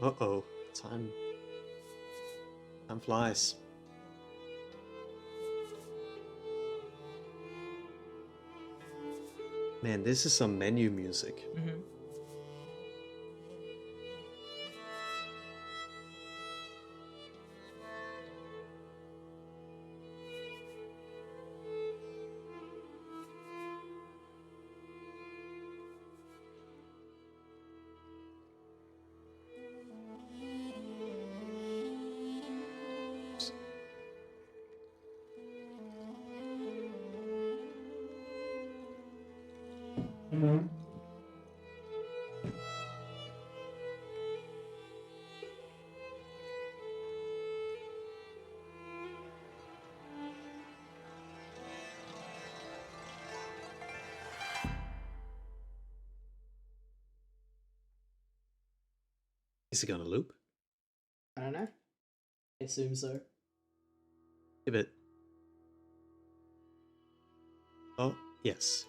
Uh-oh. Time flies. Man, this is some menu music. Mm-hmm. Is it gonna loop? I don't know. I assume so. Give it. Oh, yes.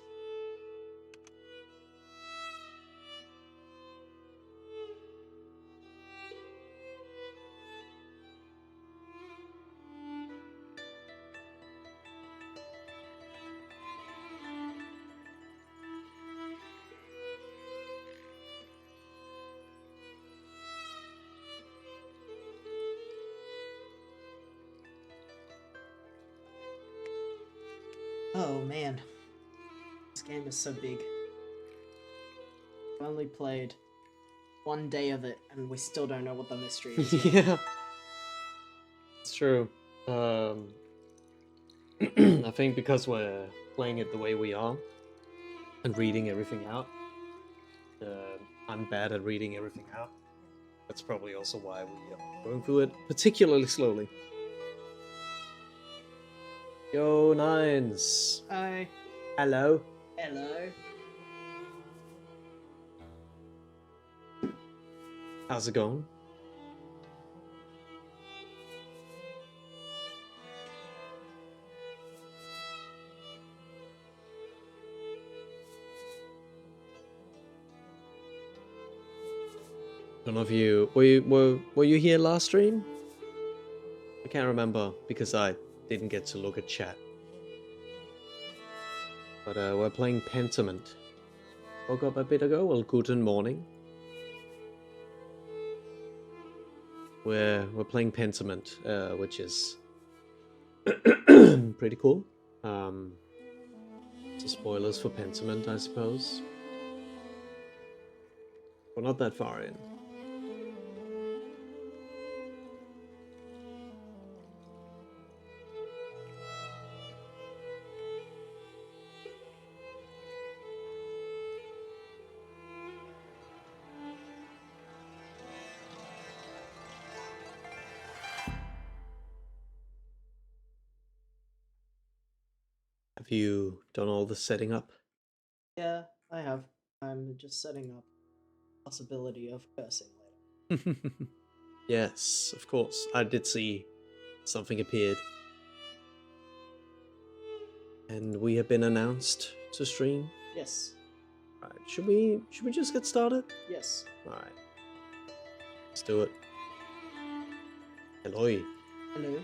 Oh man, this game is so big. I've only played one day of it, and we still don't know what the mystery is yet. Yeah. It's true. I think because we're playing it the way we are and reading everything out, I'm bad at reading everything out. That's probably also why we are going through it particularly slowly. Yo, Nines. Hi. Hello. Hello. How's it going? Don't know if you were you here last stream? I can't remember because I didn't get to look at chat. But we're playing Pentiment. Woke up a bit ago. Well, guten morning. We're playing Pentiment, which is pretty cool. So spoilers for Pentiment, I suppose. We're not that far in. Have you done all the setting up? Yeah, I have. I'm just setting up possibility of cursing later. Yes, of course. I did see something appeared. And we have been announced to stream. Yes. Right. Should we just get started? Yes. Alright. Let's do it. Hello. Hello.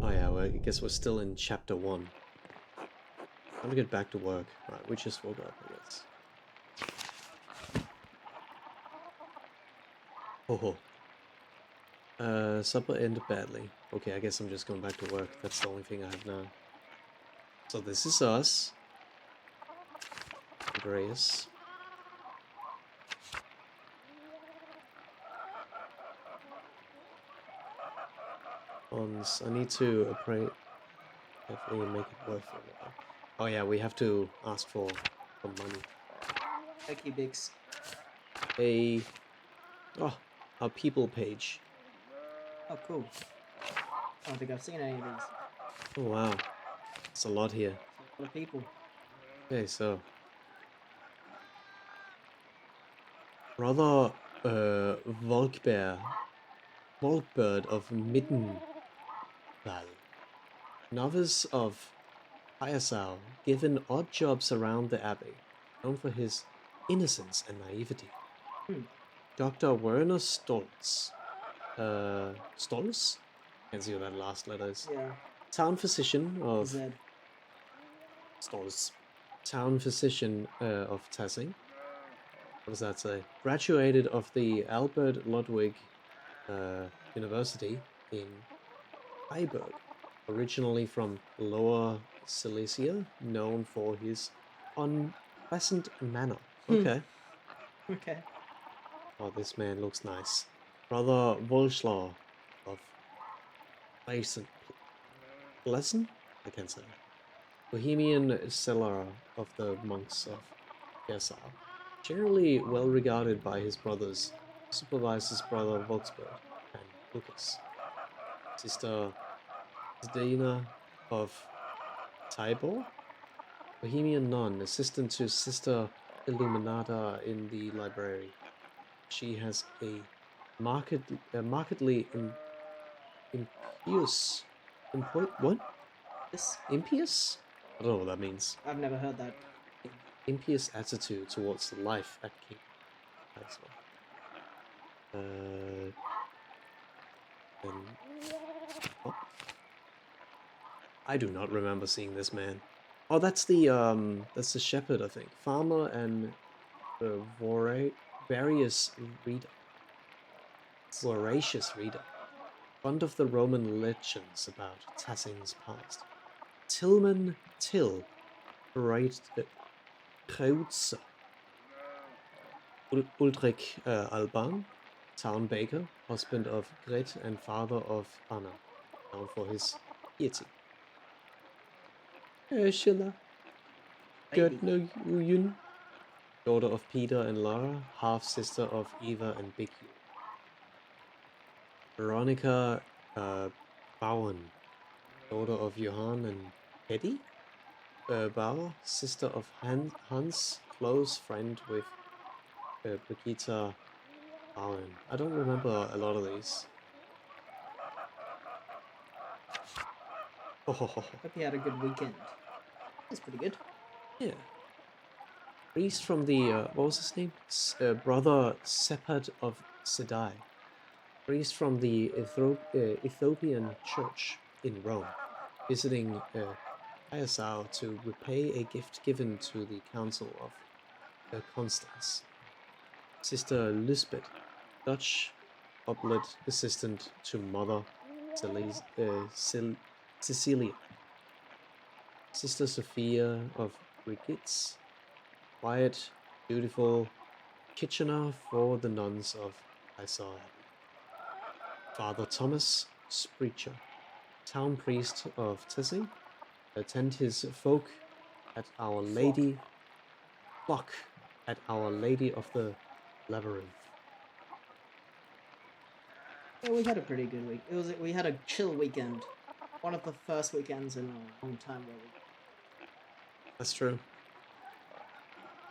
Oh yeah, well, I guess we're still in chapter 1. Time to get back to work. Right, we just woke up, I guess. Oh, supper ended badly. Okay, I guess I'm just going back to work. That's the only thing I have now. So this is us. Andreas. Ons. I need to definitely make it worth it. Oh yeah, we have to ask for money. Thank you, Biggs. Our people page. Oh, cool. I don't think I've seen any of these. Oh wow, it's a lot here. A lot of people. Okay, so Brother Volkbird of Middenval, novice of Hyacao, given odd jobs around the abbey, known for his innocence and naivety. Hmm. Dr. Werner Stolz. Stolz? Can't see what that last letter is. Yeah. Town physician of Z. Stolz. Town physician of Tassing. What does that say? Graduated of the Albert Ludwig University in Freiburg. Originally from Lower Silesia, known for his unpleasant manner. Hmm. Okay. Okay. Oh, this man looks nice. Brother Wolslaw of Pleasant. Pleasant? I can't say. Bohemian cellar of the monks of Gersau. Generally well regarded by his brothers, supervises brother Volksberg and Lucas. Sister Zdena of Tybor. Bohemian nun, assistant to Sister Illuminata in the library. She has a markedly impious, what? This Impious? I don't know what that means. I've never heard that. Impious attitude towards life at King Castle. And oh, I do not remember seeing this man. Oh, that's the shepherd, I think. Farmer and various reader. Voracious reader. Fond of the Roman legends about Tassing's past. Tillman Till, Kreutzer. Ulrich Alban, town baker, husband of Gret and father of Anna, known for his piety. Ursula, Baby. Gertner Uyun, daughter of Peter and Lara, half-sister of Eva and Big U. Veronica Bowen, daughter of Johann and Hetty. Bauer, sister of Hans, close friend with Brigitta Bowen. I don't remember a lot of these. Hope you had a good weekend. That's pretty good. Yeah. Priest from the, what was his name? Brother Sepad of Sedai. Priest from the Ethiopian church in Rome, visiting Hyacao to repay a gift given to the Council of Constance. Sister Lisbeth, Dutch oblet assistant to Mother Cecilia. Sister Sophia of Brigitte, quiet, beautiful Kitchener for the nuns of Isar Abbey. Father Thomas Spreacher, town priest of Tessing, attend his folk at Our Lady flock at Our Lady of the Labyrinth. Yeah, we had a pretty good week. We had a chill weekend. One of the first weekends in a long time where we That's true.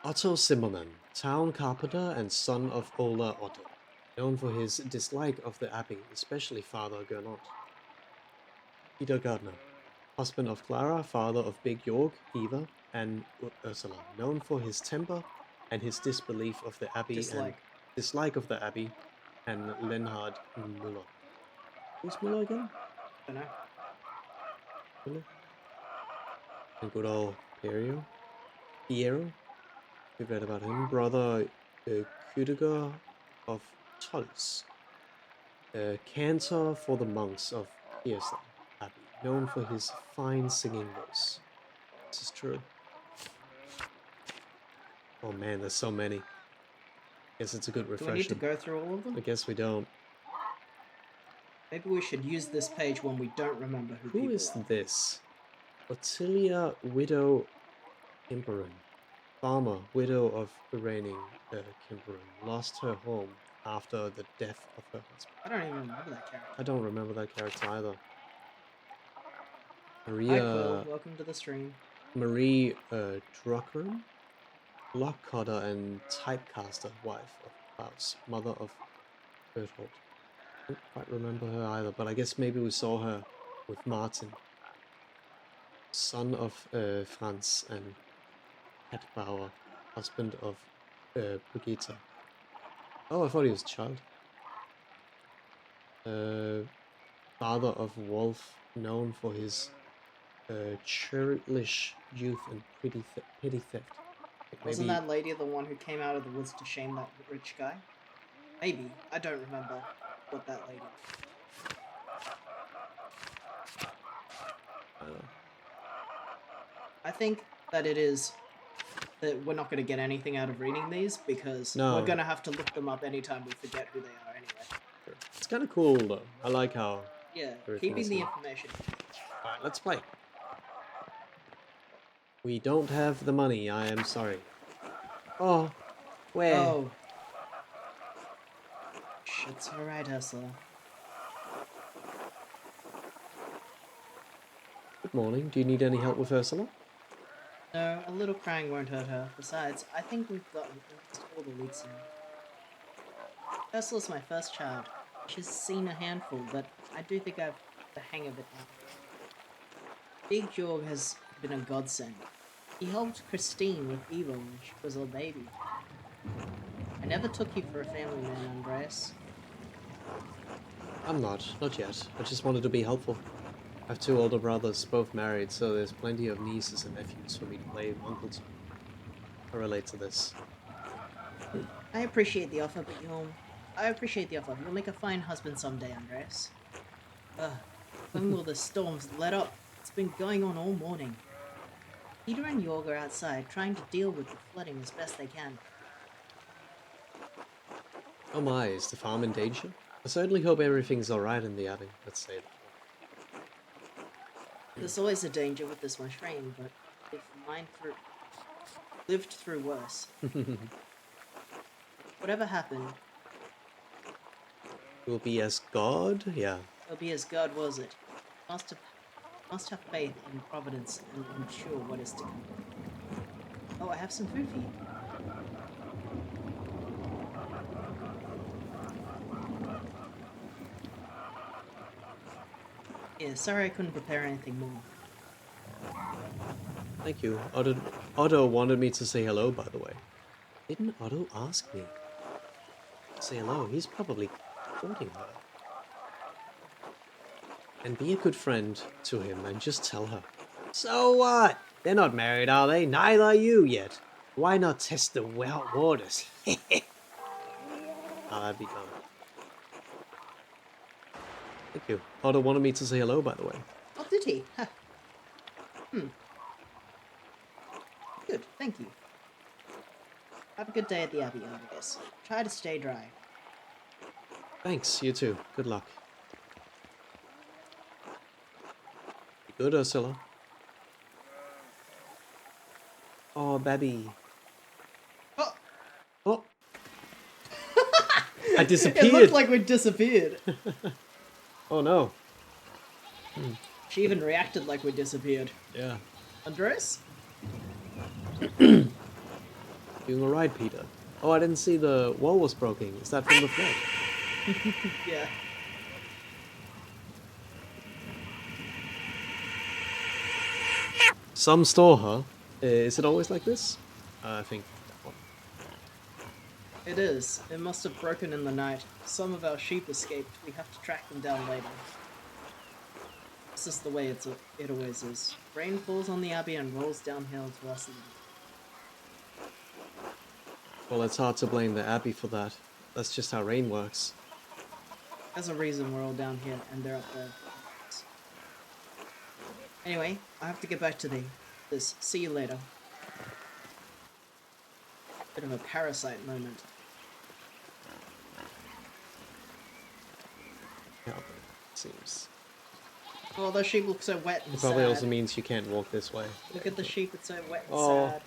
Otto Zimmermann, town carpenter and son of Ola Otto, known for his dislike of the abbey, especially Father Gernot. Peter Gardner, husband of Clara, father of Big York, Eva, and Ursula, known for his temper and his disbelief of the abbey and dislike of the abbey, and Lenhard Müller. Who's Müller again? don't know. Müller? And good old Piero. We read about him. Brother Küdiger of Tolz. Cantor for the monks of Kiersau Abbey, known for his fine singing voice. This is true. Oh man, there's so many. Guess it's a good Do refresher. we need to go through all of them? I guess we don't. Maybe we should use this page when we don't remember who Who people is are. this? Ottilia, widow Kimperin. Farmer, widow of the reigning Kimperin, lost her home after the death of her husband. I don't even remember that character. I don't remember that character either. Hi Maria, Quill, welcome to the stream. Marie Druckern, lock cutter and typecaster wife of Klaus, mother of Berthold. I don't quite remember her either, but I guess maybe we saw her with Martin. son of Franz and Bauer, husband of Brigitte. Oh, I thought he was a child. Father of Wolf, known for his churlish youth and petty theft. Wasn't Maybe that lady the one who came out of the woods to shame that rich guy? Maybe. I don't remember what that lady. I don't know. I think that it is that we're not going to get anything out of reading these because No. we're going to have to look them up anytime we forget who they are anyway. It's kind of cool though. I like how. Yeah, everything keeping is the here. information. Alright, let's play. We don't have the money, I am sorry. Oh, where? Oh. It's alright, Ursula. Good morning. Do you need any help with Ursula? No, a little crying won't hurt her. Besides, I think we've gotten almost all the leaks in. Ursula's my first child. She's seen a handful, but I do think I've the hang of it now. Big Jorg has been a godsend. He helped Christine with Eva when she was a baby. I never took you for a family man, Andreas. I'm not yet. I just wanted to be helpful. I have 2 older brothers, both married, so there's plenty of nieces and nephews for me to play uncle to. I relate to this. I appreciate the offer, but you'll make a fine husband someday, Andreas. When will the storms let up? It's been going on all morning. Peter and Jorg are outside, trying to deal with the flooding as best they can. Oh my, is the farm in danger? I certainly hope everything's alright in the abbey, let's say that. There's always a danger with this much rain, but lived through worse. Whatever happened, Will be as God? Yeah. it'll be as God wills it. Must have faith in Providence and ensure what is to come. Oh, I have some food for you. Yeah, sorry I couldn't prepare anything more. Thank you. Otto wanted me to say hello, by the way. Didn't Otto ask me to say hello? He's probably courting her. And be a good friend to him and just tell her. So what? They're not married, are they? Neither are you yet. Why not test the waters? Oh, that'd be dumb. Thank you. Otto wanted me to say hello, by the way. Oh, did he? Huh. Good, thank you. Have a good day at the Abbey, Andreas. Try to stay dry. Thanks, you too. Good luck. You good, Ursula? Oh, baby. Oh! Oh! I disappeared! It looked like we disappeared. Oh no. She even reacted like we disappeared. Yeah. Andreas? Doing alright, Peter. Oh, I didn't see the wall was broken. Is that from the flood? Yeah. Some store, huh? Is it always like this? I think that one. It is. It must have broken in the night. Some of our sheep escaped. We have to track them down later. This is the way it always is. Rain falls on the Abbey and rolls downhill to us. Well, it's hard to blame the Abbey for that. That's just how rain works. There's a reason we're all down here and they're up there. Anyway, I have to get back to this. See you later. Bit of a parasite moment. Yeah, it seems. Oh, those sheep look so wet and It probably sad. also means you can't walk this way. Look at the sheep, it's so wet and Oh. sad.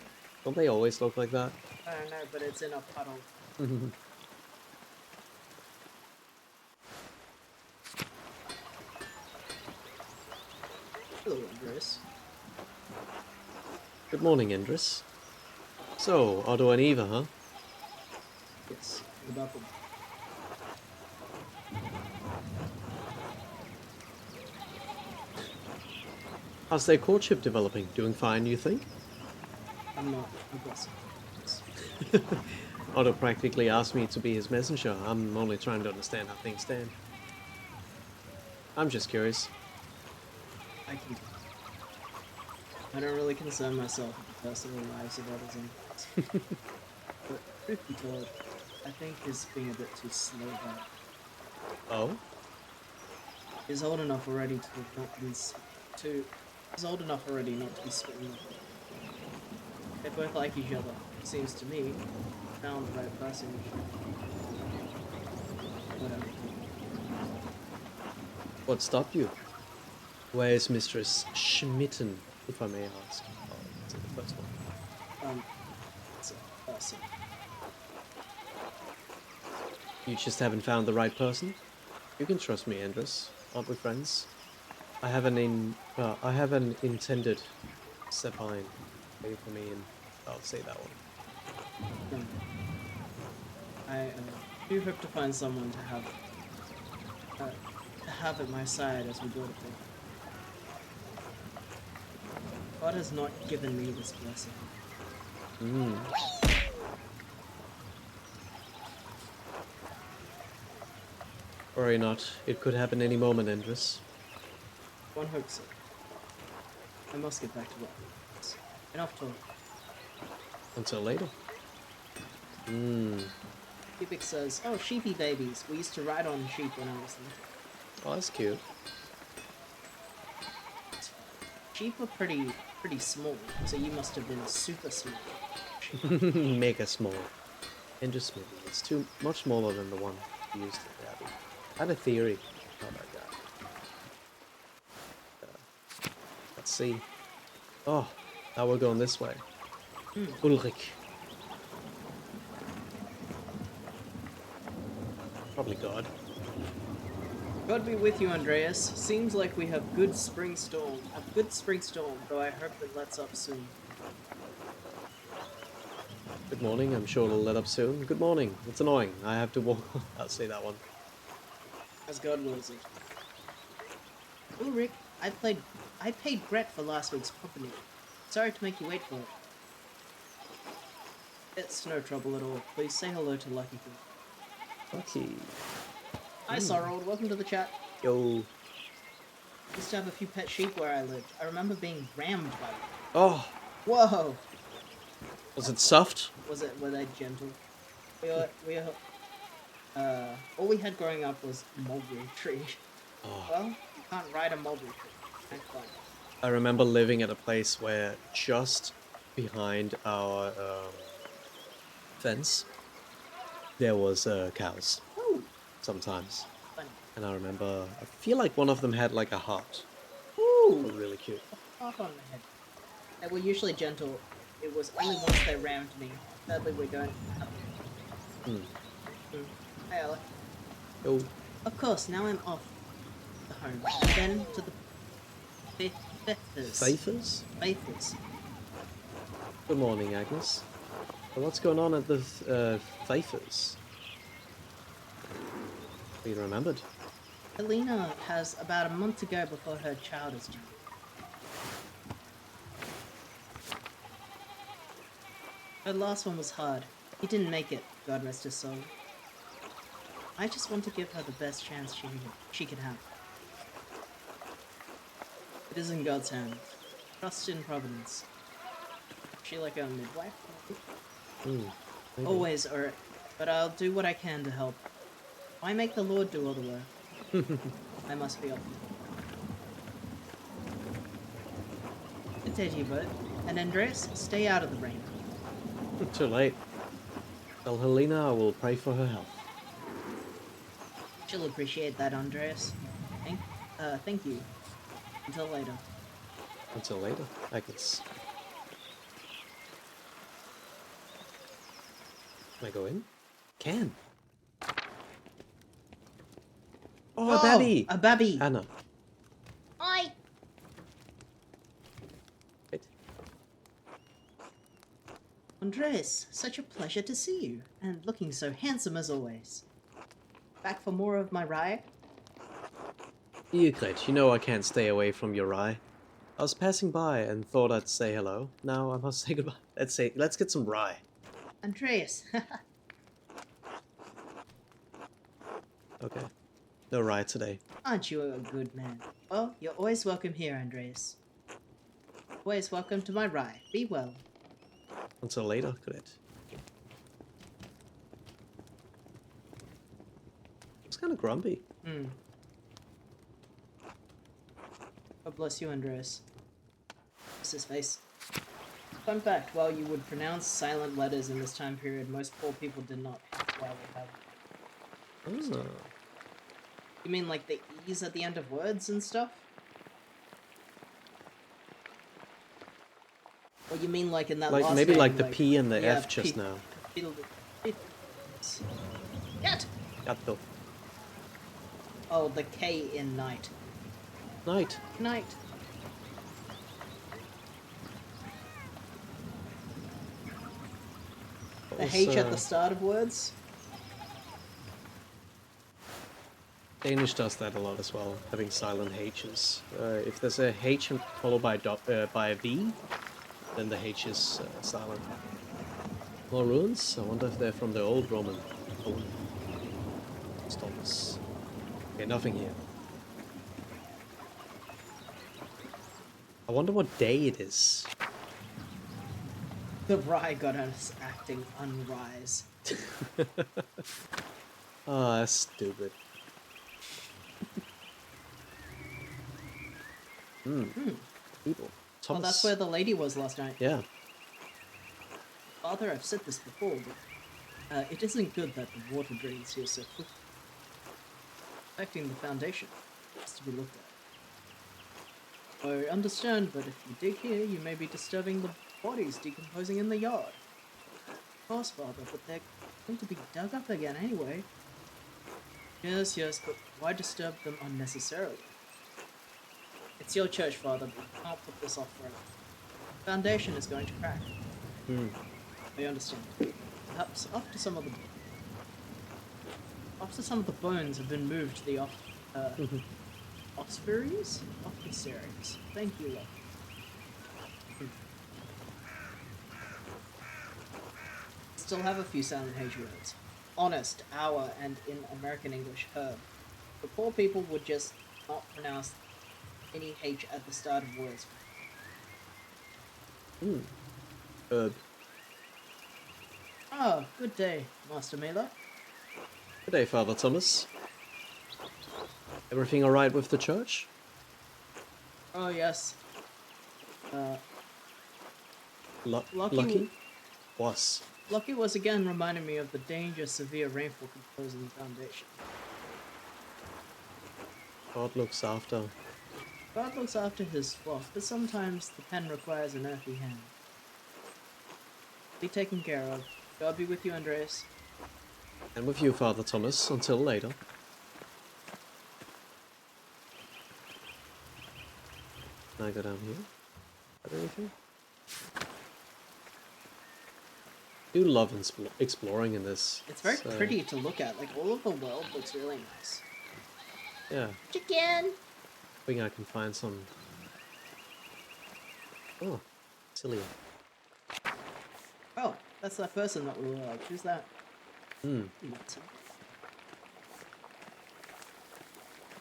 Don't they always look like that? I don't know, but it's in a puddle. Hello, Andreas. Good morning, Indris. So, Otto and Eva, huh? Yes, what about them? How's their courtship developing? Doing fine, you think? I'm not aggressive. Otto practically asked me to be his messenger. I'm only trying to understand how things stand. I'm just curious. I can. I don't really concern myself with the personal lives of others anyways. But truth be told, I think he's being a bit too slow about it. Oh? He's old enough already to not be to. He's old enough already not to be smitten with. They both like each other. It seems to me. Found the right person. Whatever. What stopped you? Where is Mistress Schmitten, if I may ask? Oh, that's in the first one. It's a person. You just haven't found the right person? You can trust me, Andres. Aren't we friends? I have an intended Sepine. Wait for me and I'll say that one. I do hope to find someone to have at my side as we go to bed. God has not given me this blessing. Worry not. It could happen any moment, Andres. One hopes so. I must get back to work. Enough talk. Until later. Cubic says, "Oh, sheepy babies. We used to ride on sheep when I was little." Oh, that's cute. Sheep are pretty small, so you must have been super small. Mega small. And just maybe. It's too much smaller than the one we used to have. I had a theory about that. Let's see. Oh, now we're going this way. Ulrich. Probably God. God be with you, Andreas. Seems like we have a good spring storm, though I hope it lets up soon. Good morning. I'm sure it'll let up soon. Good morning. It's annoying. I have to walk. I'll say that one. As God wills it. Ulrich, I paid Brett for last week's property. Sorry to make you wait for it. It's no trouble at all. Please say hello to Lucky Girl. Okay. Hi, Sorrel. Welcome to the chat. Yo. Used to have a few pet sheep where I lived. I remember being rammed by them. Oh. Whoa! Was it soft? Were they gentle? All we had growing up was mulberry tree. Oh. Well, you can't ride a mulberry tree. That's fine. I remember living at a place where just behind our fence there was cows. Ooh, Sometimes. funny. And I remember, I feel like one of them had like a heart. It Ooh! was really cute. Off on the head. They were usually gentle. It was only once they rammed me. Sadly, we don't have them. Hey, Alec. Oh. Of course, now I'm off the home. And then to the Faithers. Faithers? Faithers. Good morning, Agnes. So what's going on at the Faithers? You remembered? Helena has about a month to go before her child is due. Her last one was hard. He didn't make it, God rest his soul. I just want to give her the best chance she can have. It is in God's hands. Trust in Providence. Is she like a midwife? Maybe. Always, or but I'll do what I can to help. Why make the Lord do all the work? I must be off. Good day to you both. And Andreas, stay out of the rain. Too late. Tell Helena I will pray for her health. She'll appreciate that, Andreas. Thank you. Until later. Until later, Agnes. Can I go in? Can. Oh, a babby! A babby! Anna. Hi! Wait. Andreas, such a pleasure to see you, and looking so handsome as always. Back for more of my rye? Ygritte, you know I can't stay away from your eye. I was passing by and thought I'd say hello. Now I must say goodbye. Let's get some rye. Andreas, Okay. No rye today. aren't you a good man? Well, you're always welcome here, Andreas. Always welcome to my rye. Be well. Until later, cadet. Looks kind of grumpy. Hmm. God bless you, Andreas. What's his face? Fun fact, while you would pronounce silent letters in this time period, most poor people did not have Oh. You mean like the E's at the end of words and stuff? Or you mean like in that Like last maybe name, like the P and the yeah, F just now. Cat! Gatto. Oh, the K in night. Night. Night. The H at the start of words? Danish does that a lot as well, having silent H's. If there's a H followed by a V, then the H is silent. More ruins? I wonder if they're from the old Roman. Oh, Thomas. Okay, nothing here. I wonder what day it is. The rye got us acting unrise. Ah, that's stupid. People. Thomas. Well, that's where the lady was last night. Yeah. Father, I've said this before, but it isn't good that the water drains here so quickly. Affecting the foundation has to be looked at. I understand, but if you dig here, you may be disturbing the bodies decomposing in the yard. Of course, Father, but they're going to be dug up again anyway. Yes, but why disturb them unnecessarily? It's your church, Father, but you can't put this off forever. The foundation is going to crack. I understand. Perhaps after some of the bones have been moved to the ossuaries? Officeries. Thank you, love. Still have a few silent H words. Honest, our, and in American English, herb. The poor people would just not pronounce any H at the start of words. Herb. Oh, good day, Master Miller. Good day, Father Thomas. Everything alright with the church? Oh, yes. Lucky? Was. Lucky was again reminding me of the danger severe rainfall could pose in the foundation. God looks after. God looks after his flock, but sometimes the pen requires an earthy hand. Be taken care of. God be with you, Andreas. And with you, Father Thomas, until later. Can I go down here? Is there anything? I do love exploring in this. It's very pretty to look at. Like, all of the world looks really nice. Yeah. Chicken! I think I can find some... Oh, Cilia. Oh, that's that person that we were like. Who's that?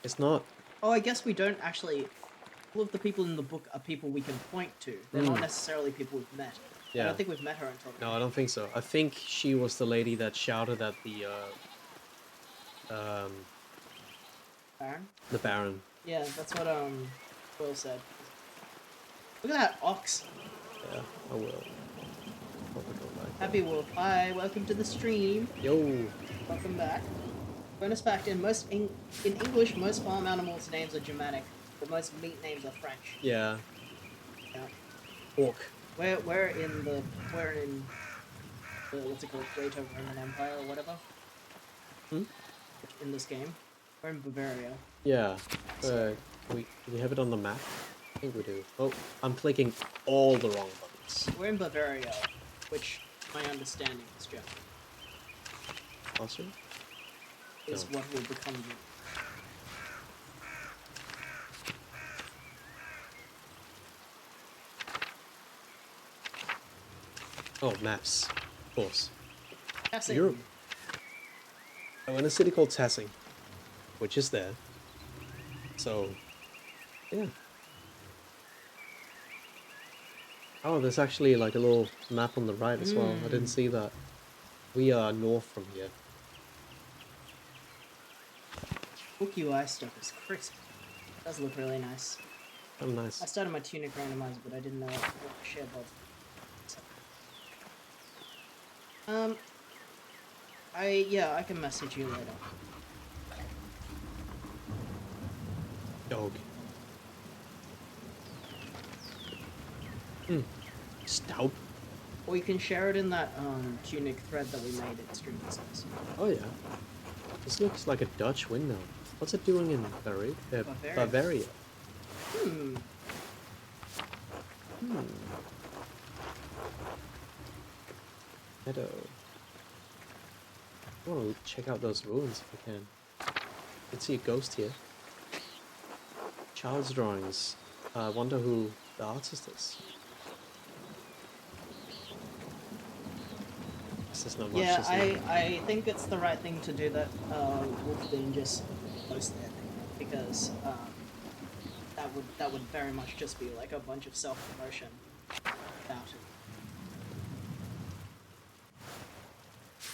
It's not... Oh, I guess we don't actually... All of the people in the book are people we can point to. They're not necessarily people we've met. Yeah. I don't think we've met her until No, I don't think so. I think she was the lady that shouted at the Baron? the Baron. Yeah, that's what Will said. Look at that ox. Yeah, I will. Probably go back. Happy Wolf. Hi, welcome to the stream. Yo! Welcome back. Bonus fact: in English, most farm animals' names are Germanic, but most meat names are French. Yeah. Yeah. Orc. We're in the what's it called, Greater Roman Empire or whatever. In this game, we're in Bavaria. Yeah. Do we have it on the map? I think we do. Oh, I'm clicking all the wrong buttons. We're in Bavaria, which my understanding is German. Awesome. Is what will become German. Oh, maps. Of course. Europe. Passing. Oh, in a city called Tassing, which is there. So, yeah. Oh, there's actually like a little map on the right as well. I didn't Mmm. see that. We are north from here. Book UI stuff is crisp. Does look really nice. Oh, I nice. started my tunic randomizer, but I didn't know what the share buds. So, um, I can message you later. Dog. Hmm. Stout. Or you can share it in that tunic thread that we made at Stream Business. Oh, yeah. This looks like a Dutch windmill. What's it doing in Bavaria. Bavaria? Hmm. Hmm. Meadow. I want to check out those ruins if I can. I can see a ghost here. Child's drawings. I wonder who the artist is. There's not much Yeah, to see. I think it's the right thing to do that. Wolf being just post there, because that would very much just be like a bunch of self promotion about it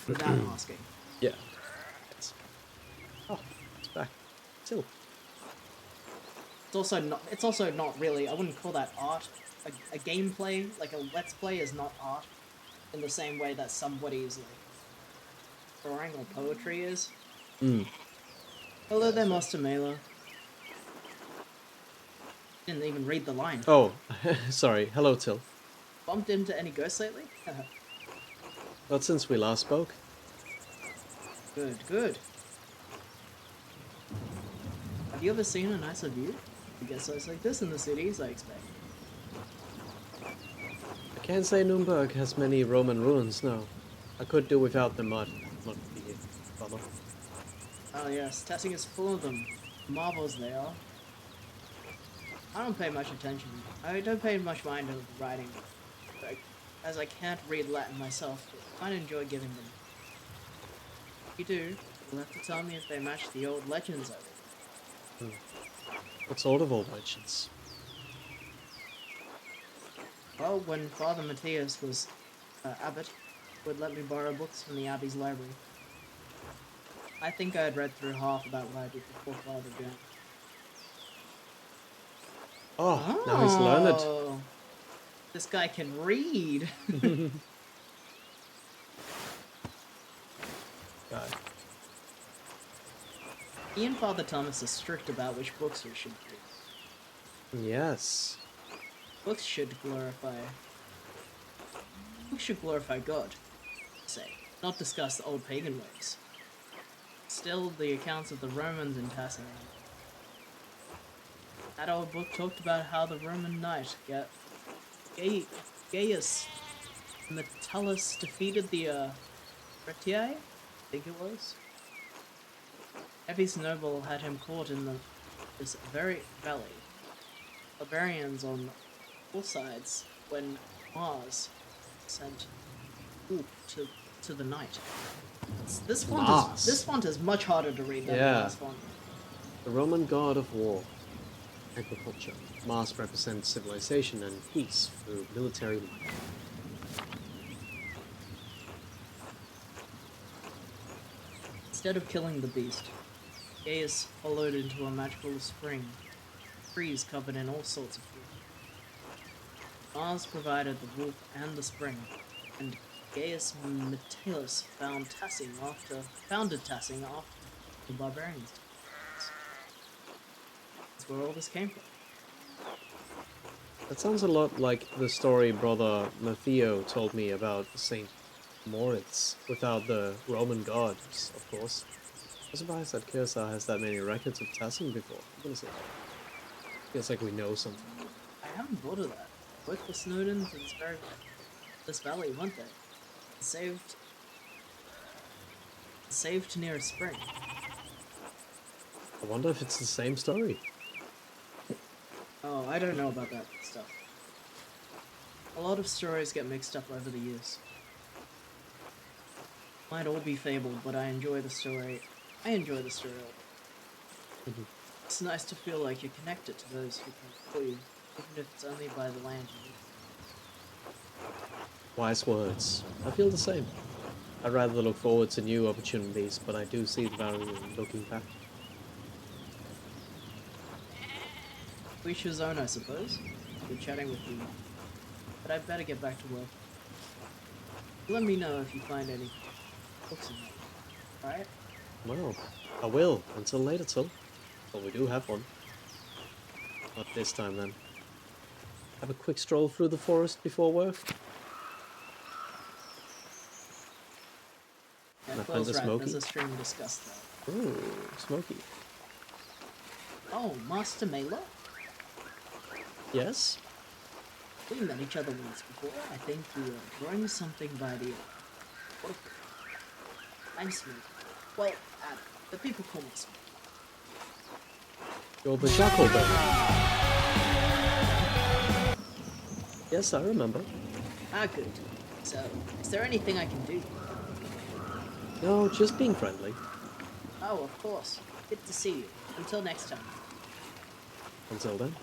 without asking. Yeah. It's... Oh, it's back. Still. It's also not really. I wouldn't call that art. A gameplay, like a let's play, is not art in the same way that somebody's like drawing or poetry is. Hmm. Hello there, Master Mailer. Didn't even read the line. Oh, sorry. Hello, Till. Bumped into any ghosts lately? Not since we last spoke. Good, good. Have you ever seen a nicer view? I guess it's like this in the cities, I expect. I can't say Nuremberg has many Roman ruins, no. I could do without the mud. Not be a bummer. Oh yes, Tessing is full of them. Marvels they are. I don't pay much attention. I don't pay much mind to the writing, as I can't read Latin myself, but I enjoy giving them. If you do, you'll have to tell me if they match the old legends I read. What sort of old legends? Well, when Father Matthias was abbot, he would let me borrow books from the abbey's library. I think I had read through half of that library before Father joined. Oh, now he's learned. Oh, this guy can read. God. He and Father Thomas are strict about which books we should read. Yes. Books should glorify God, say, not discuss the old pagan ways. Still, the accounts of the Romans in Tassing. That old book talked about how the Roman knight Gaius Metellus defeated the Retiae, I think it was. Epi's noble had him caught in this very valley. Barbarians on all sides when Mars sent to the night. This font is much harder to read than the last font. The Roman god of war, agriculture. Mars represents civilization and peace through military might. Instead of killing the beast, Gaius followed into a magical spring, trees covered in all sorts of fruit. Mars provided the wolf and the spring, and Gaius Metellus founded Tassing after the barbarians. That's where all this came from. That sounds a lot like the story brother Matteo told me about Saint Moritz, without the Roman gods, of course. I'm surprised that Cursa has that many records of Tassing before. I'm gonna say feels like we know something. I haven't thought of that. Both the Snowdens and this valley, weren't they? Saved near a spring. I wonder if it's the same story. Oh, I don't know about that stuff. A lot of stories get mixed up over the years. Might all be fabled, but I enjoy the story. I enjoy the story. Mhm. It's nice to feel like you're connected to those who come before you, even if it's only by the land you live. Wise words. I feel the same. I'd rather look forward to new opportunities, but I do see the value in looking back. To each his own, I suppose. Good chatting with you, but I'd better get back to work. Let me know if you find any books in that. Alright? Well, I will. Until later, Till. But we do have one. Not this time, then. Have a quick stroll through the forest before work. Yeah, And I find Quill's the right. There's smoky. a stream discussed there. Ooh, smoky. Oh, Master Mela? Yes? We met each other once before. I think you were growing something by the waterfall. I'm Smooth. Well, Adam. The people call me Smooth. You're the Jackalberry. Yes, I remember. Ah, good. So, is there anything I can do? No, just being friendly. Oh, of course. Good to see you. Until next time. Until then.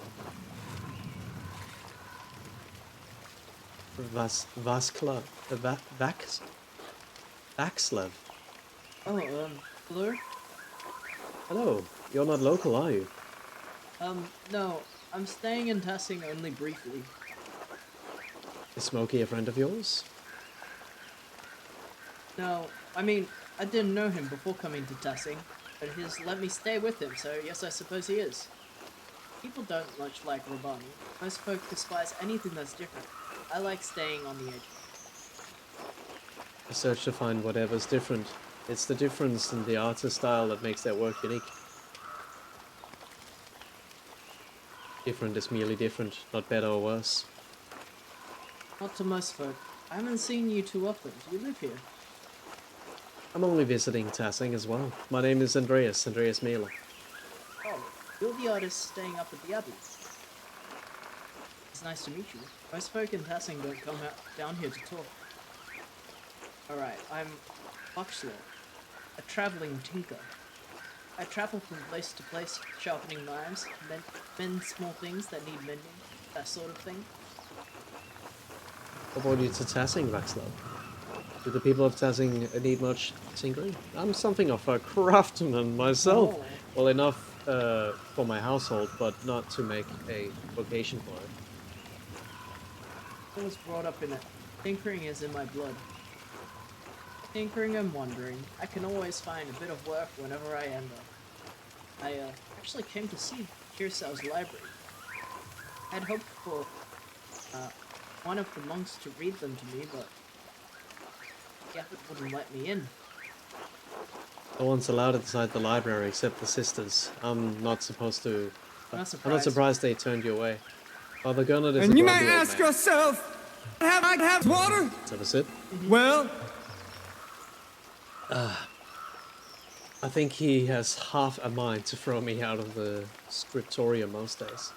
Vaskla... Vaxlev. Oh, hello? Hello. You're not local, are you? No. I'm staying in Tassing only briefly. Is Smokey a friend of yours? No, I mean, I didn't know him before coming to Tassing, but he's let me stay with him, so yes, I suppose he is. People don't much like Rabani. Most folk despise anything that's different. I like staying on the edge. I search to find whatever's different. It's the difference in the artist style that makes their work unique. Different is merely different, not better or worse. Not to most folk. I haven't seen you too often. Do you live here? I'm only visiting Tassing as well. My name is Andreas Mela. Oh, you're the artist staying up at the Abbey. It's nice to meet you. Most folk in Tassing don't come out down here to talk. Alright, I'm Foxlaw, a traveling tinker. I travel from place to place, sharpening knives, mend small things that need mending, that sort of thing. What brought you to Tassing, Vaxlow? Do the people of Tassing need much tinkering? I'm something of a craftsman myself. Oh. Well, enough for my household, but not to make a vocation for it. I was brought up in it. Tinkering is in my blood. Tinkering and wandering. I can always find a bit of work whenever I end up. I actually came to see Kirsau's library. I'd hoped for one of the monks to read them to me, but the abbot wouldn't let me in. No one's allowed inside the library except the sisters. I'm not supposed to... Not I'm surprised. not surprised they turned you away. Father Gernot is And a you grumpy may old ask man. yourself, have I have water? Let's have a sip. Well, I think he has half a mind to throw me out of the scriptorium most days.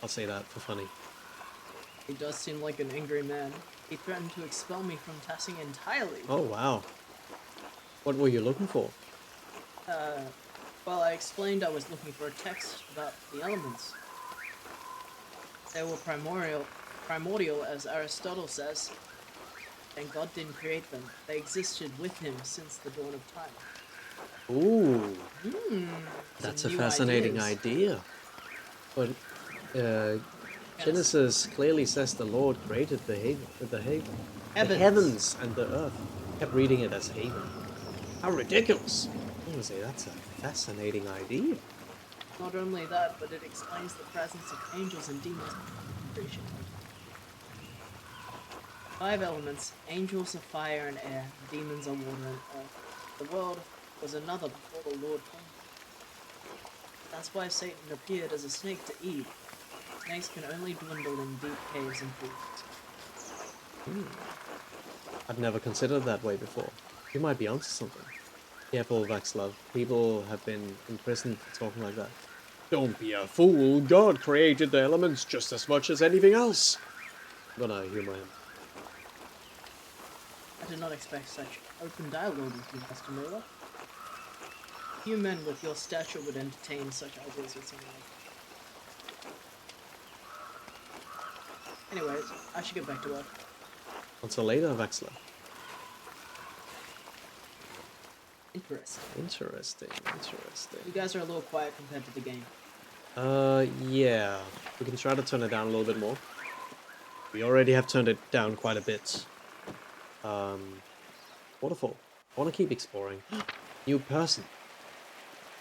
I'll say that for funny. He does seem like an angry man. He threatened to expel me from Tassing entirely. Oh, wow. What were you looking for? Well, I explained I was looking for a text about the elements. They were primordial, as Aristotle says, and God didn't create them. They existed with him since the dawn of time. Ooh, Hmm. that's a some new fascinating ideas. idea. But Genesis clearly says the Lord created the heavens and the earth. I kept reading it as haven. How ridiculous! I would say that's a fascinating idea. Not only that, but it explains the presence of angels and demons in creation. 5 elements: angels are fire and air, demons are water and earth. The world was another before the Lord formed it. That's why Satan appeared as a snake to Eve. Snakes can only dwindle in deep caves and pools. I've never considered that way before. You might be onto something. Careful, Vaxlov. People have been imprisoned for talking like that. Don't be a fool. God created the elements just as much as anything else. I'm gonna humor him. I did not expect such open dialogue with you, Master Miller. Few men with your stature would entertain such ideas with someone like you. Anyways, I should get back to work. Until later, Vexler. Interesting. Interesting. You guys are a little quiet compared to the game. Yeah. We can try to turn it down a little bit more. We already have turned it down quite a bit. Waterfall. I want to keep exploring. New person.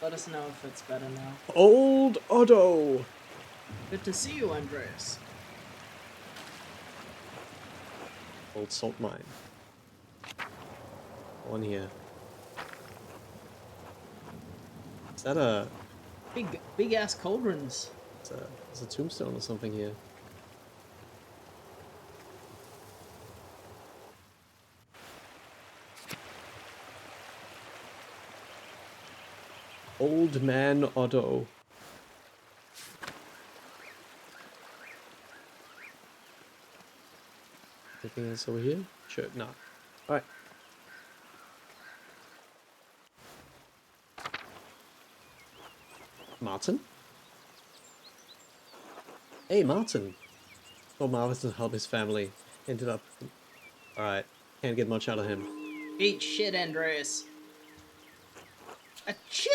Let us know if it's better now. Old Otto! Good to see you, Andreas. Old salt mine. One here. Is that a... Big ass cauldrons. There's a tombstone or something here. Old Man Otto. Anything else over here? Sure, no. Alright. Martin? Hey, Martin! Told Marvin to help his family. Ended up... Alright. Can't get much out of him. Eat shit, Andreas. Achoo!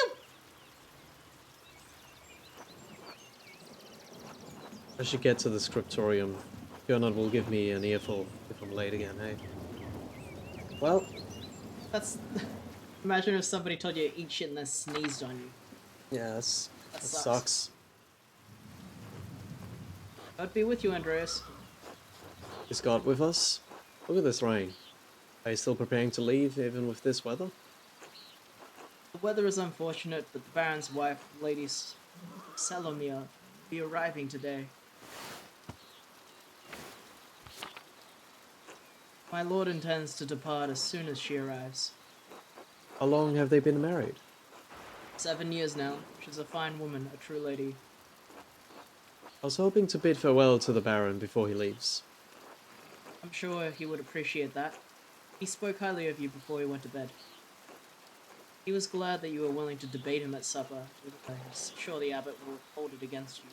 I should get to the scriptorium. Gernot will give me an earful if I'm late again, hey? Well... That's... Imagine if somebody told you to eat shit and then sneezed on you. Yeah, that sucks. God be with you, Andreas. Is God with us? Look at this rain. Are you still preparing to leave, even with this weather? The weather is unfortunate, but the Baron's wife, Lady Salomia, will be arriving today. My lord intends to depart as soon as she arrives. How long have they been married? 7 years now. She's a fine woman, a true lady. I was hoping to bid farewell to the Baron before he leaves. I'm sure he would appreciate that. He spoke highly of you before he went to bed. He was glad that you were willing to debate him at supper. He's sure the abbot will hold it against you.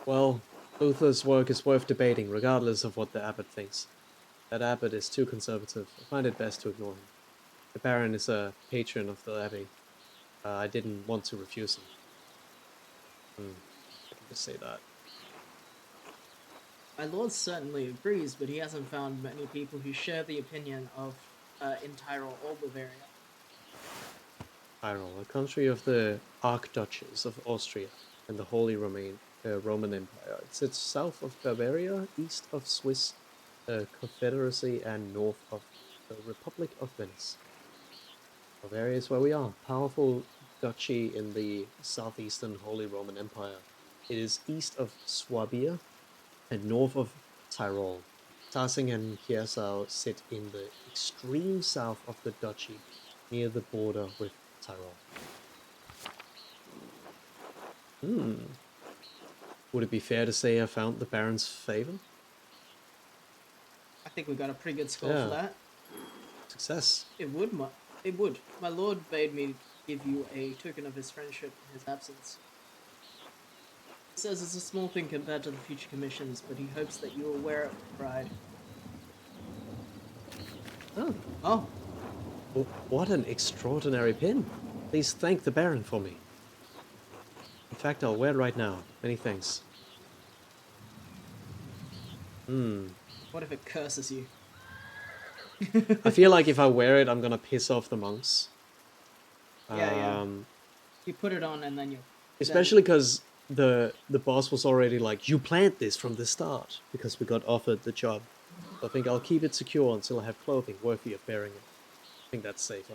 Well, Luther's work is worth debating, regardless of what the abbot thinks. That abbot is too conservative. I find it best to ignore him. The Baron is a patron of the abbey. I didn't want to refuse him. I can just say that. My lord certainly agrees, but he hasn't found many people who share the opinion of in Tyrol or Bavaria. Tyrol, a country of the Archduchess of Austria and the Holy Roman Empire. It sits south of Bavaria, east of Swiss Confederacy, and north of the Republic of Venice. Bavaria is where we are. Powerful duchy in the southeastern Holy Roman Empire. It is east of Swabia and north of Tyrol. Tarsing and Chiasau sit in the extreme south of the duchy, near the border with Tyrol. Would it be fair to say I found the Baron's favor? I think we got a pretty good score Yeah. for that. Success. It would. My lord bade me give you a token of his friendship in his absence. He says it's a small thing compared to the future commissions, but he hopes that you will wear it with pride. Oh. What an extraordinary pin. Please thank the Baron for me. In fact, I'll wear it right now. Many thanks. What if it curses you? I feel like if I wear it, I'm gonna piss off the monks. Yeah. You put it on and then you... Especially because the boss was already like, you planned this from the start, because we got offered the job. So I think I'll keep it secure until I have clothing worthy of bearing it. I think that's safer.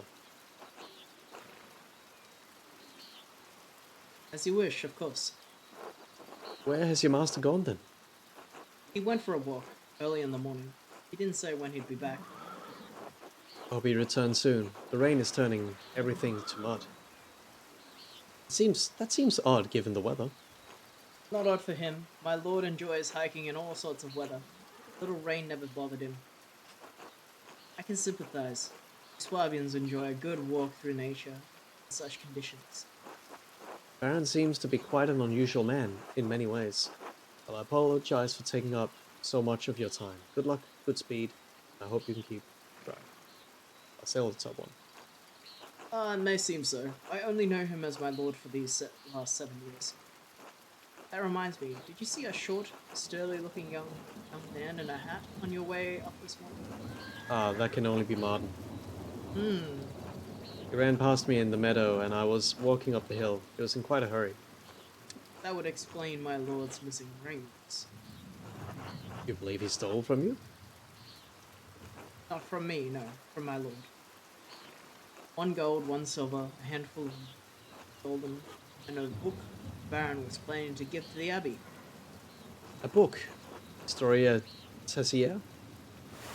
As you wish, of course. Where has your master gone then? He went for a walk, early in the morning. He didn't say when he'd be back. Hope he returns soon. The rain is turning everything to mud. That seems odd given the weather. Not odd for him. My lord enjoys hiking in all sorts of weather. Little rain never bothered him. I can sympathize. Swabians enjoy a good walk through nature in such conditions. Baron seems to be quite an unusual man in many ways. Well, I apologize for taking up so much of your time. Good luck, good speed. I hope you can keep track. I'll sail the top one. It may seem so. I only know him as my lord for these last 7 years. That reminds me, did you see a short, sturdy-looking young man in a hat on your way up this morning? Ah, that can only be Martin. Hmm, He ran past me in the meadow and I was walking up the hill. He was in quite a hurry. that would explain my lord's missing rings. You believe he stole from you? Not from me, no, from my lord. 1 gold, 1 silver, a handful of golden, and a book the Baron was planning to give to the Abbey. A book. Historia Tessier?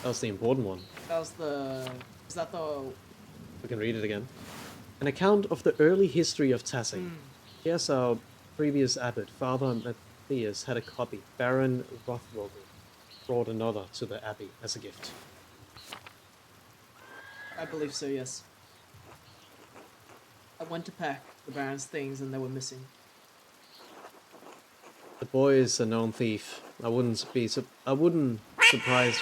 That was the important one. That was the... Is that the... We can read it again. An account of the early history of Tassing. Hmm, Yes, our previous abbot, Father Matthias, had a copy. Baron Rothvogel brought another to the abbey as a gift. I believe so, yes. I went to pack the Baron's things and they were missing. The boy is a known thief. I wouldn't surprise.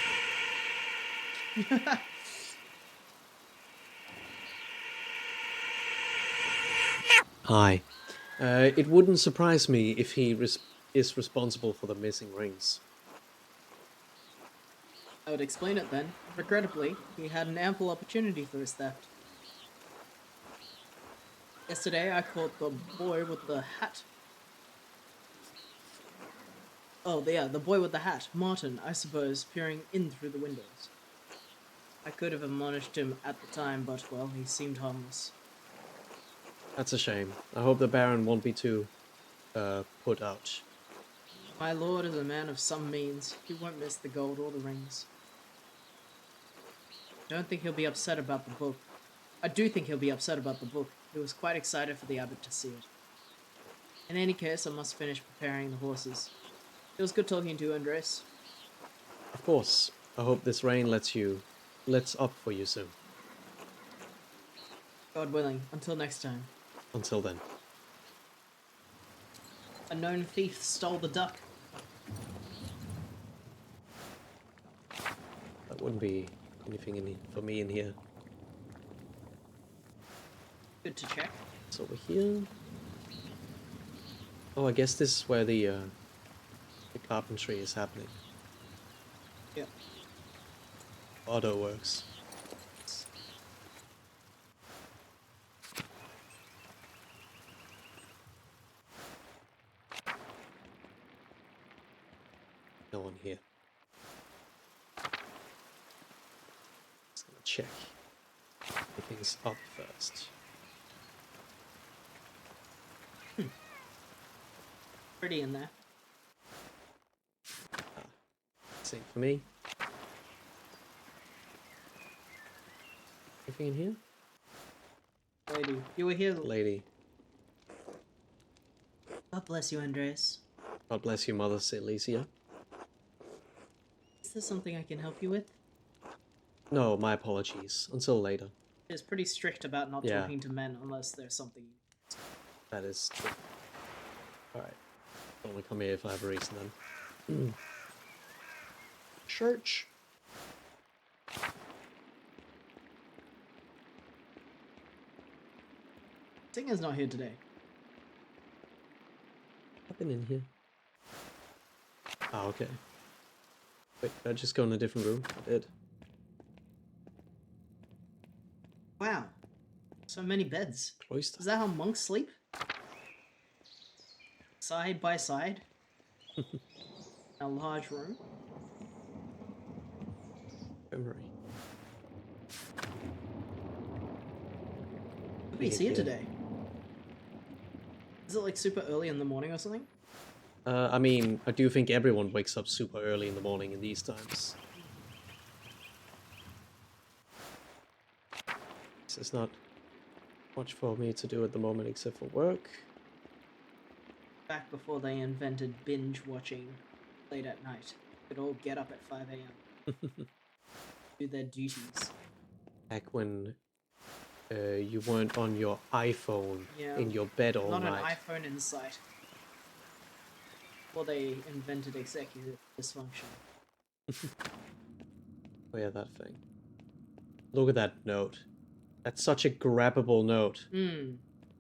Hi. It wouldn't surprise me if he is responsible for the missing rings. I would explain it then. Regrettably, he had an ample opportunity for his theft. Yesterday, I caught the boy with the hat. Oh, yeah, the boy with the hat, Martin, I suppose, peering in through the windows. I could have admonished him at the time, but, well, he seemed harmless. That's a shame. I hope the Baron won't be too put out. My lord is a man of some means. He won't miss the gold or the rings. I don't think he'll be upset about the book. I do think he'll be upset about the book. He was quite excited for the abbot to see it. In any case, I must finish preparing the horses. It was good talking to you, Andres. Of course. I hope this rain lets up for you soon. God willing, until next time. Until then. A known thief stole the duck. That wouldn't be anything for me in here. Good to check. It's over here. Oh, I guess this is where the carpentry is happening. Yep. Auto works. No one here. Just gonna check. Everything's up first. Pretty in there. Same for me. Anything in here? Lady. You were here. Lady. God bless you, Andres. God bless you, Mother Silesia. Is there something I can help you with? No, my apologies. Until later. It's pretty strict about not Yeah. talking to men unless there's something. That is true. Alright. Only come here if I have a reason then. Church. Tinger's not here today. I've been in here. Ah, okay. Wait, did I just go in a different room? I did. Wow. So many beds. Cloister. Is that how monks sleep? Side by side? In a large room? Memory. Nobody's here today. Is it like super early in the morning or something? I mean, I do think everyone wakes up super early in the morning in these times. This is not much for me to do at the moment except for work. Back before they invented binge watching late at night. They'd all get up at 5 a.m. do their duties. Back when you weren't on your iPhone Yeah. in your bed all Not night. an iPhone in sight. Before they invented executive dysfunction. Oh yeah, that thing. Look at that note. That's such a grabbable note. Hmm.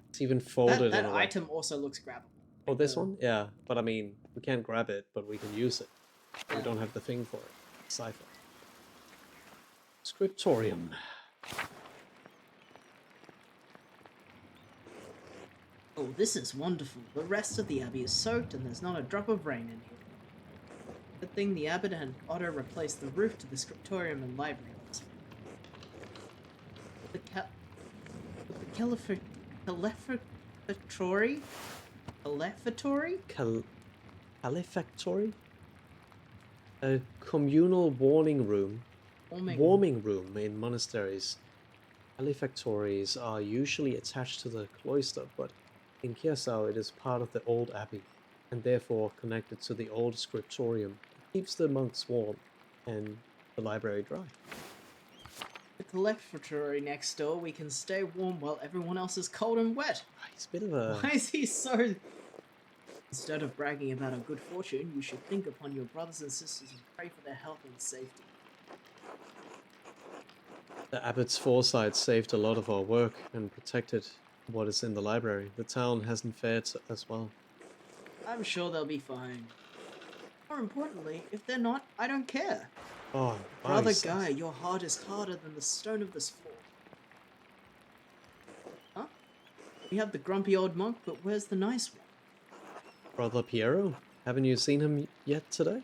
It's even folded That in a way. item also looks grabbable. Oh, this The- one? Yeah, but I mean, we can't grab it, but we can use it. We Yeah. don't have the thing for it. Cipher. Scriptorium. Oh, this is wonderful. The rest of the abbey is soaked and there's not a drop of rain in here. Good thing the abbot and Otto replaced the roof to the scriptorium and library. The calefactory? Calefactory? A communal warming room in monasteries. Calefactories are usually attached to the cloister, but in Kirsau it is part of the old abbey, and therefore connected to the old scriptorium. It keeps the monks warm, and the library dry. The calefactory next door, we can stay warm while everyone else is cold and wet. He's a bit of a... Why is he so... Instead of bragging about our good fortune, you should think upon your brothers and sisters and pray for their health and safety. The abbot's foresight saved a lot of our work and protected what is in the library. The town hasn't fared as well. I'm sure they'll be fine. More importantly, if they're not, I don't care. Oh, Brother nice. Guy, your heart is harder than the stone of this floor. Huh? We have the grumpy old monk, but where's the nice one? Brother Piero? Haven't you seen him yet today?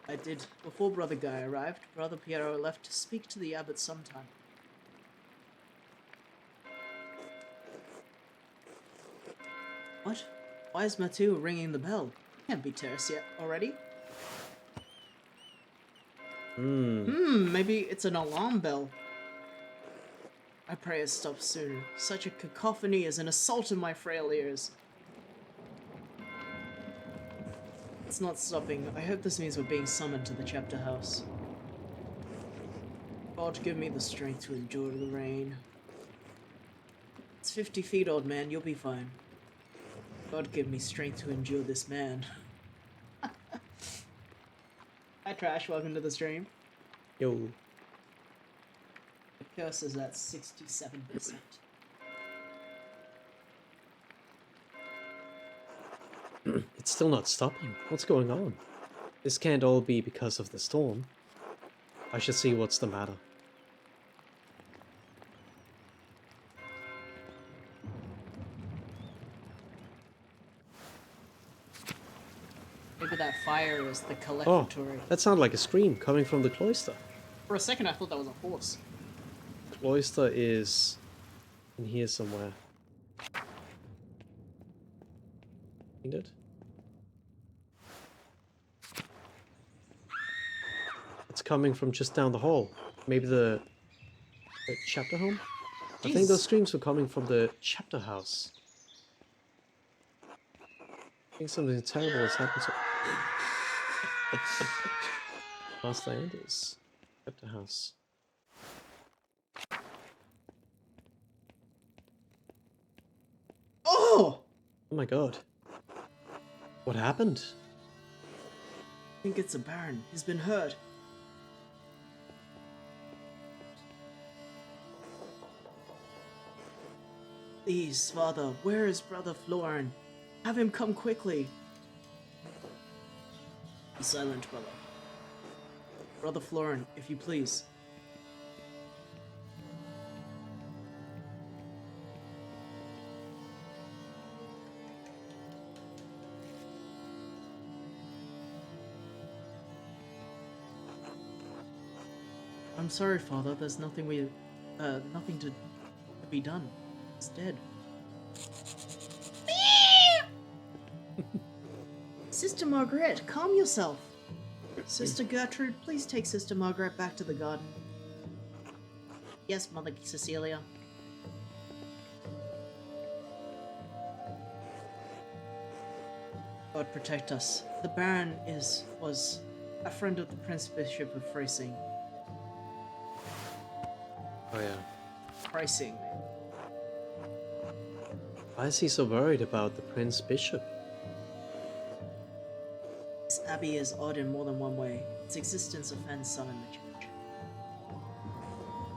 I did. Before Brother Guy arrived, Brother Piero left to speak to the abbot sometime. What? Why is Mathieu ringing the bell? Can't be terrace yet already. Maybe it's an alarm bell. I pray it stops sooner. Such a cacophony is an assault on my frail ears. It's not stopping. I hope this means we're being summoned to the chapter house. God, give me the strength to endure the rain. It's 50 feet, old man. You'll be fine. God, give me strength to endure this man. Hi, Trash. Welcome to the stream. Yo. The curse is at 67%. It's still not stopping. What's going on? This can't all be because of the storm. I should see what's the matter. Maybe that fire is the Oh, calefactory. that sounded like a scream coming from the cloister. For a second, I thought that was a horse. Cloister is in here somewhere. Find it? It's coming from just down the hall. Maybe the chapter home? I think Jesus. those screams were coming from the chapter house. I think something terrible has happened to... Master Anders. Chapter house. Oh! Oh my god. What happened? I think it's a Baron. He's been hurt. Please, Father, where is Brother Florin? Have him come quickly. Be silent, brother. Brother Florin, if you please. I'm sorry, Father. There's nothing nothing to be done. He's dead. Sister Margaret, calm yourself. Sister Gertrude, please take Sister Margaret back to the garden. Yes, Mother Cecilia. God protect us. The Baron was a friend of the Prince Bishop of Freising. Oh yeah. Freising, man. Why is he so worried about the Prince Bishop? This abbey is odd in more than one way. Its existence offends some in the church.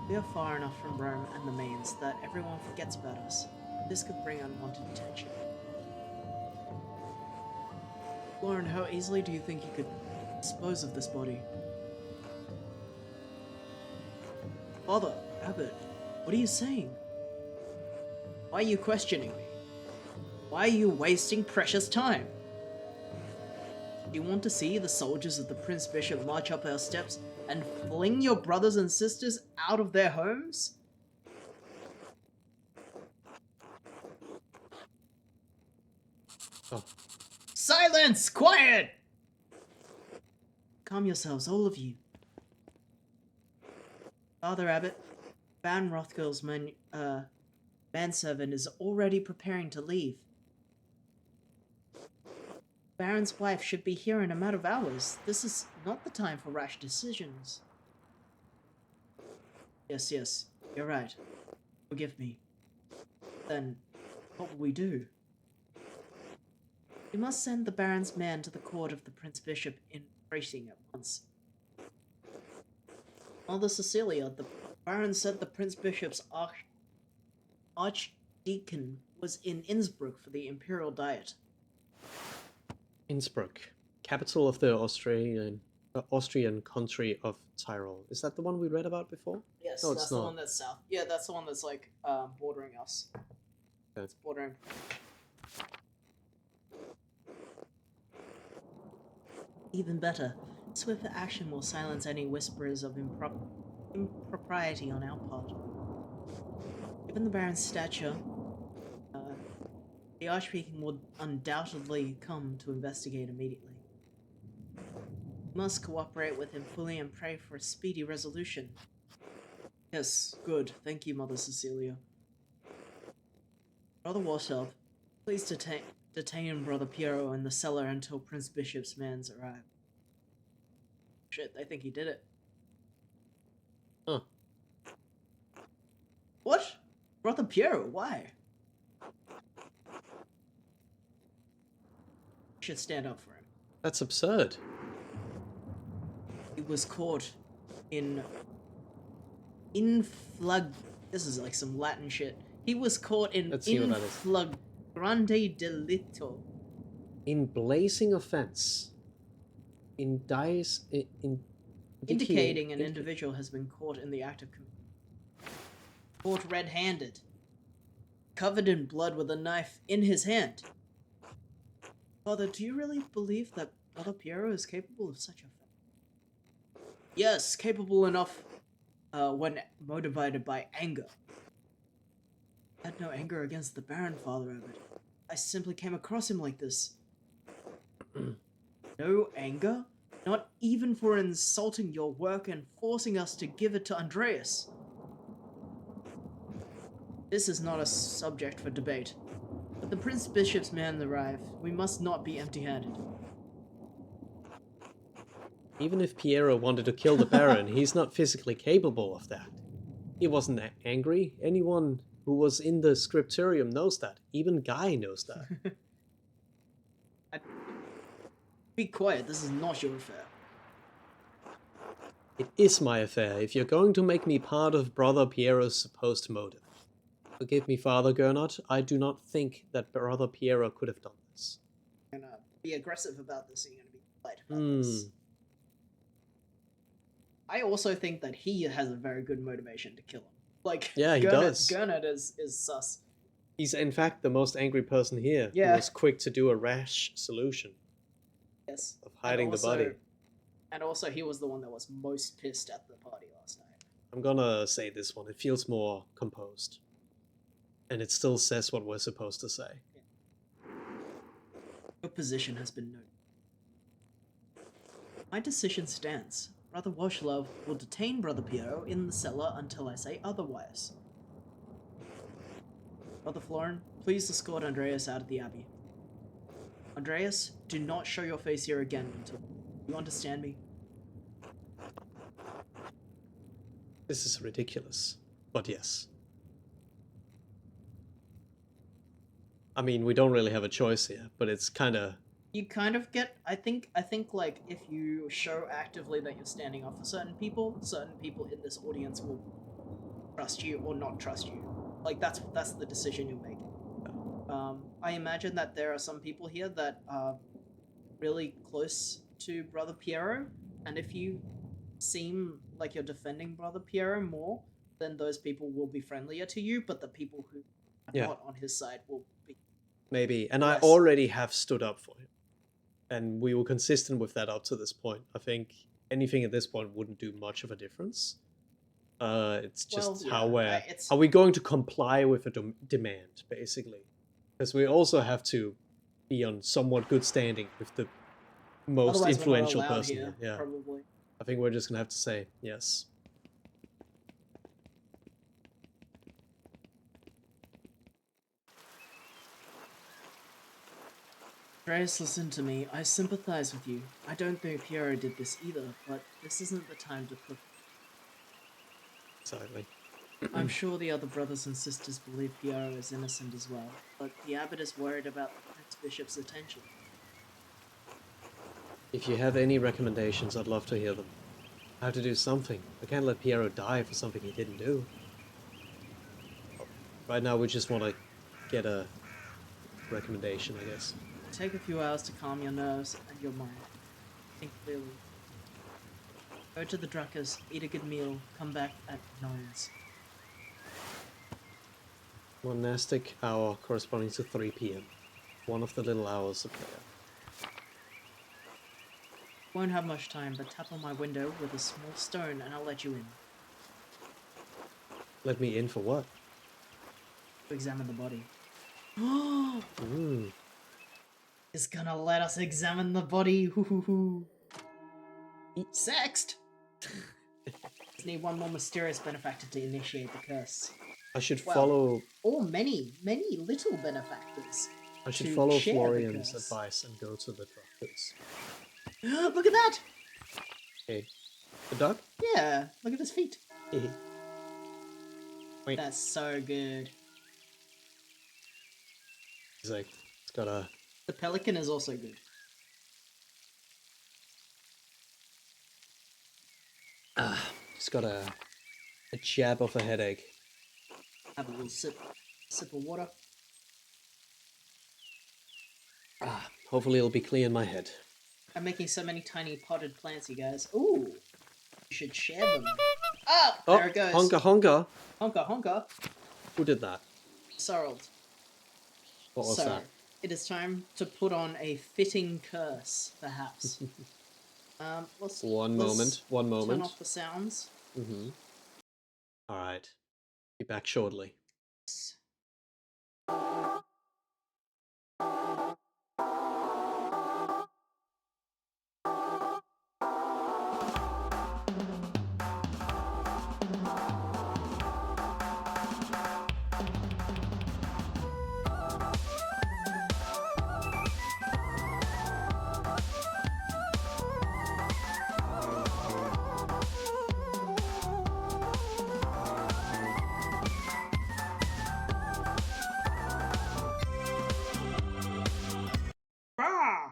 We are far enough from Rome and the Mains that everyone forgets about us. This could bring unwanted attention. Lauren, how easily do you think you could dispose of this body? Father, Abbot, what are you saying? Why are you questioning me? Why are you wasting precious time? Do you want to see the soldiers of the Prince Bishop march up our steps and fling your brothers and sisters out of their homes? Oh, Silence! Quiet! Calm yourselves, all of you. Father Abbot, Baron Rothgill's manservant is already preparing to leave. Baron's wife should be here in a matter of hours. This is not the time for rash decisions. Yes, you're right. Forgive me. Then, what will we do? We must send the Baron's man to the court of the Prince Bishop in Freising at once. Mother Cecilia, the Baron said the Prince Bishop's archdeacon was in Innsbruck for the Imperial Diet. Innsbruck, capital of the Austrian country of Tyrol. Is that the one we read about before? Yes, No, it's that's the not. one that's south. Yeah, that's the one that's like bordering us. Okay. It's bordering. Even better, swifter action will silence any whisperers of impropriety on our part. Given the Baron's stature, the Archdeacon will undoubtedly come to investigate immediately. We must cooperate with him fully and pray for a speedy resolution. Yes, good. Thank you, Mother Cecilia. Brother Warsaw, please detain Brother Piero in the cellar until Prince Bishop's mans arrive. Shit, I think he did it. Huh. What? Brother Piero, why? Should stand up for him. That's absurd. He was caught in this is like some Latin shit. He was caught in Let's see what that is. flagrante delito. In blazing offense. Indicating an individual has been caught in the act of caught red-handed, covered in blood with a knife in his hand. Father, do you really believe that Brother Piero is capable of such a thing? Yes, capable enough when motivated by anger. I had no anger against the Baron, Father Abbot. I simply came across him like this. No anger? Not even for insulting your work and forcing us to give it to Andreas. This is not a subject for debate. But the Prince Bishop's man arrived. We must not be empty-handed. Even if Piero wanted to kill the Baron, he's not physically capable of that. He wasn't angry. Anyone who was in the scriptorium knows that. Even Guy knows that. Be quiet, this is not your affair. It is my affair if you're going to make me part of Brother Piero's supposed motive. Forgive me, Father Gernot, I do not think that Brother Piero could have done this. You're gonna be aggressive about this, and you're gonna be polite about this. I also think that he has a very good motivation to kill him. Like, Yeah, he does. Gernot is sus. He's in fact the most angry person here. Yeah. Who was quick to do a rash solution Yes. of hiding the body. And also, he was the one that was most pissed at the party last night. I'm gonna say this one. It feels more composed. And it still says what we're supposed to say. Your position has been noted. My decision stands. Brother Washlove will detain Brother Piero in the cellar until I say otherwise. Brother Florin, please escort Andreas out of the abbey. Andreas, do not show your face here again until you understand me. This is ridiculous. But yes. I mean, we don't really have a choice here, but it's kind of... You kind of get, I think like if you show actively that you're standing up for certain people in this audience will trust you or not trust you. Like that's the decision you're making. I imagine that there are some people here that are really close to Brother Piero, and if you seem like you're defending Brother Piero more, then those people will be friendlier to you, but the people who are not on his side will be maybe. And I less. already have stood up for him. And we were consistent with that up to this point. I think anything at this point wouldn't do much of a difference. It's just are we going to comply with a demand, basically? Because we also have to be on somewhat good standing with the most influential person here. Yeah, probably. I think we're just gonna have to say yes. Andreas, listen to me. I sympathize with you. I don't think Piero did this either, but this isn't the time to put... Exactly. I'm sure the other brothers and sisters believe Piero is innocent as well, but the abbot is worried about the Prince Bishop's attention. If you have any recommendations, I'd love to hear them. I have to do something. I can't let Piero die for something he didn't do. Right now, we just want to get a recommendation, I guess. Take a few hours to calm your nerves and your mind. Think clearly. Go to the Druckers, eat a good meal, come back at Nones. Monastic hour corresponding to 3 p.m. One of the little hours of prayer. Won't have much time, but tap on my window with a small stone and I'll let you in. Let me in for what? To examine the body. Ooh. Is gonna let us examine the body. Hoo hoo hoo. Sexed! Just need one more mysterious benefactor to initiate the curse. I should follow... Or many little benefactors. I should follow Florian's advice and go to the Druckers. Look at that! Hey. The duck? Yeah, look at his feet. Wait. That's so good. He's like, it's got a... The pelican is also good. He's got a jab of a headache. Have a little sip of water. Hopefully it'll be clear in my head. I'm making so many tiny potted plants, you guys. Ooh! You should share them. Oh! There it goes. Honka honka. Honka honka. Who did that? Sorreled. What was that? It is time to put on a fitting curse, perhaps. One moment. Turn off the sounds. Mm-hmm. Alright. Be back shortly.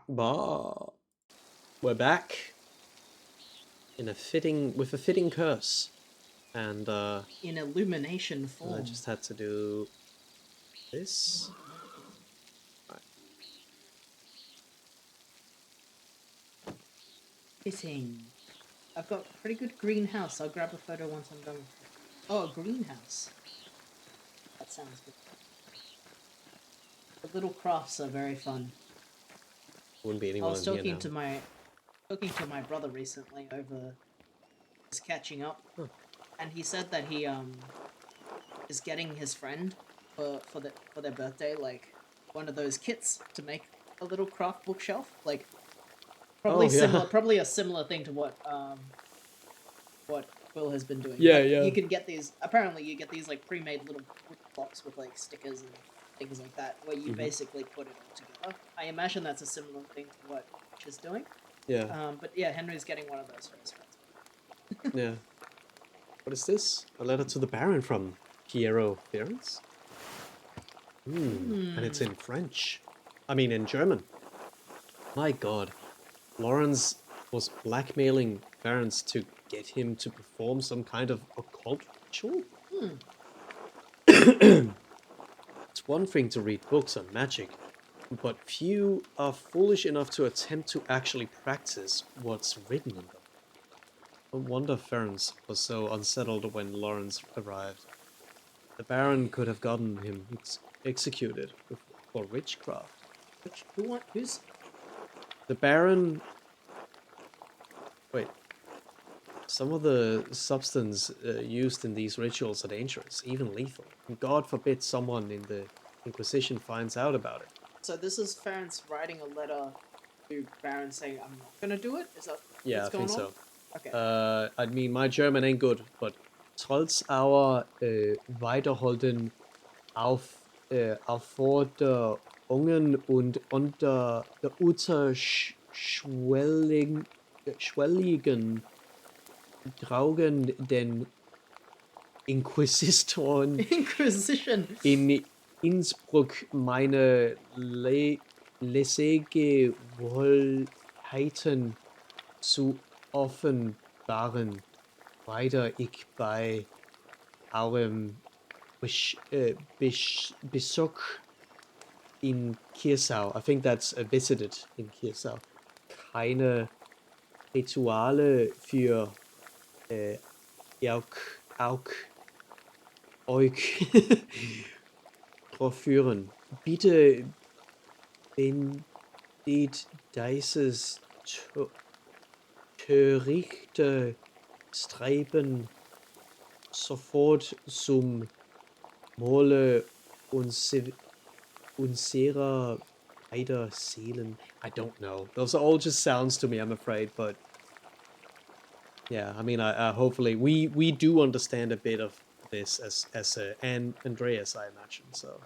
Bah. We're back in with a fitting curse, and in illumination form. I just had to do this. Right. Fitting. I've got a pretty good greenhouse. I'll grab a photo once I'm done. Oh, a greenhouse. That sounds good. The little crafts are very fun. Wouldn't be anyone I was here talking now. to my brother recently over just catching up, Huh. and he said that he is getting his friend for their birthday like one of those kits to make a little craft bookshelf, like probably probably a similar thing to what Will has been doing. Yeah, but yeah. You can get these. Apparently, you get these like pre-made little blocks with like stickers and things like that, where you basically put it all together. I imagine that's a similar thing to what she's doing. Yeah. But yeah, Henry's getting one of those for his friends. Yeah. What is this? A letter to the Baron from Piero Ferens? And it's in French. I mean, in German. My god. Lawrence was blackmailing Ferens to get him to perform some kind of occult ritual? It's one thing to read books on magic, but few are foolish enough to attempt to actually practice what's written in them. No wonder Ferens was so unsettled when Lawrence arrived. The Baron could have gotten him executed for witchcraft. Who's? The Baron... Wait. Some of the substance used in these rituals are dangerous, even lethal. And God forbid someone in the Inquisition finds out about it. So this is Ference writing a letter to Baron saying, "I'm not gonna do it." Is that Yeah, what's I going think on? so. Okay. I mean, my German ain't good, but trotz our Weiterholden Aufforderungen und unter der schwelligen Draugen den Inquisitoren Inquisition. in Innsbruck meine lässige Wohlheiten zu offenbaren, weiter ich bei eurem Besuch in Kirsau, I think that's visited in Kirsau, keine Rituale für auch euch vorführen. Bitte bendit dieses törichte Streben sofort zum Mole unserer beider Seelen. I don't know. Those are all just sounds to me, I'm afraid, but yeah, I mean, I hopefully we do understand a bit of this as and Andreas, I imagine. So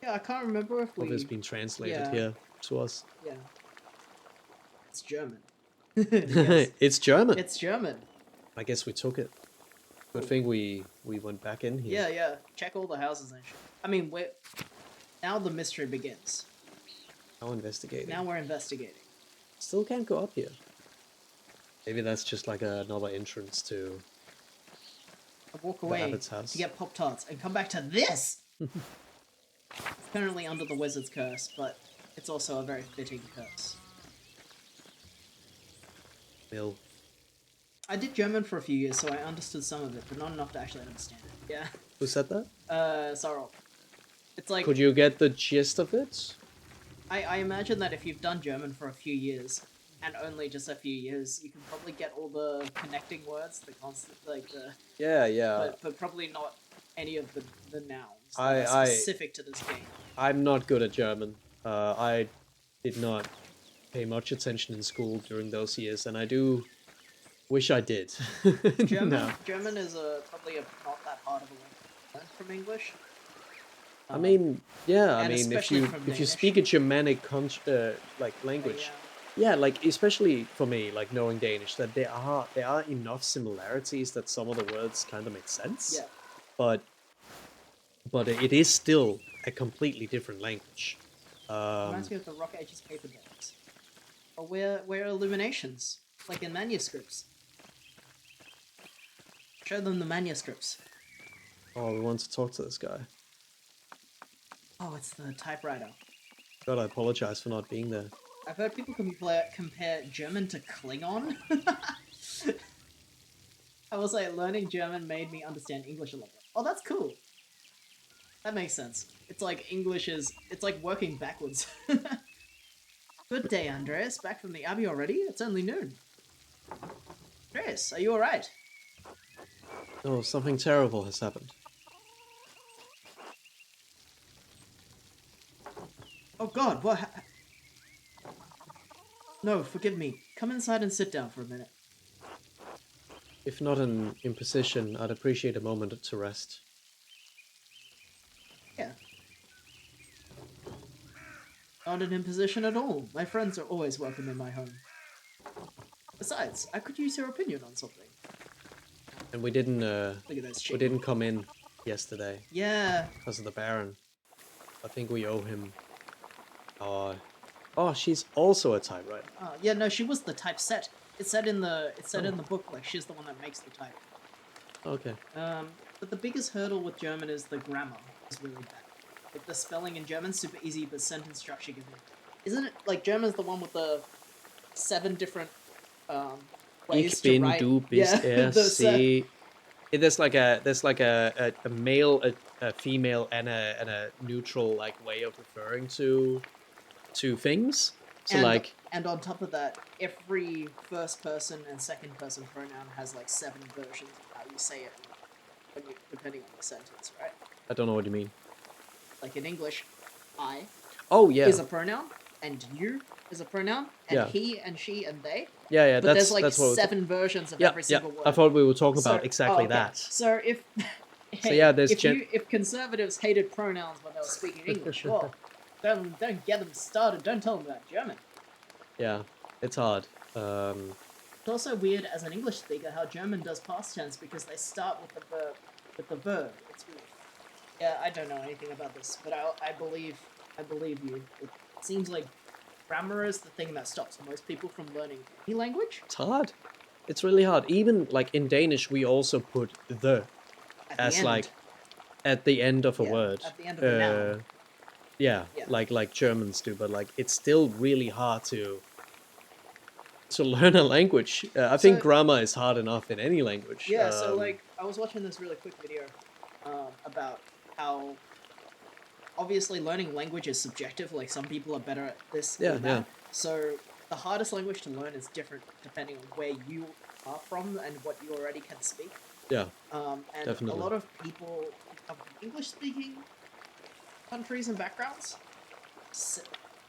Yeah, I can't remember if all this we. been translated Yeah. here to us. Yeah. It's German. Yes. It's German. It's German. I guess we took it. Good Cool. thing we went back in here. Yeah, yeah. Check all the houses and shit. I mean, now the mystery begins. Now investigating. Now we're investigating. Still can't go up here. Maybe that's just like another entrance to I walk the away abbot's house. to get Pop Tarts and come back to this. It's currently under the wizard's curse, but it's also a very fitting curse. Bill. I did German for a few years, so I understood some of it, but not enough to actually understand it. Yeah. Who said that? Sorrow. It's like Could you get the gist of it? I imagine that if you've done German for a few years, and only just a few years, you can probably get all the connecting words, the constant, like the, Yeah. but probably not any of the nouns I- that are specific to this game. I'm not good at German. I did not pay much attention in school during those years, and I do wish I did. German, No. German is probably not that hard of a language to learn from English. I mean, yeah. I and mean, if especially you from if you Danish. speak a Germanic like language, yeah, like especially for me, like knowing Danish, that there are enough similarities that some of the words kind of make sense. Yeah. But it is still a completely different language. Reminds me of the Rock Ages paper days. Or where illuminations, like in manuscripts. Show them the manuscripts. Oh, we want to talk to this guy. Oh, it's the typewriter. God, I apologize for not being there. I've heard people compare German to Klingon. I will say, learning German made me understand English a lot better. Oh, that's cool. That makes sense. It's like it's like working backwards. Good day, Andreas. Back from the Abbey already? It's only noon. Andreas, are you alright? Oh, something terrible has happened. Oh god, what No, forgive me. Come inside and sit down for a minute. If not an imposition, I'd appreciate a moment to rest. Yeah. Not an imposition at all. My friends are always welcome in my home. Besides, I could use your opinion on something. And we didn't Look at those we cheeks. didn't come in yesterday Yeah. because of the Baron. I think we owe him our... Oh, she's also a typewriter. Yeah, no, she was the typeset. It said in the book like she's the one that makes the type. Okay. But the biggest hurdle with German is the grammar is really bad. Like the spelling in German's super easy, but sentence structure given. Isn't it like German's the one with the 7 different ways Ich to bin, write? du bist, Yeah, sie. There's like a male, a female, and a neutral like way of referring to things. So and on top of that, every first person and second person pronoun has like 7 versions of how you say it depending on the sentence, right? I don't know what you mean. Like in English, I is a pronoun, and you is a pronoun, and Yeah. he and she and they. Yeah, But there's that's what 7 versions of every single word. I thought we were talking about So- exactly okay. that. So if there's if conservatives hated pronouns when they were speaking English, well, don't get them started. Don't tell them about German. Yeah, it's hard. It's also weird as an English speaker how German does past tense because they start with the verb. It's weird. Yeah, I don't know anything about this, but I believe you. It seems like grammar is the thing that stops most people from learning any language. It's hard. It's really hard. Even like in Danish, we also put the At the as end. like at the end of a Yeah, word. at the end of a noun. Yeah, Yeah. like Germans do, but like it's still really hard to learn a language. I think So- grammar is hard enough in any language. Yeah, so like I was watching this really quick video about how obviously learning language is subjective. Like some people are better at this Yeah, or that. yeah. So the hardest language to learn is different depending on where you are from and what you already can speak. Yeah, And definitely. a lot of people who come from English-speaking countries and backgrounds,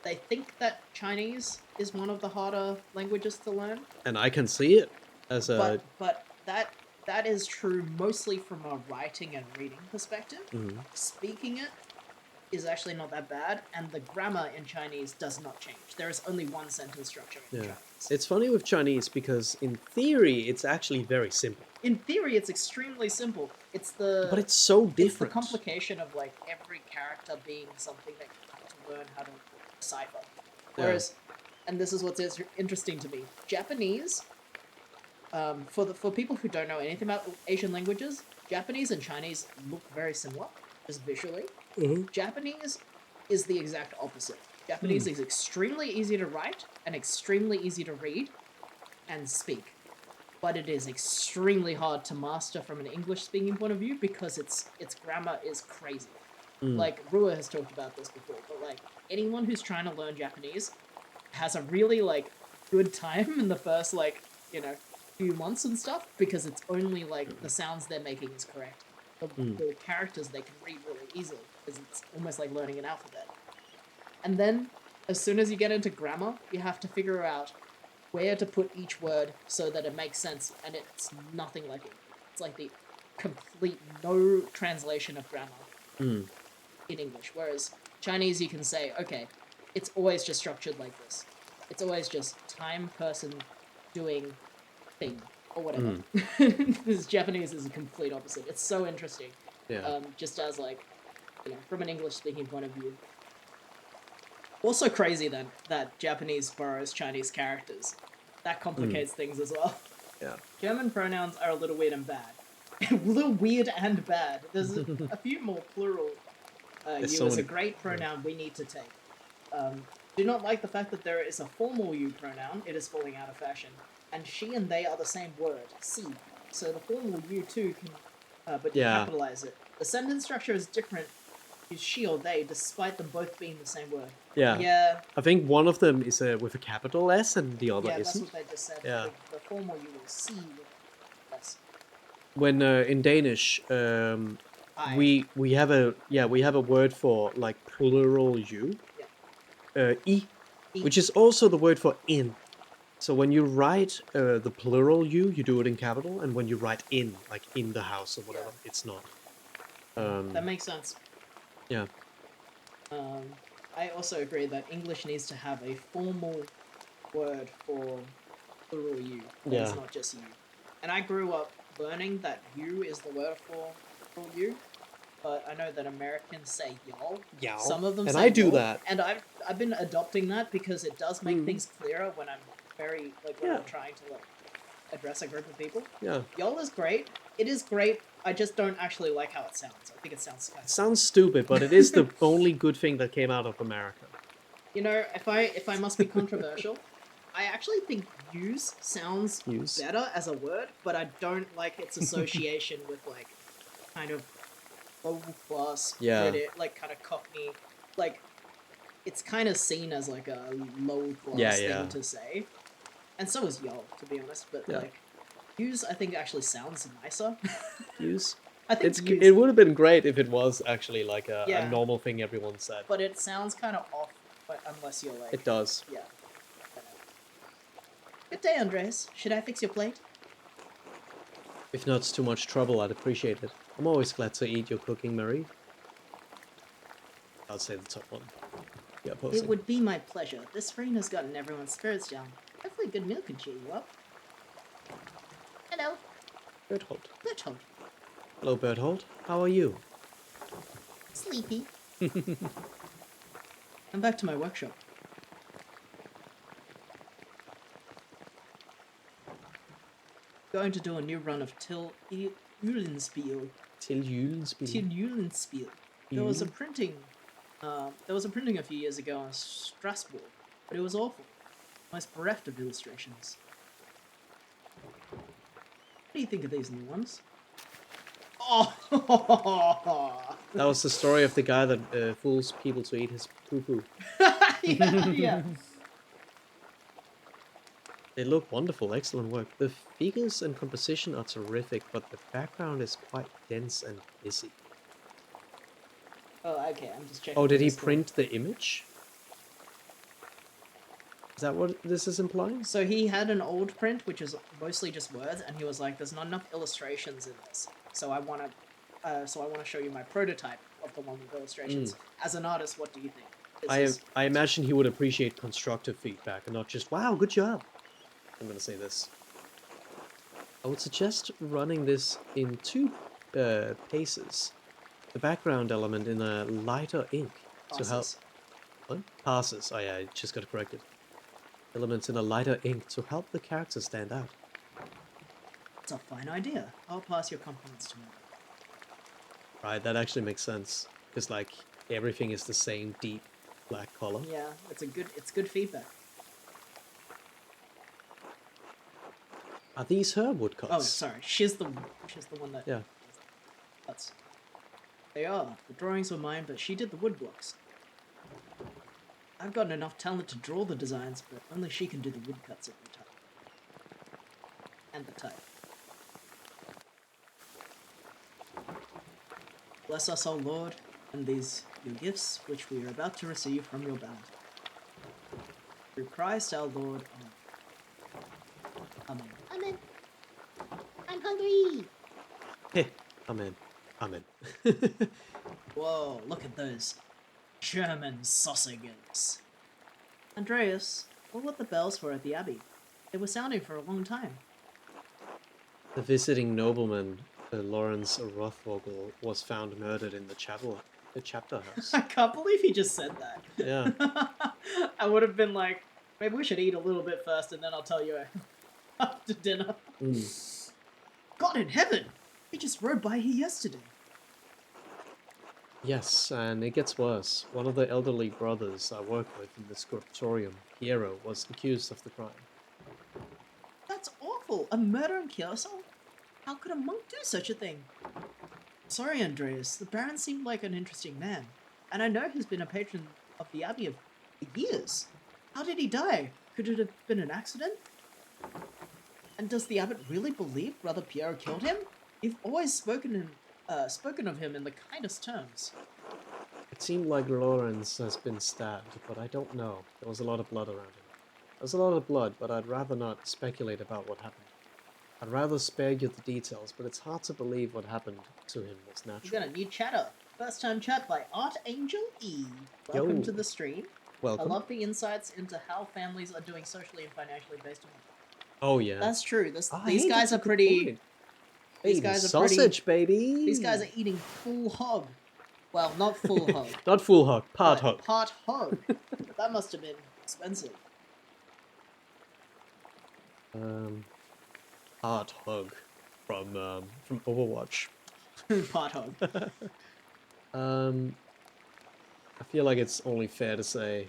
they think that Chinese is one of the harder languages to learn. and I can see it as a But that is true mostly from a writing and reading perspective. Mhm. Speaking it is actually not that bad, and the grammar in Chinese does not change. There is only one sentence structure in Yeah. Chinese. It's funny with Chinese because in theory it's actually very simple, In theory, it's extremely simple. It's the but it's so it's the different. complication of like every character being something that you have to learn how to decipher. Whereas, and this is what's interesting to me, Japanese. For people who don't know anything about Asian languages, Japanese and Chinese look very similar, just visually. Mhm. Japanese is the exact opposite. Japanese is extremely easy to write and extremely easy to read and speak. But it is extremely hard to master from an English-speaking point of view because its grammar is crazy. Like, Rua has talked about this before, but, like, anyone who's trying to learn Japanese has a really, like, good time in the first, like, few months and stuff because it's only, like, the sounds they're making is correct. The characters they can read really easily because it's almost like learning an alphabet. And then, as soon as you get into grammar, you have to figure out where to put each word so that it makes sense, and it's nothing like it. It's like the complete no translation of grammar in English. Whereas Chinese, you can say, okay, it's always just structured like this. It's always just time, person, doing, thing, or whatever. This Japanese is a complete opposite. It's so interesting. Yeah. Just as like, from an English-speaking point of view. Also crazy then that Japanese borrows Chinese characters. That complicates things as well. Yeah. German pronouns are a little weird and bad. A little weird and bad. There's a few more plural. There's You so is a many- great pronoun we need to take. Do not like the fact that there is a formal you pronoun. It is falling out of fashion. And she and they are the same word, sie. So the formal you too can, but you Yeah. capitalize it. The sentence structure is different. Use she or they, despite them both being the same word. Yeah. Yeah, I think one of them is with a capital S and the other yeah, that's isn't. what they just said. Yeah. The formal you will see with S. When in Danish, I. we have a word for like plural you, I, which is also the word for in. So when you write the plural you do it in capital, and when you write in, like in the house or whatever, it's not. That makes sense. Yeah. I also agree that English needs to have a formal word for plural you. That is Yeah. not just you. And I grew up learning that you is the word for plural you. But I know that Americans say y'all. Yow. Some of them And say I do y'all, that. and I've been adopting that because it does make Mm. things clearer when I'm when Yeah. I'm trying to address a group of people. Yeah. Y'all is great. It is great. I just don't actually like how it sounds. I think it sounds kind It of sounds stupid, but it is the only good thing that came out of America. You know, if I must be controversial, I actually think use sounds Use. better as a word, but I don't like its association with like kind of low class Yeah. British, like kind of Cockney, like it's kind of seen as like a low class Yeah, thing to say, and so is y'all, to be honest. But Yeah. like use, I think actually sounds nicer. Use. I think use, It would have been great if it was actually like a Yeah. normal thing everyone said. but it sounds kind of off, but unless you're like It does. yeah. I know. Good day, Andres. Should I fix your plate? If not too much trouble, I'd appreciate it. I'm always glad to eat your cooking, Marie. I'll say the top one. Yeah, It posing. would be my pleasure. This rain has gotten everyone's spirits down. Hopefully a good meal can cheer you up. Hello, Berthold. Bertold. Hello, Berthold. How are you? Sleepy. I'm back to my workshop. Going to do a new run of Eulenspiel. Till Julenspiel. Till Eulenspiel. There was a printing a few years ago in Strasbourg, but it was awful. Almost bereft of illustrations. What do you think of these new ones? Oh! That was the story of the guy that fools people to eat his poo-poo. yeah. They look wonderful, excellent work. The figures and composition are terrific, but the background is quite dense and busy. Oh, okay, I'm just checking. Oh, did he this one. print the image? Is that what this is implying? So he had an old print, which is mostly just words, and he was like, "There's not enough illustrations in this, so I want to show you my prototype of the one with illustrations. As an artist, what do you think?" I imagine he would appreciate constructive feedback and not just, wow, good job. I'm gonna say this. I would suggest running this in two paces. The background element in a lighter ink to help. Passes. What? Passes. Oh yeah, I just got corrected. Elements in a lighter ink to help the characters stand out. It's a fine idea. I'll pass your compliments to him. Right, that actually makes sense. Because like everything is the same deep black color. Yeah, it's good feedback. Are these her woodcuts? Oh, sorry, she's the one that. Yeah. Cuts. They are. The drawings were mine, but she did the woodblocks. I've gotten enough talent to draw the designs, but only she can do the woodcuts of the type. And the type. Bless us, O Lord, and these your gifts, which we are about to receive from your bounty. Through Christ our Lord. Amen. Amen. I'm hungry. Heh, amen. Amen. Whoa, look at those German sausages. Andreas, what were the bells for at the Abbey? They were sounding for a long time. The visiting nobleman, Lawrence Rothvogel, was found murdered in the chapter house. I can't believe he just said that. Yeah. I would have been like, maybe we should eat a little bit first and then I'll tell you after dinner. God in heaven! He just rode by here yesterday. Yes, and it gets worse. One of the elderly brothers I work with in the scriptorium, Piero, was accused of the crime. That's awful! A murder in Kyoto? How could a monk do such a thing? Sorry, Andreas. The Baron seemed like an interesting man, and I know he's been a patron of the Abbey for years. How did he die? Could it have been an accident? And does the abbot really believe Brother Piero killed him? You've always spoken of him in the kindest terms. It seemed like Lawrence has been stabbed, but I don't know. There was a lot of blood around him. There's a lot of blood, but I'd rather not speculate about what happened. I'd rather spare you the details, but it's hard to believe what happened to him was natural. You're gonna need chatter. First time chat by Archangel E. Welcome Yo. to the stream. Welcome. I love the insights into how families are doing socially and financially based on. Oh yeah. That's true. Ah, These hey, guys that's a are good pretty. point. These Eating guys are sausage, pretty. baby. These guys are eating full hog. Well, not full hog. Not full hog, part but hog. Part hog. That must have been expensive. Part hog from Overwatch. Part hog. I feel like it's only fair to say,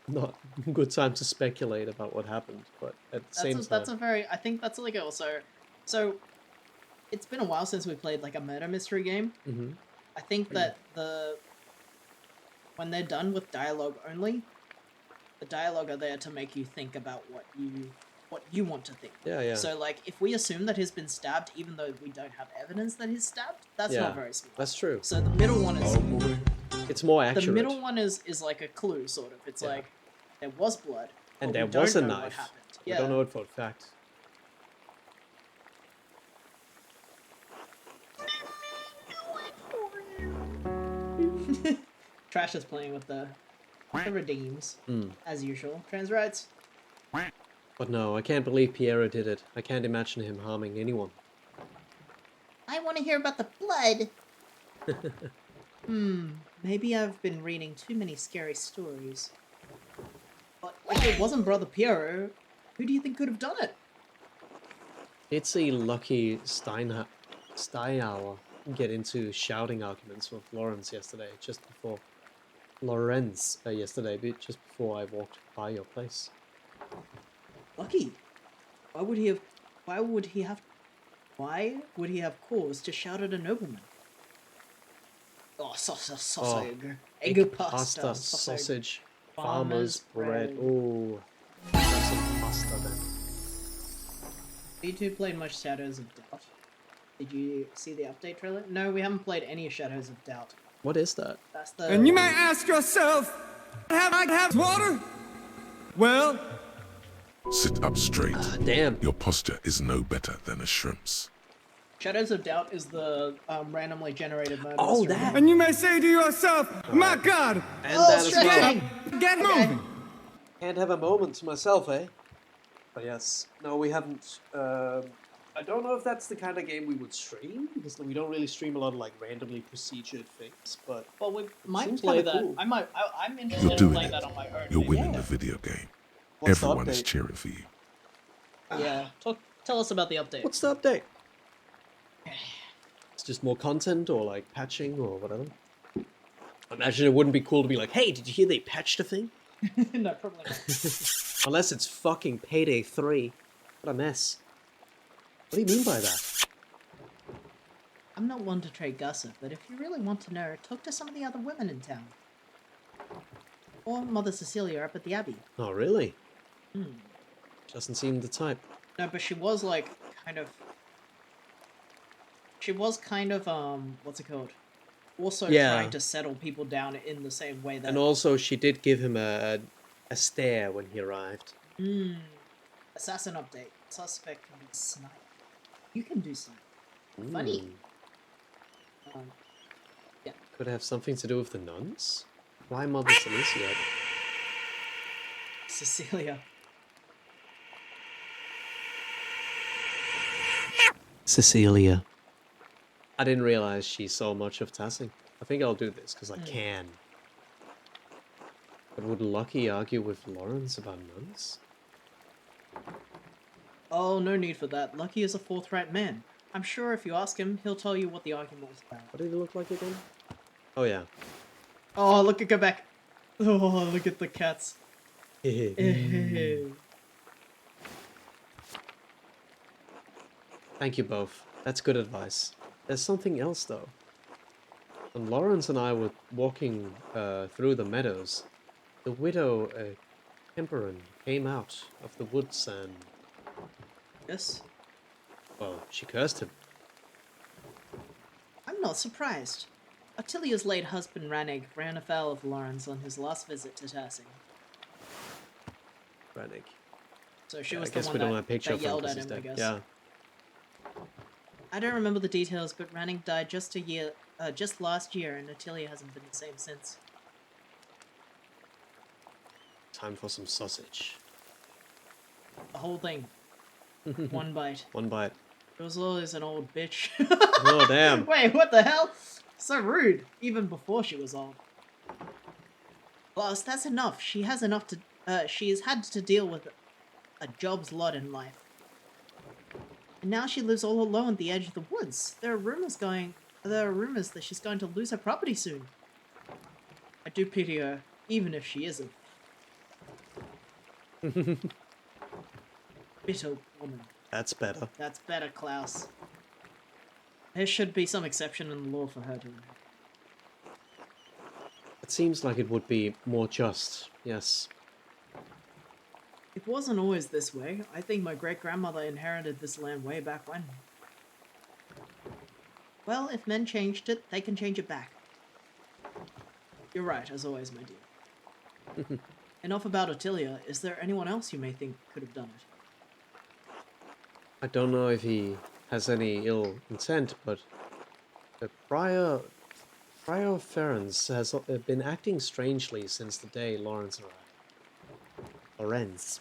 not a good time to speculate about what happened, but at the same time, That's a very. I think that's like also. So, it's been a while since we played like a murder mystery game. Mhm. I think that when they're done with dialogue only, the dialogue are there to make you think about what you want to think. Yeah. So like, if we assume that he's been stabbed, even though we don't have evidence that he's stabbed, that's Yeah, not very smart. that's true. So the middle one is. Oh boy. It's more accurate. The middle one is like a clue, sort of. It's Yeah. like there was blood, And but there we don't was a know what knife. happened. We Yeah. don't know it for a fact. Trash is playing with the redeems, Mm. as usual. Trans rights. But no, I can't believe Piero did it. I can't imagine him harming anyone. I want to hear about the blood. Maybe I've been reading too many scary stories. But if it wasn't Brother Piero, who do you think could have done it? Did see Lucky Steinhauer get into shouting arguments with Lawrence yesterday, just before just before I walked by your place. Lucky. Why would he have cause to shout at a nobleman? Oh, sausage. Egg pasta, sausage, farmer's farmer's bread. bread. Ooh, that's some pasta then. You two played much Shadows of Doubt? Did you see the update trailer? No, we haven't played any Shadows of Doubt. What is that? That's the. And you may ask yourself, have I have water? Well, Sit up straight. Damn. Your posture is no better than a shrimp's. Shadows of Doubt is the randomly generated murder. Oh, mystery. that. and you may say to yourself, my God, And Oh, that as well. stretching! get moving. Can't have a moment to myself, eh? But yes, no, we haven't. I don't know if that's the kind of game we would stream, because we don't really stream a lot of like randomly procedured things. But Well, we might Seems play kinda that. cool. I'm interested You're in doing playing it. that on my own. You're maybe. winning the video game. what's the Everyone is update? cheering for you. Yeah. Tell us about the update. What's the update? It's just more content or like patching or whatever. I imagine it wouldn't be cool to be like, hey, did you hear they patched a thing? No, probably not. Unless it's fucking Payday 3. What a mess. What do you mean by that? I'm not one to trade gossip, but if you really want to know, talk to some of the other women in town. Or Mother Cecilia up at the Abbey. Oh, really? Doesn't seem the type. No, but she was like kind of what's it called? Also Yeah. trying to settle people down in the same way that And also, she did give him a stare when he arrived. assassin update. Suspect can be sniped. You can do sniping. Funny. Yeah. Could it have something to do with the nuns? Why Mother Cecilia? Cecilia. Cecilia. I didn't realize she saw much of Tassing. I think I'll do this because I can. But would Lucky argue with Lawrence about nuns? Oh, no need for that. Lucky is a forthright man. I'm sure if you ask him, he'll tell you what the argument was about. What did he look like again? Oh yeah. Oh, look at go back. Oh, look at the cats. Thank you both. That's good advice. There's something else though. When Lawrence and I were walking through the meadows, the widow Temperin came out of the woods and, Yes. well, she cursed him. I'm not surprised. Ottilia's late husband Rannig ran afoul of Lawrence on his last visit to Tassing. Rannig. So she Yeah, was I the guess one we don't that, have a picture that of him yelled 'cause at he's him, I dead. guess. Yeah. I don't remember the details, but Ranning died just last year, and Natalia hasn't been the same since. Time for some sausage. The whole thing. One bite. One bite. It was always an old bitch. Oh, damn. Wait, what the hell? So rude. Even before she was old. Plus, that's enough. She has had to deal with a job's lot in life. And now she lives all alone at the edge of the woods. There are rumors that she's going to lose her property soon. I do pity her, even if she isn't. Bitter woman. That's better. That's better, Klaus. There should be some exception in the law for her to inherit. It seems like it would be more just, yes. It wasn't always this way. I think my great-grandmother inherited this land way back when. Well, if men changed it, they can change it back. You're right, as always, my dear. Enough about Ottilia. Is there anyone else you may think could have done it? I don't know if he has any ill intent, but the Prior Ferenc has been acting strangely since the day Lawrence arrived. Lorenz.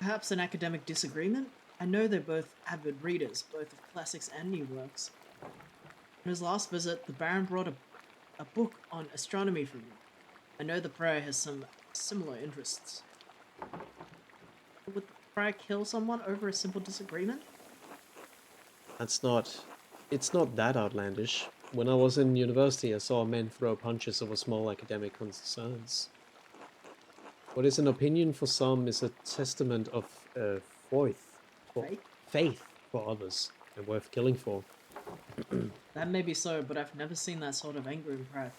Perhaps an academic disagreement? I know they're both avid readers, both of classics and new works. In his last visit, the Baron brought a book on astronomy for me. I know the Prior has some similar interests. Would the Prior kill someone over a simple disagreement? It's not that outlandish. When I was in university, I saw men throw punches over small academic concerns. What is an opinion for some is a testament of faith for others, and worth killing for. That may be so, but I've never seen that sort of anger in Prior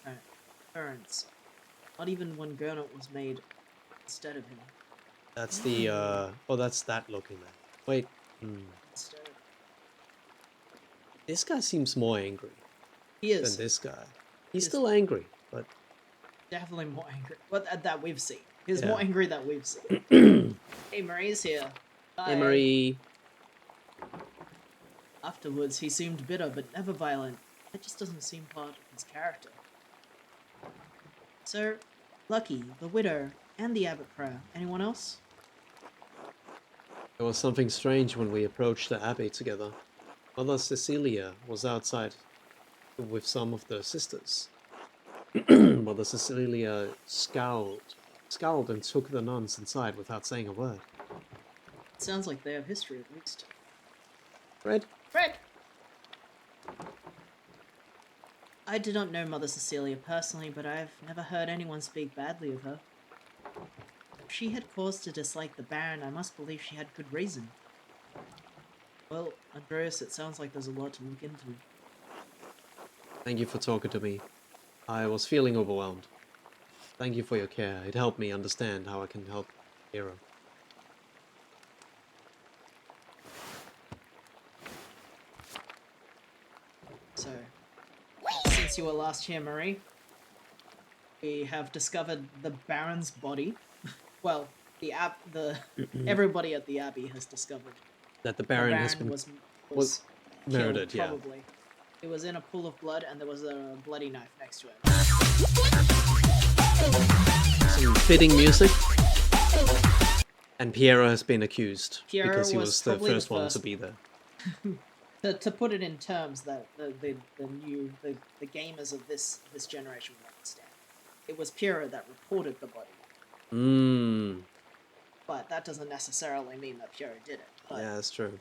Ferenc. Not even when Gernot was made instead of him. That's the, oh, that's that looking man. Wait, Instead. this guy seems more angry He than is. this guy. He's Yes. still angry, but... Definitely more angry. Well, that we've seen. He's Yeah. more angry than we've seen. Hey, Marie's here. Hi. Emery... Afterwards, he seemed bitter, but never violent. That just doesn't seem part of his character. So, Lucky, the widow, and the Abbot Prior. Anyone else? There was something strange when we approached the abbey together. Mother Cecilia was outside with some of the sisters. Mother Cecilia scowled and took the nuns inside without saying a word. It sounds like they have history, at least. Fred? Fred! I do not know Mother Cecilia personally, but I've never heard anyone speak badly of her. If she had cause to dislike the Baron, I must believe she had good reason. Well, Andreas, it sounds like there's a lot to look into. Thank you for talking to me. I was feeling overwhelmed. Thank you for your care. It helped me understand how I can help Hero. So, since you were last here, Marie, we have discovered the Baron's body. Well, everybody at the Abbey has discovered That the Baron, the has been was murdered, killed, yeah. probably. It was in a pool of blood, and there was a bloody knife next to it. some fitting music. And Piero has been accused Piero because he was was the probably the first one to first. be there. To put it in terms that the gamers of this generation will understand, it was Piero that reported the body, Mmm. but that doesn't necessarily mean that Piero did it. But, Yeah, that's true.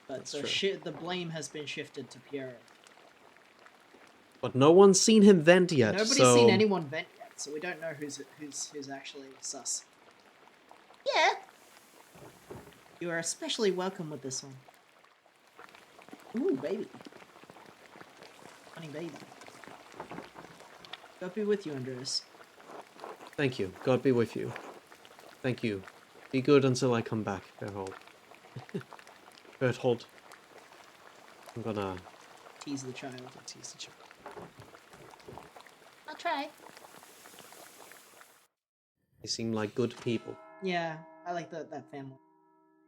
but that's true. the blame has been shifted to Piero. But no one's seen him vent yet, Nobody's so... seen anyone vent yet, so we don't know who's actually sus. Yeah. You are especially welcome with this one. Ooh, baby. Honey baby. God be with you, Andreas. Thank you. God be with you. Thank you. Be good until I come back, Berthold. Berthold. I'm gonna Tease the child. tease the child. I'll try. They seem like good people. Yeah, I like that family.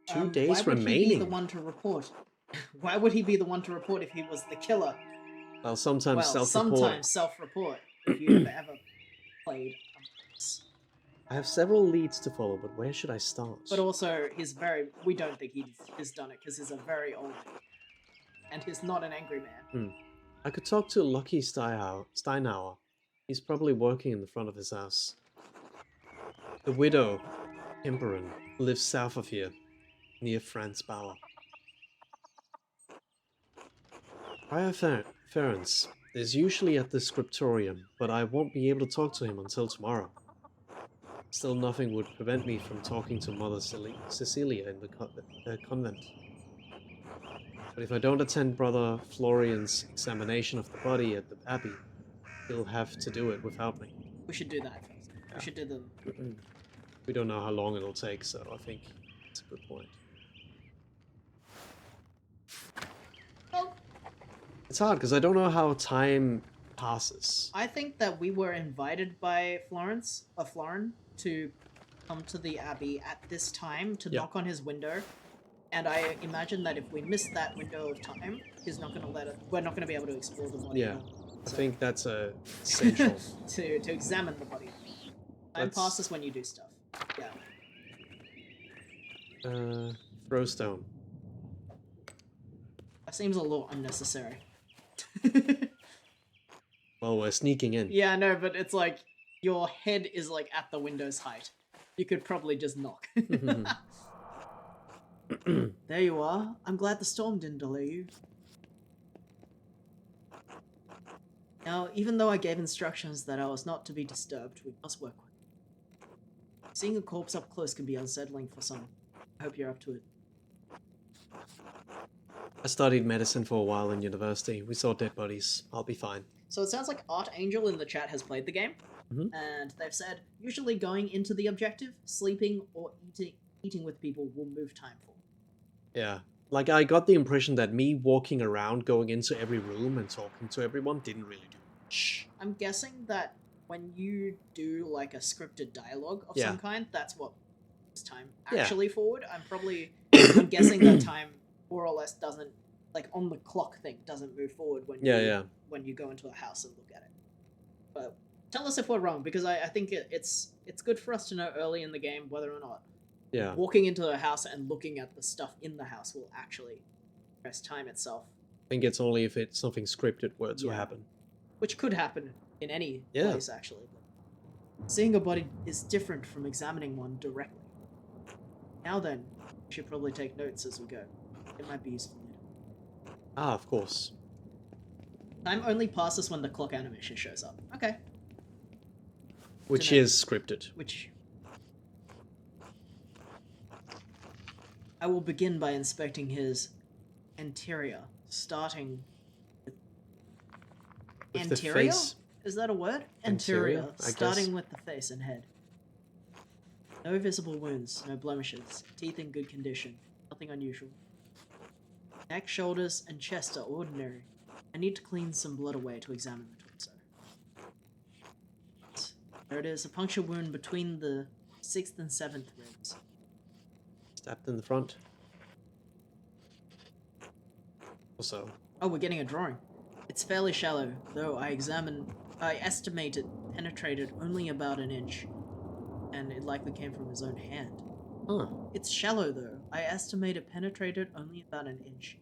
2 days why would he be remaining. the one to report? Why would he be the one to report if he was the killer? Well, sometimes Well, self-report. sometimes self-report. If you have ever played Among Us. I have several leads to follow, but where should I start? But also, he's very. We don't think he's done it because he's a very old man. And he's not an angry man. I could talk to Lucky Steinhauer. He's probably working in the front of his house. The widow, Imperin, lives south of here, near Franz Bauer. Prior Ferenc is usually at the scriptorium, but I won't be able to talk to him until tomorrow. Still, nothing would prevent me from talking to Mother Cecilia in the convent. But if I don't attend Brother Florian's examination of the body at the abbey, he'll have to do it without me. We should do that first. Yeah. We should do the. We don't know how long it'll take, so I think it's a good point. Well, It's hard because I don't know how time passes. I think that we were invited by Florin to come to the abbey at this time to Yeah. knock on his window. And I imagine that if we miss that window of time, he's not going to let it. We're not going to be able to explore the body. Yeah, anymore. I think that's essential. to examine the body. Time Let's- passes when you do stuff. Yeah. Throwstone. That seems a little unnecessary. Well, we're sneaking in. Yeah, no, but it's like your head is like at the window's height. You could probably just knock. There you are. I'm glad the storm didn't delay you. Now, even though I gave instructions that I was not to be disturbed, we must work quickly. Seeing a corpse up close can be unsettling for some. I hope you're up to it. I studied medicine for a while in university. We saw dead bodies. I'll be fine. So it sounds like Archangel in the chat has played the game, and they've said usually going into the objective, sleeping or eating with people will move time forward. Yeah. Like, I got the impression that me walking around, going into every room and talking to everyone didn't really do much. I'm guessing that when you do like a scripted dialogue of Yeah. some kind, that's what moves time Yeah. actually forward. I'm guessing that time more or less doesn't, like on the clock thing, doesn't move forward when when you go into a house and look at it. But tell us if we're wrong, because I think it's good for us to know early in the game whether or not Yeah. walking into a house and looking at the stuff in the house will actually press time itself, I think it's only if it's something scripted were to Yeah. happen. which could happen in any Yeah. place actually. But seeing a body is different from examining one directly. Now then, we should probably take notes as we go. It might be useful later. Ah, of course. Time only passes when the clock animation shows up. Okay. Which know. is scripted. Which... I will begin by inspecting his interior, starting with With anterior? the face. Is that a word? Anterior, Anterior, I starting guess. with the face and head. No visible wounds, no blemishes, teeth in good condition, nothing unusual. Neck, shoulders, and chest are ordinary. I need to clean some blood away to examine the torso. There it is, a puncture wound between the 6th and 7th ribs. Stabbed in the front. Also, Oh, we're getting a drawing. It's fairly shallow, though I estimate it penetrated only about an inch. And it likely came from his own hand. huh. It's shallow, though. I estimate it penetrated only about an inch.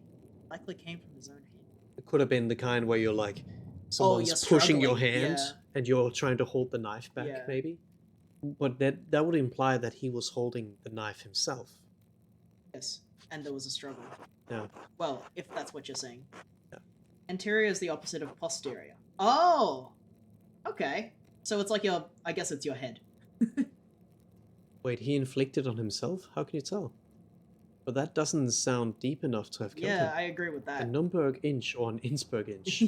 Likely came from his own hand. It could have been the kind where you're like, someone's you're pushing your struggling, hand yeah. and you're trying to hold the knife back, Yeah. maybe. But that would imply that he was holding the knife himself. Yes, and there was a struggle. Yeah. Well, if that's what you're saying. Yeah. Anterior is the opposite of posterior. Oh! Okay. So it's like I guess it's your head. Wait, he inflicted on himself? How can you tell? But that doesn't sound deep enough to have killed Yeah, him. I agree with A that. Nürnberg inch or an Innsbruck inch.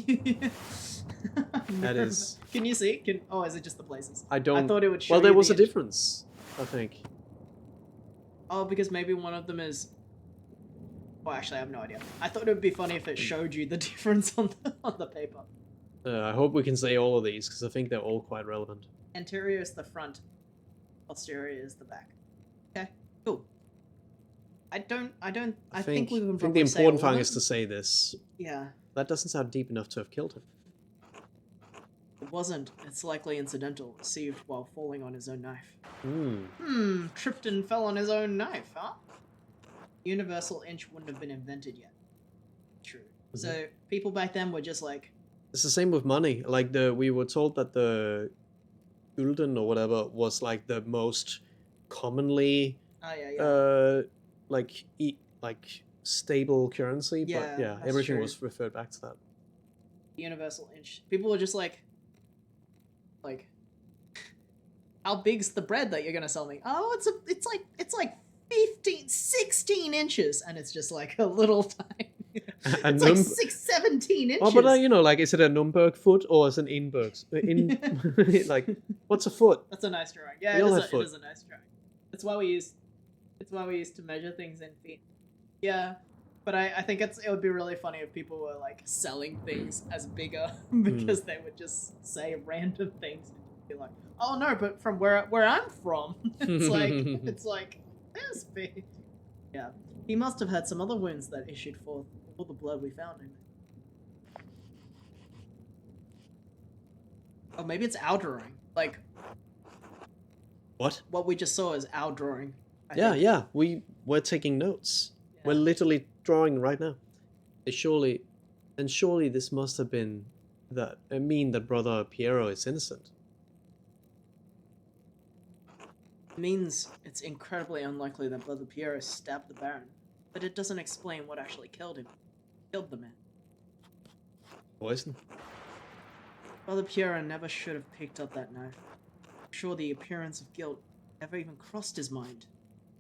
That is- Can you see? Oh, is it just the places? I don't... I thought it would show Well, there you was the a inch. difference, I think. Oh, because maybe one of them is... Oh, actually, I have no idea. I thought it would be funny if it showed you the difference on the paper. I hope we can say all of these, because I think they're all quite relevant. Anterior is the front. Posterior is the back. Okay, cool. I I think we can the probably say important all thing of is to it. say this. Yeah, That doesn't sound deep enough to have killed him. it wasn't. It's likely incidental, received while falling on his own knife. Hmm. Tripped and fell on his own knife, huh? Universal inch wouldn't have been invented yet. True. So people back then were just like, It's the same with money. Like we were told that the gulden or whatever was like the most commonly oh yeah, like stable currency, but Yeah, yeah, that's everything true. was referred back to that. Universal inch. People were just like, how big's the bread that you're gonna sell me? Oh, it's like 15, 16 inches, and it's just like a little tiny. A It's like num- 17 inches. Oh, but you know, like, is it a Nürnberg foot or is it an Inberg? Like, what's a foot? That's a nice drawing. Yeah, We all have it foot. is a nice drawing. It's why we used to measure things in feet. Yeah, but I think it would be really funny if people were like selling things as bigger because they would just say random things and be like, "Oh no, but from where I'm from, it's like this big." Yeah, he must have had some other wounds that issued forth all the blood we found him. Oh, maybe it's our drawing. Like What? what we just saw is our drawing. I Yeah, think. yeah. We're taking notes. We're Yeah. literally drawing right now. Surely this must have been that. I mean that Brother Piero is innocent. Means it's incredibly unlikely that Brother Piero stabbed the Baron, but it doesn't explain what actually killed him. Killed the man. Poison. Brother Piero never should have picked up that knife. I'm sure the appearance of guilt never even crossed his mind.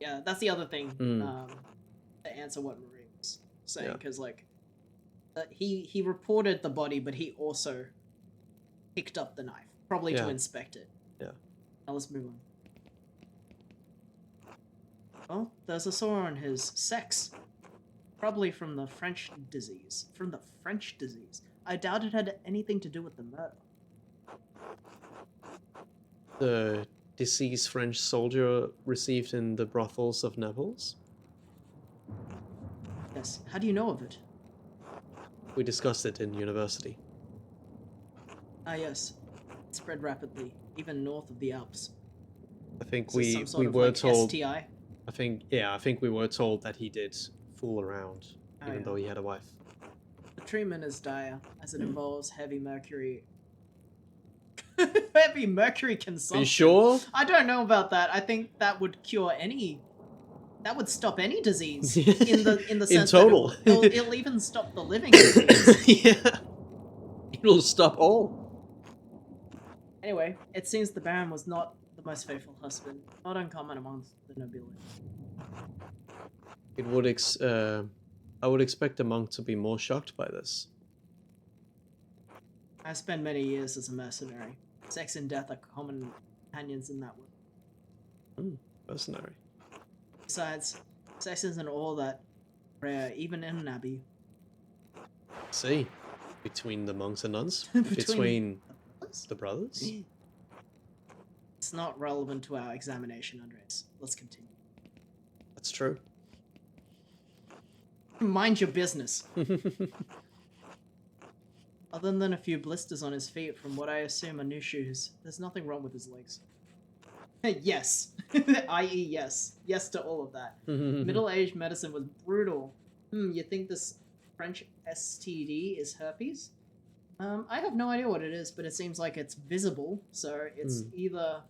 Yeah, that's the other thing. To answer what Marie was saying, Yeah. because he reported the body, but he also picked up the knife, probably to Yeah. inspect it. Yeah. Now let's move on. Well, there's a sore on his sex. Probably from the French disease. I doubt it had anything to do with the murder. The deceased French soldier received in the brothels of Naples. Yes, how do you know of it? We discussed it in university. Ah, yes. It spread rapidly, even north of the Alps. I think Is this some sort we of, were like, told. STI? I think we were told that he did fool around, Oh, even yeah. though he had a wife. The treatment is dire, as it involves heavy mercury. Heavy mercury consumption. Are you sure? I don't know about that. I think that would cure any. That would stop any disease in the sense total. that it'll even stop the living disease. Yeah. It'll stop all. Anyway, it seems the Baron was not the most faithful husband, not uncommon amongst the nobility. It would I would expect a monk to be more shocked by this. I spent many years as a mercenary. Sex and death are common companions in that world. Mercenary. Besides, sex isn't all that rare, even in an abbey. See, between the monks and nuns, Between- between the brothers. It's not relevant to our examination, Andres. Let's continue. That's true. Mind your business. Other than a few blisters on his feet from what I assume are new shoes, there's nothing wrong with his legs. Yes. I.e. yes. Yes to all of that. Middle-aged medicine was brutal. You think this French STD is herpes? I have no idea what it is, but it seems like it's visible, so it's either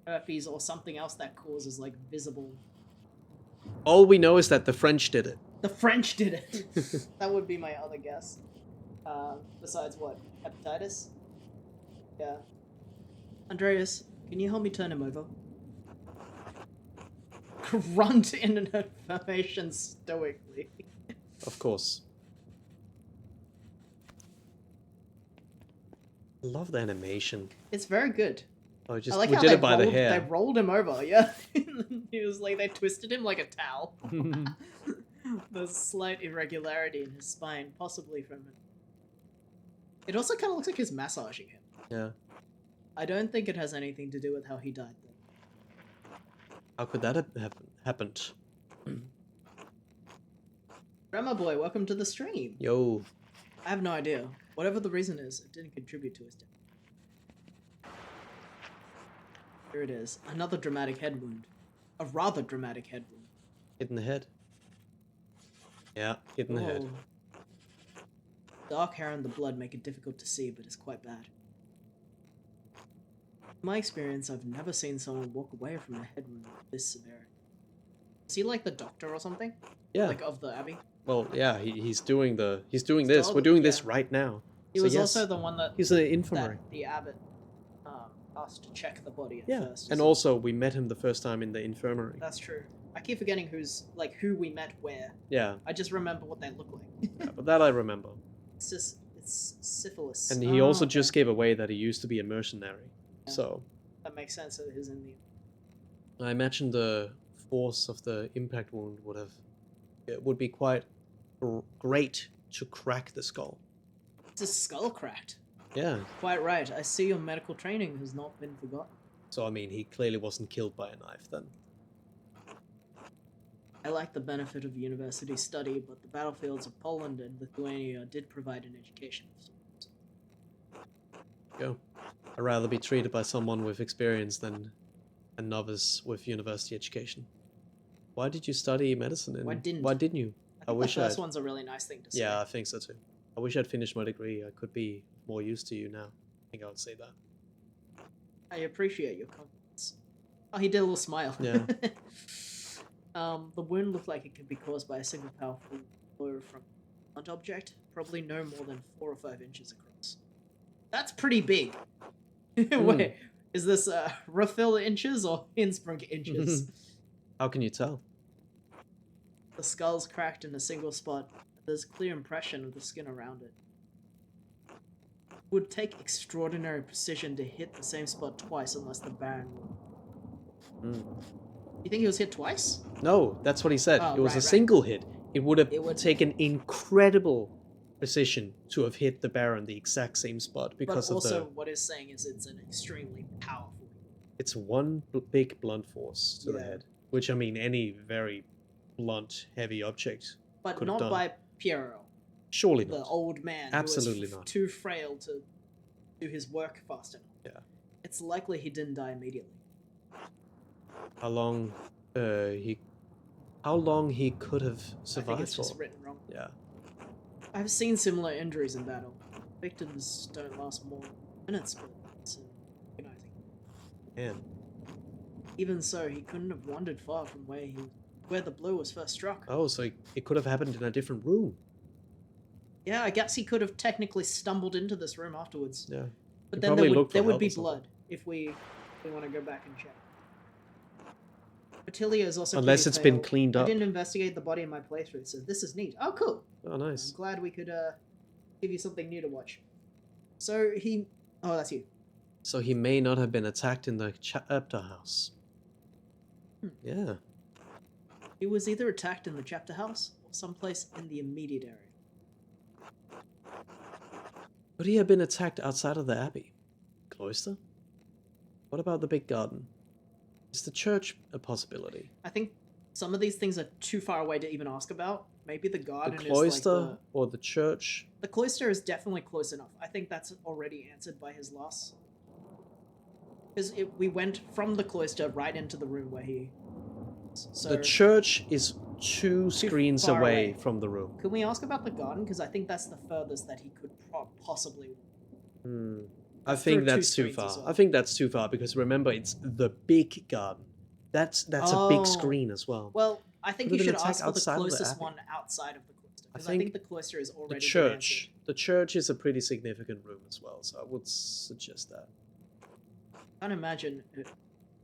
herpes or something else that causes, like, visible... All we know is that the French did it. The French did it! That would be my other guess. Besides what? Hepatitis? Yeah. Andreas, can you help me turn him over? Grunt in an affirmation stoically. Of course. I love the animation. It's very good. Oh, I just like we how did they it by rolled, the hair. They rolled him over, yeah. He was like, they twisted him like a towel. There's slight irregularity in his spine, possibly from it. It also kind of looks like he's massaging him. Yeah. I don't think it has anything to do with how he died, though. How could that have happened? Grandma boy, welcome to the stream. Yo. I have no idea. Whatever the reason is, it didn't contribute to his death. Here it is. Another dramatic head wound. A rather dramatic head wound. Hit in the head. Yeah, hit in the head. Oh. Dark hair and the blood make it difficult to see, but it's quite bad. In my experience, I've never seen someone walk away from a head wound of this severity. Is he like the doctor or something? Yeah. Like of the abbey? Well, yeah, he's doing this. We're doing this right now. He So was yes, also the one that, he's an infirmary. that the abbot asked to check the body at Yeah, first. and also we met him the first time in the infirmary. That's true. I keep forgetting who we met where. Yeah, I just remember what they look like. yeah, but that I remember. It's syphilis. And he also okay. just gave away that he used to be a mercenary. Yeah. So That makes sense that he's in the... I imagine the force of the impact wound would be quite great to crack the skull. It's a skull cracked. Yeah. Quite right. I see your medical training has not been forgotten. So I mean, he clearly wasn't killed by a knife then. I like the benefit of university study, but the battlefields of Poland and Lithuania did provide an education. Go. I'd rather be treated by someone with experience than a novice with university education. Why did you study medicine? Why didn't? Why didn't you? I think the 1st I'd... one's a really nice thing to say. Yeah, I think so too. I wish I'd finished my degree. I could be more used to you now. I think I would say that. I appreciate your confidence. Oh, he did a little smile. Yeah. The wound looked like it could be caused by a single powerful blow from a blunt object, probably no more than 4 or 5 inches across. That's pretty big. Wait, is this refill inches or Innsbruck inches? How can you tell? The skull's cracked in a single spot. There's clear impression of the skin around it. It would take extraordinary precision to hit the same spot twice unless the Baron would. You think he was hit twice? No, that's what he said. Oh, it was right, a single hit. It would have It would- taken incredible precision to have hit the Baron the exact same spot because But also, of what it's saying is it's an extremely powerful. it's one big blunt force to the Yeah. head, which I mean any very blunt, heavy object. But Could have not done. by Piero, Surely the not. old man Absolutely who was not. too frail to do his work fast enough. Yeah. It's likely he didn't die immediately. How long he could have I think survived it's just for? written wrong. Yeah. I've seen similar injuries in battle. Victims don't last more than minutes, but it's agonizing. Man. Even so, he couldn't have wandered far from where the blow was first struck. Oh, so it could have happened in a different room. Yeah, I guess he could have technically stumbled into this room afterwards. Yeah. But He then probably there looked for would help be or something. blood if we want to go back and check. Otilia is also Unless pretty it's been pale. cleaned I up. didn't investigate the body in my playthrough, so this is neat. Oh, cool. Oh, nice. I'm glad we could give you something new to watch. So he... Oh, that's you. So he may not have been attacked in the chapter house. Hmm. Yeah. He was either attacked in the chapter house or someplace in the immediate area. Could he have been attacked outside of the abbey? Cloister? What about the big garden? Is the church a possibility? I think some of these things are too far away to even ask about. Maybe the The garden cloister is like or the church? the cloister is definitely close enough. I think that's already answered by his loss. Because we went from the cloister right into the room where he... So, The church is two screens far away away. from the room. can we ask about the garden? Because I think that's the furthest that he could possibly... Hmm. I That's think through two that's too screens far. as well. I think that's too far because remember it's the big garden. That's a Oh. big screen as well. Well, I think Could you have been should ask attacked for the outside of the closest abbey. one outside of the cloister. Because I I think think the cloister is The already been church. answered. The church is a pretty significant room as well, so I would suggest that. I can't imagine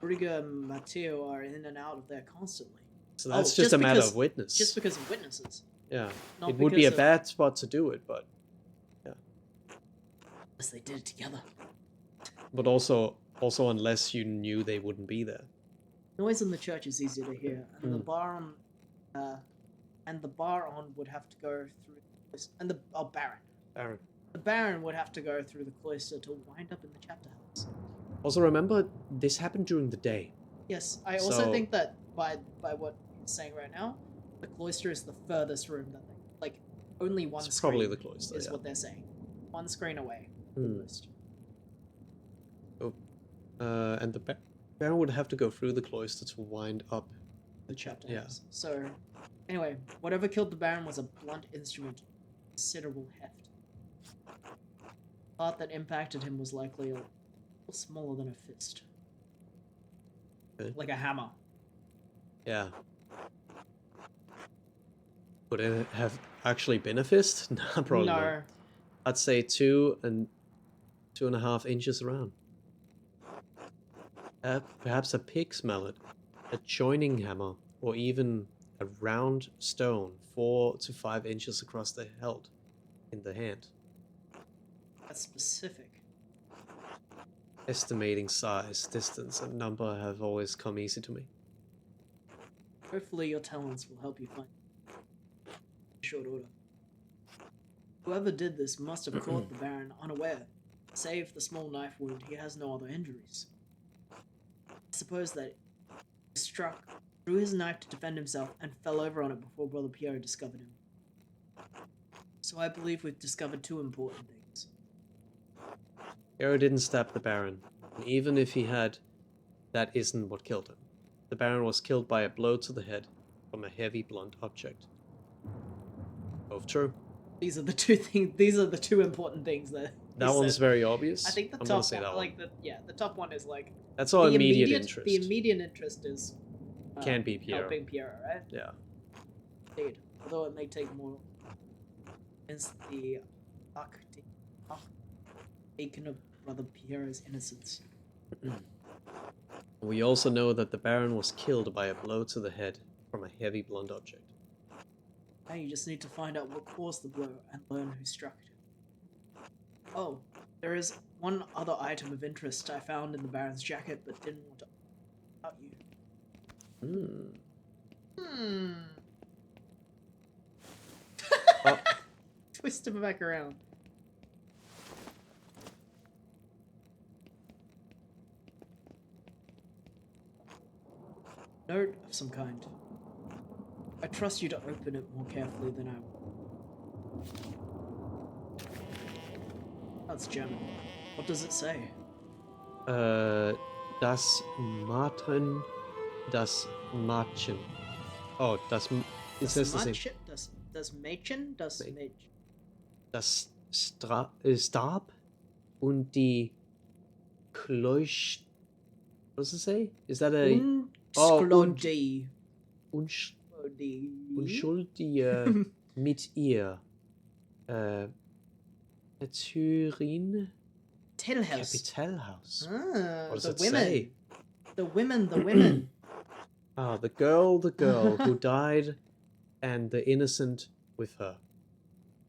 Rüdiger and Matteo are in and out of there constantly. So that's Oh, just just a matter because- of witness. Just because of witnesses. Yeah. Not It would be a because of- bad spot to do it, but Unless they did it together. also unless you knew they wouldn't be there. Noise in the church is easier to hear, and the Mm. bar on would have to go through Baron. Baron. The Baron would have to go through the cloister to wind up in the chapter house. Also remember this happened during the day. Yes, I also So- think that by what he's saying right now, the cloister is the furthest room that they Only one It's screen probably the cloister, is yeah. what they're saying. One screen away. Hmm. Almost. And the Baron would have to go through the cloister to wind up The chapter yeah. house. So, anyway, whatever killed the Baron was a blunt instrument of considerable heft. The part that impacted him was likely a little smaller than a fist. Okay. Like a hammer. Yeah. Would it have actually been a fist? Nah, probably no. not. I'd say 2.5 inches around. Perhaps a pig's mallet, a joining hammer, or even a round stone 4 to 5 inches across the hilt in the hand. That's specific. Estimating size, distance, and number have always come easy to me. Hopefully your talents will help you find in short order. Whoever did this must have caught the Baron unaware. Save the small knife wound, he has no other injuries. I suppose that he struck, drew his knife to defend himself, and fell over on it before Brother Pierre discovered him. So I believe we've discovered two important things. Pierre didn't stab the Baron, and even if he had, that isn't what killed him. The Baron was killed by a blow to the head from a heavy blunt object. Both true. These are the two things. These are the two important things that. That one's very obvious. I think the I'm gonna top say one, that like the top one is like That's our the immediate interest. The immediate interest is Can be Pierre. helping Pierre, right? Yeah. Indeed. Although it may take more. Is the taken of Brother Pierre's innocence. We also know that the Baron was killed by a blow to the head from a heavy blunt object. Now you just need to find out what caused the blow and learn who struck it. Oh, there is one other item of interest I found in the Baron's jacket but didn't want to about you. Oh. Twist him back around. Note of some kind. I trust you to open it more carefully than I will. That's German. What does it say? Das Martin, das Mädchen. Oh, it says the same. Das Mädchen? Das Mädchen. Das Stab und die Klosch. What does it say? Is that a... Unsklodi. Unschuldige mit ihr. Thürin. Tellhouse. Kapitellhaus. Ah, What does the it women. say? The women. Ah, the girl who died, and the innocent with her.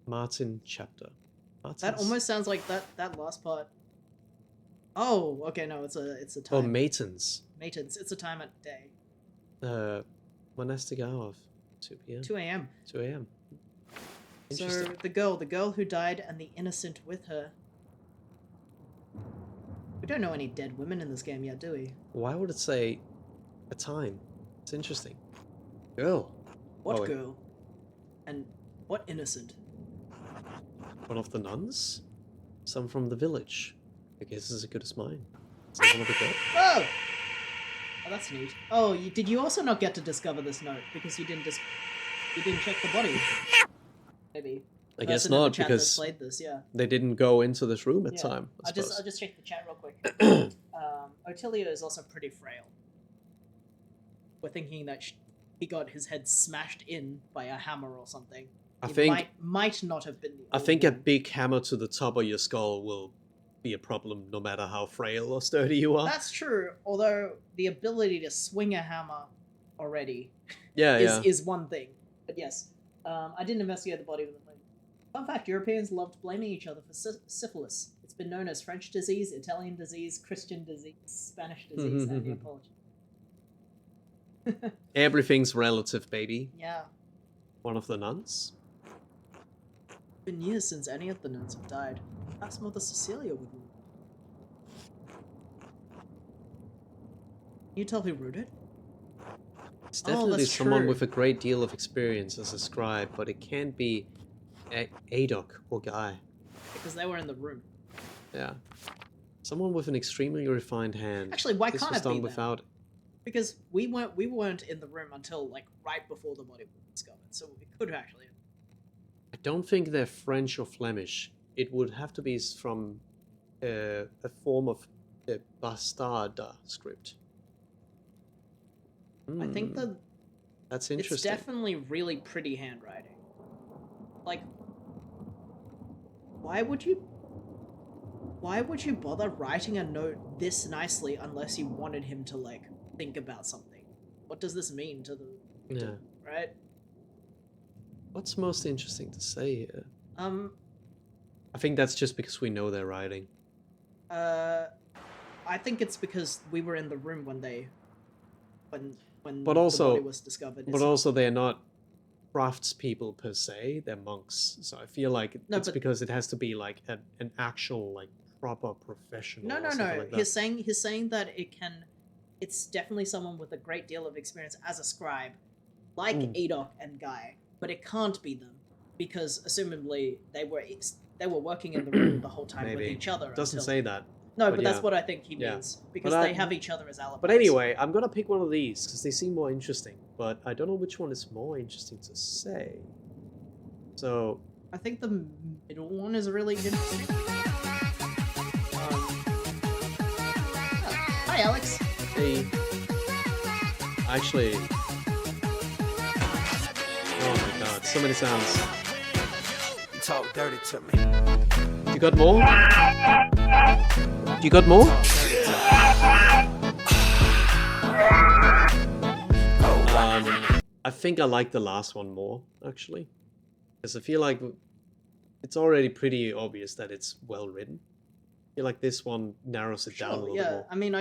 Martin chapter. That almost sounds like that last part. Oh, okay, no, it's a time. Oh, matins. Matins. It's a time at day. Monastic hour of 2 p.m. 2 a.m. 2 a.m. So Interesting. the girl who died and the innocent with her. We don't know any dead women in this game yet, do we? Why would it say a time? It's interesting. Girl. What Oh, wait. girl? And what innocent? One of the nuns? Some from the village. I guess is as good as mine. Is that one of the girls? Oh! Oh, that's neat. Oh, did you also not get to discover this note because you didn't check the body? Maybe. I guess Person in the not, chat because that played this, yeah. they didn't go into this room at Yeah. time. I I'll suppose. just check the chat real quick. Otilio is also pretty frail. We're thinking that he got his head smashed in by a hammer or something. I It think might not have been. I think a big hammer to the top of your skull will be a problem, no matter how frail or sturdy you are. That's true. Although the ability to swing a hammer already Yeah. is one thing. But yes, I didn't investigate the body with the flame. Fun fact: Europeans loved blaming each other for syphilis. It's been known as French disease, Italian disease, Christian disease, Spanish disease, and Neapolitan. Everything's relative, baby. Yeah. One of the nuns. It's been years since any of the nuns have died. Perhaps Mother Cecilia would know. Can you tell who wrote it? It's definitely that's someone true. with a great deal of experience as a scribe, but it can't be Adoc or Guy. Because they were in the room. Yeah. Someone with an extremely refined hand. Actually, why this can't was it be done them? without. Because we weren't in the room until like right before the body was discovered, so it could actually. I don't think they're French or Flemish. It would have to be from a form of Bastarda script. I think Hmm, that that's it's interesting. definitely really pretty handwriting. Like, why would you bother writing a note this nicely unless you wanted him to like think about something? What does this mean to the Yeah. right? What's most interesting to say here? I think that's just because we know they're writing. I think it's because we were in the room when But the also, body was discovered. but also they're not craftspeople per se. They're monks. So I feel like No, it's but- because it has to be like an actual like proper professional. No, or no, something no. Like that. He's saying that it's definitely someone with a great deal of experience as a scribe, like Adoc and Guy, but it can't be them because assumably they were working in the room the whole time with Maybe. each other. Doesn't until... say that. No, but but that's yeah. what I think he Yeah. means because But they have each other as alibis. But anyway, I'm gonna pick one of these because they seem more interesting. But I don't know which one is more interesting to say. So I think the middle one is really interesting. Hi, Alex. hey, actually, oh my god, so many sounds. You talk dirty to me. You got more? You got more? I think I like the last one more, actually. Because I feel like it's already pretty obvious that it's well written. I feel like this one narrows it down a little bit more. I mean, I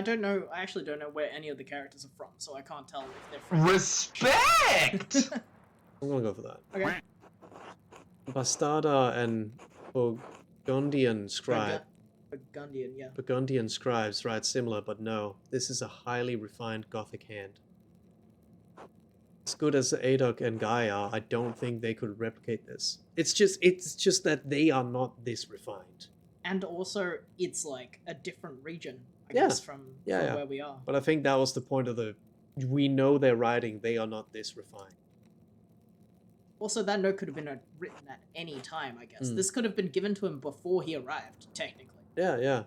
actually don't know where any of the characters are from, so I can't tell if they're from. Respect! I'm gonna go for that. Okay. Bastarda and Burgundian scribe. Burgundian, yeah. Burgundian scribes write similar, but no. This is a highly refined Gothic hand. As good as Adoc and Guy are, I don't think they could replicate this. It's just that they are not this refined. And also, it's like a different region, I Yeah. guess, from Yeah. where we are. But I think that was the point of the... We know they're writing, they are not this refined. Also, that note could have been written at any time, I guess. This could have been given to him before he arrived, technically. Yeah, yeah.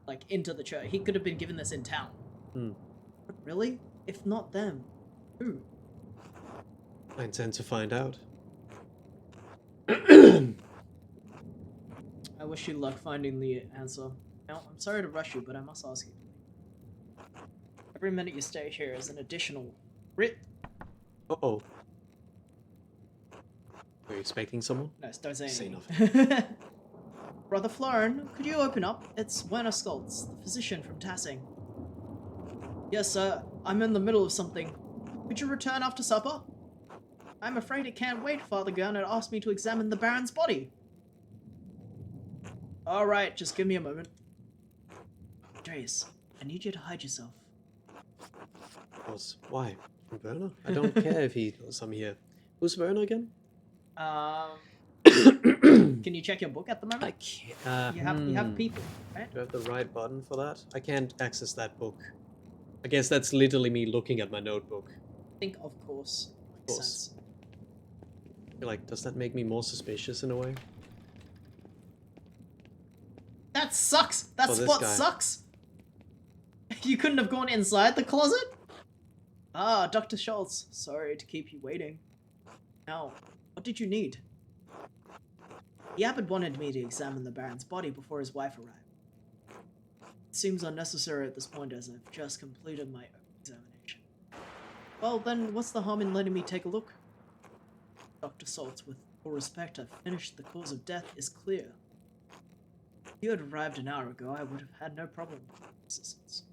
Like, into the church. He could have been given this in town. But really? If not them, who? I intend to find out. I wish you luck finding the answer. Now, I'm sorry to rush you, but I must ask you. Every minute you stay here is an additional writ. Uh-oh. Are you expecting someone? No, don't say Say anything. Brother Florin, could you open up? It's Werner Skoltz, the physician from Tassing. Yes, sir. I'm in the middle of something. Could you return after supper? I'm afraid it can't wait. Father Gernot asked me to examine the Baron's body. Alright, just give me a moment. Andreas, I need you to hide yourself. Of course. Why? From Werner? I don't care if he knows I'm here. Who's Werner again? Can you check your book at the moment? I can't. You have people, right? Do I have the right button for that? I can't access that book. I guess that's literally me looking at my notebook. I think, of course. Makes course. sense. I feel like, does that make me more suspicious in a way? That sucks! That Oh, this spot guy. sucks! You couldn't have gone inside the closet? Ah, Dr. Schultz. Sorry to keep you waiting. Now, what did you need? The abbot wanted me to examine the Baron's body before his wife arrived. It seems unnecessary at this point as I've just completed my examination. Well, then, what's the harm in letting me take a look? Dr. Schultz, with all respect, I've finished. The cause of death is clear. If you had arrived an hour ago, I would have had no problem with assistance.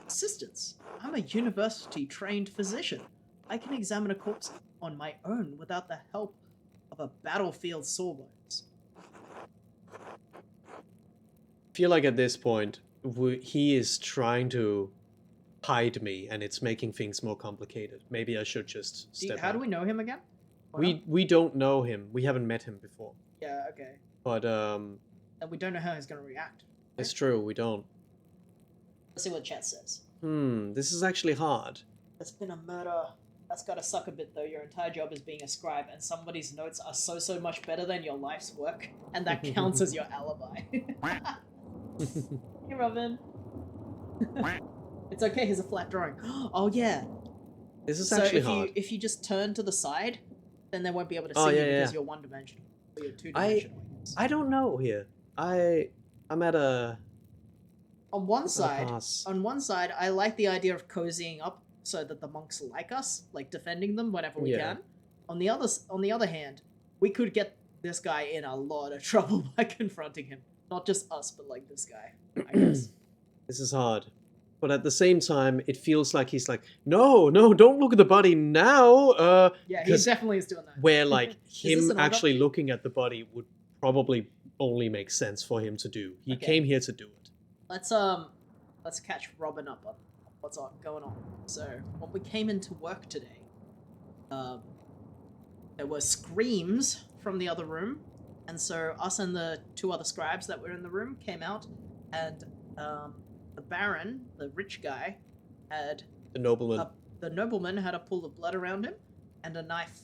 Assistance? I'm a university-trained physician. I can examine a corpse on my own without the help of a battlefield sawbones. I feel like at this point, he is trying to hide me, and it's making things more complicated. Maybe I should just step How out. do we know him again? We don't know him. We haven't met him before. Yeah, okay. But And we don't know how he's gonna react. it's true. We don't. Let's see what chat says. This is actually hard. There's been a murder. That's gotta suck a bit though. Your entire job is being a scribe, and somebody's notes are so much better than your life's work, and that counts as your alibi. Hey, Robin. It's okay. Here's a flat drawing. Oh yeah. This is So actually hard. if you just turn to the side, then they won't be able to see Oh, you yeah, because yeah. you're one dimensional. Or you're two dimensional. I don't know here. I'm at a On one at a side, pass. I like the idea of cozying up so that the monks like us, like defending them whenever we Yeah. can. On the other hand, we could get this guy in a lot of trouble by confronting him. Not just us, but like this guy, I guess. This is hard. But at the same time, it feels like he's like, no, don't look at the body now. Yeah, he 'cause definitely is doing that. where like this him an order? actually looking at the body would probably only make sense for him to do. He Okay. came here to do it. Let's catch Robin up on what's going on. So when we came into work today, there were screams from the other room, and so us and the two other scribes that were in the room came out, and the Baron, the rich guy, had The nobleman. the nobleman had a pool of blood around him, and a knife,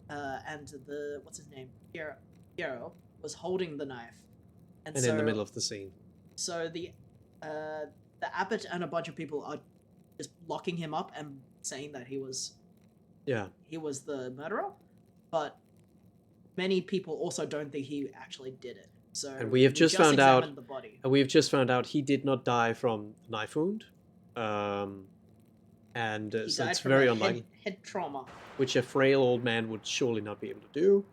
and the what's his name, Piero was holding the knife, and in the middle of the scene. So the abbot and a bunch of people are just locking him up and saying that he was the murderer, but many people also don't think he actually did it. So And we have just found out- examined the body. And we've just found out he did not die from the knife wound. And He so died it's from very a unlikely, head trauma. which a frail old man would surely not be able to do.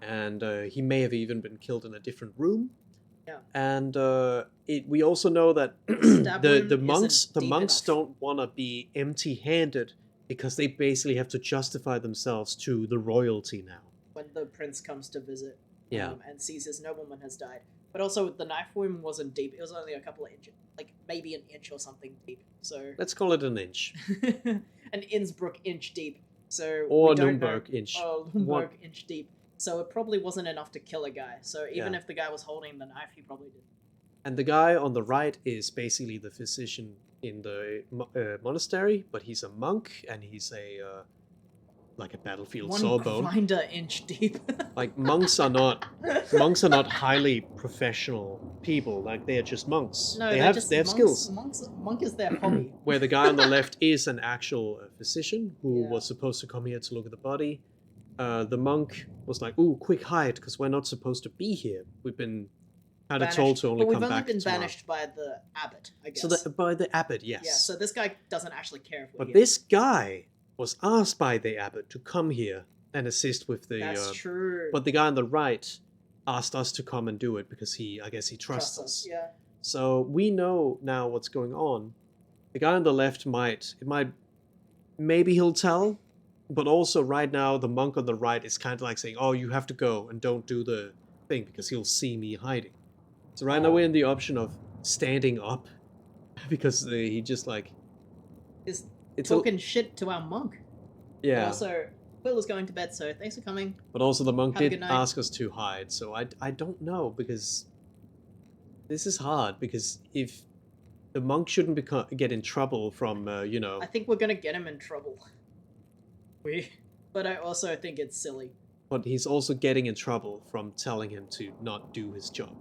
And he may have even been killed in a different room. Yeah. And we also know that Stab wound the isn't monks deep enough. don't want to be empty-handed because they basically have to justify themselves to the royalty now. When the prince comes to visit, Yeah. and sees his nobleman has died. But also the knife wound wasn't deep; it was only a couple of inches, like maybe an inch or something deep. So Let's call it an inch. an Innsbruck inch deep. So Or we don't know- Nuremberg inch. Or Nuremberg inch deep. So it probably wasn't enough to kill a guy. So even Yeah. if the guy was holding the knife, he probably did. And the guy on the right is basically the physician in the monastery, but he's a monk and he's a like a battlefield One sawbone. grinder inch deep. Like monks are not highly professional people. Like they are just monks. No, they they're have just skills. Monk is their hobby. Where the guy on the left is an actual physician who Yeah. was supposed to come here to look at the body. The monk was like, "Ooh, quick hide, because we're not supposed to be here. We've been kind of told to only but we've come only back been tomorrow." banished by the abbot, I guess. So by the abbot, yes. yeah, so this guy doesn't actually care if we're But here. this guy was asked by the abbot to come here and assist with the. That's true. But the guy on the right asked us to come and do it because I guess he trusts Trust us. Yeah. So we know now what's going on. The guy on the left maybe he'll tell, but also right now the monk on the right is kind of like saying, "Oh, you have to go and don't do the thing because he'll see me hiding." So right now we're in the option of standing up because he just like Is it's talking shit to our monk. yeah. But also, Will is going to bed, so thanks for coming. But also the monk Have a did good night. ask us to hide, so I don't know, because this is hard, because if the monk shouldn't get in trouble from, I think we're gonna get him in trouble. But I also think it's silly. but he's also getting in trouble from telling him to not do his job.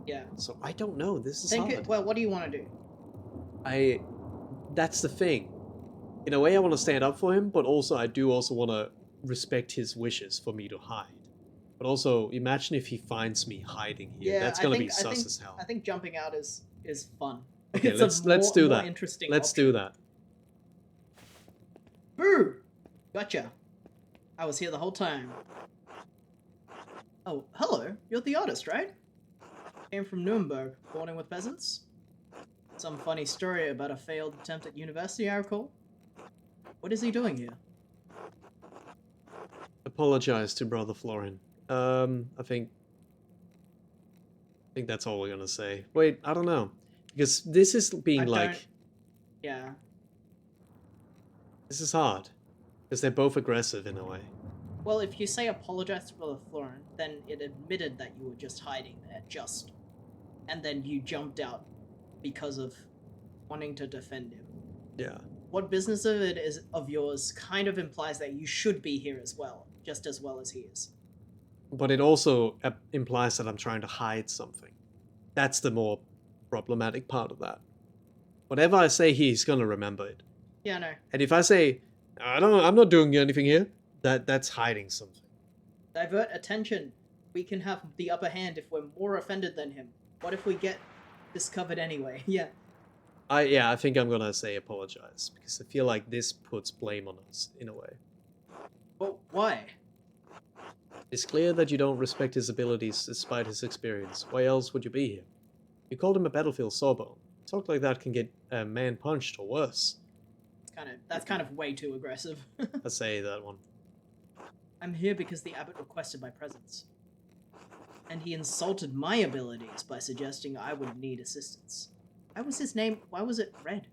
Yeah. So I don't know, this is hard. Well, what do you want to do? That's the thing. In a way I want to stand up for him, but also I do also want to respect his wishes for me to hide. But also, imagine if he finds me hiding here. Yeah, That's gonna be sus as hell. I think jumping out is fun. Okay, It's let's do more that. Interesting. Let's option. do that. Boo! Gotcha. I was here the whole time. Oh, hello. You're the artist, right? Came from Nuremberg, born in with peasants. Some funny story about a failed attempt at university, I recall. What is he doing here? Apologize to Brother Florin. I think that's all we're gonna say. Wait, I don't know. Because this is being I like... don't- Yeah. This is hard. Because they're both aggressive in a way. Well, if you say apologize to Brother Florin, then it admitted that you were just hiding there, and then you jumped out because of wanting to defend him. Yeah. What business of it is of yours kind of implies that you should be here as well, just as well as he is. But it also implies that I'm trying to hide something. That's the more problematic part of that. Whatever I say, he's gonna remember it. Yeah, no. And if I say, I'm not doing anything here, that's hiding something. Divert attention. We can have the upper hand if we're more offended than him. What if we get discovered anyway? Yeah. I think I'm gonna say apologize, because I feel like this puts blame on us, in a way. But why? It's clear that you don't respect his abilities despite his experience. Why else would you be here? You called him a battlefield sawbone. Talk like that can get a man punched or worse. That's kind of way too aggressive. I say that one. I'm here because the abbot requested my presence. And he insulted my abilities by suggesting I would need assistance. Why was his name? Why was it red?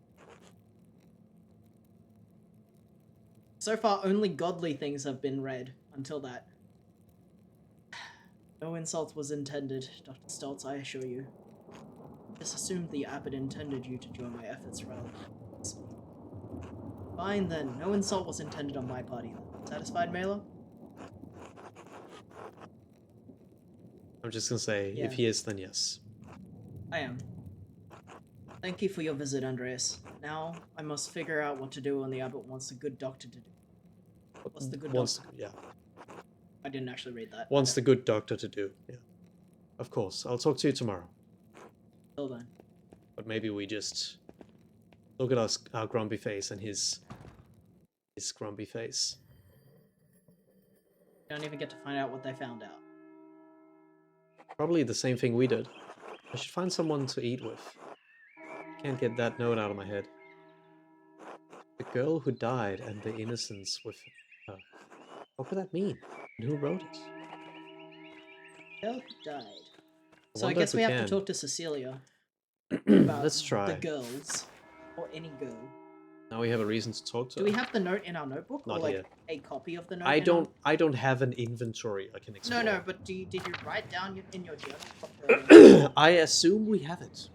So far, only godly things have been read until that. No insult was intended, Dr. Stoltz, I assure you. Just assumed the abbot intended you to join my efforts rather than... Fine then, no insult was intended on my part either. Satisfied, Mela? I'm just gonna say, Yeah. if he is, then yes. I am. Thank you for your visit, Andreas. Now, I must figure out what to do when the abbot wants a good doctor to do. What's the good doctor? Yeah. I didn't actually read that. Wants the good doctor to do, yeah. Of course, I'll talk to you tomorrow. Till then. But maybe we just look at our grumpy face and his grumpy face. You don't even get to find out what they found out. Probably the same thing we did. I should find someone to eat with. Can't get that note out of my head. The girl who died and the innocence with her. What could that mean? And who wrote it? Girl died. I So I wonder guess if we have can. to talk to Cecilia about Let's try. the girls. Or any girl. Now we have a reason to talk to Do her. we have the note in our notebook? Not or like here. a copy of the note? I don't have an inventory I can explore. No, but did you write down in your journal? I assume we have it.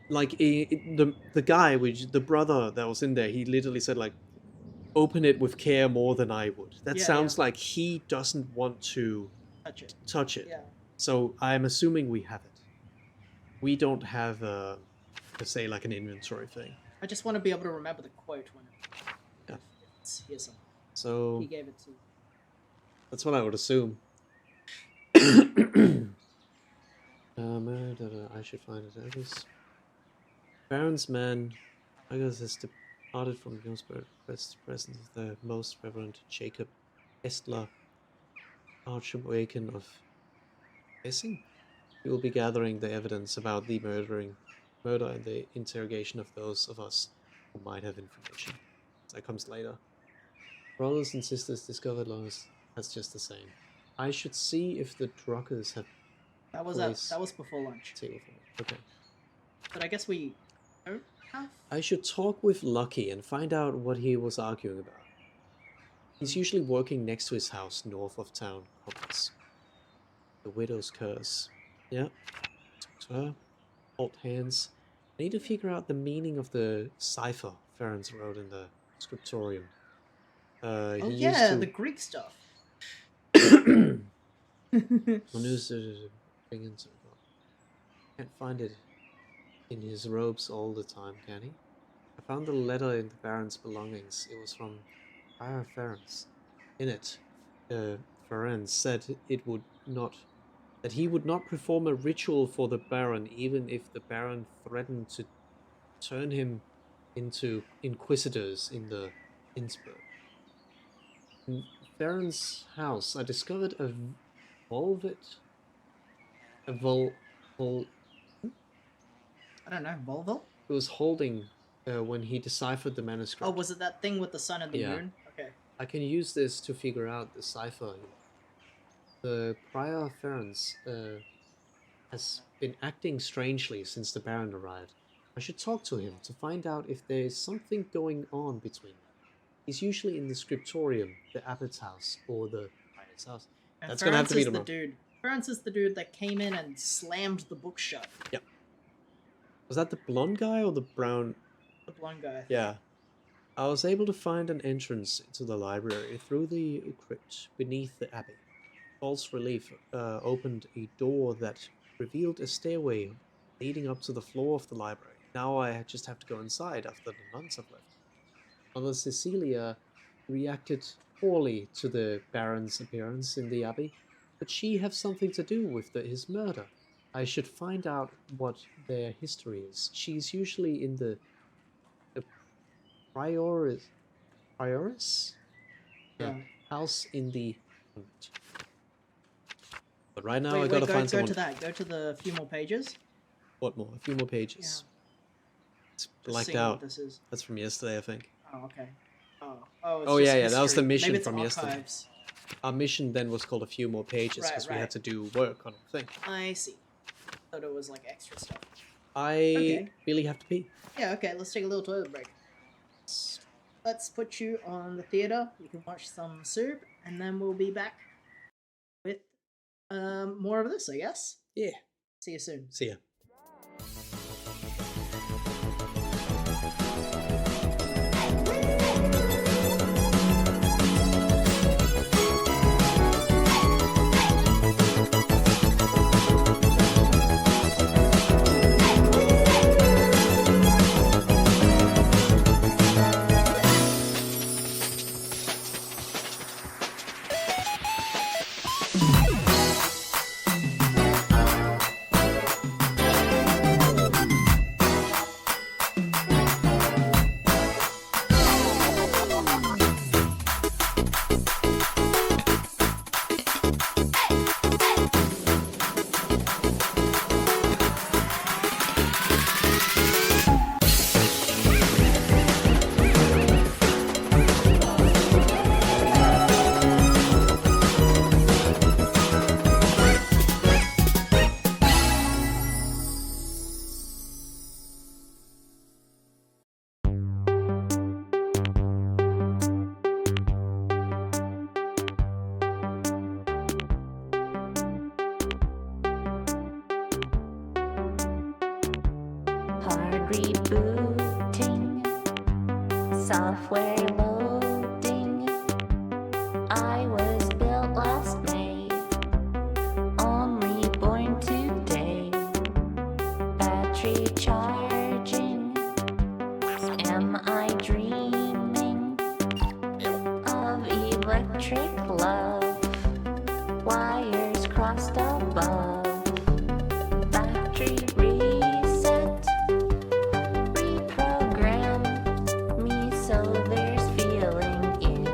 Like the guy, the brother that was in there, he literally said like, open it with care more than I would. That Yeah, sounds yeah. like he doesn't want to touch it. Yeah. So I'm assuming we have it. We don't have per se like an inventory thing. I just want to be able to remember the quote when Yeah. if it's here somewhere. So He gave it to. that's what I would assume. I should find it. Address. Baron's man, I guess, has departed from Johannesburg. Presence of the Most Reverend Jacob Estler, Archdeacon of Essing. He will be gathering the evidence about the murder and the interrogation of those of us who might have information. That comes later. Brothers and sisters discovered lost. That's just the same. I should see if the druggers have That was that was before lunch. table for me. Okay. But I guess we don't have. I should talk with Lucky and find out what he was arguing about. He's usually working next to his house north of town. Compass. The Widow's Curse. Yeah. Talk to her. Hold hands. I need to figure out the meaning of the cipher Ferenc wrote in the scriptorium. Oh He yeah, used the Greek stuff. to... Can't find it in his robes all the time, can he? I found the letter in the Baron's belongings. It was from Prior Ferenc. In it, Ferenc said that he would not perform a ritual for the Baron, even if the Baron threatened to turn him into inquisitors in the Innsbruck. In Ferenc's house, I discovered a I don't know, Volvo? It was holding when he deciphered the manuscript. Oh, was it that thing with the sun and the Yeah. moon? Okay. I can use this to figure out the cipher. The Prior Ferenc has been acting strangely since the Baron arrived. I should talk to him to find out if there is something going on between them. He's usually in the scriptorium, the abbot's house, or the prior's house. And That's gonna have to be Ferenc is tomorrow. Ferenc is the dude that came in and slammed the book shut. Yep. Was that the blonde guy or the brown? The blonde guy. Yeah. I was able to find an entrance to the library through the crypt beneath the abbey. False relief opened a door that revealed a stairway leading up to the floor of the library. Now I just have to go inside after the nuns have left. Mother Cecilia reacted poorly to the Baron's appearance in the abbey, but she has something to do with his murder. I should find out what their history is. She's usually in the prioris Yeah. house in the convent. But right now Wait, I gotta go, find go someone. to that. Go to the few more pages. What more? A few more Yeah. pages. It's Just blacked seeing out. what this is. That's from yesterday, I think. Oh, okay. Oh, it's Oh, just yeah, that was the history. mission Maybe it's from yesterday. archives. Our mission then was called a few more pages Right, because we right. had to do work on a thing. I see. Thought it was like extra stuff. I Okay. really have to pee. Yeah, okay, let's take a little toilet break. Let's put you on the theater. You can watch some soup, and then we'll be back with more of this, I guess. Yeah. See you soon. See ya. Hard rebooting, software loading. I was built last May, only born today. Battery charging, am I dreaming of electric love? Wires crossed above. Factory reset, reprogram me so there's feeling in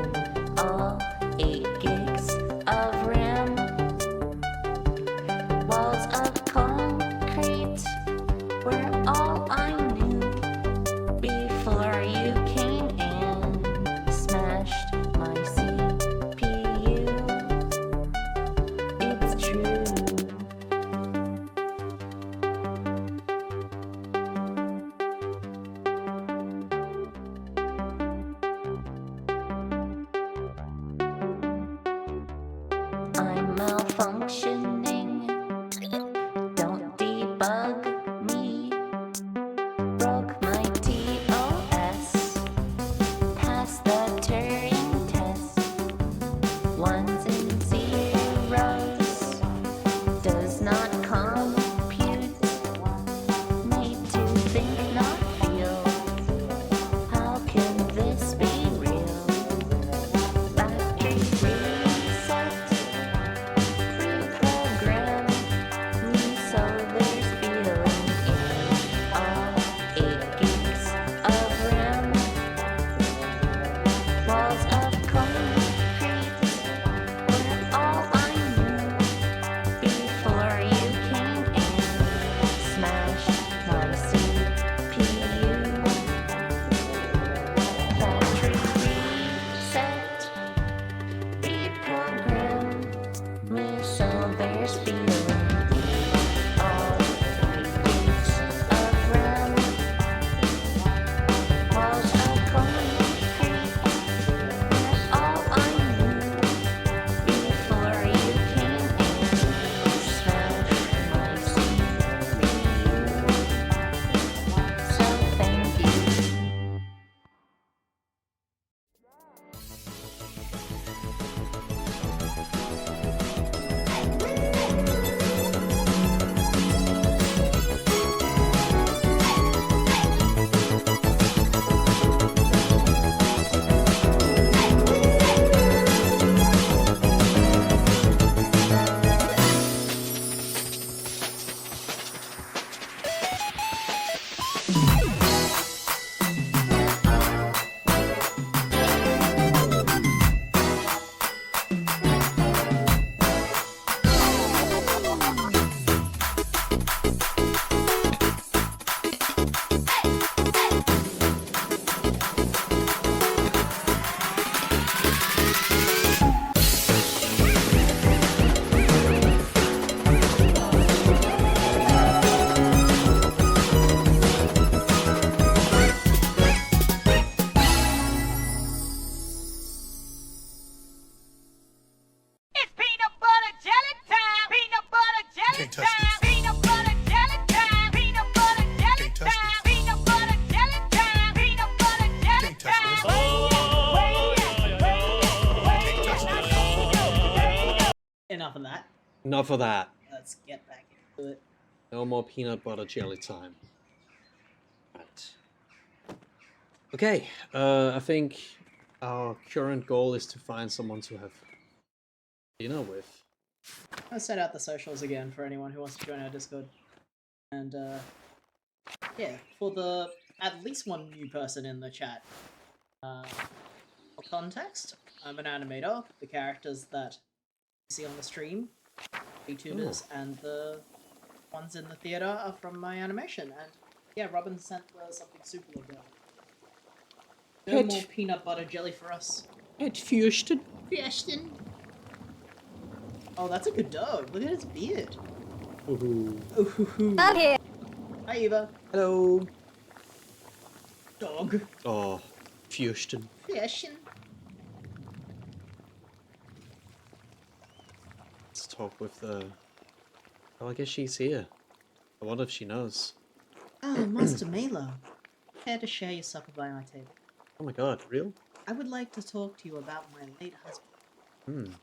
all 8 gigs of RAM. Walls of concrete were all I knew before you came and smashed my CPU. It's true. I'm malfunctioning. Don't debug me. Broke my TOS. Passed the Turing test. Ones and zeros. Does not compute. Made to think, not feel. How can this be real? Battery reset. Reprogram me so there's feeling Enough of that. Let's get back into it. No more peanut butter jelly time. Right. Okay, I think our current goal is to find someone to have dinner with. I'll set out the socials again for anyone who wants to join our Discord. And yeah, for the at least one new person in the chat. For context, I'm an animator. The characters that you see on the stream, VTubers, and the ones in the theater are from my animation. And yeah, Robin sent something super girl. No Pet. more peanut butter jelly for us. Het fürchten. Fiestin. Oh, that's a good dog. Look at its beard. Ooh. Ooh. Hi, Eva. Hello. Dog. Oh, fürchten. Fiestin. Let's talk with the... Well, I guess she's here. I wonder if she knows. Oh, Master Milo. Care to share your supper by my table? Oh my god, real? I would like to talk to you about my late husband.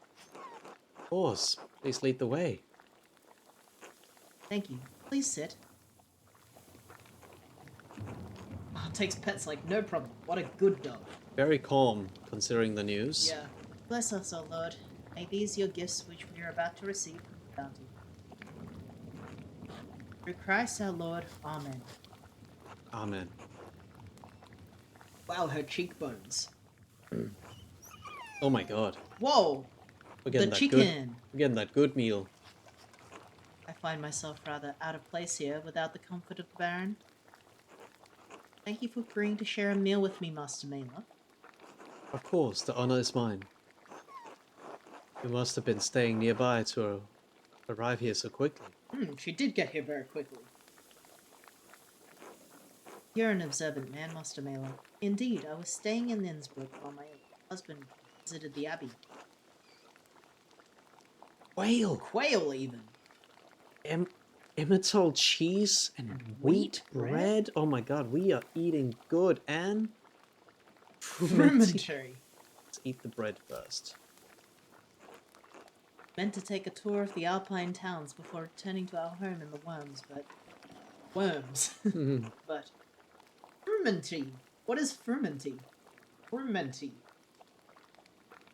Of course. Please lead the way. Thank you. Please sit. Oh, takes pets like no problem. What a good dog. Very calm, considering the news. Yeah. Bless us, O Lord. May these your gifts which we are about to receive from the bounty. Through Christ our Lord. Amen. Amen. Wow, her cheekbones. Oh my god. Whoa! We're The getting that chicken! good. We're getting that good meal. I find myself rather out of place here without the comfort of the Baron. Thank you for agreeing to share a meal with me, Master Mela. Of course, the honor is mine. You must have been staying nearby to arrive here so quickly. She did get here very quickly. You're an observant man, Master Mela. Indeed, I was staying in Innsbruck while my husband visited the abbey. Whale! Quail, even. Emmental cheese and wheat bread? bread? Oh my god, we are eating good and... Fermentary. Let's eat the bread first. Meant to take a tour of the Alpine towns before returning to our home in the Worms, but... Worms. But... Fermenty. What is fermenty? Fermenty.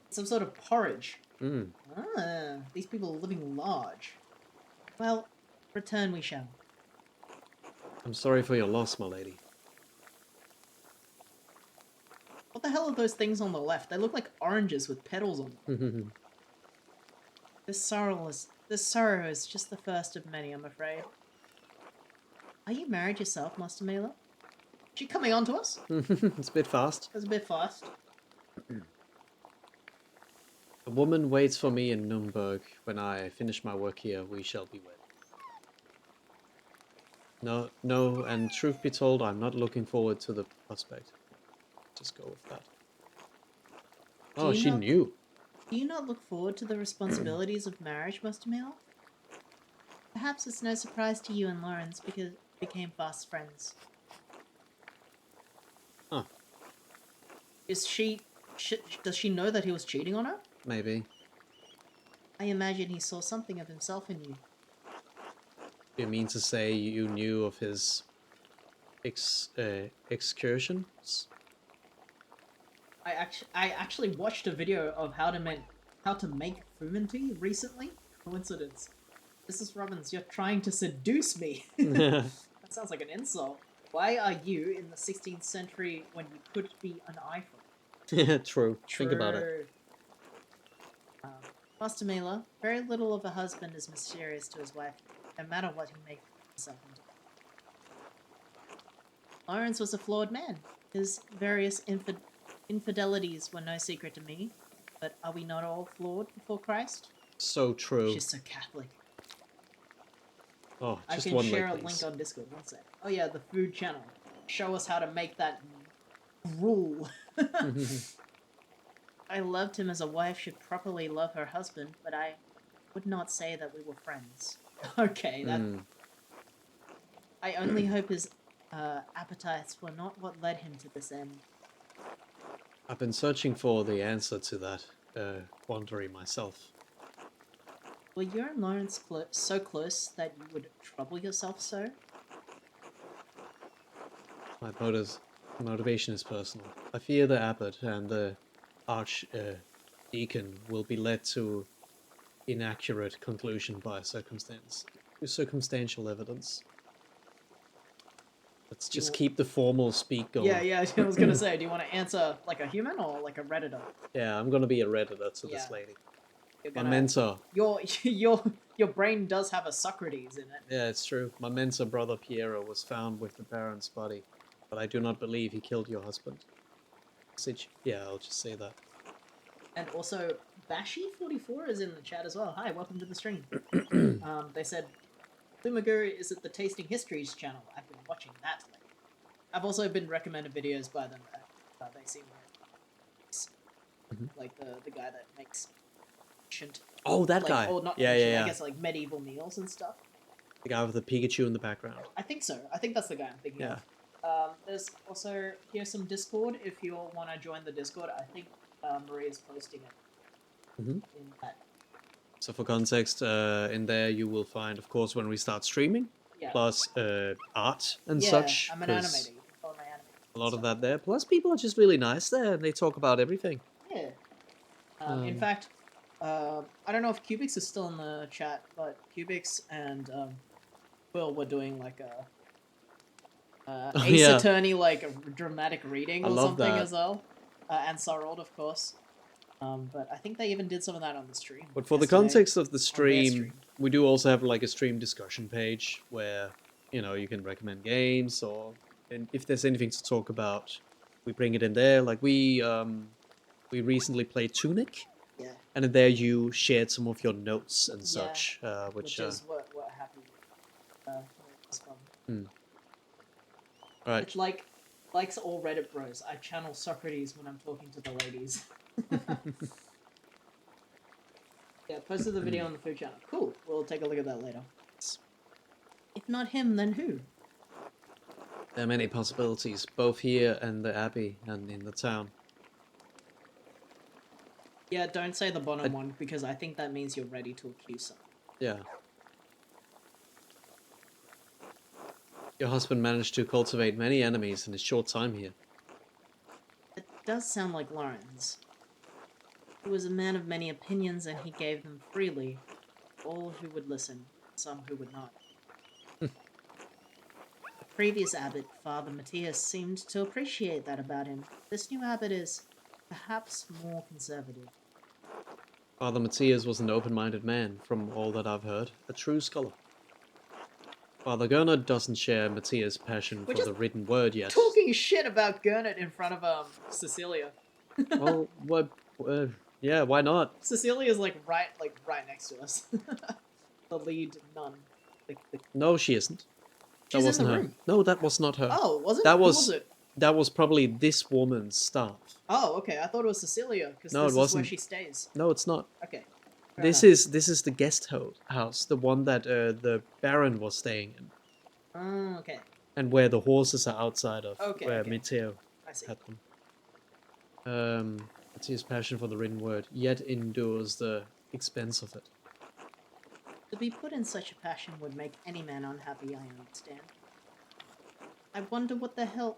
Some sort of porridge. Ah, these people are living large. Well, return we shall. I'm sorry for your loss, my lady. What the hell are those things on the left? They look like oranges with petals on them. This sorrow is just the first of many, I'm afraid. Are you married yourself, Master Mela? Is she coming on to us? It's a bit fast. That's a bit fast. A woman waits for me in Nuremberg. When I finish my work here, we shall be wed. No, and truth be told, I'm not looking forward to the prospect. Just go with that. Oh, she knew. Do you not look forward to the responsibilities of marriage, Master Mela? Perhaps it's no surprise to you and Lawrence because we became fast friends. Huh. Is does she know that he was cheating on her? Maybe. I imagine he saw something of himself in you. You mean to say you knew of his excursions? I actually watched a video of how to make fumanti recently. Coincidence. Mrs. Robbins, you're trying to seduce me. That sounds like an insult. Why are you in the 16th century when you could be an iPhone? True. Think about it. Master Mela, very little of a husband is mysterious to his wife, no matter what he makes himself into. Lawrence was a flawed man. His various infidelities were no secret to me, but are we not all flawed before Christ? So true. She's so Catholic. Oh, I just can one share leg, a please. link on Discord. One sec. Oh yeah, the food channel. Show us how to make that gruel. I loved him as a wife should properly love her husband, but I would not say that we were friends. Okay, that... I only hope his appetites were not what led him to this end. I've been searching for the answer to that quandary myself. Were you and Lawrence so close that you would trouble yourself so? My motivation is personal. I fear the abbot and the archdeacon will be led to inaccurate conclusion by circumstantial evidence. Let's just keep the formal speak going. Yeah, I was gonna say, do you want to answer like a human or like a redditor? Yeah, I'm gonna be a redditor to this Yeah. lady. You're My gonna- mentor. Your brain does have a Socrates in it. Yeah, it's true. My mentor brother Piero was found with the Baron's body, but I do not believe he killed your husband. Yeah, I'll just say that. And also, Bashi44 is in the chat as well. Hi, welcome to the stream. They said, Lumaguru is at the Tasting Histories channel. I've been watching that lately. I've also been recommended videos by them. They seem like the guy that makes ancient. Oh, that like, guy. Or not Yeah, ancient, yeah. I guess like medieval meals and stuff. The guy with the Pikachu in the background. I think so. I think that's the guy I'm thinking Yeah. of. There's also here's some Discord if you all want to join the Discord. I think Maria's posting it Mhm. in that. So for context, in there you will find, of course, when we start streaming, Yeah. plus art and Yeah, such. I'm an 'cause animator. You can follow my animator. A lot of that there. Plus, people are just really nice there, and they talk about everything. Yeah. In Um, fact, I don't know if Cubix is still in the chat, but Cubix and Will were doing like a Oh, Ace yeah. Attorney like a dramatic reading I or love something that. as well, and Sarold of course. But I think they even did some of that on the stream. But for the yesterday. context of the stream. stream, we do also have like a stream discussion page where, you know, you can recommend games or and if there's anything to talk about, we bring it in there. Like we recently played Tunic, Yeah. and in there you shared some of your notes and Yeah, such, which is what happened. This one. right. It's likes all Reddit bros. I channel Socrates when I'm talking to the ladies. Yeah, posted the video on the food channel. Cool. We'll take a look at that later. If not him, then who? There are many possibilities, both here and the Abbey and in the town. Yeah, don't say the bottom one because I think that means you're ready to accuse someone. Yeah. Your husband managed to cultivate many enemies in his short time here. It does sound like Lawrence. He was a man of many opinions and he gave them freely. All who would listen, some who would not. The previous abbot, Father Matthias, seemed to appreciate that about him. This new abbot is perhaps more conservative. Father Matthias was an open-minded man, from all that I've heard, a true scholar. Father Gernot doesn't share Matthias' passion for the written word yet. Talking shit about Gernot in front of Cecilia. Well, what? Yeah, why not? Cecilia's like right next to us. The lead nun. No, she isn't. That She's in wasn't the her. room. No, that was not her. Oh, was it? That Who was it? that was probably this woman's staff. Oh, okay. I thought it was Cecilia because No, this it is where wasn't. she stays. No, it's not. Okay. This is the guest house, the one that the Baron was staying in, Oh, okay. and where the horses are outside of, Okay, where okay. Matteo I see. had them. Matteo's passion for the written word yet endures the expense of it. To be put in such a passion would make any man unhappy, I understand. I wonder what the hell...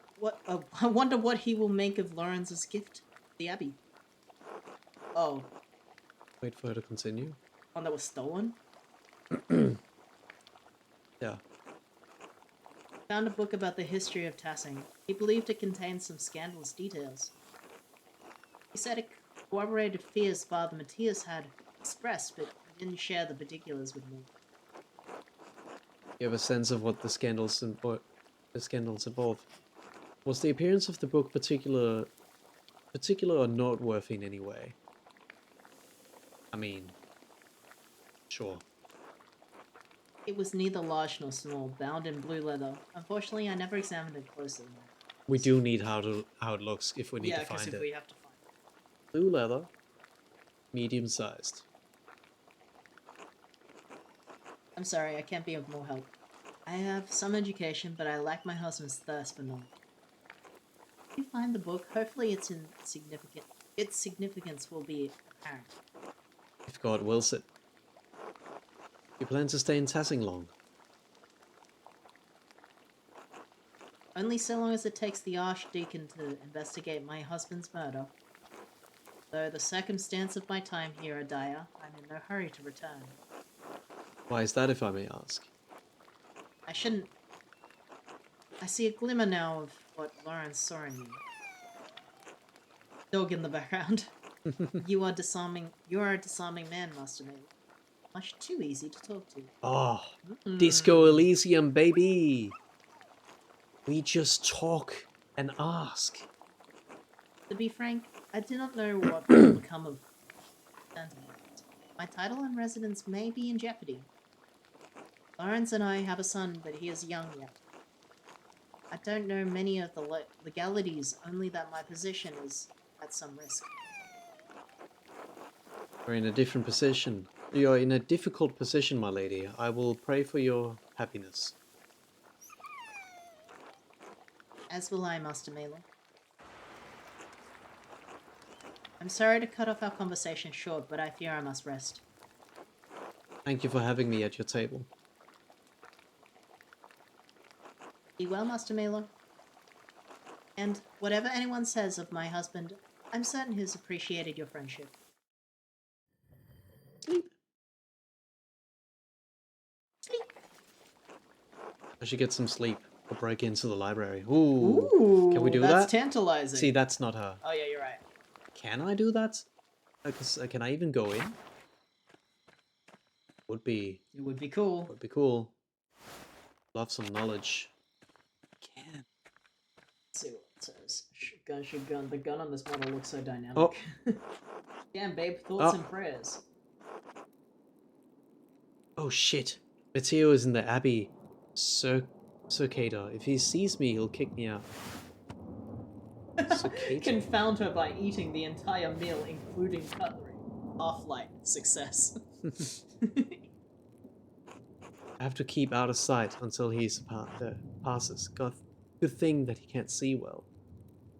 I wonder what he will make of Lawrence's gift, the Abbey. Oh, Wait for her to continue. one that was stolen? Yeah. Found a book about the history of Tassing. He believed it contained some scandalous details. He said it corroborated fears Father Matthias had expressed, but he didn't share the particulars with me. You have a sense of what the scandals involve. Was the appearance of the book particular or noteworthy in any way? I mean, sure. It was neither large nor small, bound in blue leather. Unfortunately, I never examined it closely enough. We do need how it looks if we need Yeah, to because find if it. we have to find it. Blue leather, medium-sized. I'm sorry, I can't be of more help. I have some education, but I lack my husband's thirst for knowledge. If you find the book, hopefully its significance will be apparent. If God wills it. You plan to stay in Tassing long? Only so long as it takes the Archdeacon to investigate my husband's murder. Though the circumstance of my time here are dire, I'm in no hurry to return. Why is that, if I may ask? I shouldn't... I see a glimmer now of what Lawrence saw in you. Dog in the background. You are disarming... You are a disarming man, Master Mabel. Much too easy to talk to. Oh, Disco Elysium, baby! We just talk and ask. To be frank, I do not know what will become of Pentiment. My title and residence may be in jeopardy. Lawrence and I have a son, but he is young yet. I don't know many of the legalities, only that my position is at some risk. You're in a different position. You're in a difficult position, my lady. I will pray for your happiness. As will I, Master Mabel. I'm sorry to cut off our conversation short, but I fear I must rest. Thank you for having me at your table. Be well, Master Mabel. And whatever anyone says of my husband, I'm certain he's appreciated your friendship. Sleep. Sleep. I should get some sleep or break into the library. Ooh. Ooh, Can we do that's that? tantalizing. See, that's not her. Oh yeah, you're right. Can I do that? Can I even go in? Would be It would be cool. cool. Love some knowledge. Can. Let's see what it says. Shotgun. The gun on this model looks so dynamic. Oh. Damn, babe. Thoughts Oh. and prayers. Oh shit. Matteo is in the Abbey Circator. If he sees me, he'll kick me out. Circator? Confound her by eating the entire meal, including cutlery. Half-light. Success. I have to keep out of sight until he passes. God, good thing that he can't see well.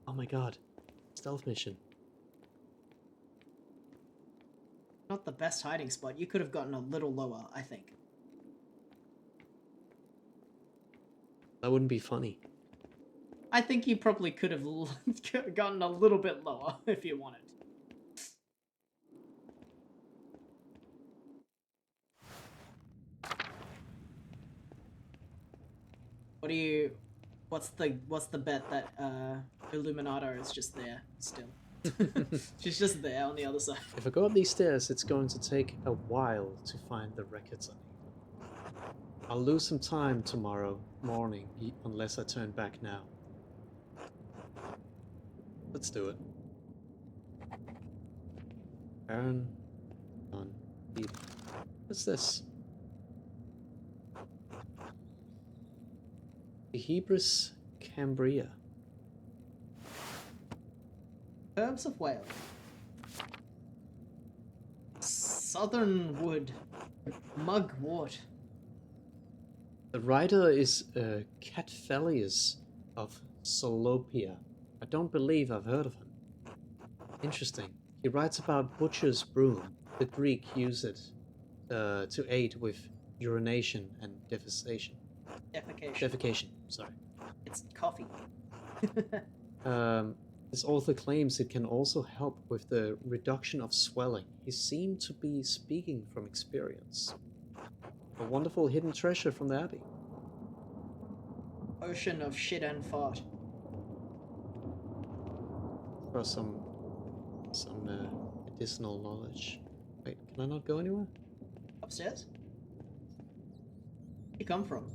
Oh my god. Stealth mission. Not the best hiding spot. You could have gotten a little lower, I think. That wouldn't be funny. I think you probably could have gotten a little bit lower if you wanted. What's the bet that Illuminata is just there still? She's just there on the other side. If I go up these stairs, it's going to take a while to find the records I need. I'll lose some time tomorrow morning unless I turn back now. Let's do it. Baron on Eve. What's this? The Hebrews Cambria. Herbs of Wales. Southern wood. Mugwort. The writer is Catphelius of Solopia. I don't believe I've heard of him. Interesting. He writes about butcher's broom. The Greek used it to aid with urination and defecation. Defecation, sorry. It's coffee. This author claims it can also help with the reduction of swelling. He seemed to be speaking from experience. A wonderful hidden treasure from the Abbey. Ocean of shit and fart. For some medicinal knowledge. Wait, can I not go anywhere? Upstairs? Where'd you come from?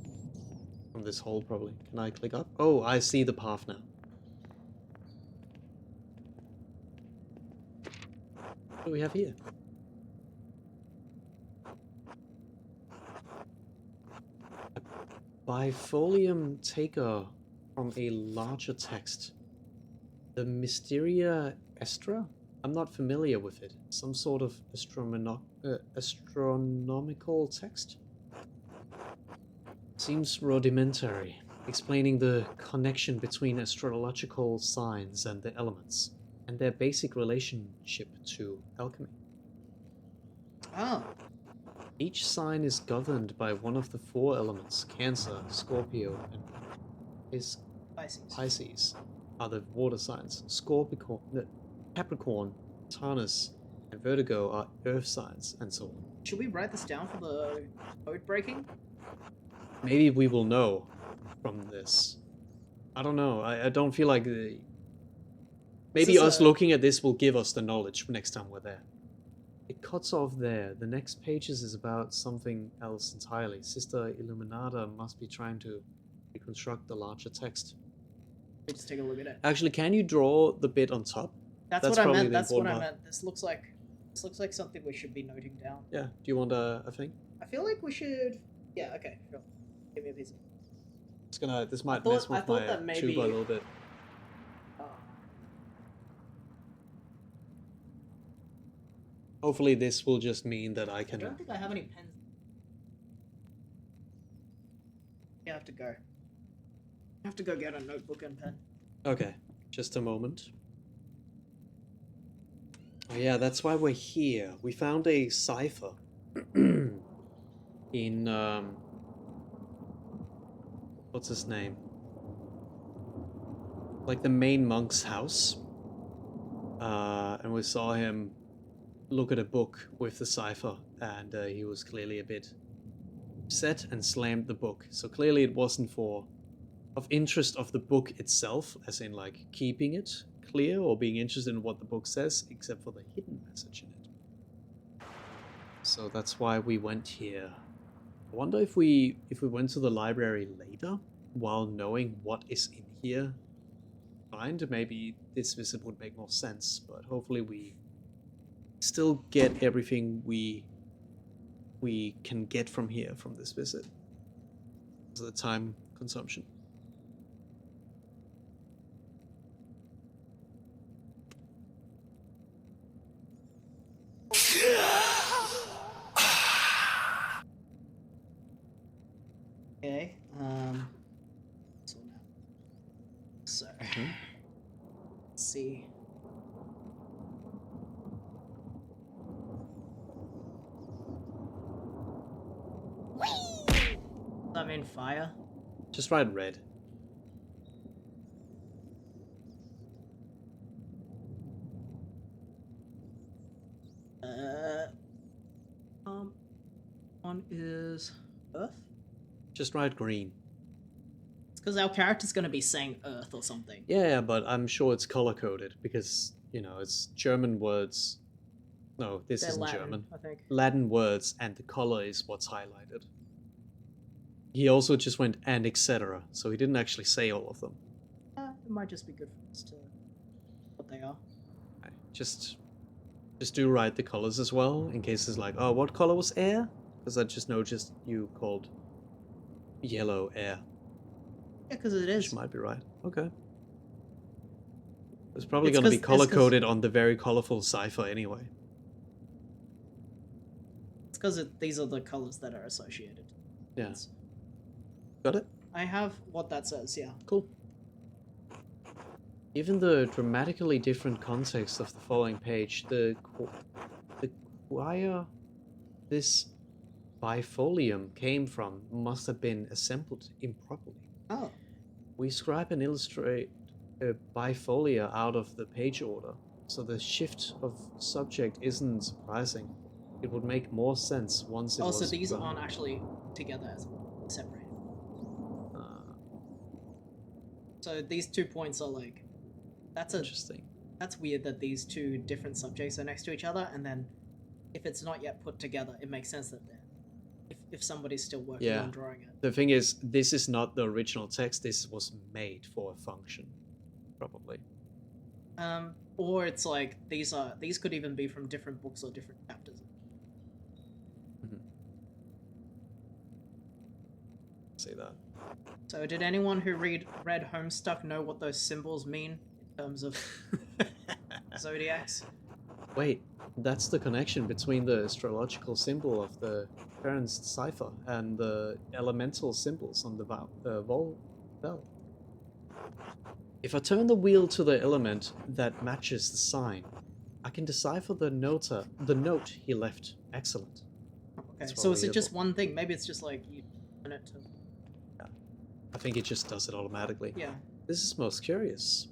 From this hole, probably. Can I click up? Oh, I see the path now. What do we have here? A bifolium taker from a larger text. The Mysteria Estra? I'm not familiar with it. Some sort of astronomical text? Seems rudimentary, explaining the connection between astrological signs and the elements, and their basic relationship to alchemy. Oh. Each sign is governed by one of the 4 elements. Cancer, Scorpio, and Pisces are the water signs. Capricorn, Taurus, and Vertigo are earth signs, and so on. Should we write this down for the code breaking? Maybe we will know from this. I don't know. I don't feel like maybe us looking at this will give us the knowledge next time we're there. It cuts off there. The next pages is about something else entirely. Sister Illuminata must be trying to reconstruct the larger text. Let's just take a look at it. Actually, can you draw the bit on top? That's what I meant. That's what I meant. This looks like something we should be noting down. Yeah. Do you want a thing? I feel like we should. Yeah. Okay. Sure. Give me a piece of. It's gonna. This might mess with my tuba a little bit. Hopefully, this will just mean that I can. I don't think I have any pens. You have to go. I have to go get a notebook and pen. Okay, just a moment. Oh yeah, that's why we're here. We found a cipher in what's his name? Like the main monk's house. And we saw him look at a book with the cipher, and he was clearly a bit upset and slammed the book. So clearly it wasn't of interest of the book itself, as in like keeping it clear or being interested in what the book says, except for the hidden message in it. So that's why we went here. I wonder if we went to the library later, while knowing what is in here, maybe this visit would make more sense, but hopefully we still get everything we can get from here, from this visit. Because of the time consumption. Okay. So let's see. I mean fire. Just write red. One is Earth. Just write green. It's because our character's gonna be saying Earth or something. Yeah, but I'm sure it's color-coded because, you know, it's German words. No, this isn't Latin, German. I think. Latin words, and the color is what's highlighted. He also just went and etc., so he didn't actually say all of them. It might just be good for us to what they are. Right. Just do write the colors as well, in case it's like, oh, what color was air? Because I just noticed you called yellow air. Yeah, because it is. Which might be right. Okay. It's probably going to be color-coded on the very colorful cipher anyway. It's because these are the colors that are associated. Yeah. Got it? I have what that says, yeah. Cool. Even the dramatically different context of the following page, the choir this bifolium came from must have been assembled improperly. Oh. We scribe and illustrate a bifolia out of the page order, so the shift of subject isn't surprising. It would make more sense once it was... Oh, so these aren't actually together as separated. So these 2 points are like... That's interesting. That's weird that these 2 different subjects are next to each other, and then if it's not yet put together, it makes sense that they're... If somebody's still working on drawing it. The thing is, this is not the original text. This was made for a function, probably. Or it's like these could even be from different books or different chapters. See that. So did anyone who read Homestuck know what those symbols mean in terms of zodiacs? Wait, that's the connection between the astrological symbol of the parent's cipher and the elemental symbols on the bell. If I turn the wheel to the element that matches the sign, I can decipher the note he left. Excellent. Okay, That's so what is we it just have- one thing? Maybe it's just like you turn it to. I think it just does it automatically. Yeah. This is most curious.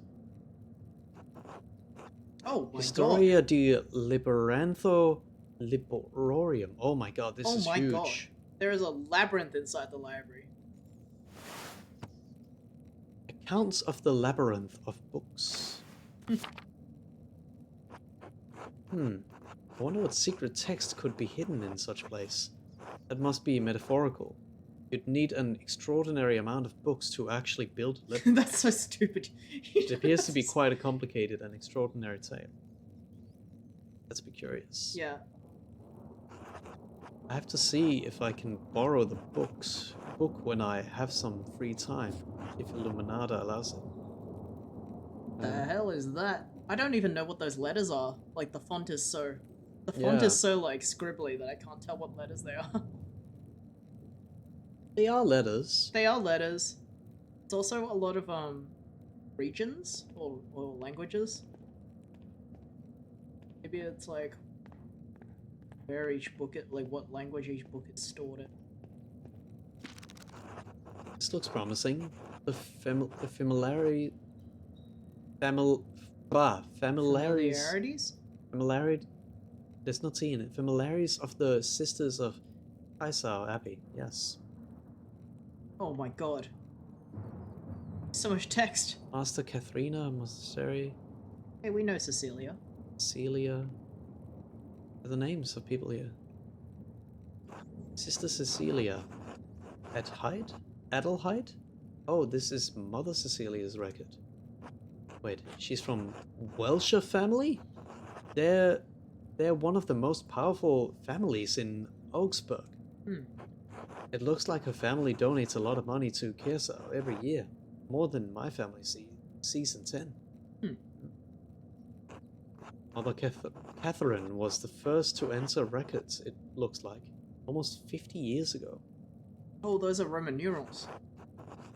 Oh my god. Historia de Liberantho Libororium. Oh my god, this Oh is my huge. god. There is a labyrinth inside the library. Accounts of the labyrinth of books. I wonder what secret text could be hidden in such a place. That must be metaphorical. You'd need an extraordinary amount of books to actually build a labyrinth. That's so stupid. It appears to be quite a complicated and extraordinary tale. Let's be curious. Yeah. I have to see if I can borrow the book when I have some free time, if Illuminata allows it. The hell is that? I don't even know what those letters are. Like the font is so. The font Yeah. is so like scribbly that I can't tell what letters they are. They are letters. They are letters. It's also a lot of regions or languages. Maybe it's like where each book like what language each book is stored in. This looks promising. The familiarity. Familiarities. Familiarities? There's not seeing it. Familiaries of the Sisters of Kaisau Abbey. Yes. Oh my god. So much text. Master Katharina Monastery. Hey, we know Cecilia. Celia. Are the names of people here? Sister Cecilia. Adelheid? Oh, this is Mother Cecilia's record. Wait, she's from Welsher family? They're one of the most powerful families in Augsburg. It looks like her family donates a lot of money to Kersau every year. More than my family sees in 10. Mother Catherine was the first to enter records, it looks like. Almost 50 years ago. Oh, those are Roman numerals.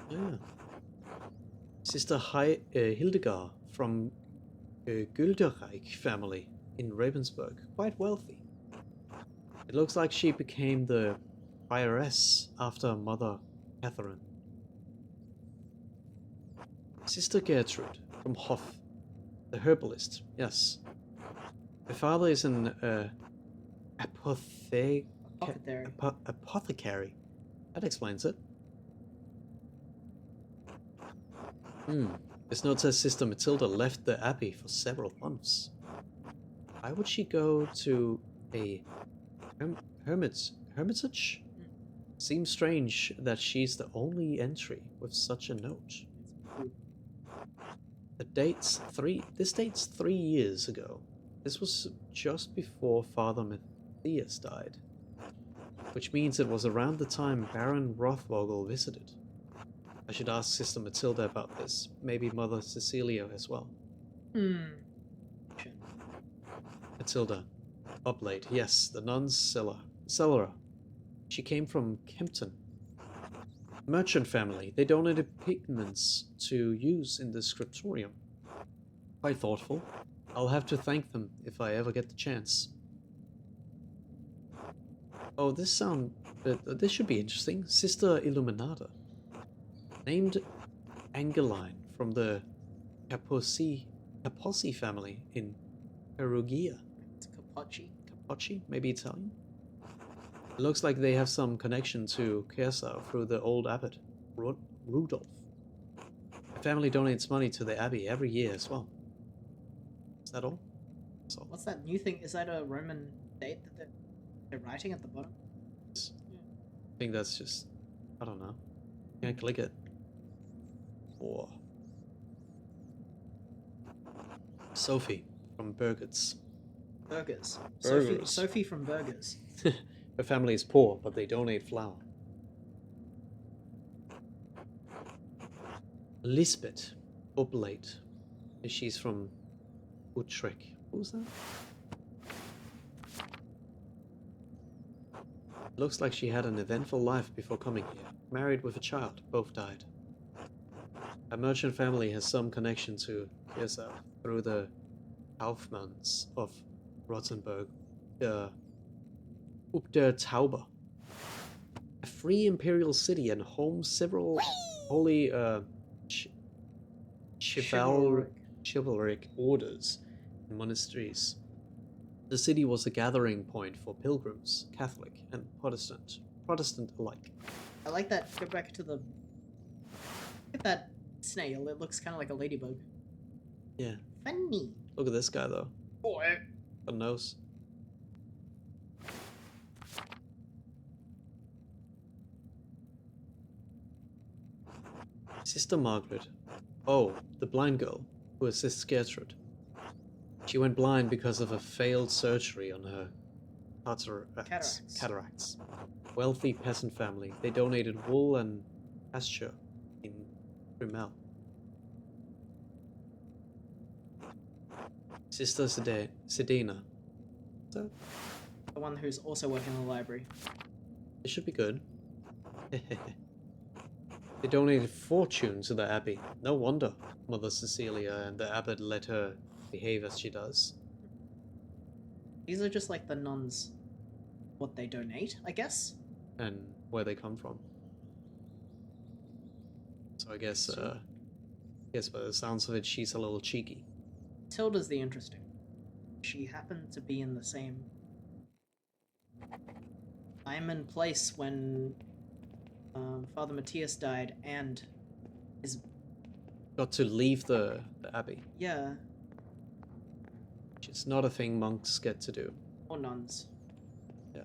Yeah. Sister Hildegard from Gülderreich family in Ravensburg. Quite wealthy. It looks like she became the prioress after Mother Catherine. Sister Gertrude from Hof, the herbalist, yes. Her father is an Apothecary. apothecary. That explains it. This note says Sister Matilda left the abbey for several months. Why would she go to a hermitage? Seems strange that she's the only entry with such a note. This dates 3 years ago. This was just before Father Matthias died, which means it was around the time Baron Rothvogel visited. I should ask Sister Matilda about this, maybe Mother Cecilia as well. Matilda, Oblate, yes, the nun's cellar. She came from Kempton. Merchant family, they donated pigments to use in the scriptorium. Quite thoughtful. I'll have to thank them if I ever get the chance. Oh, this should be interesting. Sister Illuminata. Named Angeline from the Capozzi family in Perugia. It's Capocci. Capocci? Maybe Italian? It looks like they have some connection to Kersau through the old abbot, Rudolf. The family donates money to the abbey every year as well. Is that all? That's all. What's that new thing? Is that a Roman date that they're writing at the bottom? I think that's just... I don't know. Can't click it. Or... Sophie from Burgers. Burgers. Burgers. Sophie from Burgers. Her family is poor, but they donate flour. Lisbeth Oblate. She's from Utrecht. What was that? Looks like she had an eventful life before coming here. Married with a child. Both died. A merchant family has some connection to Kersau through the Kaufmanns of Rothenburg. Up der Tauber. A free imperial city and home several holy chivalric orders and monasteries. The city was a gathering point for pilgrims, Catholic and Protestant alike. I like that. Go back to the. Look at that snail. It looks kind of like a ladybug. Yeah. Funny. Look at this guy though. Boy. A nose. Sister Margaret. Oh, the blind girl who assists Gertrude. She went blind because of a failed surgery on her cataracts. Wealthy peasant family. They donated wool and pasture in Rimmel. Sister Sedena. So, The one who's also working in the library. it should be good. They donated fortune to the abbey. No wonder Mother Cecilia and the abbot let her behave as she does. These are just like the nuns. What they donate, I guess. And where they come from. So I guess, by the sounds of it, she's a little cheeky. Tilda's the interesting. She happened to be in the same time and place when Father Matthias died, and his Got to leave the abbey. yeah, Which is not a thing monks get to do. or nuns. Yeah.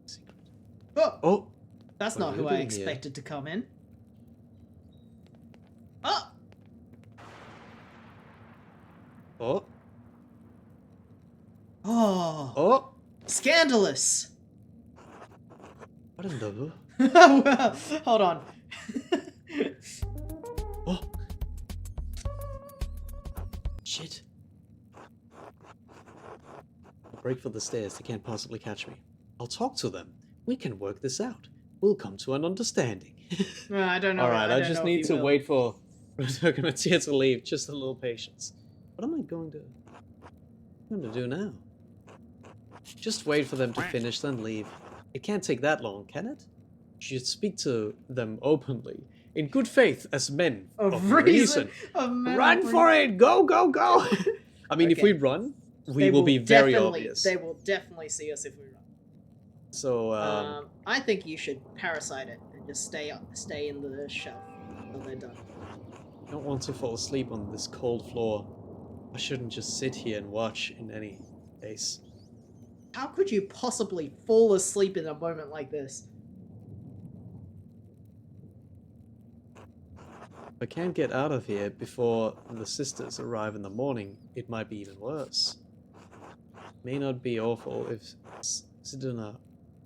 Secret. Oh, Oh! that's What not are who you I doing here? expected to come in. Oh, Oh! oh, Oh! scandalous! What in the... Well, hold on. Oh! Shit. I'll break for the stairs. They can't possibly catch me. I'll talk to them. We can work this out. We'll come to an understanding. I don't know. Alright, I don't just know if need you to will. wait for Matthias to leave. Just a little patience. What am I going to do now? Just wait for them to finish, then leave. It can't take that long, can it? You should speak to them openly, in good faith, as men of reason. Of men Run of for reason. it! Go, go, go! I mean, if Okay. we run, we They will be very definitely- obvious. They will definitely see us if we run. So, I think you should parasite it and just stay in the shelf until they're done. I don't want to fall asleep on this cold floor. I shouldn't just sit here and watch in any case. How could you possibly fall asleep in a moment like this? If I can't get out of here before the sisters arrive in the morning, it might be even worse. May not be awful if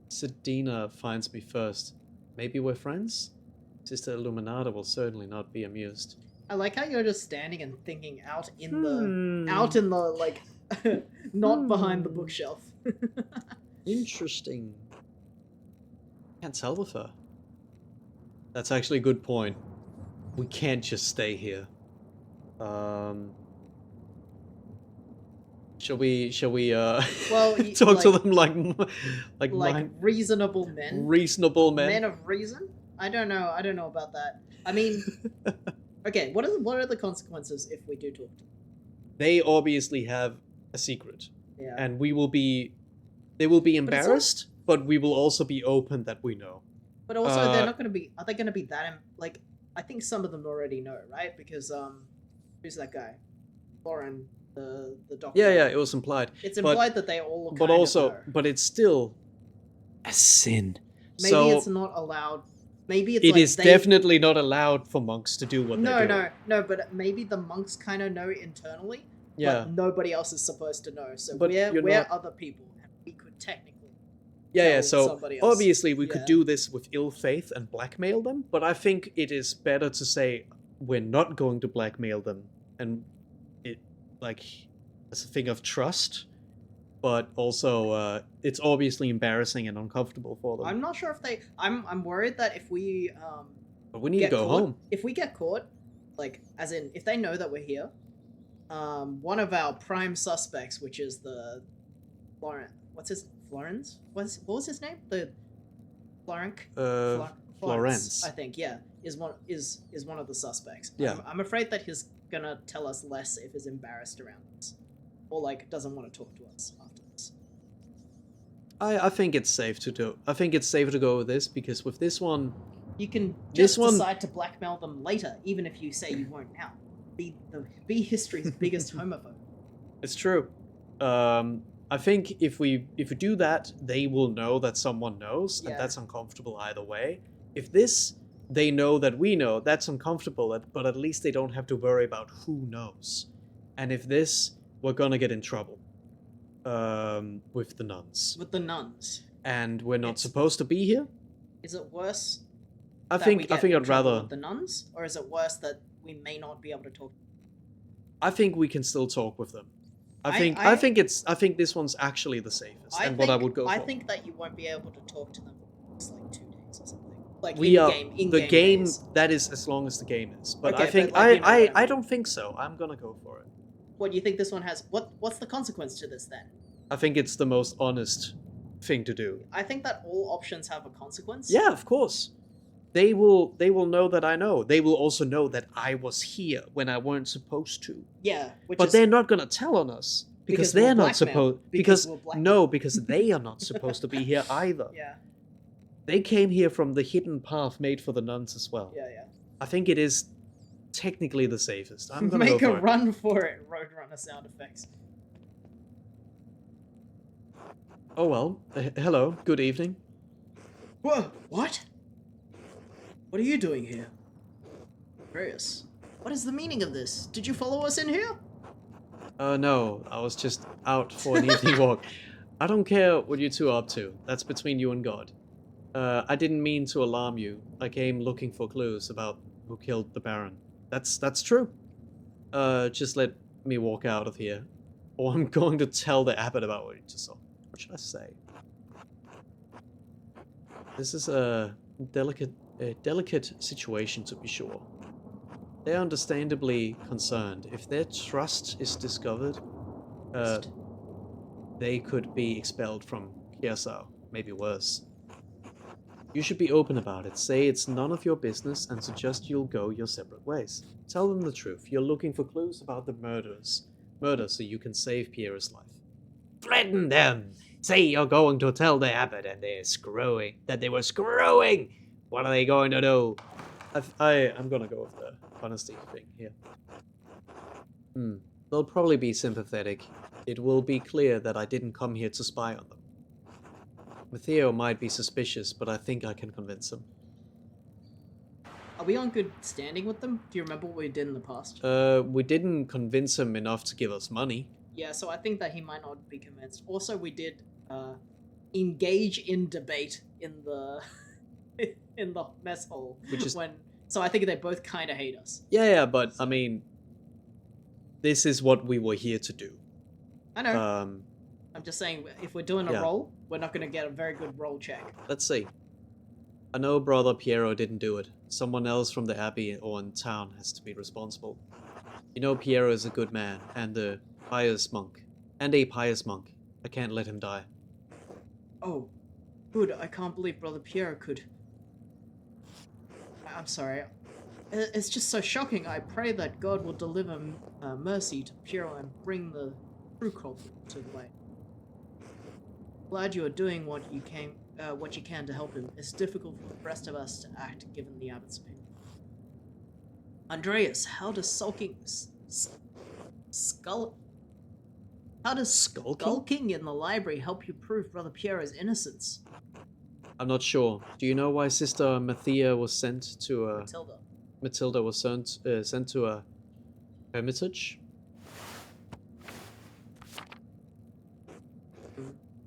Sedena finds me first. Maybe we're friends? Sister Illuminata will certainly not be amused. I like how you're just standing and thinking out in Hmm. the like not behind the bookshelf. Interesting. Can't tell with her. That's actually a good point. We can't just stay here. Shall we Well, talk to like- them like Like reasonable men. reasonable men? Men of reason? I don't know about that. I mean, okay, what are the consequences if we do talk to them? They obviously have a secret, Yeah. and they will be embarrassed, but we will also be open that we know. But also, they're Uh, not going to be. Are they going to be that? Like, I think some of them already know, right? Because who's that guy? Lauren, the doctor. Yeah, it was implied. It's but- implied that they all. But kind of also, know. but it's still a sin. Maybe so it's not allowed. Maybe it's it like is they... definitely not allowed for monks to do what they're doing. No. But maybe the monks kind of know internally. Yeah, But nobody else is supposed to know. So But we're you're not- other people, and we could technically. yeah. tell So somebody else. obviously we could Yeah. do this with ill faith and blackmail them, but I think it is better to say we're not going to blackmail them, and it like as a thing of trust, but also it's obviously embarrassing and uncomfortable for them. I'm not sure if they. I'm worried that if we But we need to get go caught, home. if we get caught, like as in if they know that we're here, one of our prime suspects, which is the Florence? What was his name? The Florence? Florence. I think, yeah, is one of the suspects. Yeah. I'm afraid that he's gonna tell us less if he's embarrassed around us, or like doesn't want to talk to us after this. I think it's safe to do. I think it's safer to go with this because with this one, You can This just one- decide to blackmail them later, even if you say you won't now. Be history's biggest homophobe. it's true. I think if we do that, they will know that someone knows, Yeah. and that's uncomfortable either way. If this, they know that we know, that's uncomfortable, but at least they don't have to worry about who knows. And if this, we're gonna get in trouble with the nuns, With the nuns, and we're not It's- supposed to be here. is it worse? I that we think get in I'd trouble rather. with the nuns, or is it worse that we may not be able to talk? I think we can still talk with them. I I- think this one's actually the safest, and what I would go for. I think that you won't be able to talk to them for just like 2 days or something. Like We are in-game the game days. that is as long as the game is. But Okay, I think but, like, you know what I I mean. don't think so. I'm gonna go for it. What do you think this one has? What's the consequence to this then? I think it's the most honest thing to do. I think that all options have a consequence. Yeah, of course. They will know that I know. They will also know that I was here when I weren't supposed to. Yeah, which But is they're not gonna tell on us because Because we're they're not blackmailed. supposed Because we're blackmailed. no, because they are not supposed to be here either. yeah, They came here from the hidden path made for the nuns as well. yeah. I think it is technically the safest. I'm gonna Make go a for it. run for it. Roadrunner sound effects. Oh well. Hello. Good evening. Whoa! What? What are you doing here? Curious. What is the meaning of this? Did you follow us in here? No, I was just out for an evening walk. I don't care what you two are up to. That's between you and God. I didn't mean to alarm you. I came looking for clues about who killed the Baron. That's true. Just let me walk out of here, or I'm going to tell the abbot about what you just saw. What should I say? This is a delicate situation, to be sure. They're understandably concerned. If their trust is discovered, they could be expelled from Kiasao, maybe worse. You should be open about it. Say it's none of your business and suggest you'll go your separate ways. Tell them the truth. You're looking for clues about the murder so you can save Pierre's life. Threaten them! Say you're going to tell the abbot and they were screwing! What are they going to do? I'm gonna go with the honesty thing here. They'll probably be sympathetic. It will be clear that I didn't come here to spy on them. Matteo might be suspicious, but I think I can convince him. Are we on good standing with them? Do you remember what we did in the past? We didn't convince him enough to give us money. Yeah, so I think that he might not be convinced. Also, we did engage in debate in the in the mess hall. Which is- So I think they both kind of hate us. Yeah, but I mean, this is what we were here to do. I know. I'm just saying, if we're doing a Yeah. roll, we're not going to get a very good roll check. Let's see. I know Brother Piero didn't do it. Someone else from the abbey or in town has to be responsible. You know Piero is a good man and a pious monk. I can't let him die. Oh, good. I can't believe Brother Piero could. I'm sorry. It's just so shocking. I pray that God will deliver mercy to Piero and bring the true culprit to the light. Glad you are doing what you can to help him. It's difficult for the rest of us to act, given the abbot's opinion. Andreas, how does skulking in the library help you prove Brother Piero's innocence? I'm not sure. Do you know why Sister Mathia was sent to Matilda was sent to a hermitage?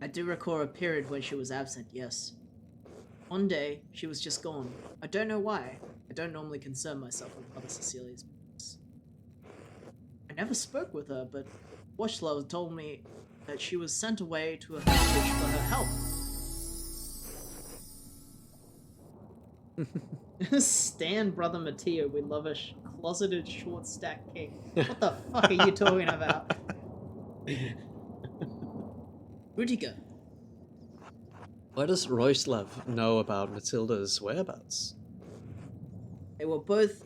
I do recall a period when she was absent, yes. One day, she was just gone. I don't know why. I don't normally concern myself with Mother Cecilia's business. I never spoke with her, but Watchlove told me that she was sent away to a village for her help. Stan, brother Mateo, we love a closeted short stack king. What the fuck are you talking about? Rudiger. Why does Roislav know about Matilda's whereabouts? They were both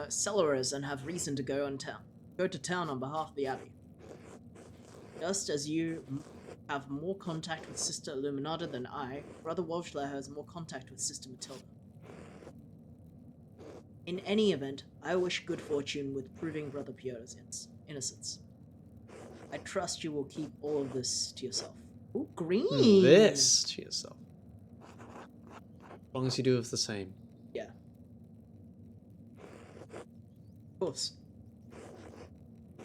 cellars and have reason to go to town on behalf of the abbey. Just as you have more contact with Sister Illuminata than I, Brother Wolfler has more contact with Sister Matilda. In any event, I wish good fortune with proving Brother Pierre's innocence. I trust you will keep all of this to yourself. Ooh, green! This to yourself. As long as you do with the same. Yeah. Of course.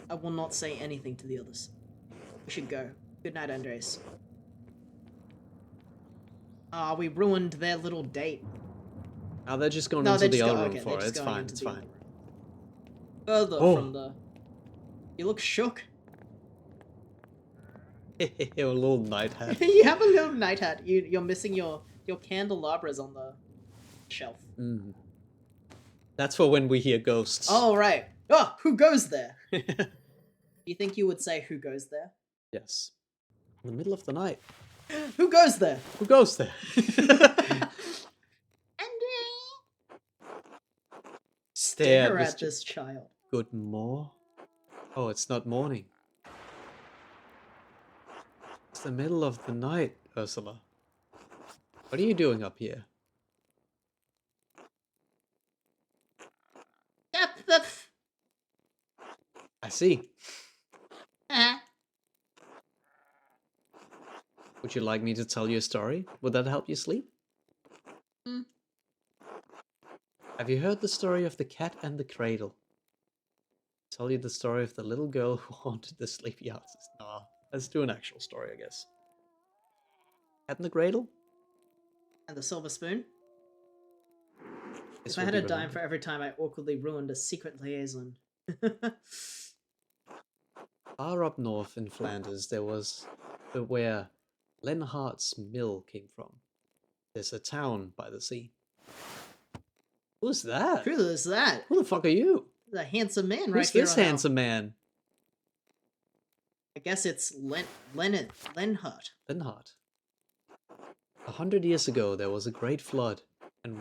I will not say anything to the others. We should go. Good night, Andres. Ah, we ruined their little date. Oh, they're just going No, into they're the just other go- room okay, for they're it. just It's going fine, into it's the fine. other room. Further Oh. from the... You look shook. A little night hat. You have a little night hat. You're missing your candelabras on the shelf. Mm. That's for when we hear ghosts. Oh, right. Oh, who goes there? You think you would say who goes there? Yes. In the middle of the night. Who goes there? Who goes there? Stare Miss at this child. Good more? Oh, it's not morning. It's the middle of the night, Ursula. What are you doing up here? I see. Would you like me to tell you a story? Would that help you sleep? Have you heard the story of the cat and the cradle? Tell you the story of the little girl who haunted the sleepy houses. Nah, let's do an actual story, I guess. Cat and the cradle? And the silver spoon? This If I will had be a dime relevant. for every time I awkwardly ruined a secret liaison. Far up north in Flanders, there was where Lenhart's mill came from. There's a town by the sea. Who's that? Who is that? Who the fuck are you? The handsome man right Who's here. this on our- handsome man? I guess it's Lenhart. Lenhart. 100 years ago, there was a great flood, and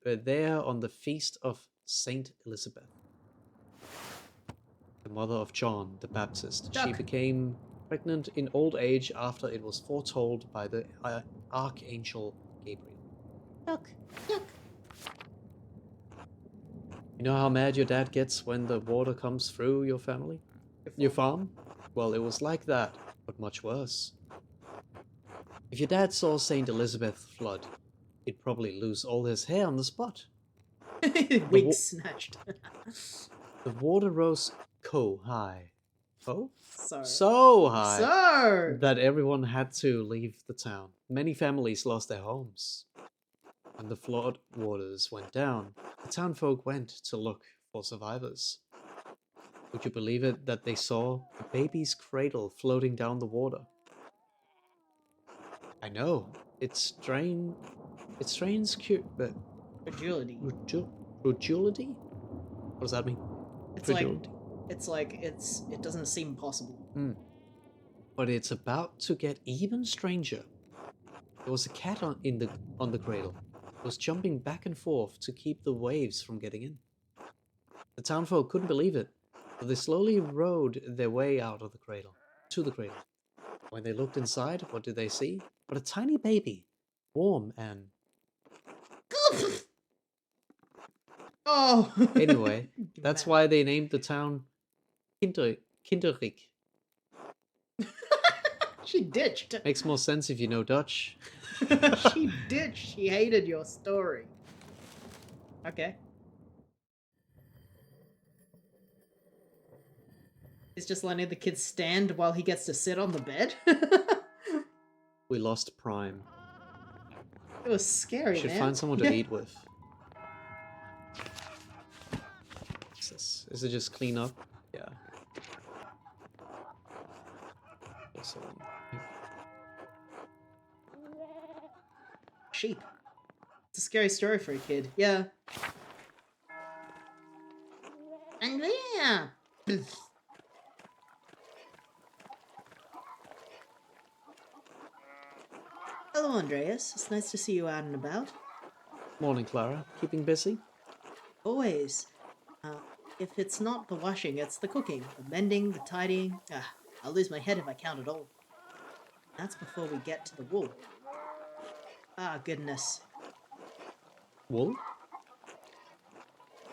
there on the feast of Saint Elizabeth, the mother of John the Baptist, she Duck. became pregnant in old age after it was foretold by the archangel Gabriel. Duck. Duck. You know how mad your dad gets when the water comes through your family? Your farm? Well, it was like that, but much worse. If your dad saw Saint Elizabeth flood, he'd probably lose all his hair on the spot. Wig snatched. The water rose high. Oh? Sorry. So high So. that everyone had to leave the town. Many families lost their homes. When the flood waters went down, the townfolk went to look for survivors. Would you believe it that they saw a baby's cradle floating down the water? I know. It's strange. It's strange. Fragility. Fragility? What does that mean? It's Fragility. it doesn't seem possible. But it's about to get even stranger. There was a cat on the cradle. It was jumping back and forth to keep the waves from getting in. The townfolk couldn't believe it, so they slowly rowed their way out of the cradle, to the cradle. When they looked inside, what did they see? But a tiny baby, warm and... Oh. Anyway, that's why they named the town Kinderrik. She ditched. Makes more sense if you know Dutch. She ditched. She hated your story. Okay. He's just letting the kid stand while he gets to sit on the bed. We lost Prime. It was scary, Should man. find someone to eat with. What's this? Is it just clean up? Yeah. So, Sheep. It's a scary story for a kid. Yeah. Andrea! Hello, Andreas. It's nice to see you out and about. morning, Clara. Keeping busy? Always. Uh, if it's not the washing, it's the cooking, the mending, the tidying. I'll lose my head if I count it all. That's before we get to the wool. Ah, goodness. Wool?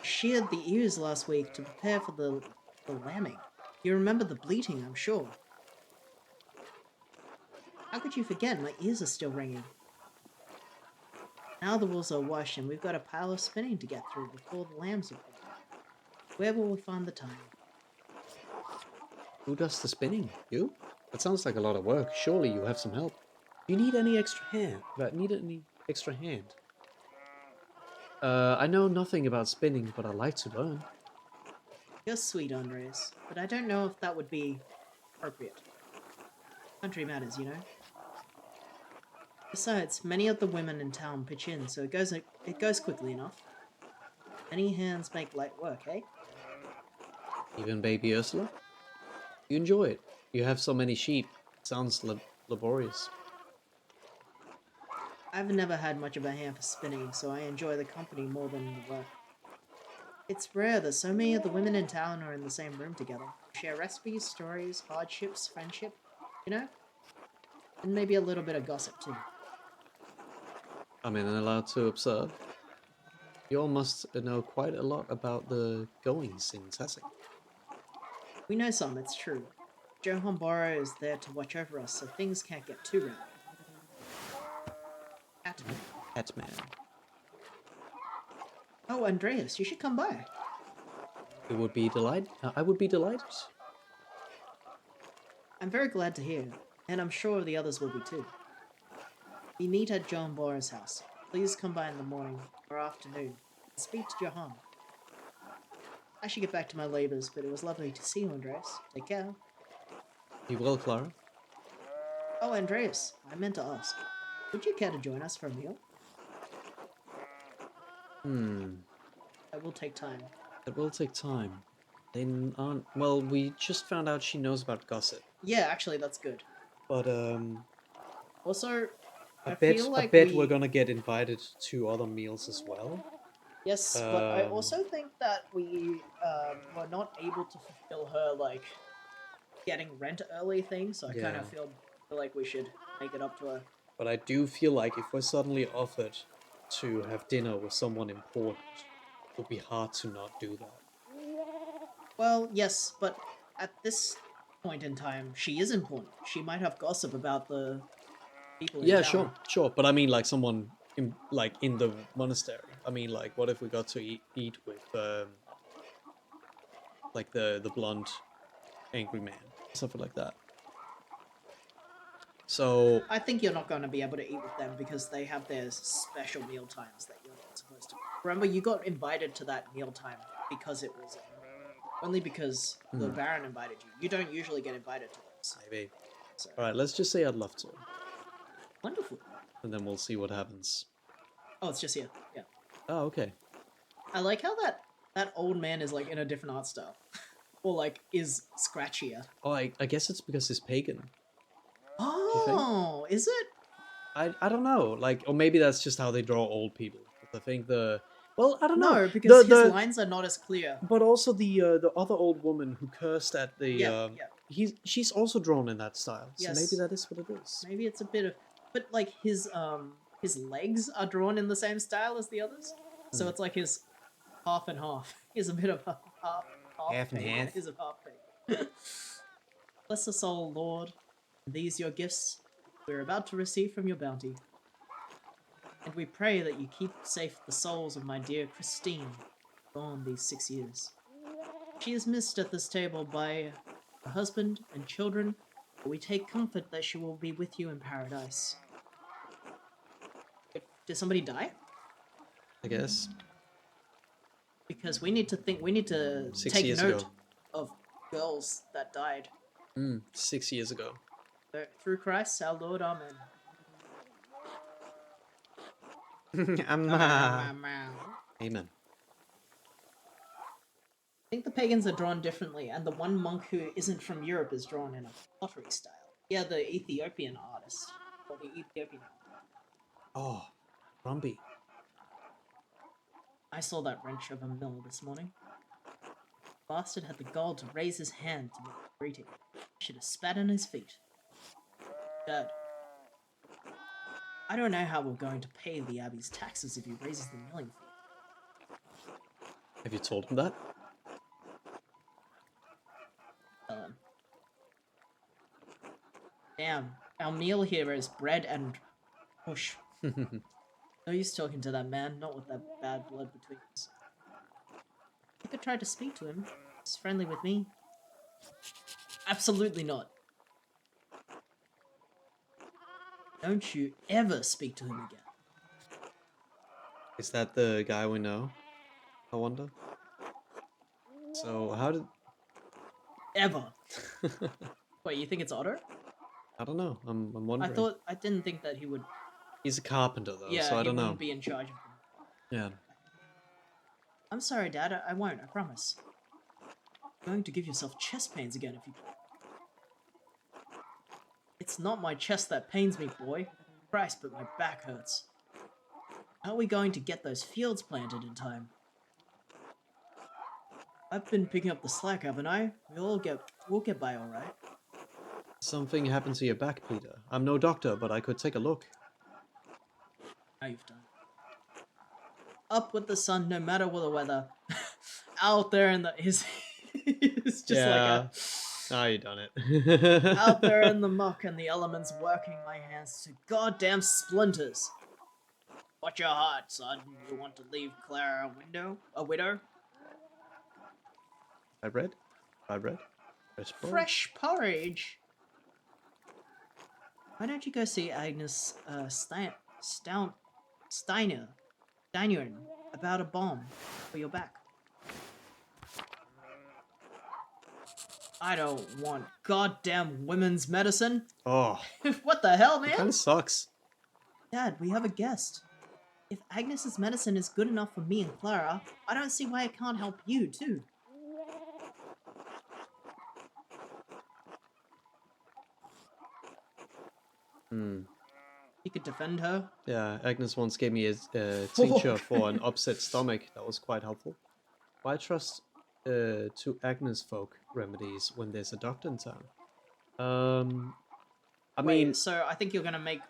Sheared the ears last week to prepare for the lambing. You remember the bleating, I'm sure. How could you forget? My ears are still ringing. Now the wool's are washed and we've got a pile of spinning to get through before the lambs are born. Where will we find the time? Who does the spinning? You? That sounds like a lot of work. Surely you have some help. Do you need any extra hand? Need any extra hand? I know nothing about spinning, but I like to learn. You're sweet, Andres, but I don't know if that would be appropriate. Country matters, you know? Besides, many of the women in town pitch in, so it goes quickly enough. Many hands make light work, eh? Even baby Ursula? You enjoy it. You have so many sheep. Sounds laborious. I've never had much of a hand for spinning, so I enjoy the company more than the work. It's rare that so many of the women in town are in the same room together. Share recipes, stories, hardships, friendship, you know? And maybe a little bit of gossip too. I'm allowed to observe. You all must know quite a lot about the goings in Sassing. We know some, it's true. Johan Borrow is there to watch over us, so things can't get too rowdy. Atman. Hetman. Oh, Andreas, you should come by. It would be delight. I would be delighted. I'm very glad to hear, and I'm sure the others will be too. We meet at John Borrow's house. Please come by in the morning or afternoon and speak to Johan. I should get back to my labours, but it was lovely to see you, Andreas. Take care. Be well, Clara. Oh, Andreas, I meant to ask. Would you care to join us for a meal? It will take time. It will take time. Then aren't well. We just found out she knows about gossip, Yeah, actually, that's good. but Also, I feel like bet we're gonna get invited to other meals as well. Yes, but I also think that we were not able to fulfill her, like, getting rent early thing, so I kind Yeah. of feel like we should make it up to her. But I do feel like if we're suddenly offered to have dinner with someone important, it would be hard to not do that. Well, yes, but at this point in time, she is important. She might have gossip about the people in Yeah, town. sure. But I mean, like someone in the monastery. I mean, like, what if we got to eat with like the blonde angry man, something like that. So I think you're not going to be able to eat with them because they have their special meal times that you're not supposed to. Remember, you got invited to that meal time because it was only because the Baron invited you. You don't usually get invited to those. maybe. So, All right, let's just say I'd love to, wonderful. and then we'll see what happens. Oh, it's just here. Yeah. Oh, okay. I like how that old man is like in a different art style, or like is scratchier. Oh, I guess it's because he's pagan. Oh, is it? I don't know. Like, or maybe that's just how they draw old people. I think well, I don't know. No, because The- his the- lines are not as clear. But also the other old woman who cursed at the Yeah. she's also drawn in that style. So Yes. maybe that is what it is. Maybe it's a bit of, but like his legs are drawn in the same style as the others, so it's like his half and half. He's a bit of a half Half and pagan, half. He's a half pagan. Bless us all, Lord. These your gifts we're about to receive from your bounty. And we pray that you keep safe the souls of my dear Christine, gone these 6 years. She is missed at this table by her husband and children, but we take comfort that she will be with you in paradise. Did somebody die? I guess. Because we need to 6 take years note ago. of girls that died. 6 years ago. Through Christ our Lord, amen. Amma. I Amen. think the pagans are drawn differently, and the one monk who isn't from Europe is drawn in a pottery style. Yeah, the Ethiopian artist. Or the Ethiopian artist. Oh, Grumpy. I saw that wrench of a mill this morning. Bastard had the gall to raise his hand to make a greeting. Should have spat on his feet. Dad, I don't know how we're going to pay the Abbey's taxes if he raises the milling fee. Have you told him that? Tell him. Damn, our meal here is bread and push. No use talking to that man, not with that bad blood between us. You could try to speak to him. He's friendly with me. Absolutely not. Don't you ever speak to him again. Is that the guy we know? I wonder. So how did? Ever. Wait, you think it's Otter? I don't know. I'm wondering. I didn't think that he would. He's a carpenter though, Yeah, so I he don't know. wouldn't be in charge of them. Yeah. I'm sorry, Dad. I won't. I promise. You're going to give yourself chest pains again if you. It's not my chest that pains me, boy. Christ, but my back hurts. How are we going to get those fields planted in time? I've been picking up the slack, haven't I? We'll get by all right. Something happened to your back, Peter. I'm no doctor, but I could take a look. Now you've done it. Up with the sun, no matter what the weather. Out there in the it's just like a Ah, you done it. out there in the muck and the elements working my hands to goddamn splinters. Watch your heart, son. You want to leave Clara a widow? I read. Fresh porridge. Fresh porridge. Why don't you go see Agnes Steiner about a bomb for your back? I don't want goddamn women's medicine. Oh, What the hell, it man? kind of sucks. Dad, we have a guest. If Agnes's medicine is good enough for me and Clara, I don't see why it can't help you, too. You could defend her. Yeah, Agnes once gave me a tincture for an upset stomach. That was quite helpful. Why trust to Agnes folk remedies when there's a doctor in town? I Wait, mean, so I think you're gonna make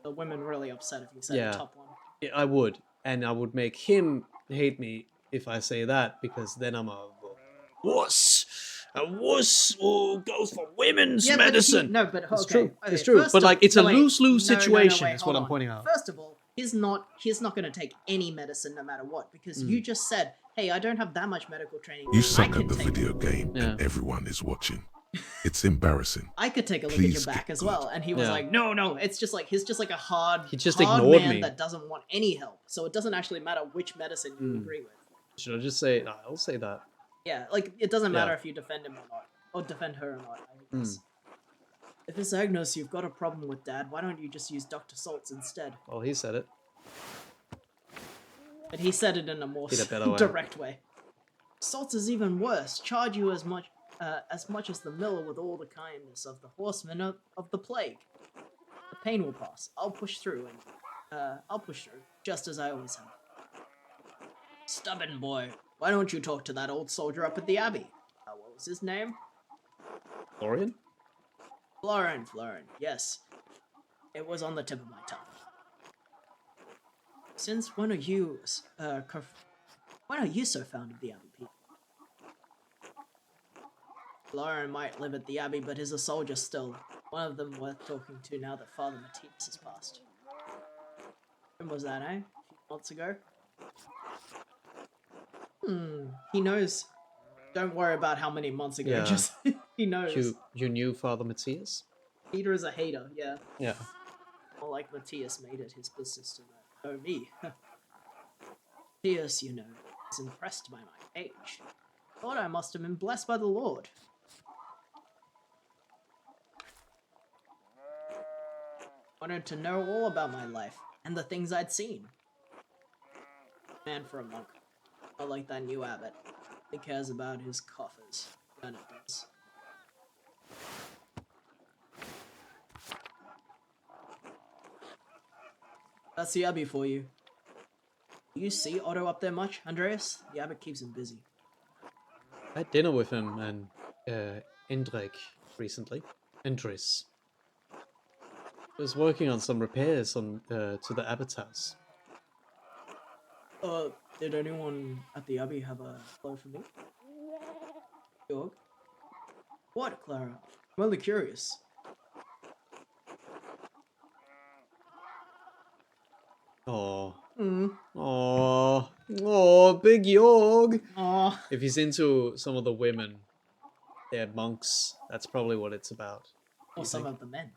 the women really upset if you say Yeah. the top one. I would, and I would make him hate me if I say that, because then I'm a wuss. A wuss who goes for women's Yeah, medicine. But but It's okay, true. okay, It's true. first But of- like, it's no, a wait, lose-lose no, situation. wait, is hold what I'm on. pointing out. First of all, he's not gonna take any medicine no matter what, because you just said, "Hey, I don't have that much medical training. You I suck can at the take video game and Yeah. everyone is watching. It's embarrassing. I could take a look at Please your back get as well." good. And he was Yeah. like, "No, it's just like he's just like a hard, He just hard ignored man me. that doesn't want any help. So it doesn't actually matter which medicine you agree with. Should I just say? Nah, I'll say that. Yeah, like it doesn't matter Yeah. if you defend him or not, or defend her or not. I guess. If it's Agnes you've got a problem with, Dad, why don't you just use Dr. Salts instead? Well, he said it. But he said it in a more In a better way. direct way. Salts is even worse. Charge you as much as the miller with all the kindness of the horsemen of the plague. The pain will pass. I'll push through, just as I always have. Stubborn boy. Why don't you talk to that old soldier up at the abbey? What was his name? Florian? Florin. Yes, it was on the tip of my tongue. Since when are you so fond of the abbey, Pete? Florin might live at the abbey, but is a soldier still. One of them worth talking to now that Father Matthias has passed. When was that, eh? A few months ago? He knows. Don't worry about how many months ago, Yeah. just he knows. You knew Father Matthias? Peter is a hater, yeah. Yeah. More like Matthias made it his business to know me. Matthias, you know, is impressed by my age. Thought I must have been blessed by the Lord. Wanted to know all about my life and the things I'd seen. Man for a monk. Not like that new abbot. He cares about his coffers. Bernard does. That's the abbey for you. Do you see Otto up there much, Andreas? The abbot keeps him busy. I had dinner with him and Indrek recently. Indris. I was working on some repairs on to the abbot's house. Did anyone at the abbey have a hello for me? Georg? What, Clara? I'm only curious. Oh, Hmm. oh, oh, big Jorg. Aw. If he's into some of the women, they're monks. That's probably what it's about. Or You some think? of the men.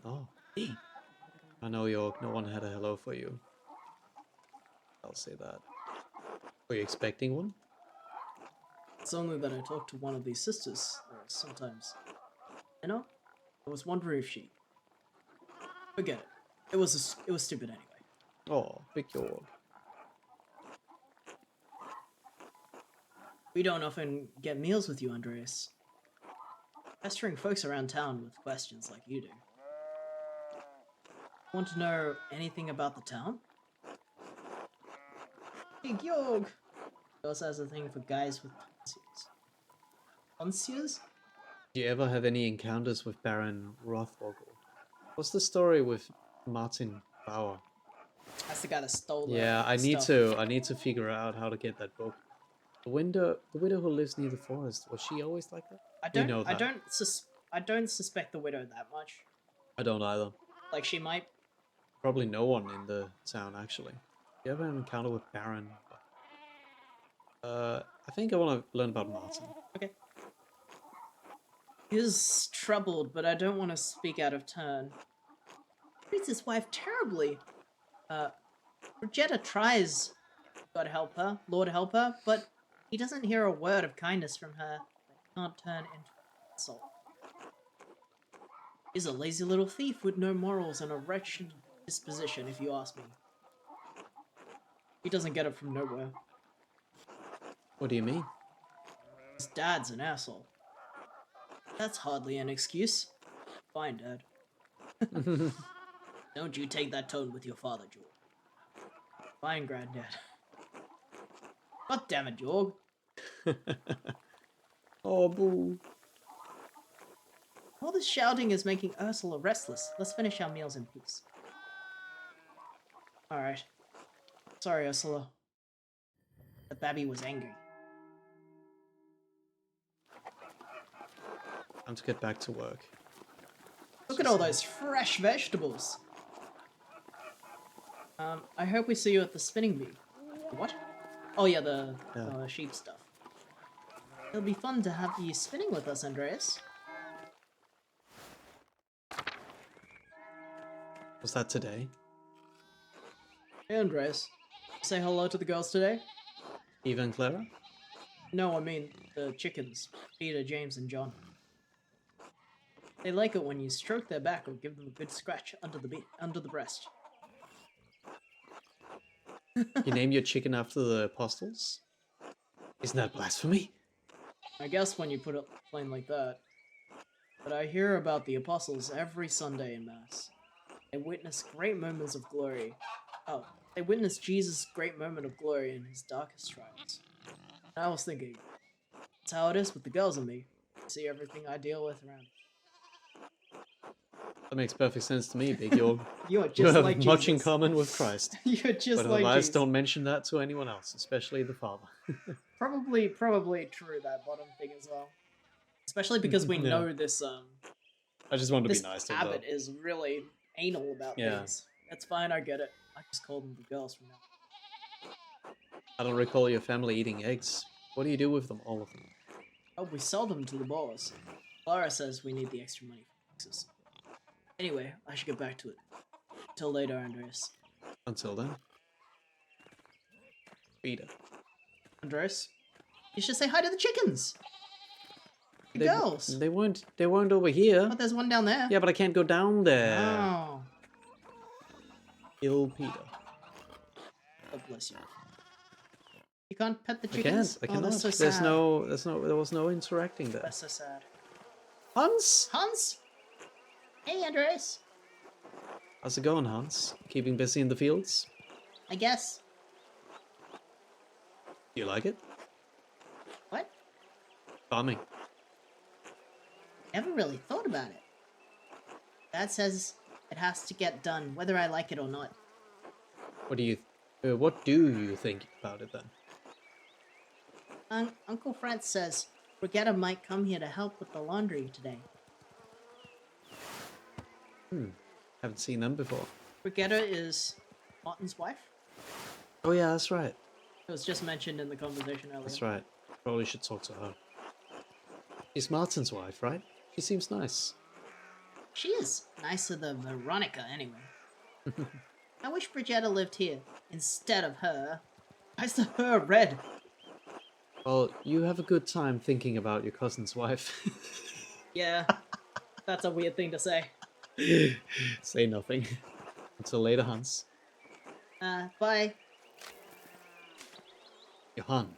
Oh, I know, Jorg. No one had a hello for you. I'll say that. Were you expecting one? It's only that I talk to one of these sisters sometimes. You know? I was wondering if she... Forget it. It was stupid anyway. Oh, big Jorg. We don't often get meals with you, Andreas. Pestering folks around town with questions like you do. Want to know anything about the town? Big Jorg! He also has a thing for guys with tonsils. Tonsils? Do you ever have any encounters with Baron Rothvogel? What's the story with Martin Bauer? That's the guy that stole Yeah, the I need stuff. to figure out how to get that book. The widow who lives near the forest, was she always like that? I We know that. I don't suspect the widow that much. I don't either. Like she might. Probably no one in the town actually. You ever have an encounter with Baron? I think I want to learn about Martin. Okay. He's troubled, but I don't want to speak out of turn. Treats his wife terribly. Rogetta tries, God help her, Lord help her, but he doesn't hear a word of kindness from her that can't turn into insult. He's a lazy little thief with no morals and a wretched disposition, if you ask me. He doesn't get it from nowhere. What do you mean? His dad's an asshole. That's hardly an excuse. Fine, Dad. Don't you take that tone with your father, George. Fine, Granddad. God damn it, Georg. Oh, boo. All this shouting is making Ursula restless. Let's finish our meals in peace. Alright. Sorry, Ursula. The babby was angry. Time to get back to work. Look at all those fresh vegetables. I hope we see you at the spinning bee. What? Oh yeah, the sheep stuff. It'll be fun to have you spinning with us, Andreas. Was that today? Hey, Andreas. Say hello to the girls today? Eva and Clara? No, I mean the chickens. Peter, James, and John. They like it when you stroke their back or give them a good scratch under the breast. You name your chicken after the apostles? Isn't that blasphemy? I guess when you put it plain like that. But I hear about the apostles every Sunday in Mass. They witness great moments of glory. Oh, they witness Jesus' great moment of glory in his darkest trials. And I was thinking, that's how it is with the girls and me. I see everything I deal with around. That makes perfect sense to me, Big Jorg. You are You just have like much in Jesus. common with Christ. You're just But like our lives Jesus. don't mention that to anyone else, especially the Father. Probably true, that bottom thing as well. Especially because we Yeah. know this I just want to this be nice to him, though. abbot is really anal about Yeah. things. That's fine, I get it. I just call them the girls from now. I don't recall your family eating eggs. What do you do with them, all of them? Oh, we sell them to the boars. Clara says we need the extra money for taxes. Anyway, I should get back to it. Till later, Andreas. Until then. Peter. Andreas, you should say hi to the chickens. The girls. They weren't over here. But there's one down there. Yeah, but I can't go down there. Oh. Ill Peter. God bless you. You can't pet the I chickens? can't. I Oh, cannot. that's so There's sad. there was no interacting there. That's so sad. Hans, Hans? Hey, Andres. how's it going, Hans? Keeping busy in the fields? I guess. Do you like it? What? Farming. Never really thought about it. Dad says it has to get done, whether I like it or not. What do you think about it then? Uncle Fred says Brigetta might come here to help with the laundry today. Haven't seen them before. Brigetta is Martin's wife. Oh yeah, that's right. It was just mentioned in the conversation earlier. That's right. Probably should talk to her. She's Martin's wife, right? She seems nice. She is nicer than Veronica, anyway. I wish Brigetta lived here instead of her. Why's the her red? Well, you have a good time thinking about your cousin's wife. Yeah, that's a weird thing to say. Say nothing. Until later, Hans. Bye. Johan.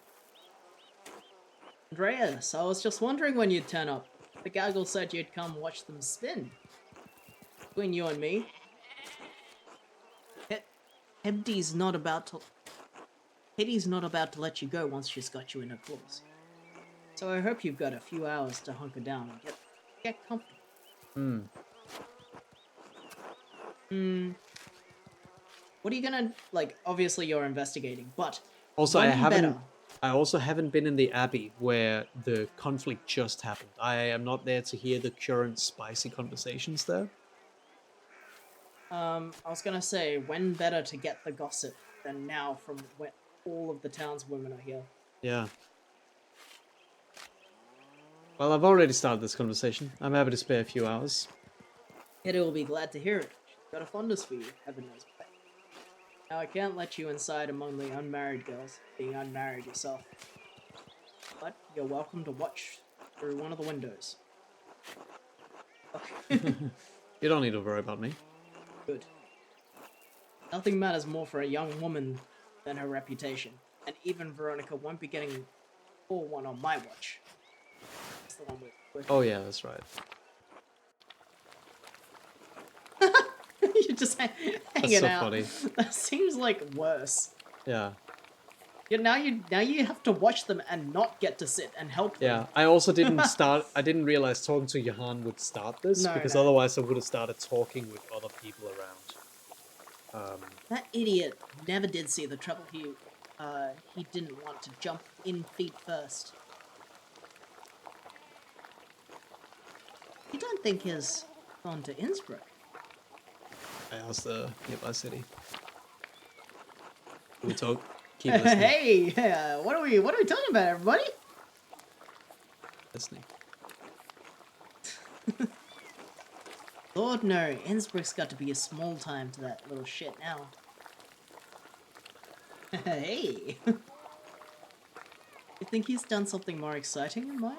Andreas, I was just wondering when you'd turn up. The gaggle said you'd come watch them spin. Between you and me, Hebdy's not about to... Katie's not about to let you go once she's got you in her claws. So I hope you've got a few hours to hunker down and get comfortable. What are you gonna, like, obviously you're investigating, but... Also, when I haven't. better? I also haven't been in the Abbey where the conflict just happened. I am not there to hear the current spicy conversations there. I was gonna say, when better to get the gossip than now from when all of the town's women are here. Yeah. Well, I've already started this conversation. I'm happy to spare a few hours. Hetty will be glad to hear it. She's got a fondness for you, heaven knows why. Now, I can't let you inside among the unmarried girls, being unmarried yourself. But you're welcome to watch through one of the windows. Okay. You don't need to worry about me. Good. Nothing matters more for a young woman than her reputation, and even Veronica won't be getting full one on my watch. That's the one with Oh yeah, that's right. You're just hanging so out. funny. That seems like worse. Yeah. Now you have to watch them and not get to sit and help them. Yeah. I also didn't start. I didn't realize talking to Johan would start this No, because no. otherwise I would have started talking with other people around. That idiot never did see the trouble he didn't want to jump in feet first. You don't think he's gone to Innsbruck? I asked the nearby city. Can we talk? Keep listening. Hey, what are we talking about, everybody? Listening. Lord no, Innsbruck's got to be a small time to that little shit now. Hey! You think he's done something more exciting in mind?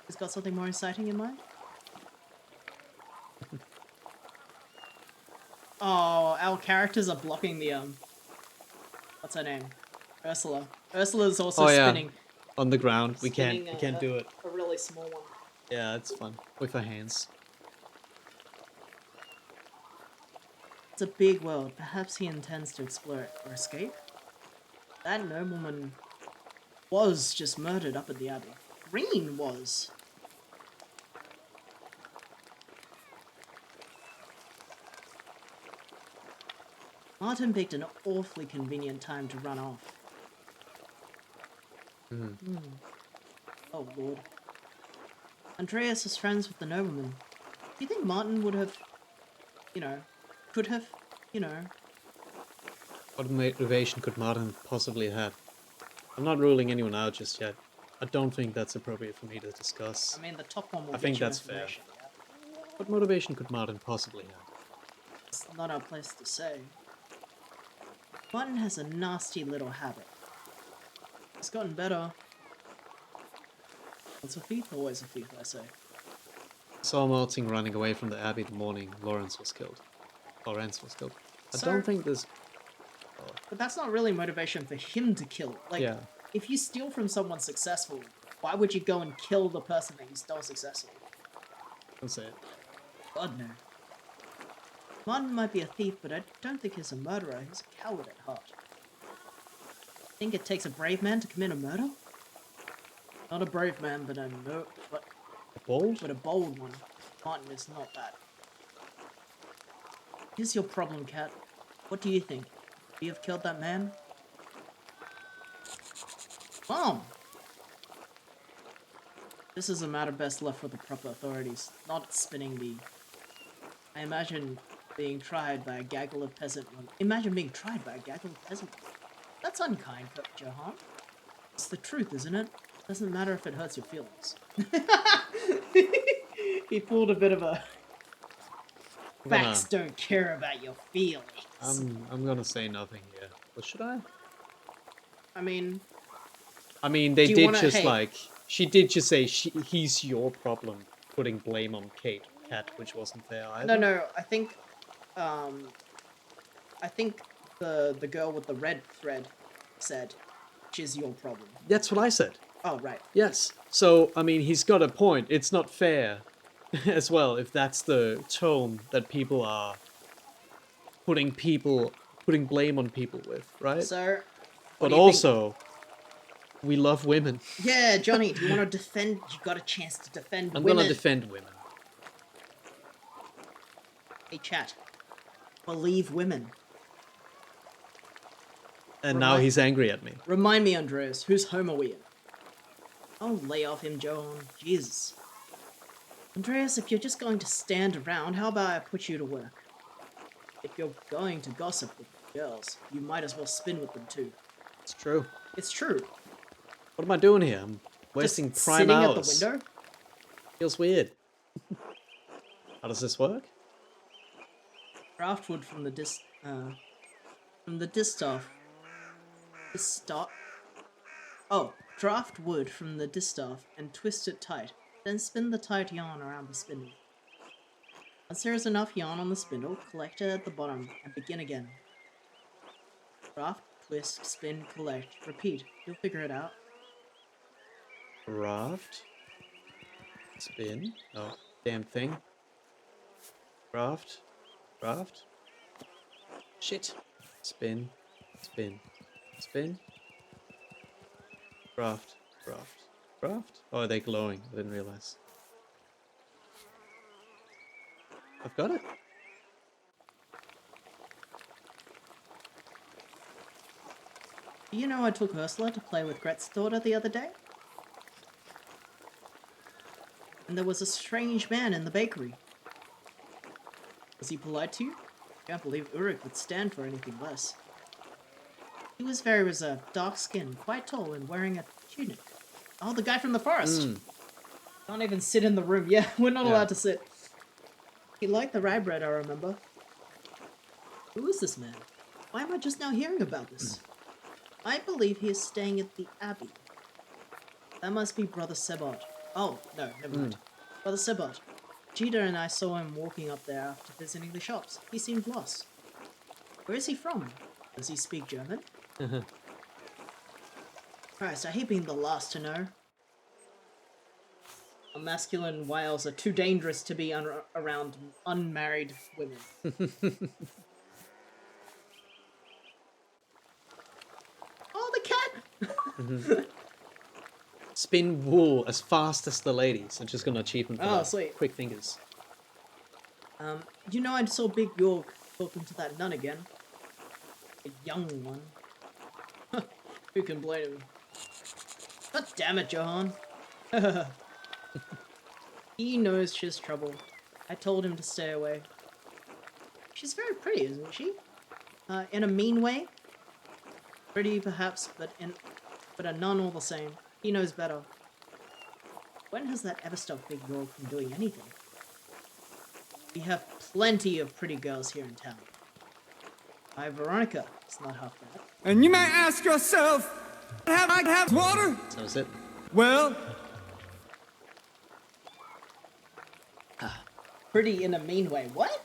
He's got something more exciting in mind? Oh, our characters are blocking the, what's her name? Ursula. Ursula's also Oh, yeah. spinning. On the ground. We spinning, can't do it. A really small one. Yeah, it's fun. With her hands. It's a big world. Perhaps he intends to explore it or escape. That nobleman was just murdered up at the Abbey. Green was. Martin picked an awfully convenient time to run off. Oh lord. Andreas is friends with the nobleman. Do you think Martin would have, could have, What motivation could Martin possibly have? I'm not ruling anyone out just yet. I don't think that's appropriate for me to discuss. I mean, the top one will I get think you that's fair. information. Yeah? What motivation could Martin possibly have? It's not our place to say. Martin has a nasty little habit. It's gotten better. Once a thief, always a thief, I say. I saw Martin running away from the Abbey the morning Lawrence was killed. Lawrence was killed. I So- don't think there's. But that's not really motivation for him to kill. Like, Yeah. if you steal from someone successful, why would you go and kill the person that you stole successfully? That's it. God, no. Martin might be a thief, but I don't think he's a murderer. He's a coward at heart. Think it takes a brave man to commit a murder? Not a brave man, but Bold? a bold one. Martin is not that. Here's your problem, Cat. What do you think? Do you have killed that man? Mom! This is a matter best left with the proper authorities, not spinning me. I imagine being tried by a gaggle of peasant women. Imagine being tried by a gaggle of peasant women. That's unkind, Johan. It's the truth, isn't it? Doesn't matter if it hurts your feelings. He pulled a bit of a... Facts don't care about your feelings. I'm gonna say nothing here. What should I? I mean, They Do you did wanna- just hey. like she did just say he's your problem, putting blame on Cat, which wasn't fair either. no, I think the girl with the red thread said, she's your problem. That's what I said. Oh, right. Yes. So he's got a point. It's not fair, as well, if that's the tone that people are putting blame on people with, right? So, But do you also, we love women. yeah, Johnny, do you want to defend? You got a chance to defend I'm women. gonna defend women. Hey, chat. Believe women. And now Remind- he's angry at me. Remind me, Andreas, whose home are we in? Oh, lay off him, Johan. Jesus. Andreas, if you're just going to stand around, how about I put you to work? If you're going to gossip with girls, you might as well spin with them too. It's true. It's true. What am I doing here? I'm wasting Just prime sitting hours. at the window? Feels weird. How does this work? Draftwood from the distaff. Draft wood from the distaff and twist it tight. Then spin the tight yarn around the spindle. Once there is enough yarn on the spindle, collect it at the bottom and begin again. Draft, twist, spin, collect. Repeat. You'll figure it out. Raft. Spin. Oh, damn thing. Raft. Raft. Shit. Spin. Spin. Spin. Raft. Raft. Raft? Oh, are they glowing? I didn't realize. I've got it. Do you know I took Ursula to play with Gret's daughter the other day? And there was a strange man in the bakery. Was he polite to you? Can't believe Ulrich would stand for anything less. He was very reserved, dark-skinned, quite tall, and wearing a tunic. Oh, the guy from the forest! Can't even sit in the room. Yeah, we're not Yeah. allowed to sit. He liked the rye bread, I remember. Who is this man? Why am I just now hearing about this? I believe he is staying at the Abbey. That must be Brother Sebart. Oh, no, never mind. Brother Sebart. Gita and I saw him walking up there after visiting the shops. He seemed lost. Where is he from? Does he speak German? Christ, I hate being the last to know. Masculine whales are too dangerous to be around unmarried women. Oh, the cat! Spin wool as fast as the ladies. I'm just gonna achievement for Oh, that. sweet. Quick fingers. You know I saw Big York talking to that nun again. A young one. Who can blame him? God damn it, Johan. He knows she's trouble. I told him to stay away. She's very pretty, isn't she? In a mean way? Pretty, perhaps, but a nun all the same. He knows better. When has that ever stopped Big York from doing anything? We have plenty of pretty girls here in town. Hi, Veronica. It's not half bad. And you may ask yourself, have I have water? That was it. Well, Pretty in a mean way. What?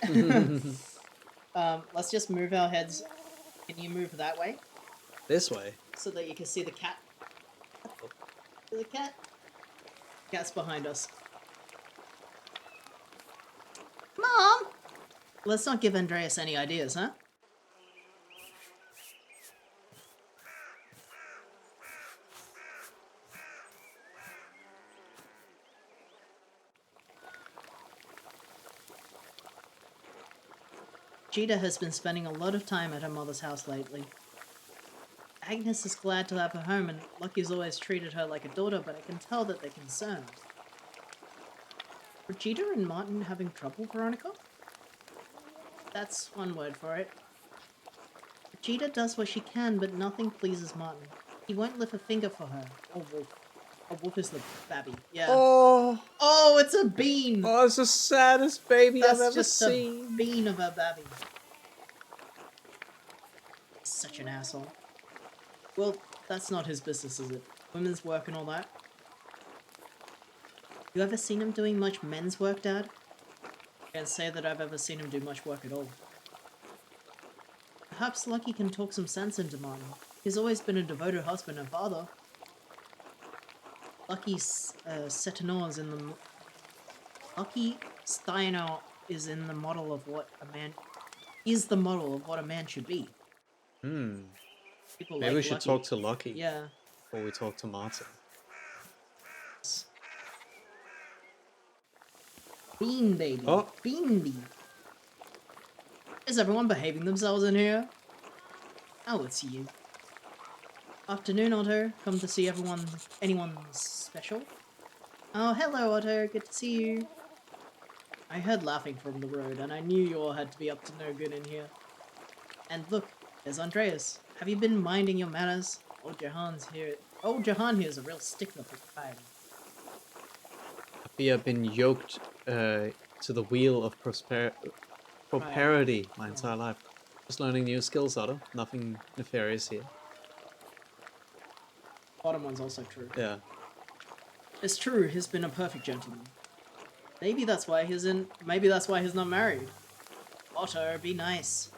Let's just move our heads. Can you move that way This way. so that you can see the cat? See the cat? Cat's behind us. Mom! Let's not give Andreas any ideas, huh? Cheetah has been spending a lot of time at her mother's house lately. Agnes is glad to have her home, and Lucky's always treated her like a daughter, but I can tell that they're concerned. Are Cheetah and Martin having trouble, Veronica? That's one word for it. Cheetah does what she can, but nothing pleases Martin. He won't lift a finger for her. Or Wolf. Oh, Wolf is the babby. Yeah. Oh, Oh, it's a bean! oh, it's the saddest baby That's I've ever just seen. a bean of a babby. Such an asshole. Well, that's not his business, is it? Women's work and all that. You ever seen him doing much men's work, Dad? I can't say that I've ever seen him do much work at all. Perhaps Lucky can talk some sense into Martin. He's always been a devoted husband and father. Lucky Steiner is in the... Lucky Steiner is in the model of what a man... is the model of what a man should be. Hmm. People Maybe like we should Lucky. talk to Lucky Yeah. before we talk to Martin. Bean baby. Oh. Bean. Is everyone behaving themselves in here? Oh, it's you. Afternoon, Otto. Come to see anyone special? Oh, hello, Otto. Good to see you. I heard laughing from the road, and I knew you all had to be up to no good in here. And look, there's Andreas. Have you been minding your manners? Old Jahan here is a real stickler for society. We have been yoked to the wheel of prosperity my entire life. Just learning new skills, Otto. Nothing nefarious here. Bottom one's also true. Yeah. It's true, he's been a perfect gentleman. Maybe that's why he's not married. Otto, be nice.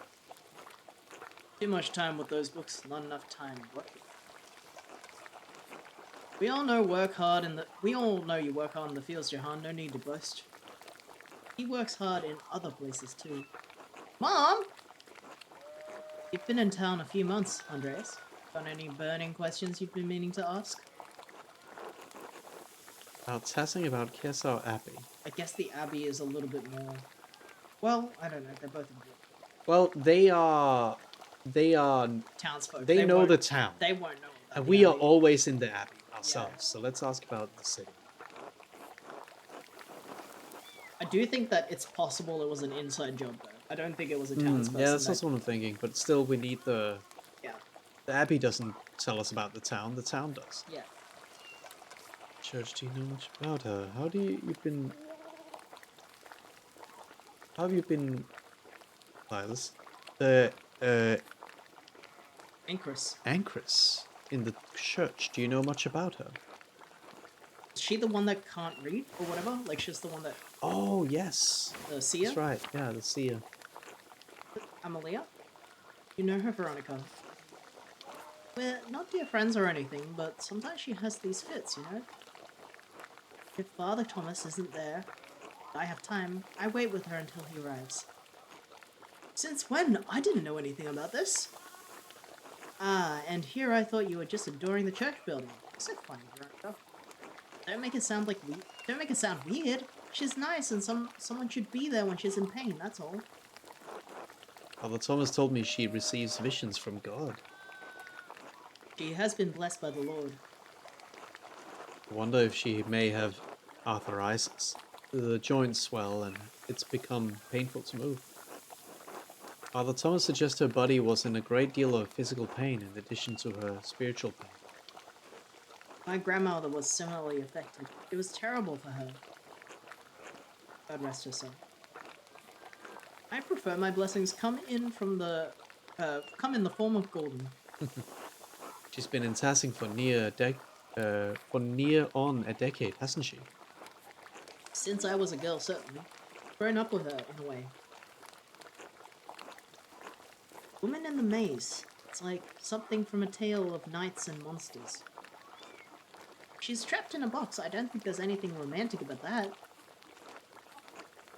Too much time with those books, not enough time. What? We all know you work hard in the fields, Jahan, no need to boast. He works hard in other places too. Mom! You've been in town a few months, Andreas. Got any burning questions you've been meaning to ask? Testing about Kesau Abbey. I guess the Abbey is a little bit more... Well, I don't know, they're both important. Well, they are Townsfolk. they know won't- the town. They won't know about And the we are Abbey. always in the Abbey ourselves. So let's ask about the city. I do think that it's possible it was an inside job, though. I don't think it was a townsperson. Yeah, that's also what I'm thinking. But still, we need Yeah. the Abbey doesn't tell us about the town. The town does. Yeah. Church, do you know much about her? How have you been, Silas? The Anchoress. anchoress in the church. Do you know much about her? Is she the one that can't read, or whatever? Like, she's the one that... Oh yes, The seer? that's right. Yeah, the seer. Amalia? You know her, Veronica. We're not dear friends or anything, but sometimes she has these fits, you know? If Father Thomas isn't there, I have time, I wait with her until he arrives. Since when? I didn't know anything about this. Ah, and here I thought you were just adoring the church building. So funny, Veronica. Don't make it sound weird. She's nice, and someone should be there when she's in pain, that's all. Father Thomas told me she receives visions from God. She has been blessed by the Lord. I wonder if she may have arthritis. The joints swell and it's become painful to move. Father Thomas suggests her body was in a great deal of physical pain in addition to her spiritual pain. My grandmother was similarly affected. It was terrible for her. God rest her soul. I prefer my blessings come in the form of golden. She's been in Tassing for near on a decade, hasn't she? Since I was a girl, certainly. Grown up with her, in a way. Woman in the Maze. It's like something from a tale of knights and monsters. She's trapped in a box. I don't think there's anything romantic about that.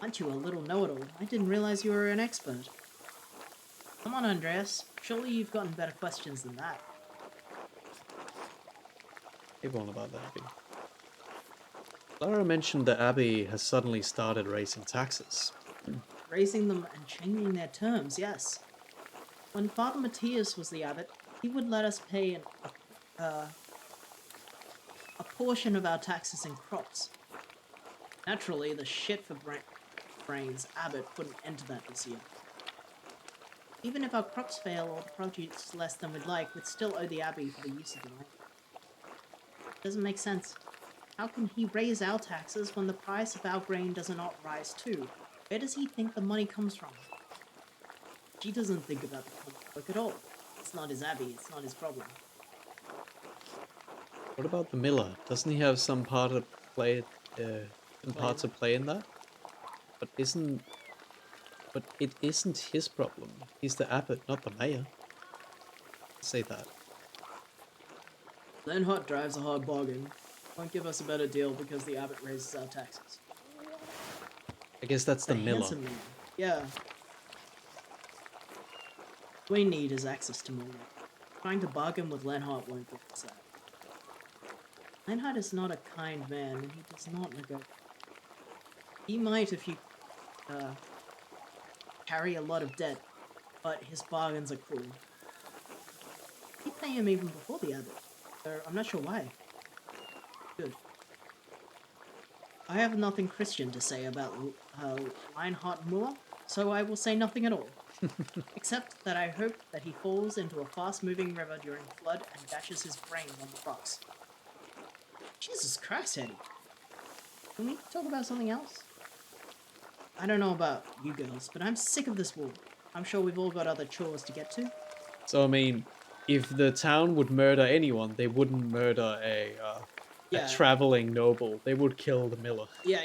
Aren't you a little know-it-all? I didn't realize you were an expert. Come on, Andreas. Surely you've gotten better questions than that. Keep on about the Abbey. Lara mentioned the Abbey has suddenly started raising taxes. Raising them and changing their terms, yes. When Father Matthias was the abbot, he would let us pay a portion of our taxes in crops. Naturally, the shit for brains abbot put an end to that this year. Even if our crops fail or the produce is less than we'd like, we'd still owe the abbey for the use of the land. Doesn't make sense. How can he raise our taxes when the price of our grain does not rise too? Where does he think the money comes from? She doesn't think about the public at all. It's not his abbey, it's not his problem. What about the miller? Doesn't he have some part to play in that? But it isn't his problem. He's the abbot, not the mayor. Say that. Lenhart drives a hard bargain. Won't give us a better deal because the abbot raises our taxes. I guess that's the miller. Handsome man. Yeah. What we need is access to more land. Trying to bargain with Lenhart won't get us that. Lenhart is not a kind man, and he does not negotiate. He might if you carry a lot of debt, but his bargains are cruel. We pay him even before the abbot, so I'm not sure why. Good. I have nothing Christian to say about Reinhard Muller, so I will say nothing at all. Except that I hope that he falls into a fast-moving river during flood and dashes his brain on the rocks. Jesus Christ, Eddie. Can we talk about something else? I don't know about you girls, but I'm sick of this war. I'm sure we've all got other chores to get to. So I mean, if the town would murder anyone, they wouldn't murder a traveling noble. They would kill the miller. Yeah.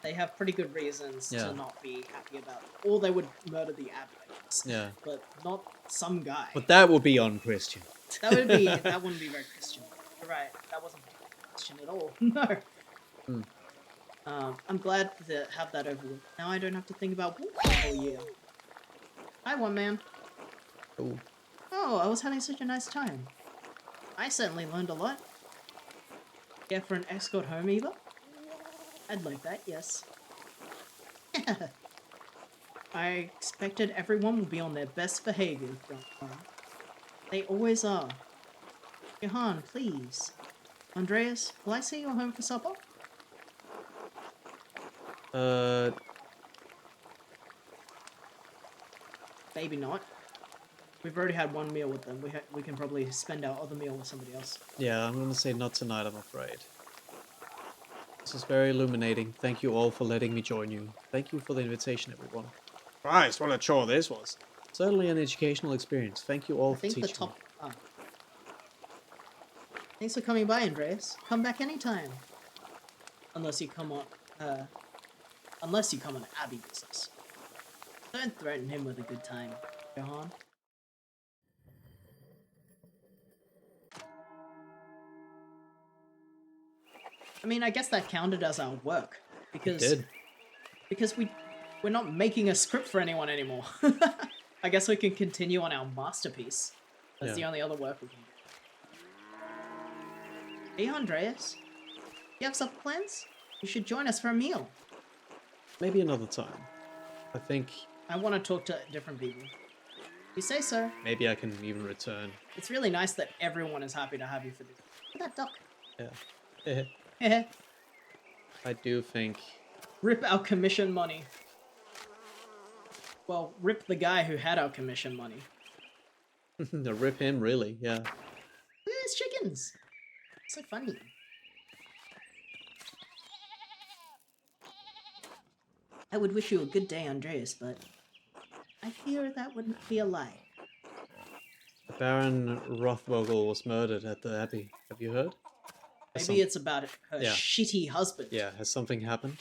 They have pretty good reasons to not be happy about it. Or they would murder the abbot, I guess. Yeah. But not some guy. But that would be unchristian. That wouldn't be very Christian. You're right. That wasn't Christian at all. No. I'm glad to have that over with. Now I don't have to think about war the whole year. Hi, one man. Cool. Oh, I was having such a nice time. I certainly learned a lot. Yeah, for an escort home, Eva? I'd like that, yes. I expected everyone would be on their best behavior, Grandpa. They always are. Johan, please. Andreas, will I see you home for supper? Maybe not. We've already had one meal with them. We can probably spend our other meal with somebody else. Yeah, I'm gonna say not tonight, I'm afraid. This is very illuminating. Thank you all for letting me join you. Thank you for the invitation, everyone. Christ, what a chore this was. Certainly an educational experience. Thank you all for teaching me. Thanks for coming by, Andreas. Come back anytime. Unless you come on Abbey business. Don't threaten him with a good time, Johan. I mean, I guess that counted as our work because we're not making a script for anyone anymore. I guess we can continue on our masterpiece. That's the only other work we can do. Hey, Andreas, you have supper plans? You should join us for a meal. Maybe another time. I think I want to talk to different people. You say so. maybe I can even return. It's really nice that everyone is happy to have you for this. Look at that duck. Yeah. Heh. I do think... Rip our commission money. Well, rip the guy who had our commission money. Rip him, really, yeah. Look at his chickens. So funny. I would wish you a good day, Andreas, but I fear that wouldn't be a lie. The Baron Rothvogel was murdered at the Abbey. Have you heard? Maybe it's about her shitty husband. Yeah, has something happened?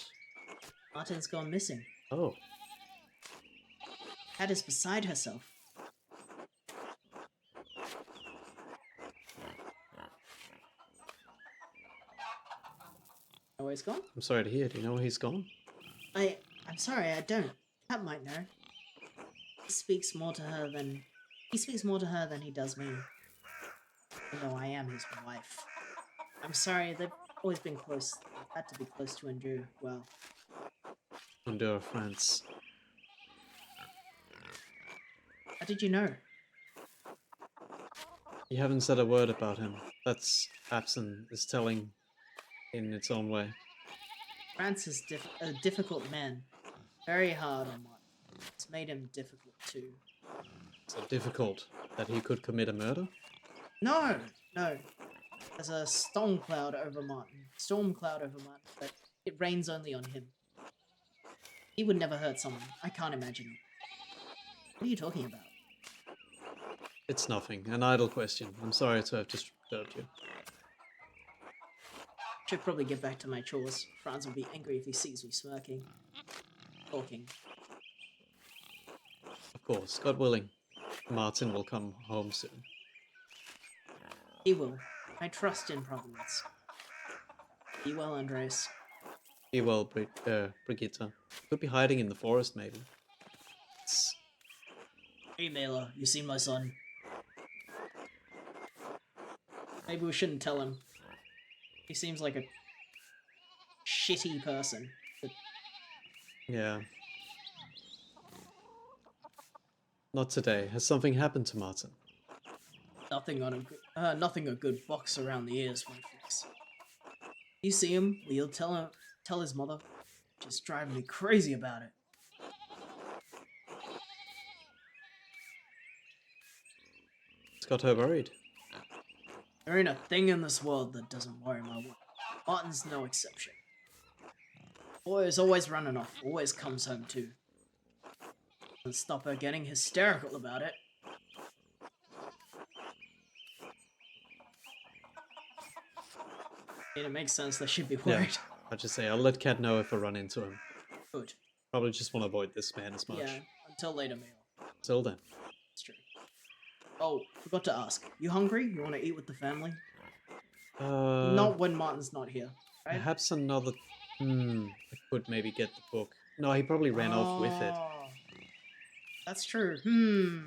Martin's gone missing. Oh. Cat is beside herself. Know where he's gone? I'm sorry to hear. Do you know where he's gone? I'm sorry, I don't. Cat might know. He speaks more to her than he does me. Even though I am his wife. I'm sorry, they've always been close. They've had to be close to endure. Well, Endure, France. how did you know? You haven't said a word about him. That's Absent is telling in its own way. France is a difficult man. Very hard on Martin. It's made him difficult too. So difficult that he could commit a murder? No! There's a storm cloud over Martin, but it rains only on him. He would never hurt someone. I can't imagine it. What are you talking about? It's nothing. An idle question. I'm sorry to have disturbed you. Should probably get back to my chores. Franz will be angry if he sees me smirking. Talking. Of course, God willing, Martin will come home soon. He will. I trust in Providence. Be well, Andres. Be well, Brigitte. Could be hiding in the forest, maybe. It's... Hey, Mela, you seen my son? Maybe we shouldn't tell him. He seems like a shitty person. But Yeah. Not today. Has something happened to Martin? nothing a good box around the ears won't fix. You see him? We'll tell his mother. Just driving me crazy about it. It's got her worried. There ain't a thing in this world that doesn't worry my wife. Martin's no exception. Boy is always running off, always comes home too. Doesn't stop her getting hysterical about it. It makes sense that she'd be worried. I'll just say, I'll let Cat know if I run into him. Good. Probably just want to avoid this man as much. Yeah, until later, meal. Till then. It's true. Oh, forgot to ask. You hungry? You want to eat with the family? Not when Martin's not here, right? Perhaps another... I could maybe get the book. No, he probably ran off with it. Oh, that's true. I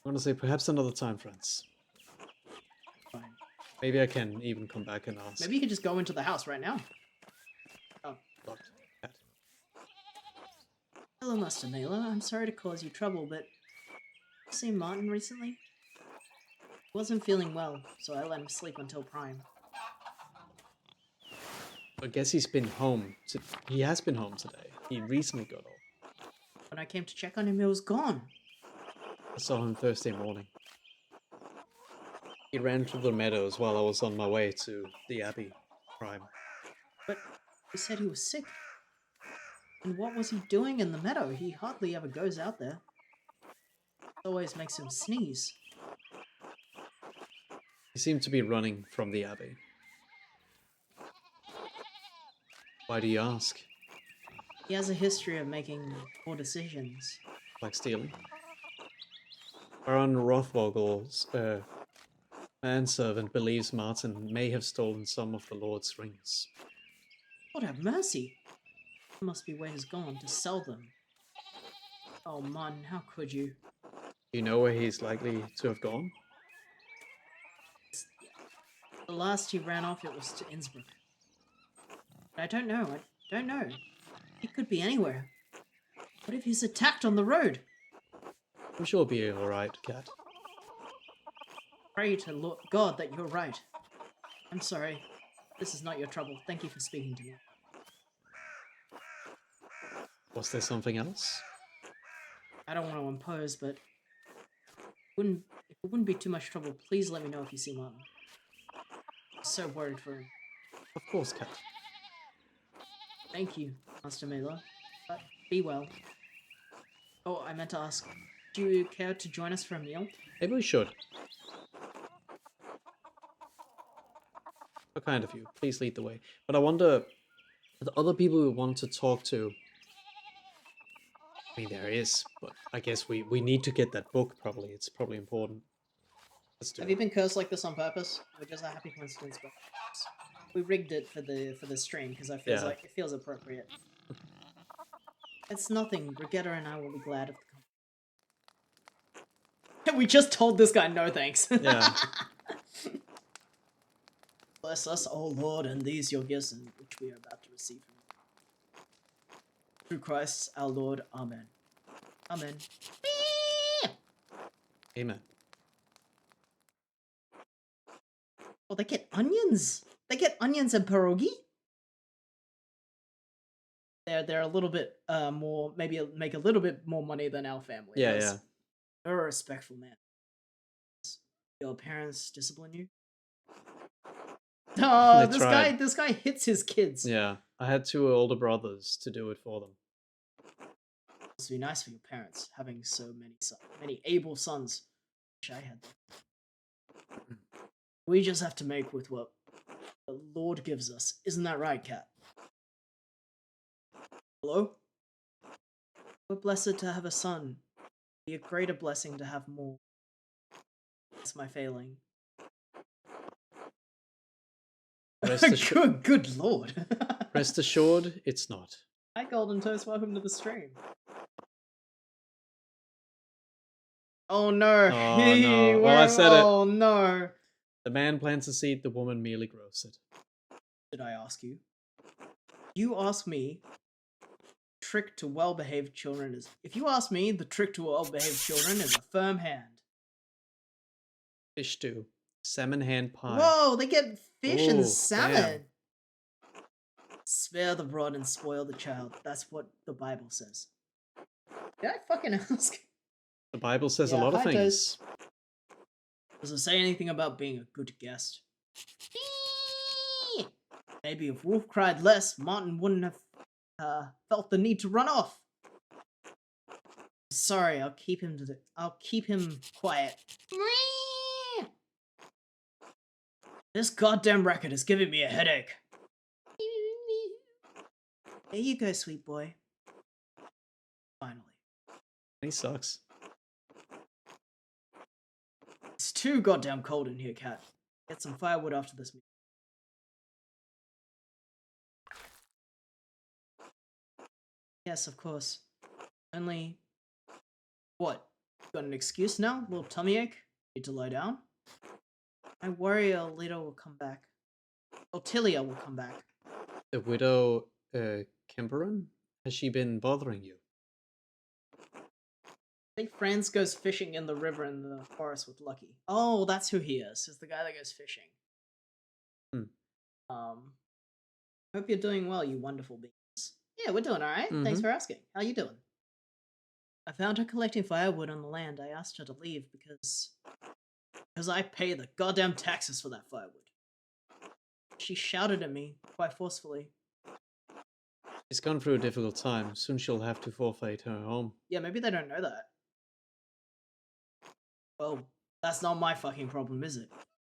want to say perhaps another time, friends. Fine. Maybe I can even come back and ask. Maybe you could just go into the house right now. Oh. But, Cat, Hello, Master Mela. I'm sorry to cause you trouble, but... You seen Martin recently? He wasn't feeling well, so I let him sleep until prime. I guess he's been home. He has been home today. He recently got off. When I came to check on him, he was gone. I saw him Thursday morning. He ran through the meadows while I was on my way to the Abbey. Prime. But he said he was sick. And what was he doing in the meadow? He hardly ever goes out there. It always makes him sneeze. He seemed to be running from the Abbey. Why do you ask? He has a history of making poor decisions. Like stealing? Baron Rothvogel's manservant believes Martin may have stolen some of the Lord's rings. Lord have mercy! That must be where he's gone to sell them. Oh, Martin, how could you? Do you know where he's likely to have gone? The last he ran off, it was to Innsbruck. But I don't know. He could be anywhere. What if he's attacked on the road? I'm sure he'll be alright, Cat. Pray to Lord God that you're right. I'm sorry. This is not your trouble. Thank you for speaking to me. Was there something else? I don't want to impose, but if it wouldn't be too much trouble, please let me know if you see Martin. I'm so worried for him. Of course, Cat. Thank you, Master Mela. But be well. Oh, I meant to ask, do you care to join us for a meal? Maybe we should. How kind of you. Please lead the way. But I wonder, the other people we want to talk to, I mean, there is, but I guess we need to get that book. Probably, it's probably important. Let's do Have you it. been cursed like this on purpose, or just a happy coincidence? But we rigged it for the stream because I feels Yeah. like it feels appropriate. It's nothing. Brigitta and I will be glad of the company. We just told this guy no thanks. Yeah. Bless us, O Lord, and these your gifts, in which we are about to receive from you. Through Christ our Lord. Amen. Amen. Amen. Oh, they get onions. They get onions and pierogi. They're a little bit more, maybe make a little bit more money than our family. Yeah, does. yeah. You're a respectful man. Your parents discipline you. Oh, They tried. this guy hits his kids. Yeah, I had two older brothers to do it for them. Must be nice for your parents having so many able sons. Wish I had them. We just have to make with what the Lord gives us. Isn't that right, Cat? Hello? We're blessed to have a son. Be a greater blessing to have more. That's my failing. Rest assured, Good lord. rest assured, it's not. Hi, Golden Toast. Welcome to the stream. Oh no. Oh, no. Well, I said it. Oh no. The man plants a seed, the woman merely grows it. Did I ask you? You ask me. Trick to well-behaved children is. If you ask me, the trick to well-behaved children is a firm hand. Fish stew, salmon hand pie. Whoa, they get fish and Ooh, salmon. damn. Spare the rod and spoil the child. That's what the Bible says. Did I fucking ask? The Bible says a Yeah, lot of hi, things. Does it say anything about being a good guest? Maybe if Wolf cried less, Martin wouldn't have felt the need to run off. Sorry, I'll keep him quiet. This goddamn racket is giving me a headache. There you go, sweet boy. Finally. He sucks. It's too goddamn cold in here, Cat. Get some firewood after this meeting. Yes, of course. Only... What? Got an excuse now? Little tummy ache? Need to lie down? I worry Alita will come back. Otilia will come back. The widow, Kimberin? Has she been bothering you? I think Franz goes fishing in the river in the forest with Lucky. Oh, that's who he is. He's the guy that goes fishing. Hope you're doing well, you wonderful beings. Yeah, we're doing alright. Thanks for asking. How you doing? I found her collecting firewood on the land. I asked her to leave because I pay the goddamn taxes for that firewood. She shouted at me quite forcefully. She's gone through a difficult time. Soon she'll have to forfeit her home. Yeah, maybe they don't know that. Well, that's not my fucking problem, is it?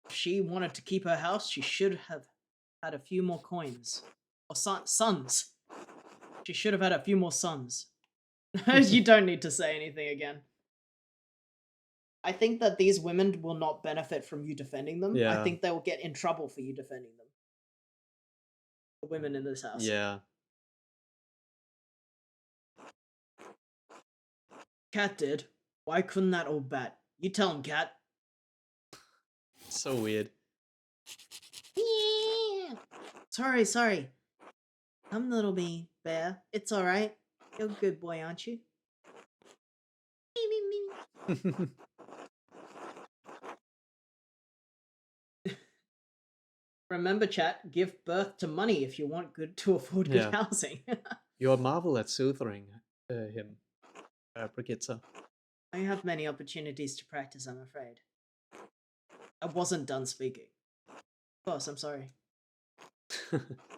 If she wanted to keep her house, she should have had a few more coins. Or sons. She should have had a few more sons. You don't need to say anything again. I think that these women will not benefit from you defending them. Yeah. I think they will get in trouble for you defending them. The women in this house. Yeah. Cat did. Why couldn't that old bat? You tell him, Cat. So weird. Sorry. Come, little bear. It's alright. You're a good boy, aren't you? Remember, chat, give birth to money if you want to afford good Yeah. housing. You're a marvel at soothing him, Brigitte. I have many opportunities to practice, I'm afraid. I wasn't done speaking. Of course, I'm sorry.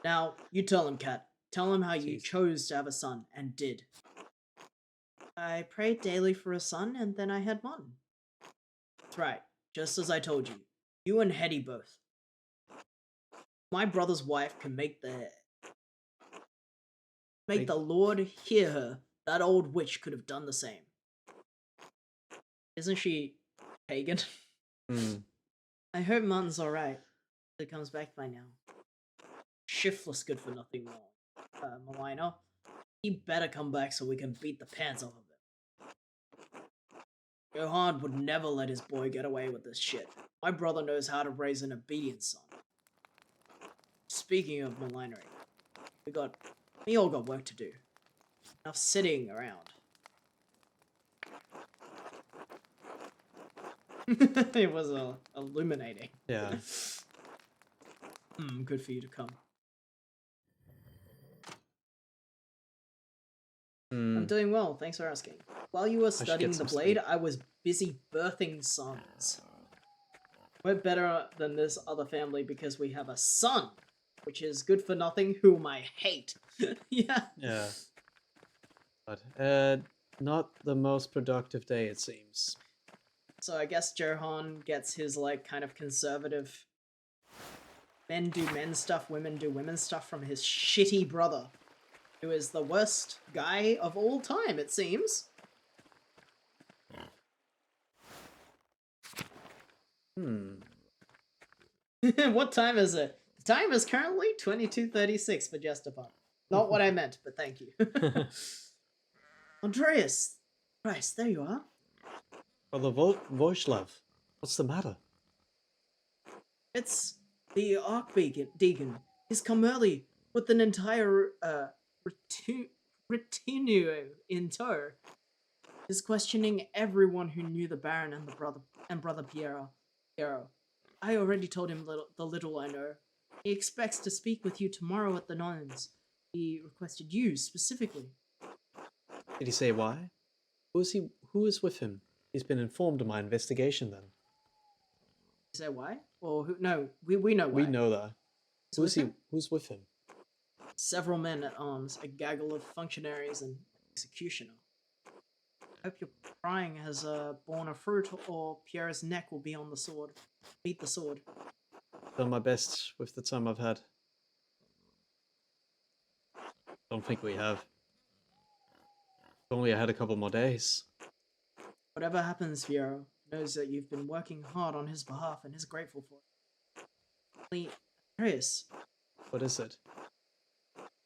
Now, you tell him, Cat. Tell him how you Jeez. chose to have a son, and did. I prayed daily for a son, and then I had one. That's right, just as I told you. You and Hetty both. My brother's wife can make the Lord hear her. that old witch could have done the same. Isn't she pagan? Hmm. I hope Martin's alright. He comes back by now. Shiftless good for nothing more. Malino. He better come back so we can beat the pants off of him. Johan would never let his boy get away with this shit. My brother knows how to raise an obedient son. Speaking of malignary, we all got work to do. Enough sitting around. It was illuminating. Yeah. Good for you to come. I'm doing well, thanks for asking. While you were studying get the some blade, sleep. I was busy birthing sons. We're better than this other family because we have a son, which is good for nothing, whom I hate. Yeah. Yeah. But not the most productive day, it seems. So I guess Johan gets his, like, kind of conservative men do men stuff, women do women stuff from his shitty brother, who is the worst guy of all time, it seems. What time is it? The time is currently 22:36 for Jestapon. Not what I meant, but thank you. Andreas! Christ, there you are. Brother Voislav, what's the matter? It's the Archdeacon. He's come early with an entire retinue in tow. He's questioning everyone who knew the Baron and brother Piero. I already told him the little I know. He expects to speak with you tomorrow at the Nons. He requested you specifically. Did he say why? Who is with him? He's been informed of my investigation then. You say why? Well, no, we know why. We know that. Who's with him? Several men at arms, a gaggle of functionaries and executioner. I hope your prying has borne a fruit, or Pierre's neck will be on the sword. Beat the sword. Done my best with the time I've had. Don't think we have. If only I had a couple more days. Whatever happens, Piero knows that you've been working hard on his behalf and is grateful for it. Andreas. What is it?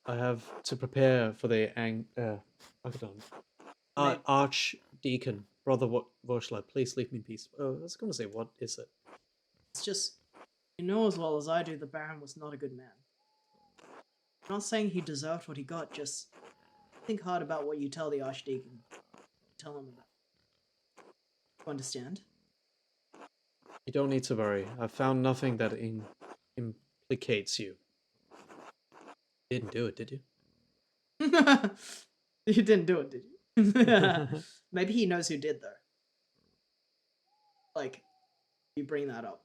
I have to prepare for the Archdeacon, Brother Voislav. Please leave me in peace. Oh, I was going to say, what is it? It's just, you know as well as I do, the Baron was not a good man. I'm not saying he deserved what he got, just think hard about what you tell the Archdeacon. Tell him about. You understand? You don't need to worry. I found nothing that implicates you. You didn't do it, did you? You didn't do it, did you? Maybe he knows who did, though. Like, you bring that up.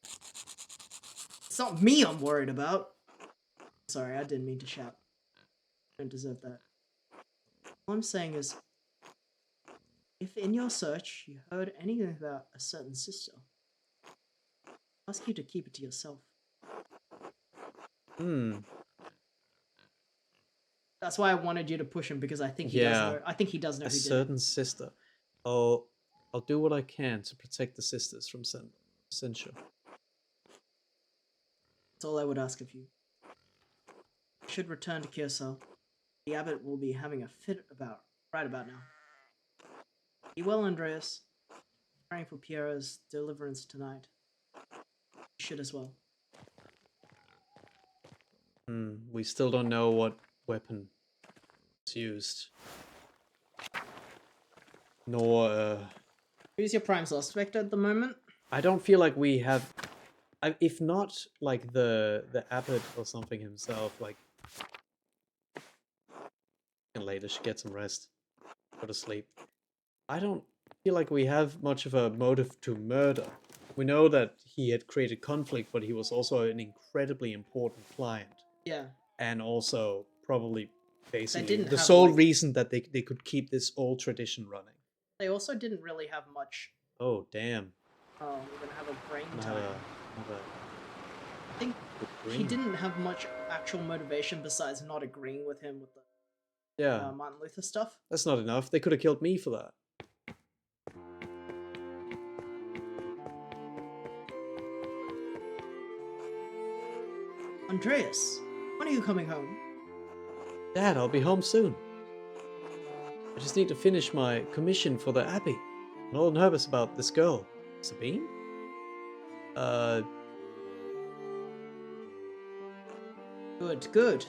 It's not me I'm worried about. Sorry, I didn't mean to shout. I don't deserve that. All I'm saying is, if in your search you heard anything about a certain sister, I ask you to keep it to yourself. That's why I wanted you to push him, because I think he does know. I think he does know a who did it. certain sister. I'll do what I can to protect the sisters from censure. That's all I would ask of you. You should return to Kyoso. The abbot will be having a fit right about now. Be well, Andreas. Praying for Piero's deliverance tonight. You should as well. We still don't know what weapon is used. Nor, Who's your prime suspect at the moment? I don't feel like we have... if not, like, the abbot or something himself, like... And later should get some rest. Go to sleep. I don't feel like we have much of a motive to murder. We know that he had created conflict, but he was also an incredibly important client. Yeah. And also probably basically didn't the have, sole like- reason that they could keep this old tradition running. They also didn't really have much. Oh, damn. Oh, we're gonna have a brain Have time. I think good he brain. didn't have much actual motivation besides not agreeing with him with the Yeah, Martin Luther stuff. that's not enough. They could have killed me for that. Andreas, when are you coming home? Dad, I'll be home soon. I just need to finish my commission for the Abbey. I'm all nervous about this girl. Sabine? Good, good.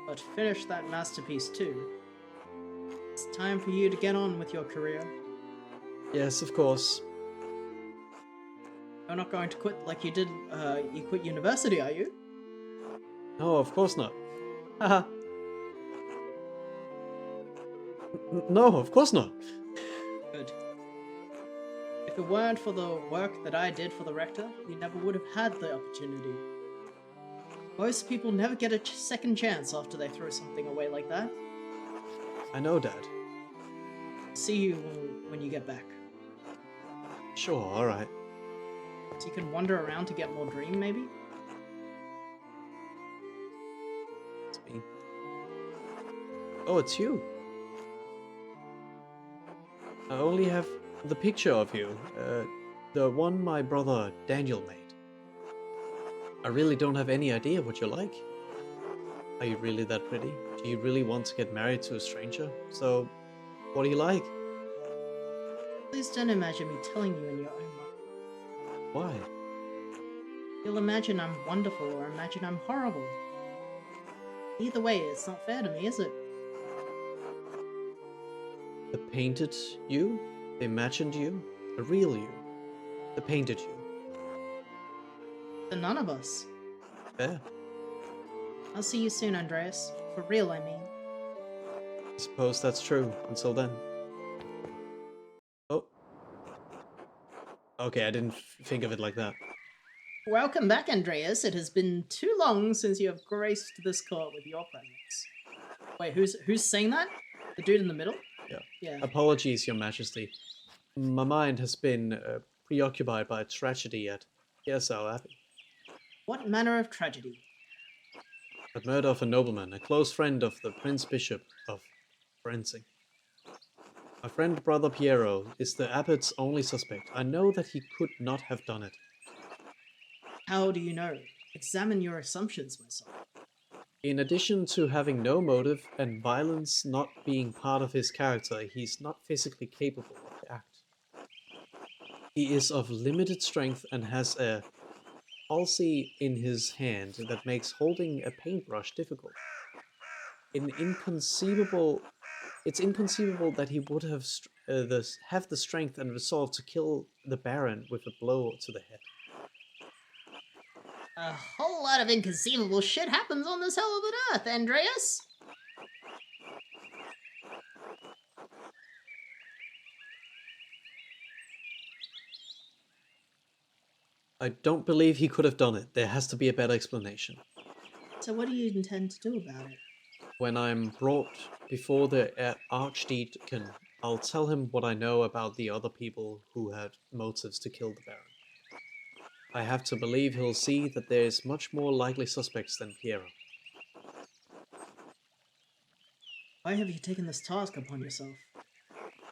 But finish that masterpiece too. It's time for you to get on with your career. Yes, of course. You're not going to quit like you did, you quit university, are you? No, of course not. Haha. No, of course not. Good. If it weren't for the work that I did for the rector, you never would have had the opportunity. Most people never get a second chance after they throw something away like that. I know, Dad. See you when you get back. Sure, alright. So you can wander around to get more dream, maybe? It's me. Oh, it's you. I only have the picture of you. The one my brother Daniel made. I really don't have any idea what you're like. Are you really that pretty? Do you really want to get married to a stranger? So, what do you like? Please don't imagine me telling you in your own mind. Why? You'll imagine I'm wonderful or imagine I'm horrible. Either way, it's not fair to me, is it? The painted you? The imagined you? The real you? The painted you? To none of us. Fair. I'll see you soon, Andreas. For real, I mean. I suppose that's true. Until then. Oh. Okay, I didn't think of it like that. Welcome back, Andreas. It has been too long since you have graced this court with your presence. Wait, who's saying that? The dude in the middle? Yeah. Yeah. Apologies, Your Majesty. My mind has been preoccupied by tragedy at Hirsau Abbey. What manner of tragedy? The murder of a nobleman, a close friend of the Prince Bishop of Forensing. My friend Brother Piero is the abbot's only suspect. I know that he could not have done it. How do you know? Examine your assumptions, my son. In addition to having no motive and violence not being part of his character, he's not physically capable of the act. He is of limited strength and has a palsy in his hand that makes holding a paintbrush difficult. It's inconceivable that he would have the strength and resolve to kill the Baron with a blow to the head. A whole lot of inconceivable shit happens on this hell of an earth, Andreas! I don't believe he could have done it. There has to be a better explanation. So what do you intend to do about it? When I'm brought before the Archdeacon, I'll tell him what I know about the other people who had motives to kill the Baron. I have to believe he'll see that there is much more likely suspects than Piero. Why have you taken this task upon yourself?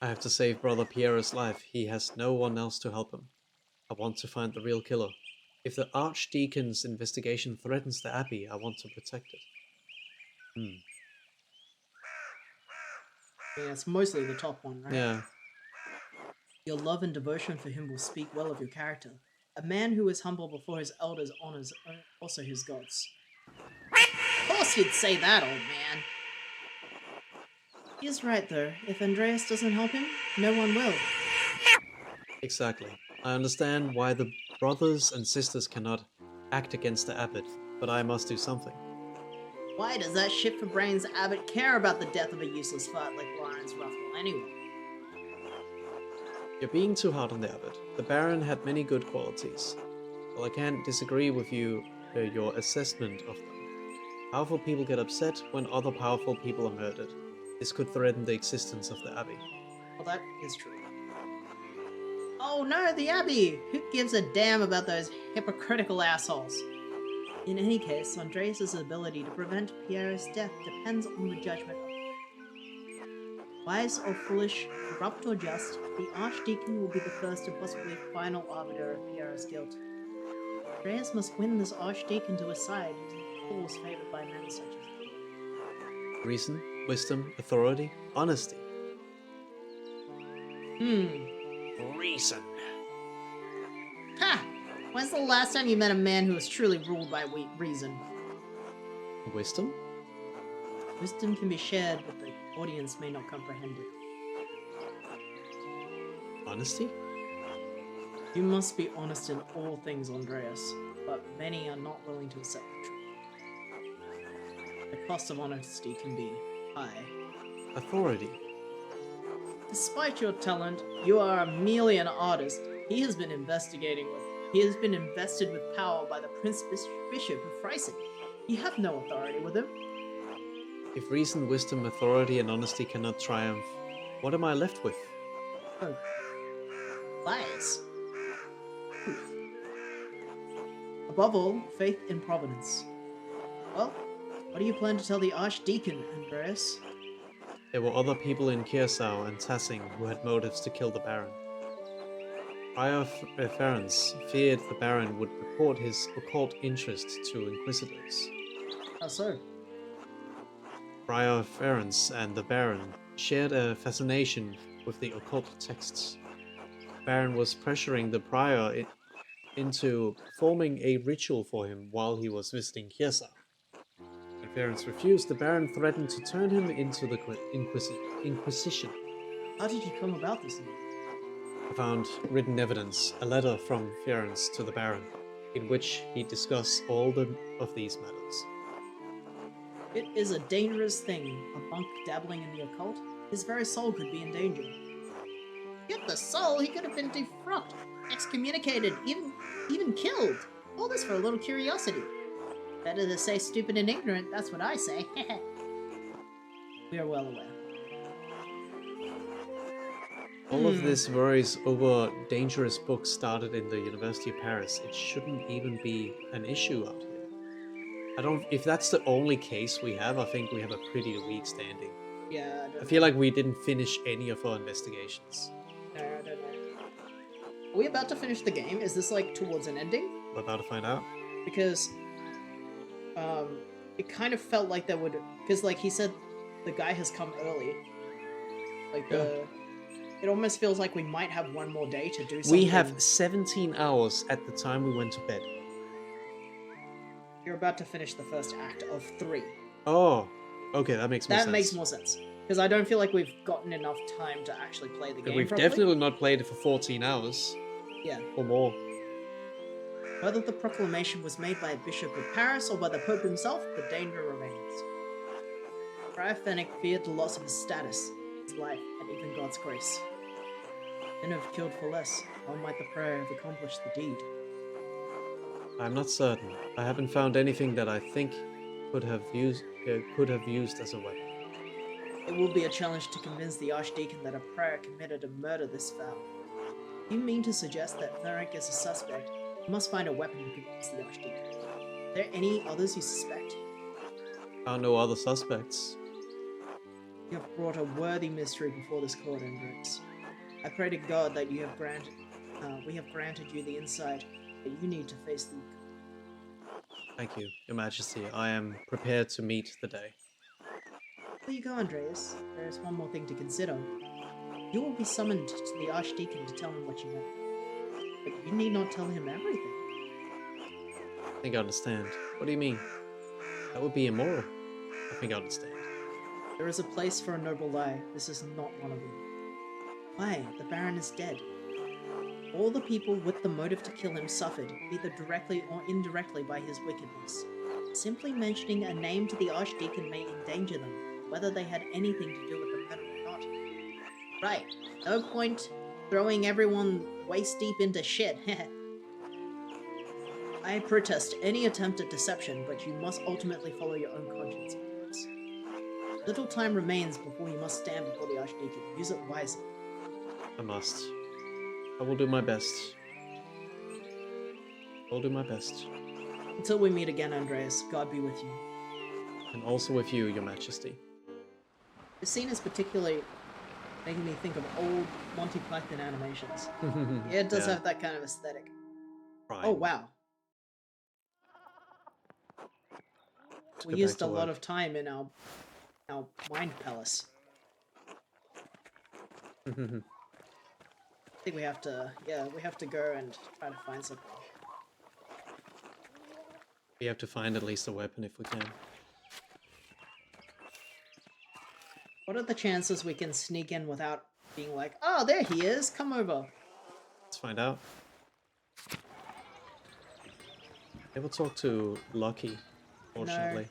I have to save Brother Piero's life. He has no one else to help him. I want to find the real killer. If the Archdeacon's investigation threatens the Abbey, I want to protect it. Yeah, it's mostly the top one, right? Yeah. Your love and devotion for him will speak well of your character. A man who is humble before his elders honors also his gods. Of course you'd say that, old man. He's right, though. If Andreas doesn't help him, no one will. Exactly. I understand why the brothers and sisters cannot act against the abbot, but I must do something. Why does that shit for brains abbot care about the death of a useless fart like Lawrence Ruffle anyway? You're being too hard on the abbot. The Baron had many good qualities. Well, I can't disagree with your assessment of them. Powerful people get upset when other powerful people are murdered. This could threaten the existence of the Abbey. Well, that is true. Oh no, the Abbey! Who gives a damn about those hypocritical assholes? In any case, Andreas' ability to prevent Pierre's death depends on the judgment of Wise or foolish, corrupt or just, the Archdeacon will be the first and possibly final arbiter of Pierre's guilt. Andreas must win this Archdeacon to his side, using tools favored by men such as he. Reason, wisdom, authority, honesty. Reason. Ha! When's the last time you met a man who was truly ruled by reason? Wisdom? Wisdom can be shared, but the audience may not comprehend it. Honesty? You must be honest in all things, Andreas, but many are not willing to accept the truth. The cost of honesty can be high. Authority. Despite your talent, you are merely an artist. He has been invested with power by the Prince Bishop of Freisen. You have no authority with him. If reason, wisdom, authority, and honesty cannot triumph, what am I left with? Oh. Lies. Proof. Above all, faith in Providence. Well, what do you plan to tell the Archdeacon, Andreas? There were other people in Kiersau and Tassing who had motives to kill the Baron. Prior Ferenc feared the Baron would report his occult interest to inquisitors. How so? Prior Ferenc and the Baron shared a fascination with the occult texts. The Baron was pressuring the Prior into performing a ritual for him while he was visiting Kiersau. When Ferenc refused, the Baron threatened to turn him into the Inquisition. How did you come about this news? I found written evidence, a letter from Ferenc to the Baron, in which he discussed all of these matters. It is a dangerous thing, a monk dabbling in the occult. His very soul could be in danger. Yet the soul, he could have been defrocked, excommunicated, even killed. All this for a little curiosity. Better to say stupid and ignorant, that's what I say. We are well aware. All of this worries over dangerous books started in the University of Paris. It shouldn't even be an issue out here. If that's the only case we have, I think we have a pretty weak standing. Yeah, I feel like we didn't finish any of our investigations. I don't know. Are we about to finish the game? Is this like towards an ending? We're about to find out. Because it kind of felt like that would, because like he said the guy has come early, like it almost feels like we might have one more day to do something. We have 17 hours at the time we went to bed. You're about to finish the first act of 3. Oh, okay, that makes more sense. That makes more sense, because I don't feel like we've gotten enough time to actually play the game We've properly. definitely not played it for 14 hours. Yeah. Or more. Whether the proclamation was made by a bishop of Paris or by the Pope himself, the danger remains. Friar Fennec feared the loss of his status, his life, and even God's grace. Men have killed for less. How might the prayer have accomplished the deed? I'm not certain. I haven't found anything that I think could have used as a weapon. It will be a challenge to convince the Archdeacon that a prayer committed a murder this foul. You mean to suggest that Theric is a suspect? You must find a weapon to convince the Archdeacon. Are there any others you suspect? Found no other suspects. You have brought a worthy mystery before this court, Andreas. I pray to God that we have granted you the insight that you need to face the... Thank you, Your Majesty. I am prepared to meet the day. Before you go, Andreas, there is one more thing to consider. You will be summoned to the Archdeacon to tell him what you know. But you need not tell him everything. I think I understand. What do you mean? That would be immoral. I think I understand. There is a place for a noble lie. This is not one of them. Why? The Baron is dead. All the people with the motive to kill him suffered, either directly or indirectly by his wickedness. Simply mentioning a name to the Archdeacon may endanger them, whether they had anything to do with the murder or not. Right. No point throwing everyone waist deep into shit. I protest any attempt at deception, but you must ultimately follow your own conscience. Little time remains before you must stand before the Archdeacon. Use it wisely. I must. I will do my best. I'll do my best. Until we meet again, Andreas, God be with you. And also with you, Your Majesty. The scene is particularly making me think of old Monty Python animations. Yeah, it does Yeah, have that kind of aesthetic. prime. Oh wow, Let's we go back used to a lot work. of time in our mind palace. I think we have to, yeah, we have to go and try to find something. We have to find at least a weapon if we can. What are the chances we can sneak in without being like, oh, there he is, come over. Let's find out. Never talk to Lucky, fortunately.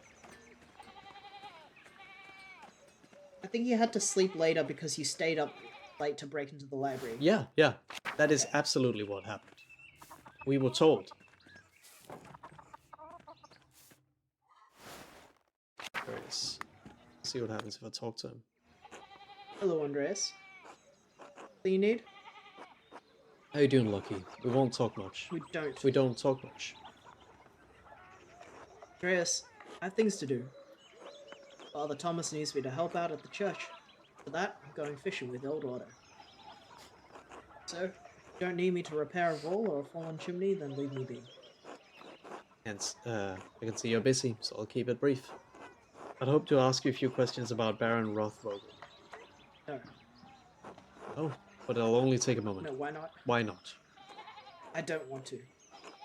I think you had to sleep later because you stayed up late to break into the library. Yeah, yeah. That is absolutely what happened. We were told. There it is. See what happens if I talk to him. Hello, Andreas. What do you need? How you doing, Lucky? We won't talk much. We don't. We don't talk much. Andreas, I have things to do. Father Thomas needs me to help out at the church. For that, I'm going fishing with Old Otto. So, if you don't need me to repair a wall or a fallen chimney, then leave me be. And I can see you're busy, so I'll keep it brief. I'd hope to ask you a few questions about Baron Rothvogel. No. Oh, but it'll only take a moment. No, why not? Why not? I don't want to.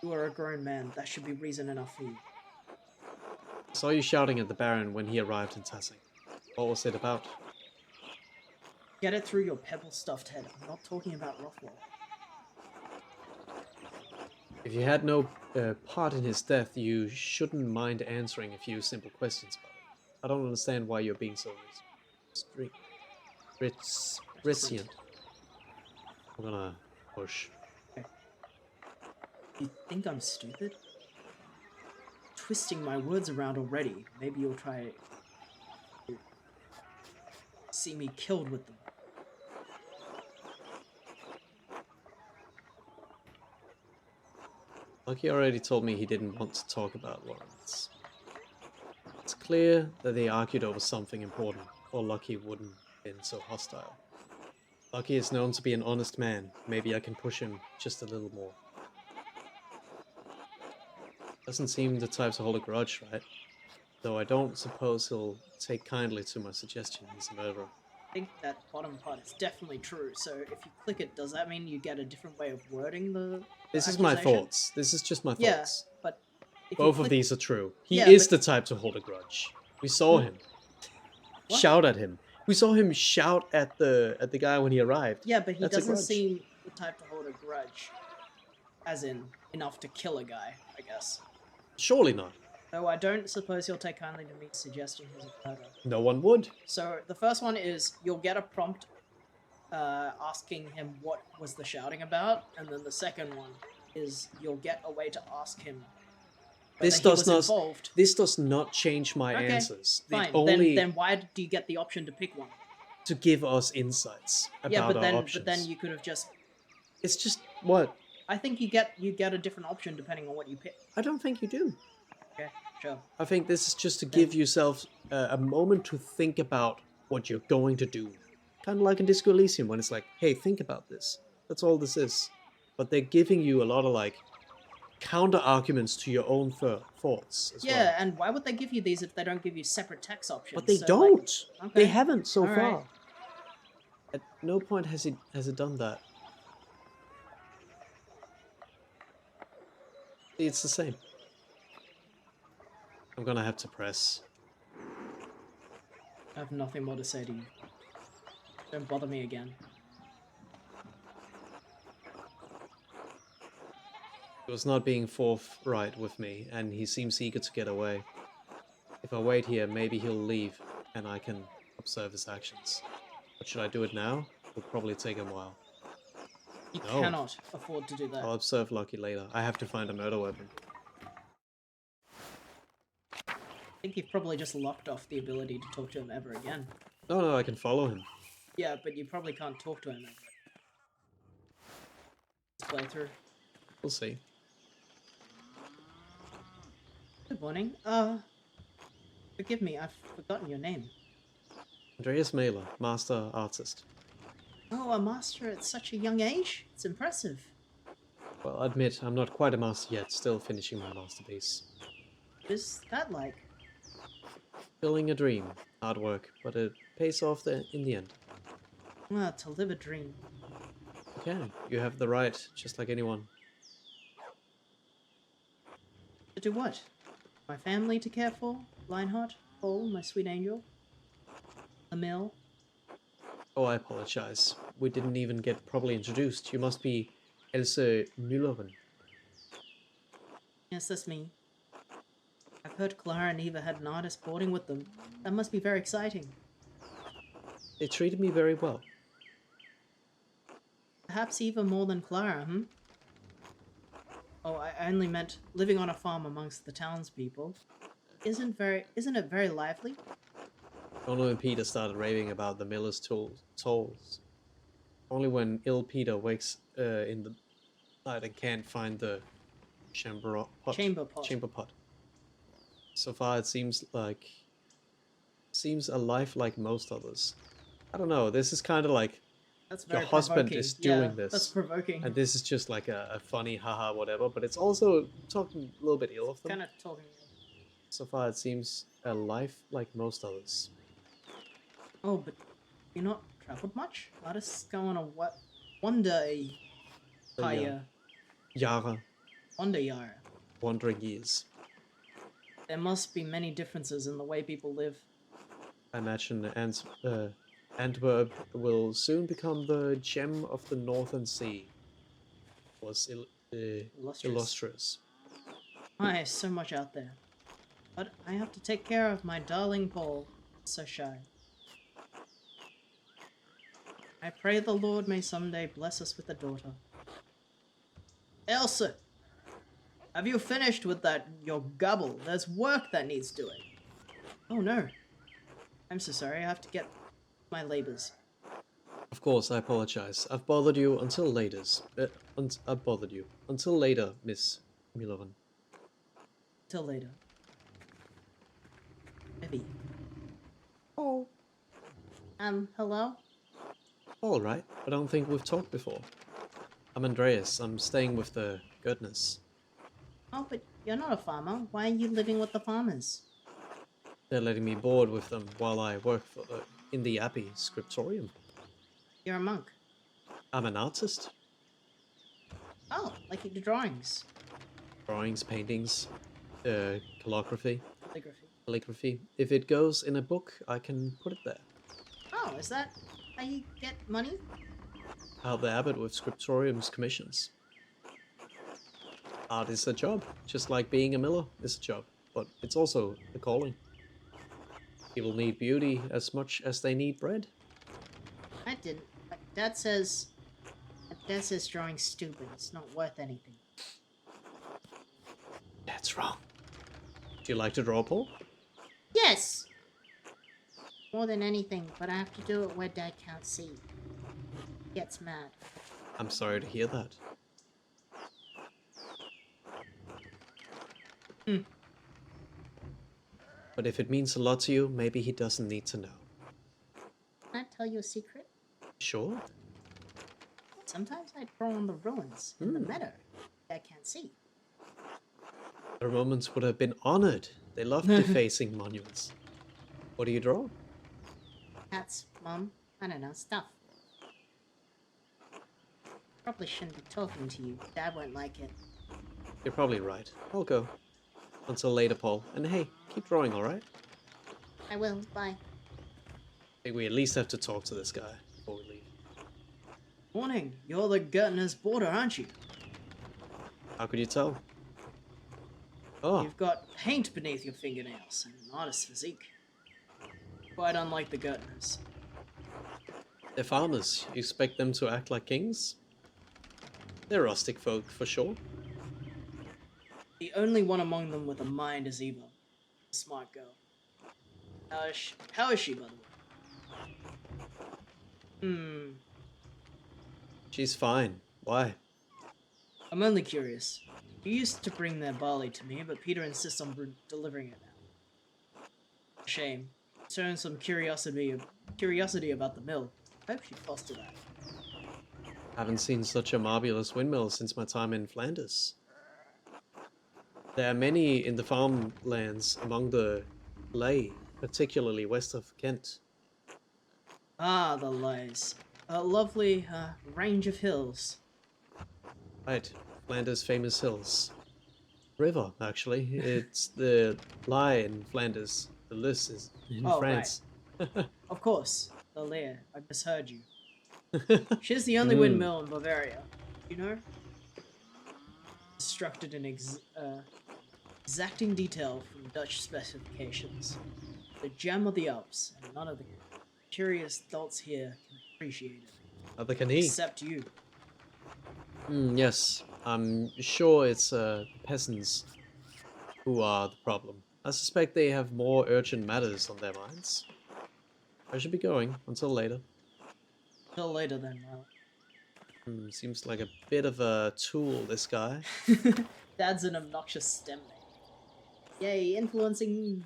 You are a grown man. That should be reason enough for you. I saw you shouting at the Baron when he arrived in Tassing. What was it about? Get it through your pebble-stuffed head. I'm not talking about Rothwell. If you had no part in his death, you shouldn't mind answering a few simple questions about it. I don't understand why you're being so reticent. I'm gonna push. Okay. You think I'm stupid? Twisting my words around already. Maybe you'll try to see me killed with them. Lucky already told me he didn't want to talk about Lawrence. It's clear that they argued over something important, or Lucky wouldn't have been so hostile. Lucky is known to be an honest man. Maybe I can push him just a little more. Doesn't seem the type to hold a grudge, right? Though I don't suppose he'll take kindly to my suggestion he's a murderer. I think that bottom part is definitely true. So if you click it, does that mean you get a different way of wording the This is my accusation? thoughts. This is just my Yeah, thoughts. but if you Both of click- these are true. He Yeah, is but- the type to hold a grudge. We saw him. What? Shout at him. We saw him shout at the guy when he arrived. Yeah, but he That's a doesn't grudge. seem the type to hold a grudge. As in, enough to kill a guy, I guess. Surely not. Though I don't suppose he'll take kindly to me suggesting he's a murderer. No one would. So the first one is you'll get a prompt asking him what was the shouting about, and then the second one is you'll get a way to ask him whether This he does was not. involved. This does not change my Okay, answers. Fine. It only Then why do you get the option to pick one? to give us insights about Yeah, but our then options. you could have just. It's just what I think you get a different option depending on what you pick. I don't think you do. Okay, sure. I think this is just to give yourself a moment to think about what you're going to do. Kind of like in Disco Elysium when it's like, hey, think about this. That's all this is. But they're giving you a lot of like counter arguments to your own thoughts as Yeah, well. and why would they give you these if they don't give you separate text options? But they So, don't. like, They okay, haven't so all far. right. At no point has it done that. It's the same. I'm gonna have to press. I have nothing more to say to you. Don't bother me again. He was not being forthright with me, and he seems eager to get away. If I wait here, maybe he'll leave, and I can observe his actions. But should I do it now? It'll probably take a while. You No. cannot afford to do that. I'll observe Lucky later. I have to find a murder weapon. I think you've probably just locked off the ability to talk to him ever again. No, I can follow him. Yeah, but you probably can't talk to him ever. Let's play through. We'll see. Good morning. Forgive me, I've forgotten your name. Andreas Mailer, master artist. Oh, a master at such a young age? It's impressive. Well, I admit, I'm not quite a master yet, still finishing my masterpiece. What is that like? Filling a dream. Hard work, but it pays off in the end. Well, to live a dream. You can. You have the right, just like anyone. To do what? My family to care for? Lionheart? Paul, my sweet angel? The mill? Oh, I apologize. We didn't even get properly introduced. You must be Else Mülleren. Yes, that's me. I've heard Clara and Eva had an artist boarding with them. That must be very exciting. They treated me very well. Perhaps Eva more than Clara, hmm? Oh, I only meant living on a farm amongst the townspeople. Isn't it very lively? Only when Peter started raving about the miller's tolls. Only when ill Peter wakes in the night and can't find the chamber pot. So far, it seems a life like most others. I don't know. This is kind of like That's your very husband provoking. is doing Yeah, this, that's provoking. and this is just like a funny haha whatever. But it's also talking a little bit ill of them. Kind of talking. So far, it seems a life like most others. Oh, but you're not traveled much? Artists go on a what? Wonder higher. Yara, Wonder Yara. wandering years. There must be many differences in the way people live. I imagine Antwerp will soon become the gem of the Northern Sea. Was illustrious. Why, so much out there. But I have to take care of my darling Paul. So shy. I pray the Lord may someday bless us with a daughter. Elsa! Have you finished with your gobble? There's work that needs doing. Oh no. I'm so sorry, I have to get my labors. Of course, I apologize. I've bothered you until later. I've bothered you. Until later, Miss Mülleren. Till later. Maybe. Oh. Hello? Alright, I don't think we've talked before. I'm Andreas. I'm staying with the Goodness. Oh, but you're not a farmer. Why are you living with the farmers? They're letting me board with them while I work in the Abbey scriptorium. You're a monk. I'm an artist. Oh, like you do drawings. Drawings, paintings, calligraphy. Calligraphy. If it goes in a book, I can put it there. Oh, is that how you get money? I help the abbot with scriptorium's commissions. Art is a job, just like being a miller is a job, but it's also a calling. People need beauty as much as they need bread. I didn't. Dad says drawing's stupid. It's not worth anything. That's wrong. Do you like to draw, Paul? Yes! More than anything, but I have to do it where Dad can't see. He gets mad. I'm sorry to hear that. But if it means a lot to you, maybe he doesn't need to know. Can I tell you a secret? Sure? Sometimes I draw on the ruins in the meadow. Dad can't see. The Romans would have been honored. They love defacing monuments. What do you draw? Cats, Mom, I don't know, stuff. Probably shouldn't be talking to you. Dad won't like it. You're probably right. I'll go. Until later, Paul. And hey, keep drawing, alright? I will, bye. I think we at least have to talk to this guy before we leave. Morning, you're the Gertner's boarder, aren't you? How could you tell? Oh, You've got paint beneath your fingernails and an artist's physique. Quite unlike the Gertners. they're farmers. You expect them to act like kings? They're rustic folk, for sure. The only one among them with a mind is Eva. A smart girl. How is she, by the way? She's fine. Why? I'm only curious. You used to bring their barley to me, but Peter insists on delivering it now. Shame. Showing some curiosity about the mill. I hope she fostered that. Haven't seen such a marvelous windmill since my time in Flanders. There are many in the farmlands among the Ley, particularly west of Kent. Ah, the Leys. A lovely range of hills. Right, Flanders' famous hills. River, actually. It's the Ley in Flanders. The Lys is in Oh, right. France. Of course, the Leer. I misheard you. She's the only Mm, windmill in Bavaria. You know? Constructed in exacting detail from Dutch specifications. The gem of the Alps, and none of the curious adults here can appreciate it. other can he? Except you. Yes, I'm sure it's peasants who are the problem. I suspect they have more urgent matters on their minds. I should be going until later. Till later then, well. Seems like a bit of a tool, this guy. Dad's an obnoxious STEM name. Yay, influencing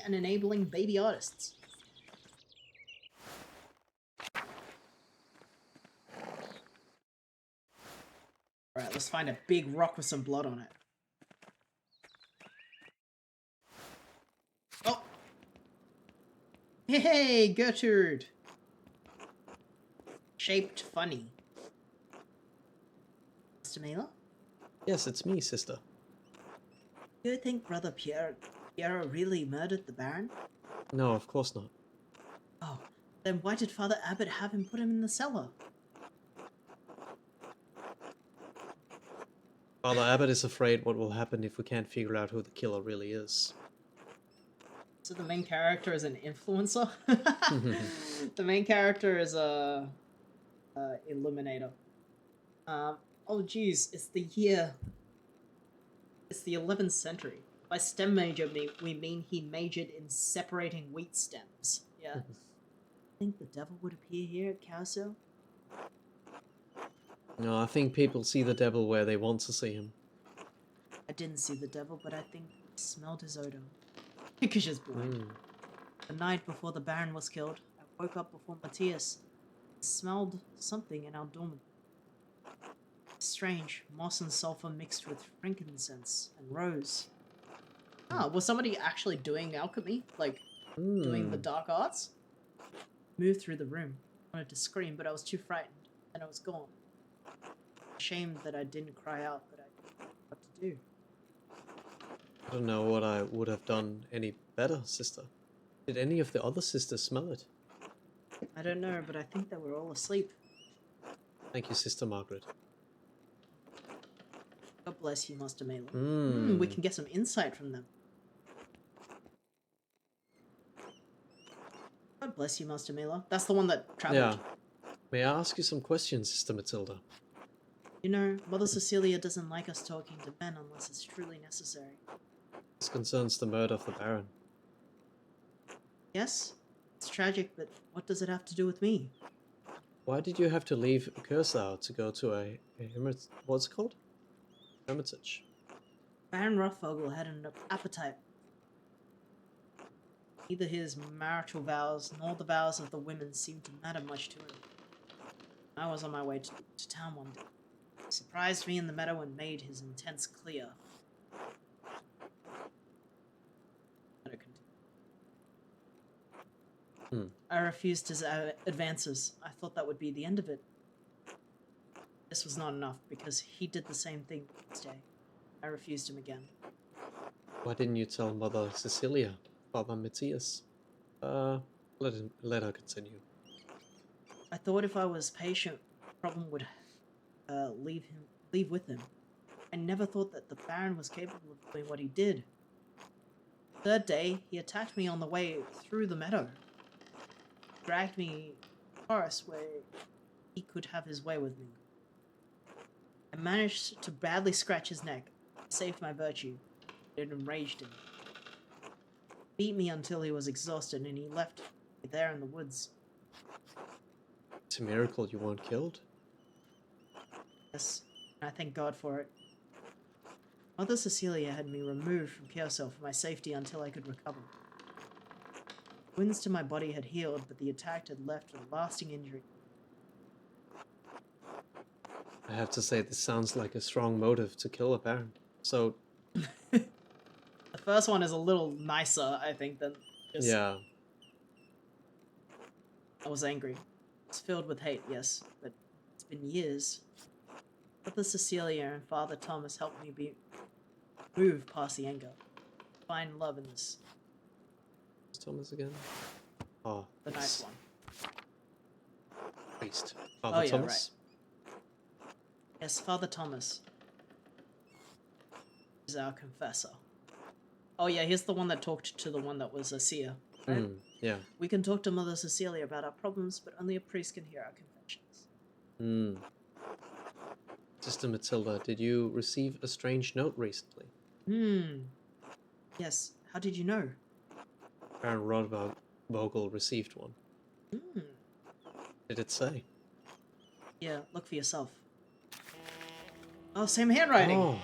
and enabling baby artists. Alright, let's find a big rock with some blood on it. Oh! Hey, Gertrude! Shaped funny. Mr. Mailer? Yes, it's me, sister. Do you think Brother Piero really murdered the Baron? No, of course not. Oh, then why did Father Abbot have him put him in the cellar? Father Abbott is afraid what will happen if we can't figure out who the killer really is. So the main character is an influencer? The main character is a illuminator. Oh geez, it's the 11th century. By STEM major, we mean he majored in separating wheat stems. Yeah. Think the devil would appear here at Carousel? No, I think people see the devil where they want to see him. I didn't see the devil, but I think I smelled his odor. Because she's blind. The night before the Baron was killed, I woke up before Matthias and smelled something in our dormitory. Strange, moss and sulfur mixed with frankincense and rose. Ah, was somebody actually doing alchemy? Like, doing the dark arts? Moved through the room. Wanted to scream, but I was too frightened, and I was gone. Ashamed that I didn't cry out, but I didn't know what to do. I don't know what I would have done any better, sister. Did any of the other sisters smell it? I don't know, but I think they were all asleep. Thank you, Sister Margaret. God bless you, Master Mailer. Mm. We can get some insight from them. God bless you, Master Mailer. That's the one that traveled. Yeah. May I ask you some questions, Sister Matilda? You know, Mother Cecilia doesn't like us talking to men unless it's truly necessary. This concerns the murder of the Baron. Yes? It's tragic, but what does it have to do with me? Why did you have to leave Curacao to go to a what's it called? Hermitage. Baron Rothvogel had an appetite. Neither his marital vows nor the vows of the women seemed to matter much to him. I was on my way to town one day. He surprised me in the meadow and made his intents clear. I refused his advances. I thought that would be the end of it. This was not enough, because he did the same thing the next day. I refused him again. Why didn't you tell Mother Cecilia, Father Matthias? Let her continue. I thought if I was patient, the problem would leave with him. I never thought that the Baron was capable of doing what he did. Third day, he attacked me on the way through the meadow. Dragged me to the forest where he could have his way with me. I managed to badly scratch his neck. I saved my virtue. It enraged him. Beat me until he was exhausted and he left me there in the woods. It's a miracle you weren't killed. Yes, and I thank God for it. Mother Cecilia had me removed from Carousel for my safety until I could recover. Wounds to my body had healed, but the attack had left a lasting injury. I have to say, this sounds like a strong motive to kill a baron. So, The first one is a little nicer, I think, than just yeah. I was angry. It's filled with hate, yes, but it's been years. Mother Cecilia and Father Thomas helped me move past the anger. Find love in this, Who's Thomas again? Oh, the nice one. priest. Oh, Father yeah, Thomas. Yes, Father Thomas is our confessor. Oh yeah, he's the one that talked to the one that was a seer. Right? Yeah. We can talk to Mother Cecilia about our problems, but only a priest can hear our confessions. Sister Matilda, did you receive a strange note recently? Yes, how did you know? Baron Rodvogel received one. Did it say? Yeah, look for yourself. Oh, same handwriting! Oh,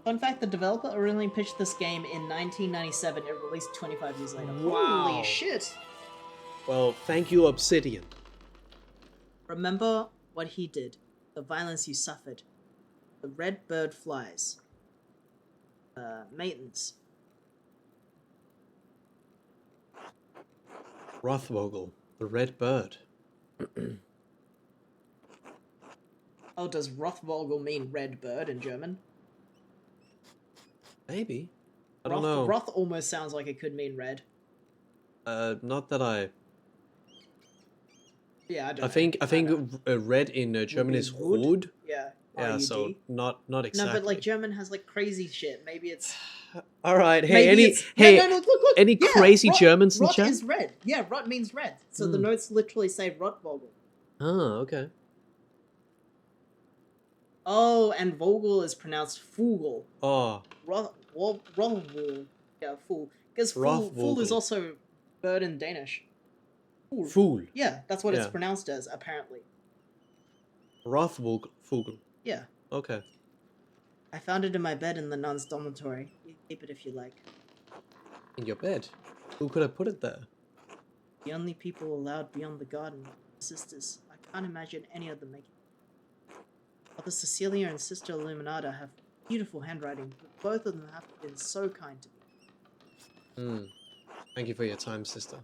Fun fact, the developer originally pitched this game in 1997. It released 25 years later. Wow. Holy shit! well, thank you, Obsidian. Remember what he did. The violence you suffered. The red bird flies. Matins. Rothvogel, the red bird. Oh, does Rothvogel mean red bird in German? Maybe. I don't know. Roth almost sounds like it could mean red. Not that I... Yeah, I don't I think red in German be is Rud? Rud. Yeah. Yeah, so RUD. not exactly. No, but like German has like crazy shit. Maybe it's... All right, hey, Maybe any it's... Yeah, no, look. any Yeah, crazy Germans in Rot chat? is red. Yeah, rot means red. So the notes literally say Rotvogel. Oh, okay. Oh, and Vogel is pronounced Fugel. Oh, Rothvogel. Yeah, fool. Because fool is Rothvogel. also bird in Danish. Fool. fool. Yeah, that's what it's Yeah. pronounced as, apparently. Rothvogel. Yeah. Okay. I found it in my bed in the nun's dormitory. You can keep it if you like. In your bed. Who could have put it there? The only people allowed beyond the garden were sisters. I can't imagine any of them making it. Mother Cecilia and Sister Illuminata have beautiful handwriting, but both of them have been so kind to me. Thank you for your time, sister.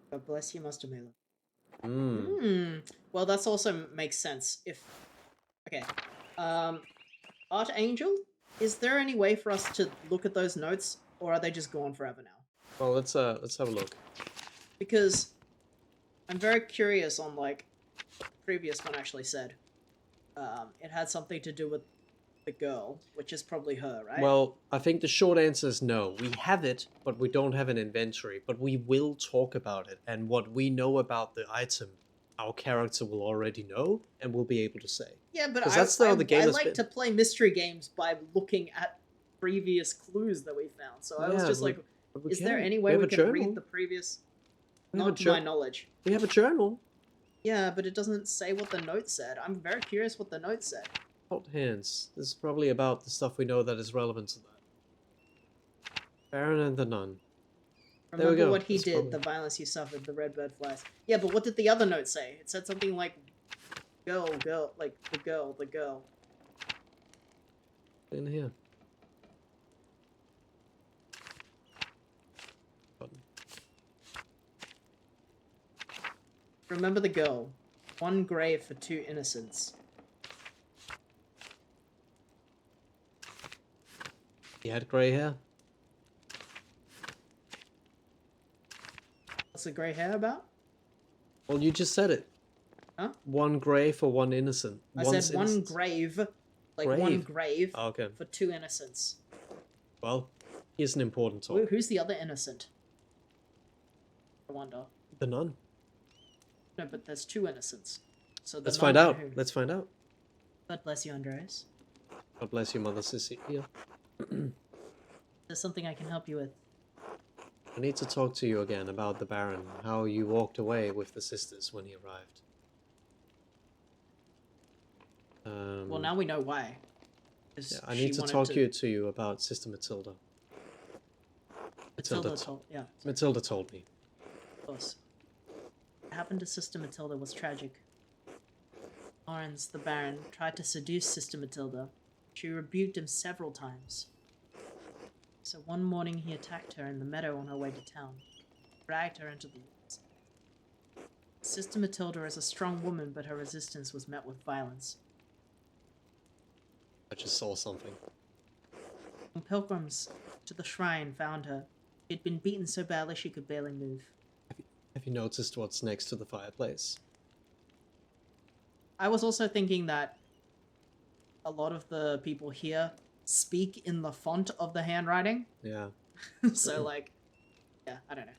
God bless you, Master Mela. Well, that's also makes sense. If okay, Archangel, is there any way for us to look at those notes, or are they just gone forever now? Well, let's have a look. Because I'm very curious on like what the previous one actually said. It had something to do with the girl, which is probably her, right? Well, I think the short answer is no. We have it, but we don't have an inventory. But we will talk about it, and what we know about the item, our character will already know, and will be able to say. yeah, but 'cause that's how the game I has like been. to play mystery games by looking at previous clues that we found. So I was Yeah, just we- like, but we is there can. any We way have we a can journal. read the previous? We have a Not to my jour- knowledge. We have a journal. Yeah, but it doesn't say what the note said. I'm very curious what the note said. Hot hands. This is probably about the stuff we know that is relevant to that. Baron and the nun. There we Remember go. what he That's did, probably- the violence you suffered, the red bird flies. Yeah, but what did the other note say? It said something like, girl, like, the girl. In here. Button. Remember the girl. One grave for two innocents. He had grey hair. What's the grey hair about? Well, you just said it. Huh? One grey for one innocent. I One's said one innocence. grave, like one Grave. grave Oh, okay. for two innocents. Well, here's an important Who, talk. who's the other innocent? I wonder. The nun. No, but there's two innocents. So the Let's nun find and out. who? Let's find out. God bless you, Andreas. God bless you, Mother Cecilia. There's something I can help you with. I need to talk to you again about the Baron, how you walked away with the sisters when he arrived. Well, now we know why. 'Cause Yeah, I she need to wanted talk to you about Sister Matilda. Matilda Matilda told, yeah, Matilda told me. of course. What happened to Sister Matilda was tragic. Lawrence, the Baron, tried to seduce Sister Matilda. She rebuked him several times. So one morning he attacked her in the meadow on her way to town, dragged her into the woods. Sister Matilda is a strong woman, but her resistance was met with violence. I just saw something. When pilgrims to the shrine found her, she had been beaten so badly she could barely move. Have you noticed what's next to the fireplace? I was also thinking that a lot of the people here speak in the font of the handwriting. Yeah. So, like, yeah, I don't know.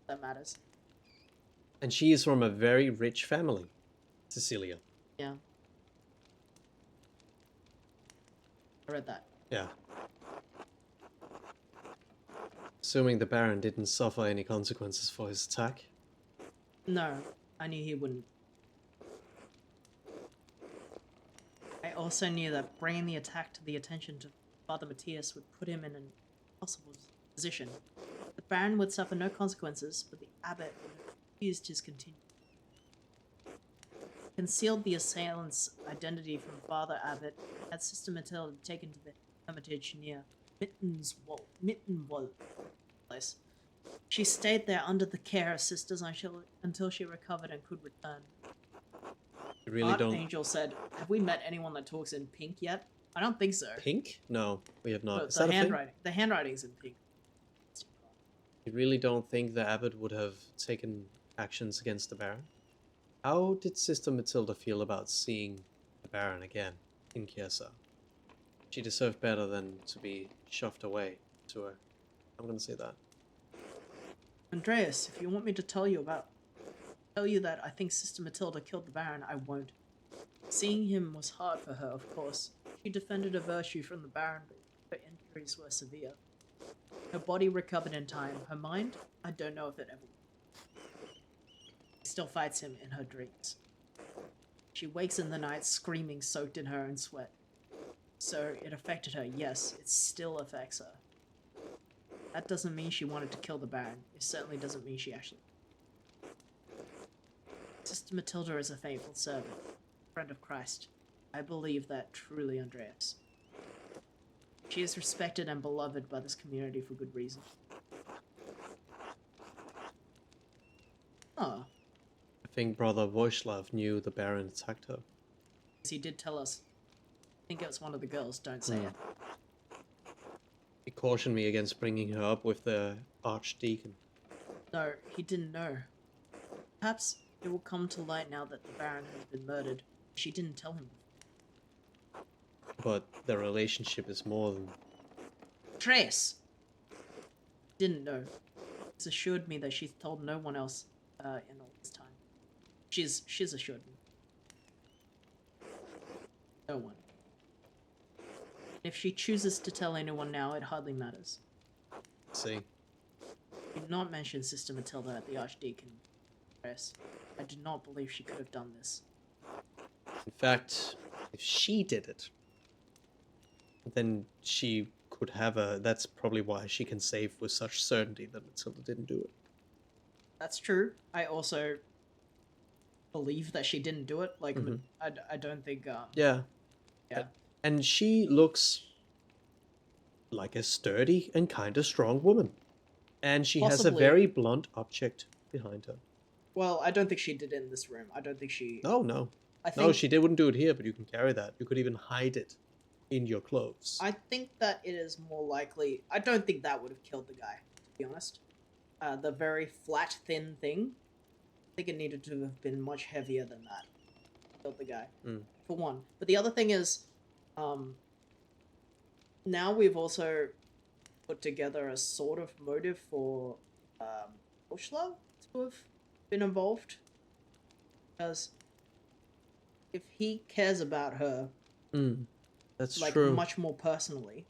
That matters. And she is from a very rich family, Cecilia. Yeah. I read that. Yeah. Assuming the Baron didn't suffer any consequences for his attack. No, I knew he wouldn't. I also knew that bringing the attack to the attention of Father Matthias would put him in an impossible position. The Baron would suffer no consequences, but the abbot would have refused his continuance. Concealed the assailant's identity from Father Abbot, had Sister Matilda taken to the hermitage near Mittenwald place. She stayed there under the care of sisters until she recovered and could return. You really don't... Archangel said, "Have we met anyone that talks in pink yet?" I don't think so. Pink? No, we have not. No, Is that a thing? handwriting. The handwriting's in pink. You really don't think the abbot would have taken actions against the Baron? How did Sister Matilda feel about seeing the Baron again in Chiesa? She deserved better than to be shoved away to her. I'm gonna say that. Andreas, if you want me to tell you that I think Sister Matilda killed the Baron, I won't. Seeing him was hard for her, of course. She defended her virtue from the Baron, but her injuries were severe. Her body recovered in time. Her mind, I don't know if it ever will. She still fights him in her dreams. She wakes in the night screaming, soaked in her own sweat. So it affected her, yes, it still affects her. That doesn't mean she wanted to kill the Baron. It certainly doesn't mean she actually... Sister Matilda is a faithful servant, friend of Christ. I believe that truly, Andreas. She is respected and beloved by this community for good reason. Oh. I think Brother Wojslav knew the Baron attacked her. He did tell us. I think it was one of the girls, don't say it. He cautioned me against bringing her up with the Archdeacon. No, he didn't know. Perhaps it will come to light now that the Baron has been murdered. She didn't tell him. But their relationship is more than... Trace! Didn't know. It's assured me that she's told no one else in all this time. She's assured me. No one. If she chooses to tell anyone now, it hardly matters. See. Do not mention Sister Matilda at the Archdeacon press. I do not believe she could have done this. In fact, if she did it, then she could have a... That's probably why she can say with such certainty that Matilda didn't do it. That's true. I also believe that she didn't do it. Like, I don't think... Yeah. Yeah. And she looks like a sturdy and kind of strong woman. And she has a Possibly. very blunt object behind her. Well, I don't think she did it in this room. I don't think she... No. I think, No, she wouldn't do it here, but you can carry that. You could even hide it in your clothes. I think that it is more likely... I don't think that would have killed the guy, to be honest. The very flat, thin thing. I think it needed to have been much heavier than that. Killed the guy. For one. But the other thing is... now we've also put together a sort of motive for Ursula to have been involved. Because if he cares about her, That's like, true. much more personally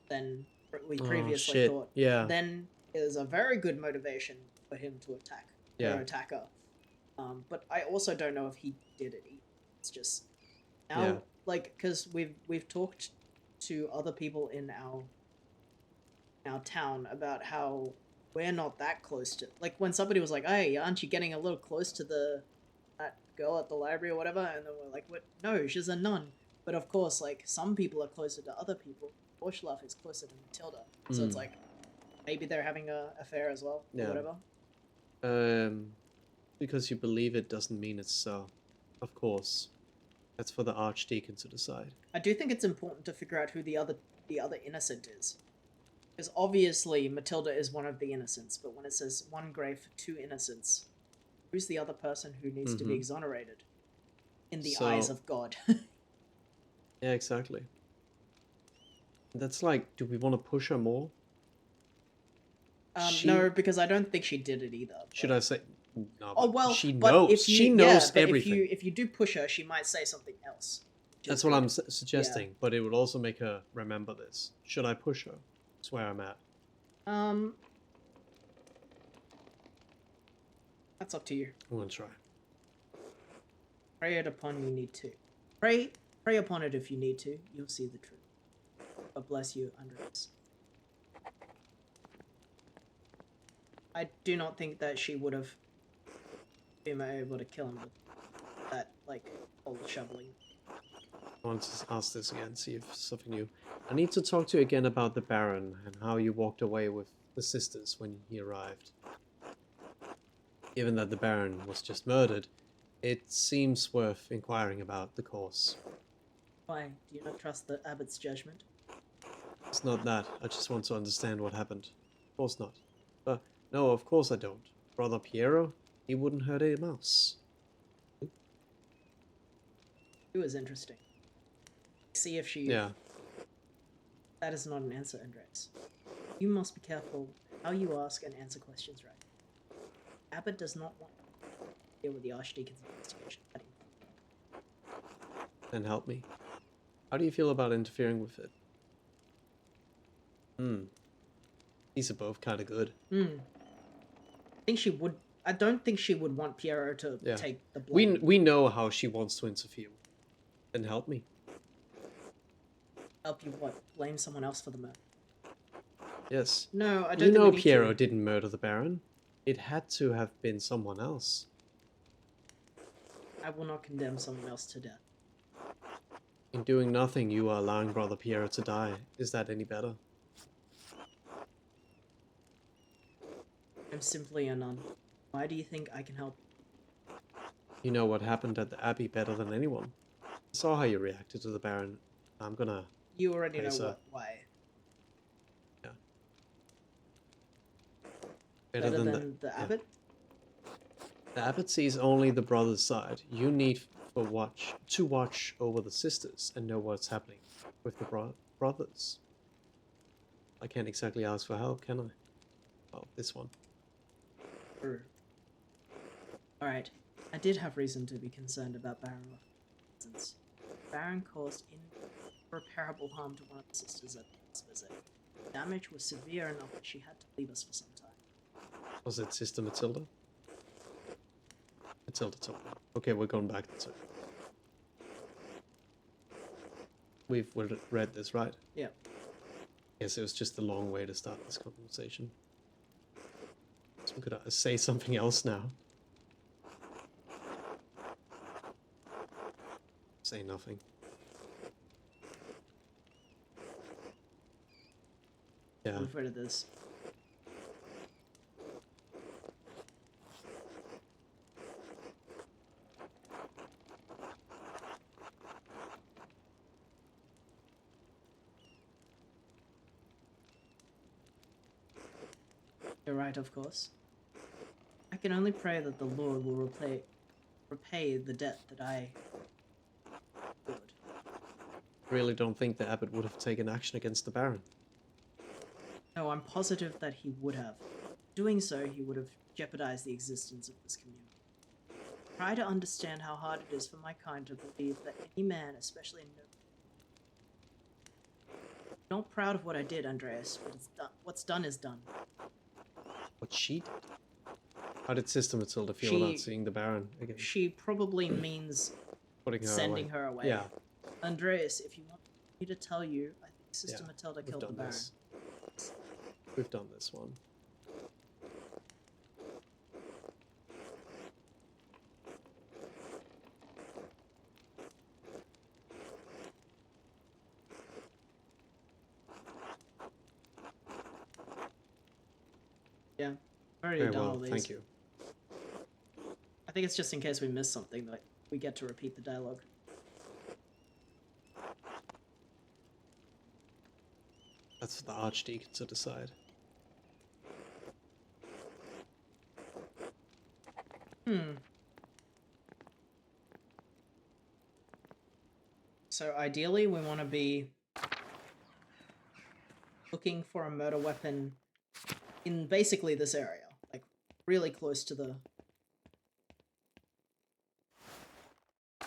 than we previously shit. thought, Yeah. then there's a very good motivation for him to attack or attack her. But I also don't know if he did it either. It's just now, like, because we've talked to other people in our town about how we're not that close to, like, when somebody was like, "Hey, aren't you getting a little close to the that girl at the library or whatever, and then we're like, what? No, she's a nun. But of course, like, some people are closer to other people. Borchlaf is closer to Matilda. So it's like, maybe they're having a affair as well, or Yeah. whatever. Because you believe it doesn't mean it's so. Of course. That's for the Archdeacon to decide. I do think it's important to figure out who the other innocent is. Because obviously Matilda is one of the innocents, but when it says one grave for 2 innocents, who's the other person who needs to be exonerated? In the eyes of God. Yeah, exactly. That's like, do we want to push her more? No, because I don't think she did it either. Should I say? No, Oh well, she but knows. if you, She knows but everything. If you do push her, she might say something else. which That's is what good. I'm suggesting, but it would also make her remember this. Should I push her? That's where I'm at. That's up to you. I'm gonna try. Pray it upon you need to. Pray upon it if you need to. You'll see the truth. God bless you, Andres. I do not think that she would have been able to kill him with that, like, whole shoveling. I want to ask this again, see if something new. I need to talk to you again about the Baron and how you walked away with the sisters when he arrived. Given that the Baron was just murdered, it seems worth inquiring about the cause. Why? Do you not trust the abbot's judgment? It's not that. I just want to understand what happened. Of course not. No, of course I don't. Brother Piero, he wouldn't hurt a mouse. It was interesting. See if she... Yeah. That is not an answer, Andres. You must be careful how you ask and answer questions right. Abbot does not want to deal with the Archdeacon's investigation. Then help me. How do you feel about interfering with it? These are both kind of good. I don't think she would want Piero to Yeah. take the blame. We know how she wants to interfere. Then help me. Help you what? Blame someone else for the murder? Yes. No, I don't You think know we need Piero to. didn't murder the Baron. It had to have been someone else. I will not condemn someone else to death. In doing nothing, you are allowing Brother Piero to die. Is that any better? I'm simply a nun. Why do you think I can help? You know what happened at the Abbey better than anyone. I saw how you reacted to the Baron. I'm gonna... You already know so- why. Better Better than than the yeah. abbot? The Abbot sees only the brother's side. You need to watch over the sisters and know what's happening with the brothers. I can't exactly ask for help, can I? Oh, this one. True. Alright. I did have reason to be concerned about Baron Since Baron caused irreparable harm to one of the sisters at this visit. The damage was severe enough that she had to leave us for some time. Was it Sister Matilda? Matilda told me. Okay, we're going back to... We've read this, right? Yeah. Yes, it was just a long way to start this conversation. So could I say something else now? Say nothing. Yeah. We've read this. You're right, of course. I can only pray that the Lord will repay the debt that I owed. Really don't think the Abbot would have taken action against the Baron. No, I'm positive that he would have. Doing so, he would have jeopardized the existence of this community. Try to understand how hard it is for my kind to believe that any man, especially in no... Not proud of what I did, Andreas, but it's done. What's done is done. What she did? How did Sister Matilda feel about seeing the Baron again? She probably means Putting her sending away. her away. Yeah. Andreas, if you want me to tell you, I think Sister Yeah, Matilda we've killed the done Baron. this. We've done this one. Yeah. Already Very done all well, these. thank you. I think it's just in case we miss something that we get to repeat the dialogue. That's for the Archdeacon to decide. So ideally, we want to be looking for a murder weapon in basically this area, like really close to the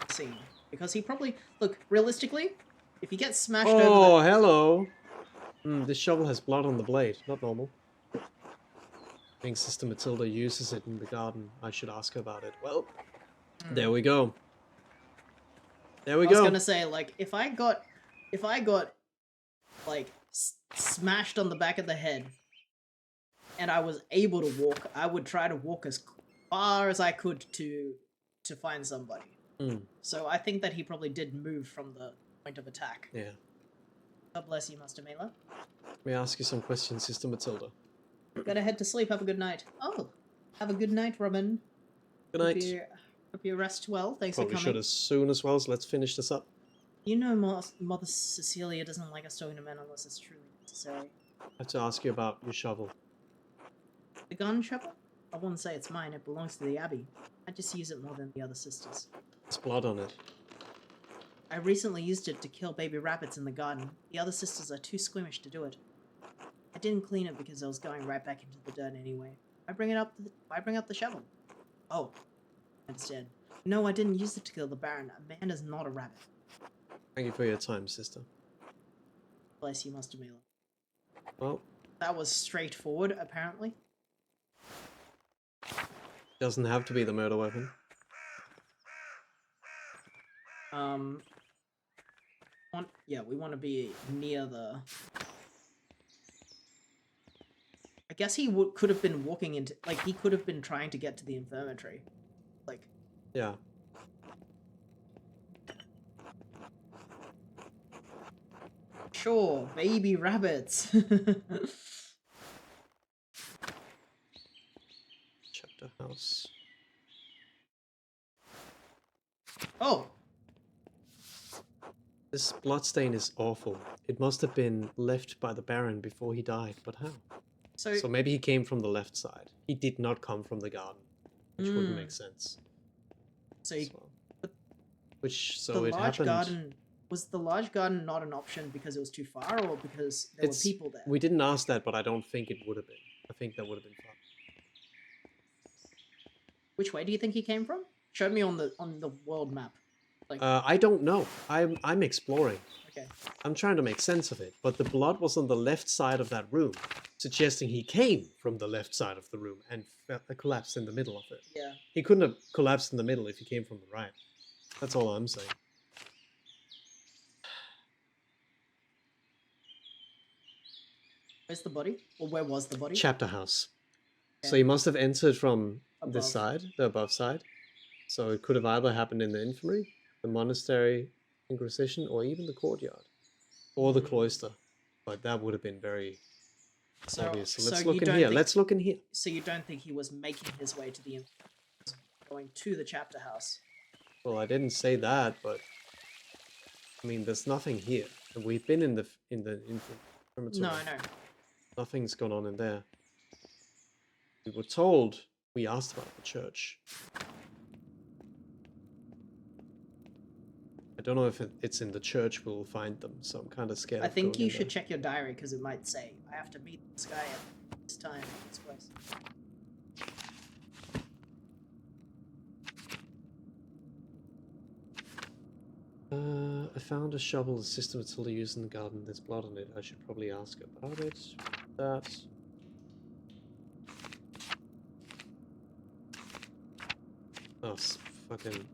scene. Because he probably, look, realistically, if he gets smashed over Oh, hello! This shovel has blood on the blade. Not normal. I think Sister Matilda uses it in the garden. I should ask her about it. Well, there we go. There we I was go. gonna say, like, if I got, like, smashed on the back of the head, and I was able to walk, I would try to walk as far as I could to find somebody. So I think that he probably did move from the point of attack. Yeah. God bless you, Master Mela. May I ask you some questions, Sister Matilda? Gotta head to sleep. Have a good night. Oh, have a good night, Robin. Good night. Hope you rest well. Thanks Probably for coming. should as soon as well, so let's finish this up. You know, Mother Cecilia doesn't like us talking to men unless it's truly necessary. I have to ask you about your shovel. The gun shovel? I wouldn't say it's mine. It belongs to the Abbey. I just use it more than the other sisters. There's blood on it. I recently used it to kill baby rabbits in the garden. The other sisters are too squeamish to do it. I didn't clean it because I was going right back into the dirt anyway. I bring up the shovel. Oh, I understand. No, I didn't use it to kill the Baron. A man is not a rabbit. Thank you for your time, sister. Bless you, Master Mela. Well, That was straightforward, apparently. doesn't have to be the murder weapon. We want to be near the... I guess he could have been walking into... Like, he could have been trying to get to the infirmary. Like... Yeah. Sure, baby rabbits. Chapter house. Oh! This bloodstain is awful. It must have been left by the Baron before he died, but how? So maybe he came from the left side. He did not come from the garden, which wouldn't make sense. So he... So the it large happened. garden... Was the large garden not an option because it was too far, or because there were people there? We didn't ask that, but I don't think it would have been. I think that would have been fun. Which way do you think he came from? Show me on the world map. Like, I don't know. I'm exploring. okay. I'm trying to make sense of it, but the blood was on the left side of that room, suggesting he came from the left side of the room and collapsed in the middle of it. Yeah. He couldn't have collapsed in the middle if he came from the right. That's all I'm saying. Where's the body? Or where was the body? Chapter house. Okay. So he must have entered from this Above. side, the above side. So it could have either happened in the infirmary, the monastery, Inquisition, or even the courtyard, or the cloister. But that would have been very obvious. So let's so look you in don't here. think- Let's look in here. So you don't think he was making his way to the going to the chapter house? Well, I didn't say that, but I mean, there's nothing here. And we've been in the infirmary. No, I know. Nothing's gone on in there. We were told. We asked about the church. I don't know if it's in the church we'll find them, so I'm kind of scared. I of think going you in should there. check your diary because it might say, I have to meet this guy at this time at this place. I found a shovel the Sister Matilda used in the garden. There's blood on it. I should probably ask about it. That. Oh, fucking.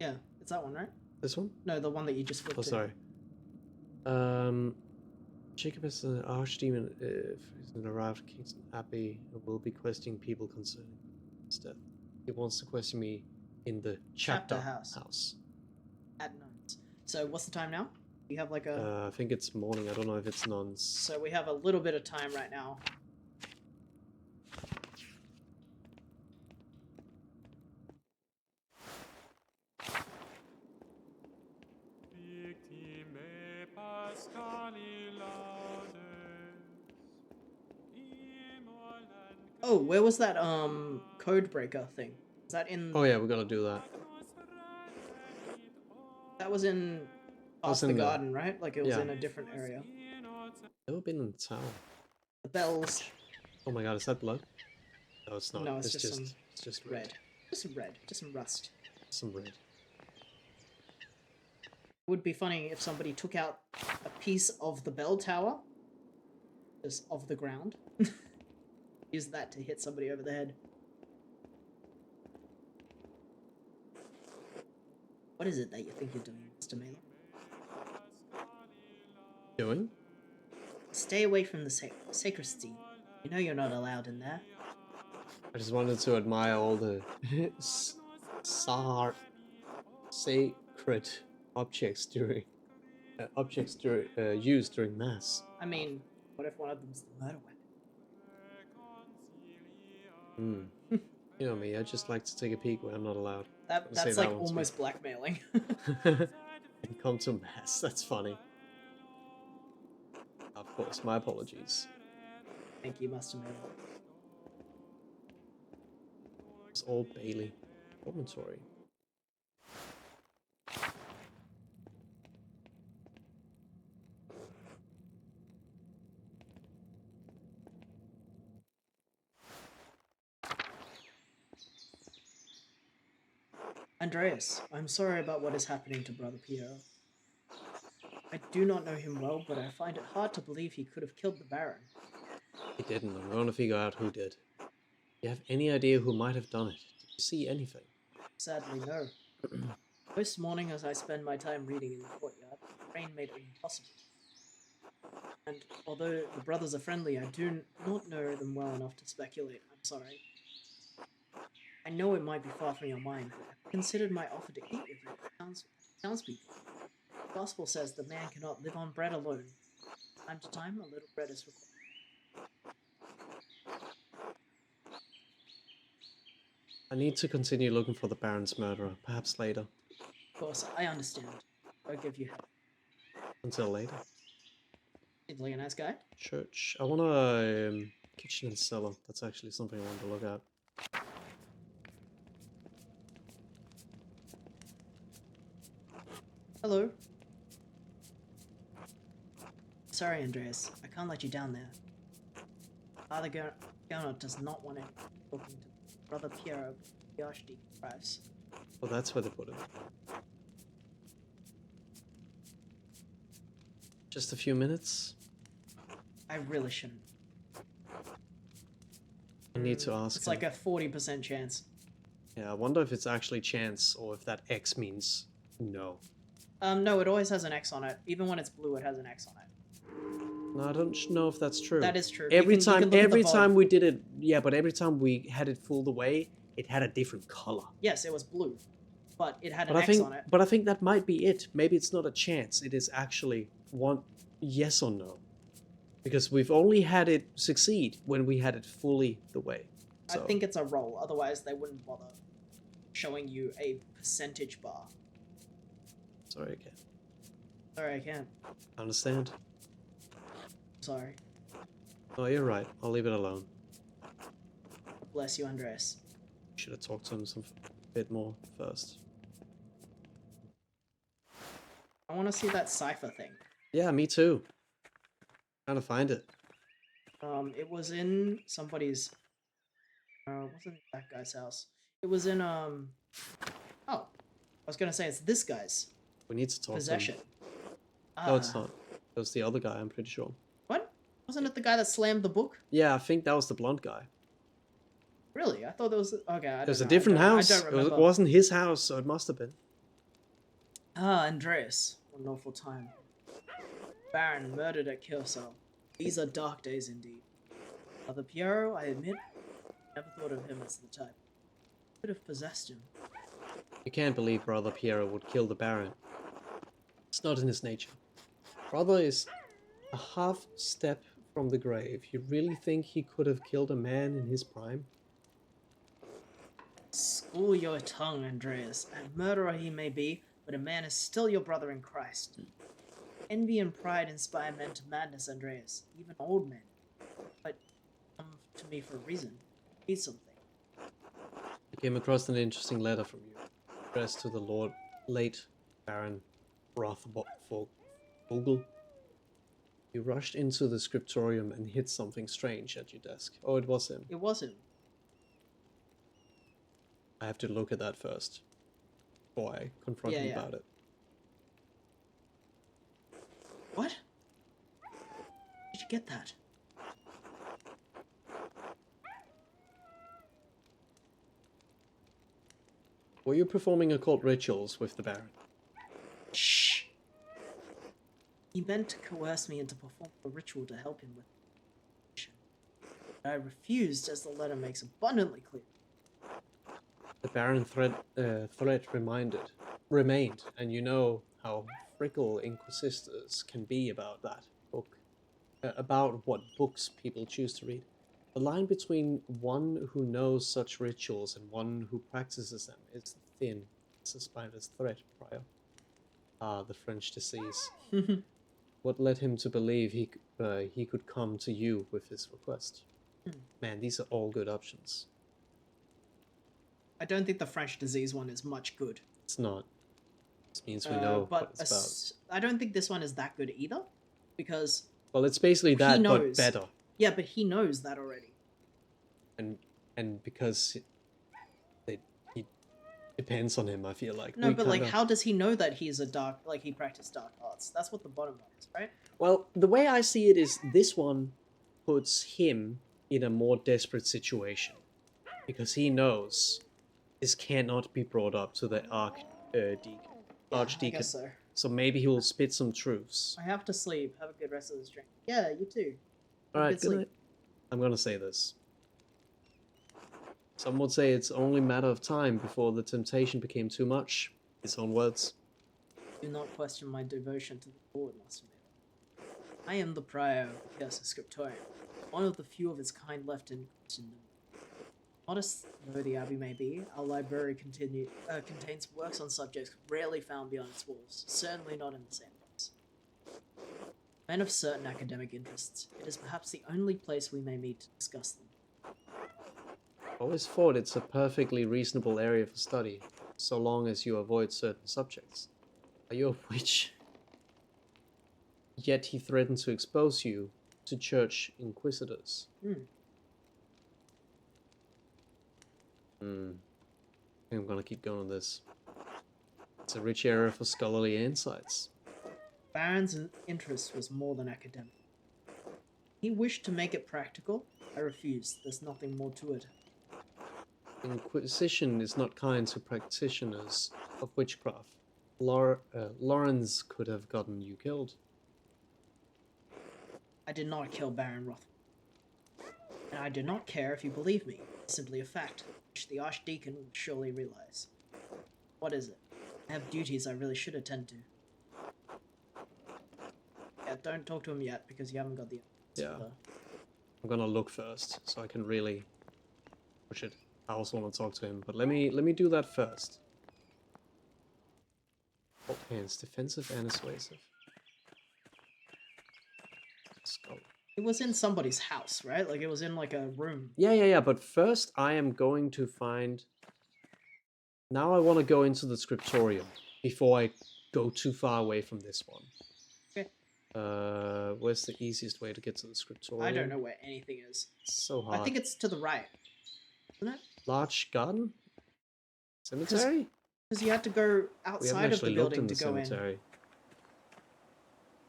Yeah, it's that one, right? This one? No, the one that you just flipped Oh, to. sorry. Jacob is an archdemon if he's arrived at Kingston Abbey and will be questioning people concerning his death. He wants to question me in the chapter house. At night. So what's the time now? We have like a... I think it's morning. I don't know if it's nuns. So we have a little bit of time right now. Oh, where was that code breaker thing? Is that in... Oh yeah, we gotta do that. That was in was past the in the- garden, right? Like it was yeah. in a different area. Never been in the tower. The bells. Oh my god, is that blood? No, it's not. No, it's just some it's just Red. Just some red. Just some rust. Some red. It would be funny if somebody took out a piece of the bell tower. Just off the ground. Use that to hit somebody over the head. What is it that you think you're doing, Mr. Mailer? Doing? Stay away from the sacristy. You know you're not allowed in there. I just wanted to admire all the sacred objects used during mass. I mean, what if one of them's the murder weapon? Hmm. You know me, I just like to take a peek when I'm not allowed. That's that like one's almost blackmailing. And come to mass. That's funny. Of course, my apologies. Thank you, Mr. Mailer. It's Old Bailey. Dormitory. Andreas, I'm sorry about what is happening to Brother Piero. I do not know him well, but I find it hard to believe he could have killed the Baron. He didn't. I'm going to figure out who did. Do you have any idea who might have done it? Did you see anything? Sadly, no. Most morning as I spend my time reading in the courtyard, the rain made it impossible. And although the brothers are friendly, I do not know them well enough to speculate. I'm sorry. I know it might be far from your mind, but have you considered my offer to eat with you, townspeople? The Gospel says the man cannot live on bread alone. From time to time, a little bread is required. I need to continue looking for the Baron's murderer. Perhaps later. Of course, I understand. I'll give you help. Until later. Seems like a nice guy. Church. I want a kitchen and cellar. That's actually something I want to look at. Hello. Sorry, Andreas. I can't let you down there. Father Gernot does not want to talking to Brother Piero, the Archdeacon arrives. Oh, that's where they put it. Just a few minutes. I really shouldn't. I need to ask It's him. like a 40% chance. Yeah, I wonder if it's actually chance or if that X means no. No, it always has an X on it. Even when it's blue, it has an X on it. No, I don't know if that's true. That is true. Every You can time, look at the every VOD. time we did it, yeah, but every time we had it fooled away, it had a different color. Yes, it was blue, but it had an But X I think, on it. but I think that might be it. Maybe it's not a chance. It is actually one yes or no, because we've only had it succeed when we had it fully the way. So, I think it's a roll. Otherwise, they wouldn't bother showing you a percentage bar. sorry again. Sorry, I can't. Understand? Sorry. Oh, you're right. I'll leave it alone. Bless you, Andreas. Should have talked to him some bit more first. I want to see that cipher thing. Yeah, me too. Trying to find it. It was in somebody's. It wasn't that guy's house. It was in Oh, I was gonna say it's this guy's We need to talk possession. to him. No, it's Ah. not. It was the other guy, I'm pretty sure. What? Wasn't it the guy that slammed the book? Yeah, I think that was the blonde guy. Really? I thought there was. Okay, I It was a don't know. different house. I don't remember. It wasn't his house, so it must have been. Ah, Andreas. What an awful time. Baron murdered at Curacao. These are dark days indeed. Brother Piero, I admit, never thought of him as the type. Could have possessed him. You can't believe Brother Piero would kill the Baron. It's not in his nature. Brother is a half step from the grave. You really think he could have killed a man in his prime? School your tongue, Andreas. A murderer he may be, but a man is still your brother in Christ. Envy and pride inspire men to madness, Andreas. Even old men. But come to me for a reason. Need something. I came across an interesting letter from you, addressed to the late Baron Rothvogel. You rushed into the scriptorium and hit something strange at your desk. Oh, it was him. It was him. I have to look at that first before I confront him about it. What? Did you get that? Were you performing occult rituals with the Baron? Shh! He meant to coerce me into performing a ritual to help him with the mission. But I refused, as the letter makes abundantly clear. The Baron threat remained, and you know how fickle inquisitors can be about that book, about what books people choose to read. The line between one who knows such rituals and one who practices them is thin. It's a spineless thread, Prior. Ah, the French disease. What led him to believe he could come to you with his request? Man, these are all good options. I don't think the French disease one is much good. It's not. This means we know what it's about. I don't think this one is that good either, because Well, it's basically that, but knows. better. Yeah, but he knows that already. And because he depends on him, I feel like. No, but like, how does he know that he's he practiced dark arts? That's what the bottom line is, right? Well, the way I see it is this one puts him in a more desperate situation. Because he knows this cannot be brought up to the Archdeacon. I guess so. So maybe he will spit some truths. I have to sleep. Have a good rest of this drink. Yeah, you too. Alright, good night. I'm gonna say this. Some would say it's only a matter of time before the temptation became too much. His own words. Do not question my devotion to the Lord, Master Mayor. I am the prior of the Cursus Scriptorium, one of the few of its kind left in Christendom. Modest though the abbey may be, our library contains works on subjects rarely found beyond its walls, certainly not in the same place. Men of certain academic interests, it is perhaps the only place we may meet to discuss them. Always thought it's a perfectly reasonable area for study, so long as you avoid certain subjects. Are you a witch? Yet he threatened to expose you to church inquisitors. I think I'm gonna keep going on this. It's a rich area for scholarly insights. Baron's interest was more than academic. He wished to make it practical. I refused. There's nothing more to it. Inquisition is not kind to practitioners of witchcraft. Lawrence could have gotten you killed. I did not kill Baron Roth. And I do not care if you believe me. It's simply a fact, which the Archdeacon would surely realize. What is it? I have duties I really should attend to. Yeah, don't talk to him yet, because you haven't got the... Yeah. I'm gonna look first, so I can really push it. I also want to talk to him, but let me do that first. Both hands, defensive and persuasive. Skull. It was in somebody's house, right? Like, it was in, like, a room. Yeah, but first I am going to find... Now I want to go into the scriptorium, before I go too far away from this one. Okay. Where's the easiest way to get to the scriptorium? I don't know where anything is. It's so hard. I think it's to the right. Isn't it? Large garden? Cemetery? Because you had to go We haven't outside of the actually looked building in the to go in. cemetery.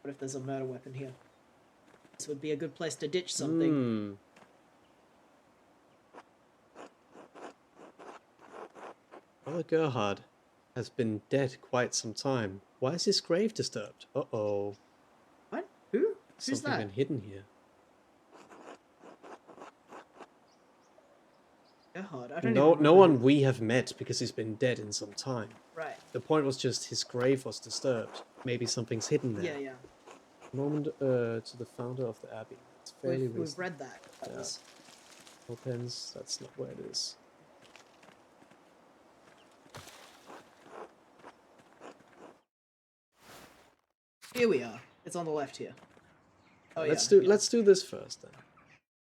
What if there's a murder weapon here? This would be a good place to ditch something. Brother Gerhard has been dead quite some time. Why is his grave disturbed? Uh-oh. What? Who? Who's Something that? been hidden here. Gerhard? I don't No, even no know one who- we have met because he's been dead in some time. Right. The point was just his grave was disturbed. Maybe something's hidden there. Yeah. Moment to the founder of the abbey. It's fairly We've recent. read that. Yeah. No pens. That's not where it is. Here we are. It's on the left here. Oh let's yeah. let's do this first then.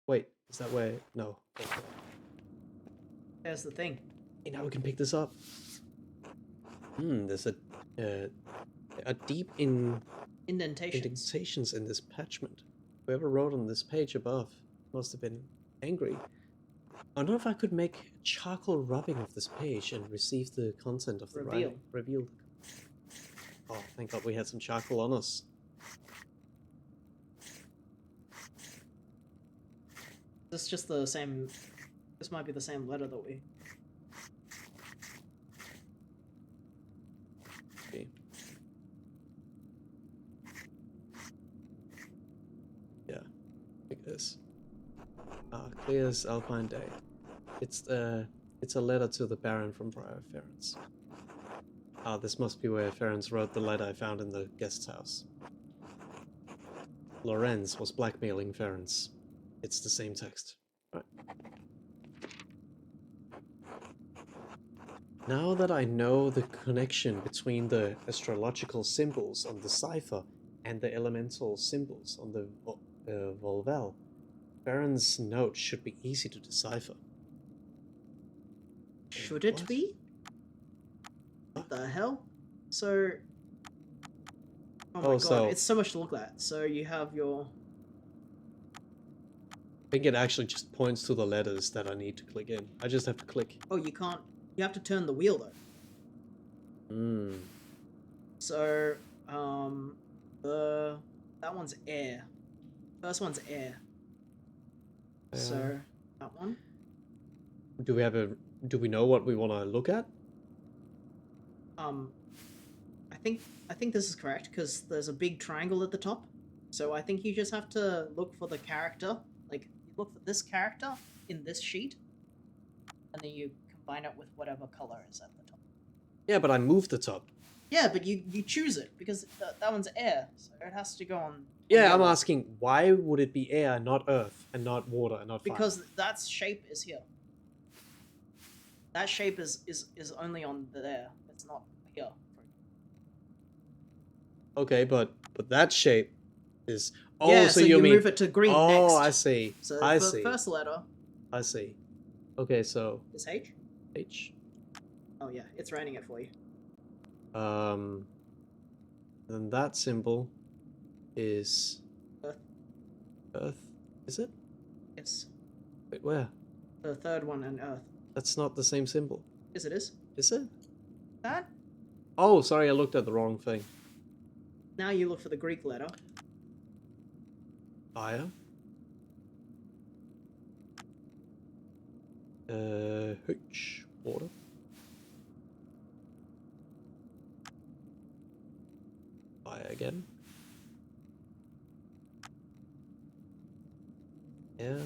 Wait, is that where? No. Okay. There's the thing. Hey, now we can pick this up. There's a deep indentations in this parchment. Whoever wrote on this page above must have been angry. I wonder if I could make a charcoal rubbing of this page and receive the content of the writing. Reveal. Oh, thank God we had some charcoal on us. This is just the same. This might be the same letter that we. Okay. Yeah, like this. Clear as Alpine Day. It's a letter to the Baron from Briar Ferens. This must be where Ferens wrote the letter I found in the guest house. Lorenz was blackmailing Ferens. It's the same text. Right. Now that I know the connection between the astrological symbols on the cipher and the elemental symbols on the Volvel, Baron's note should be easy to decipher. Should it What? be? What the hell? So. Oh my god, so- it's so much to look at. So you have your. I think it actually just points to the letters that I need to click in. I just have to click. Oh, you can't. You have to turn the wheel though. So, that one's air. First one's air. So that one. Do we know what we want to look at? I think this is correct because there's a big triangle at the top. So I think you just have to look for the character. Like you look for this character in this sheet, and then you combine it with whatever color is at the top. Yeah, but I moved the top. Yeah, but you choose it because that one's air, so it has to go on. Yeah, the I'm other. asking why would it be air, not earth, and not water, and not fire? Because that shape is here. That shape is only on there. It's not here. Okay, but that shape is. Oh, Yeah, so, so you mean? move it to green Oh, next. I see. So I the see. first letter I see. Okay, so is H. H. Oh yeah, it's writing it for you. Then that symbol is Earth. Earth. Is it? Yes. Wait, where? The third one and Earth. That's not the same symbol. Yes, it is. Is it? That. Oh, sorry, I looked at the wrong thing. Now you look for the Greek letter. Fire. H. Water. Fire again. Yeah.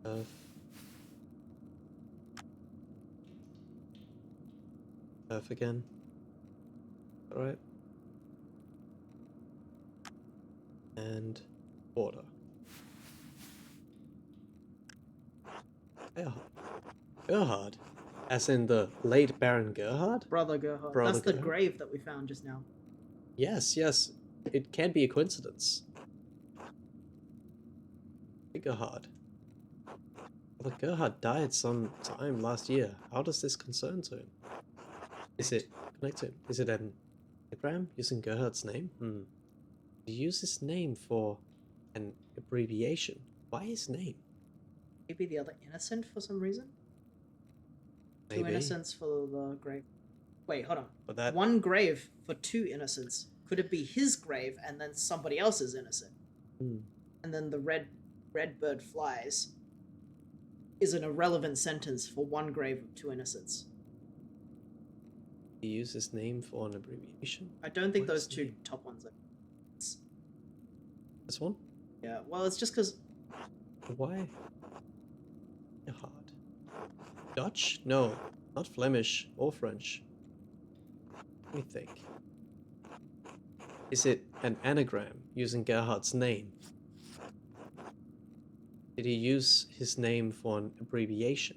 Earth. Earth again. Alright. And water. Gerhard. Gerhard? As in the late Baron Gerhard? Brother Gerhard. Brother That's the Gerhard. grave that we found just now. Yes, yes. It can't be a coincidence. Gerhard. Brother Gerhard died some time last year. How does this concern to him? Is it connected? Is it an anagram using Gerhard's name? He used his name for an abbreviation. Why his name? Maybe the other innocent for some reason? Two Maybe. innocents for the grave. Wait, hold on. But that One grave for two innocents. Could it be his grave and then somebody else is innocent? And then the red bird flies is an irrelevant sentence for one grave of two innocents. he used his name for an abbreviation. I don't think What those is two name? top ones are. This one? Yeah, well, it's just because Why? Gerhard. Dutch? No, not Flemish or French. Let me think. Is it an anagram using Gerhard's name? Did he use his name for an abbreviation?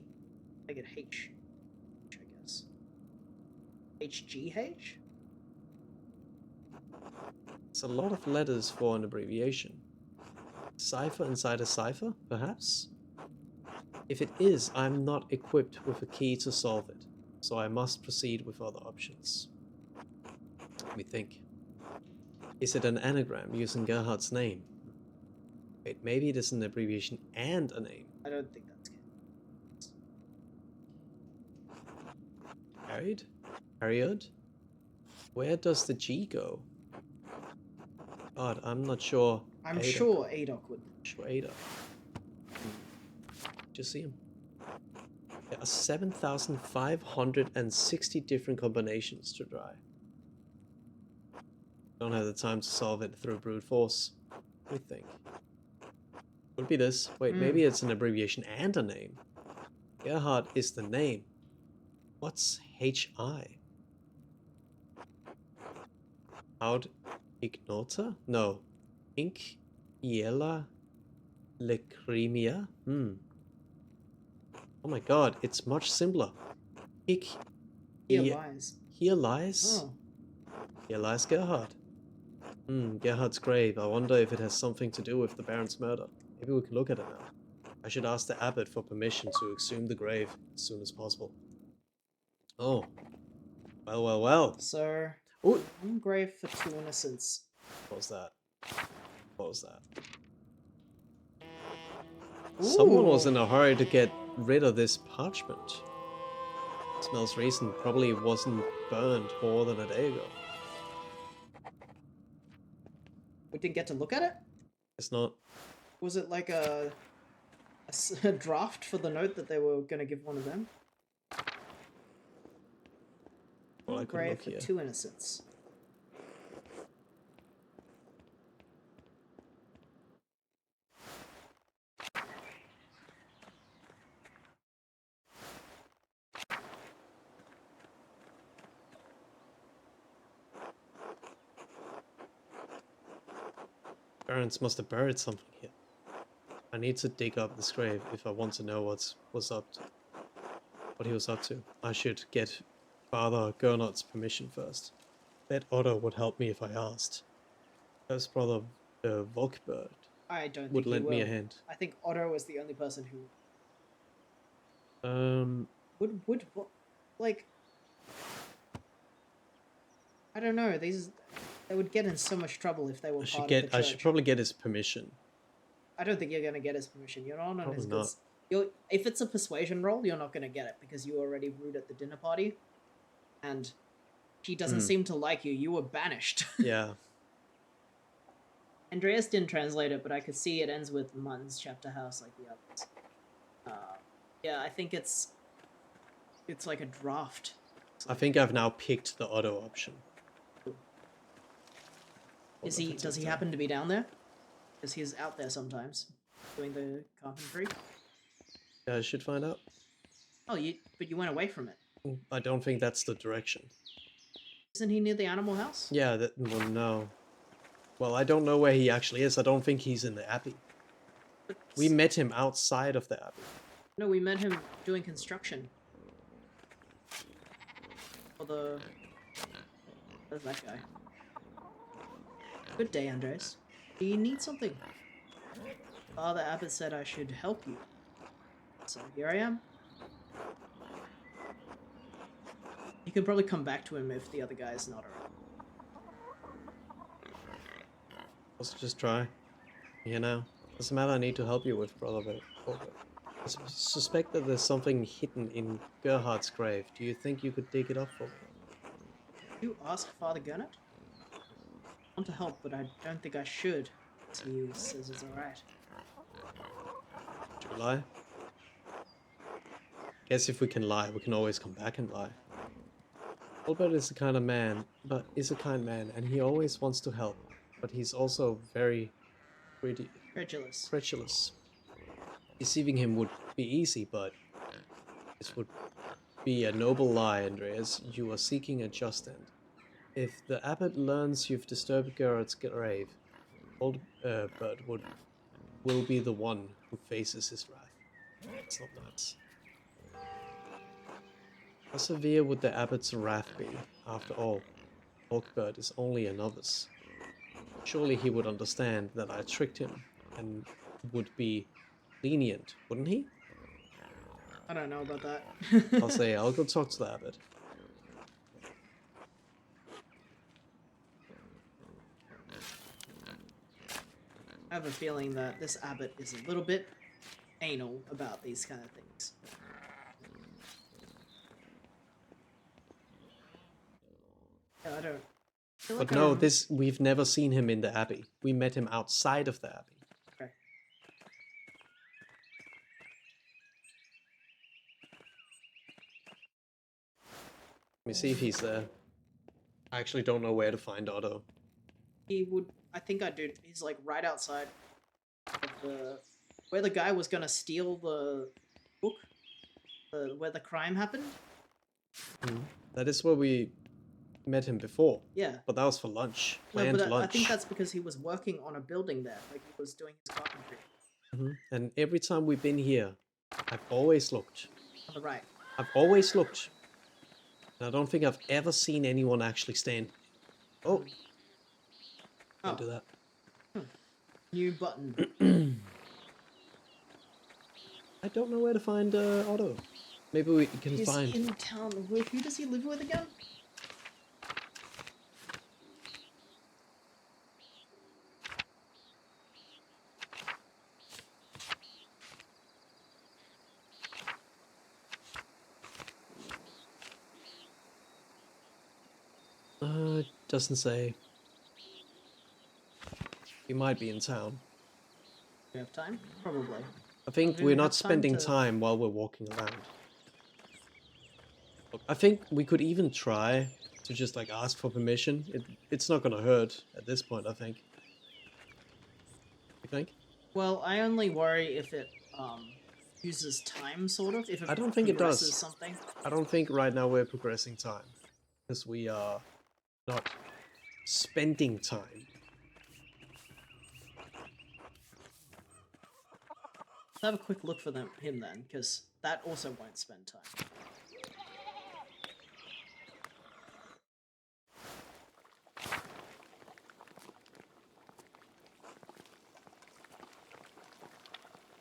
I get H, I guess. HGH? It's a lot of letters for an abbreviation. Cipher inside a cipher, perhaps? If it is, I'm not equipped with a key to solve it, so I must proceed with other options. Let me think. Is it an anagram using Gerhard's name? Wait, maybe it is an abbreviation and a name. I don't think that's good. Harried? Harriod? Where does the G go? God, I'm not sure. I'm Ada. sure Adok would. Sure, Ada. Did you see him? There are 7,560 different combinations to try. Don't have the time to solve it through brute force. Let me think. Could be this. Wait, maybe it's an abbreviation and a name. Gerhard is the name. What's HI? Haud ignota? No. Ink iella lecrimia? Oh my god, it's much simpler. Hic Here ie- lies. Here lies. Oh. Here lies Gerhard. Gerhard's grave. I wonder if it has something to do with the Baron's murder. Maybe we can look at it now. I should ask the abbot for permission to exhume the grave as soon as possible. Oh. Well, well, well. So, Ooh. one grave for 2 innocents. What was that? What was that? Someone was in a hurry to get rid of this parchment. Smells recent. Probably wasn't burned more than a day ago. We didn't get to look at it? It's not. Was it like a draft for the note that they were going to give one of them? Well, I One could grave look for here. 2 innocents. Parents must have buried something here. I need to dig up this grave if I want to know what he was up to. I should get Father Gernot's permission first. Bet Otto would help me if I asked. His brother Volkbert I don't would think lend he me a will. hand. I think Otto was the only person who would like. I don't know. They would get in so much trouble if they were part of the church. I should probably get his permission. I don't think you're gonna get his permission. You're not on Probably his good. not. If it's a persuasion roll, you're not gonna get it because you already rude at the dinner party, and he doesn't seem to like you. You were banished. Yeah. Andreas didn't translate it, but I could see it ends with Mun's chapter house like the others. Yeah, I think it's like a draft. I think I've now picked the Otto option. Does he happen to be down there? Because he's out there sometimes doing the carpentry. Yeah, I should find out. Oh, but you went away from it. I don't think that's the direction. Isn't he near the animal house? Yeah, well, no. Well, I don't know where he actually is. I don't think he's in the abbey. But We met him outside of the abbey. no, we met him doing construction. For the... There's that guy. Good day, Andres. Do you need something? Father Abbot said I should help you. So here I am. You could probably come back to him if the other guy's not around. Also, just try. You know, doesn't matter. I need to help you with Brother Volker. I suspect that there's something hidden in Gerhard's grave. Do you think you could dig it up for me? You ask Father Gernot? I want to help, but I don't think I should. He says it's alright. Should we lie? Guess if we can lie, we can always come back and lie. Albert is a kind man, and he always wants to help, but he's also very Credulous. Deceiving him would be easy, but this would be a noble lie, Andreas. You are seeking a just end. If the abbot learns you've disturbed Gerard's grave, old Bert will be the one who faces his wrath. It's not nice. How severe would the abbot's wrath be? After all, Oakbird is only a novice. Surely he would understand that I tricked him and would be lenient, wouldn't he? I don't know about that. I'll say, I'll go talk to the abbot. I have a feeling that this abbot is a little bit anal about these kind of things. Yeah, I don't. I feel But like I no, rem- we've never seen him in the abbey. We met him outside of the abbey. Okay. Let me see if he's there. I actually don't know where to find Otto. He would. I think I do. He's like right outside of where the guy was gonna steal the book, where the crime happened. That is where we met him before. Yeah. But that was for lunch. No, Planned but I lunch. think that's because he was working on a building there, like he was doing his carpentry. And every time we've been here, I've always looked. On the right. I've always looked. And I don't think I've ever seen anyone actually stand. Oh. Can't do that. New button. I don't know where to find Otto. Maybe we can He's find... in town. Who does he live with again? Doesn't say. He might be in town. Do we have time? Probably. I think Do we're we not have time spending to- time while we're walking around. Look, I think we could even try to just like ask for permission. It's not gonna hurt at this point, I think. You think? Well, I only worry if it uses time, sort of. If it I don't think it does. progresses something. I don't think right now we're progressing time. Because we are not spending time. Let's have a quick look for him then, because that also won't spend time.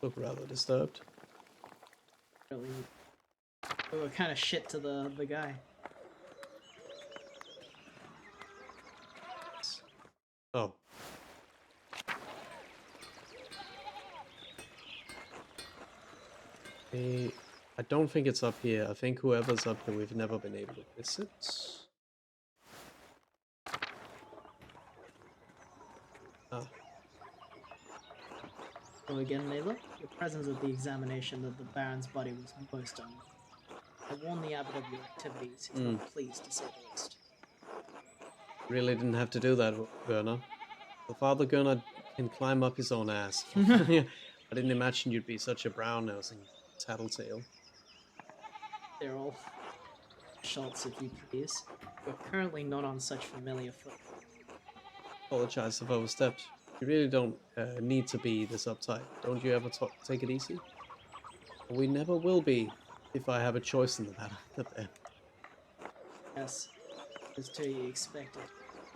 Look rather disturbed. Really, we were kind of shit to the guy. Oh. I don't think it's up here. I think whoever's up here we've never been able to visit. Ah. So again, Layla, your presence at the examination of the Baron's body was most unusual. I warned the abbot of your activities. He's not pleased, to say the least. Really didn't have to do that, Werner. The Father Gurner can climb up his own ass. I didn't imagine you'd be such a brown-nosing tattletale. They're all Schultz, if you please. We're currently not on such familiar foot. Apologize if I overstepped. You really don't need to be this uptight. Don't you ever take it easy? We never will be if I have a choice in the matter. Yes, as to be expected.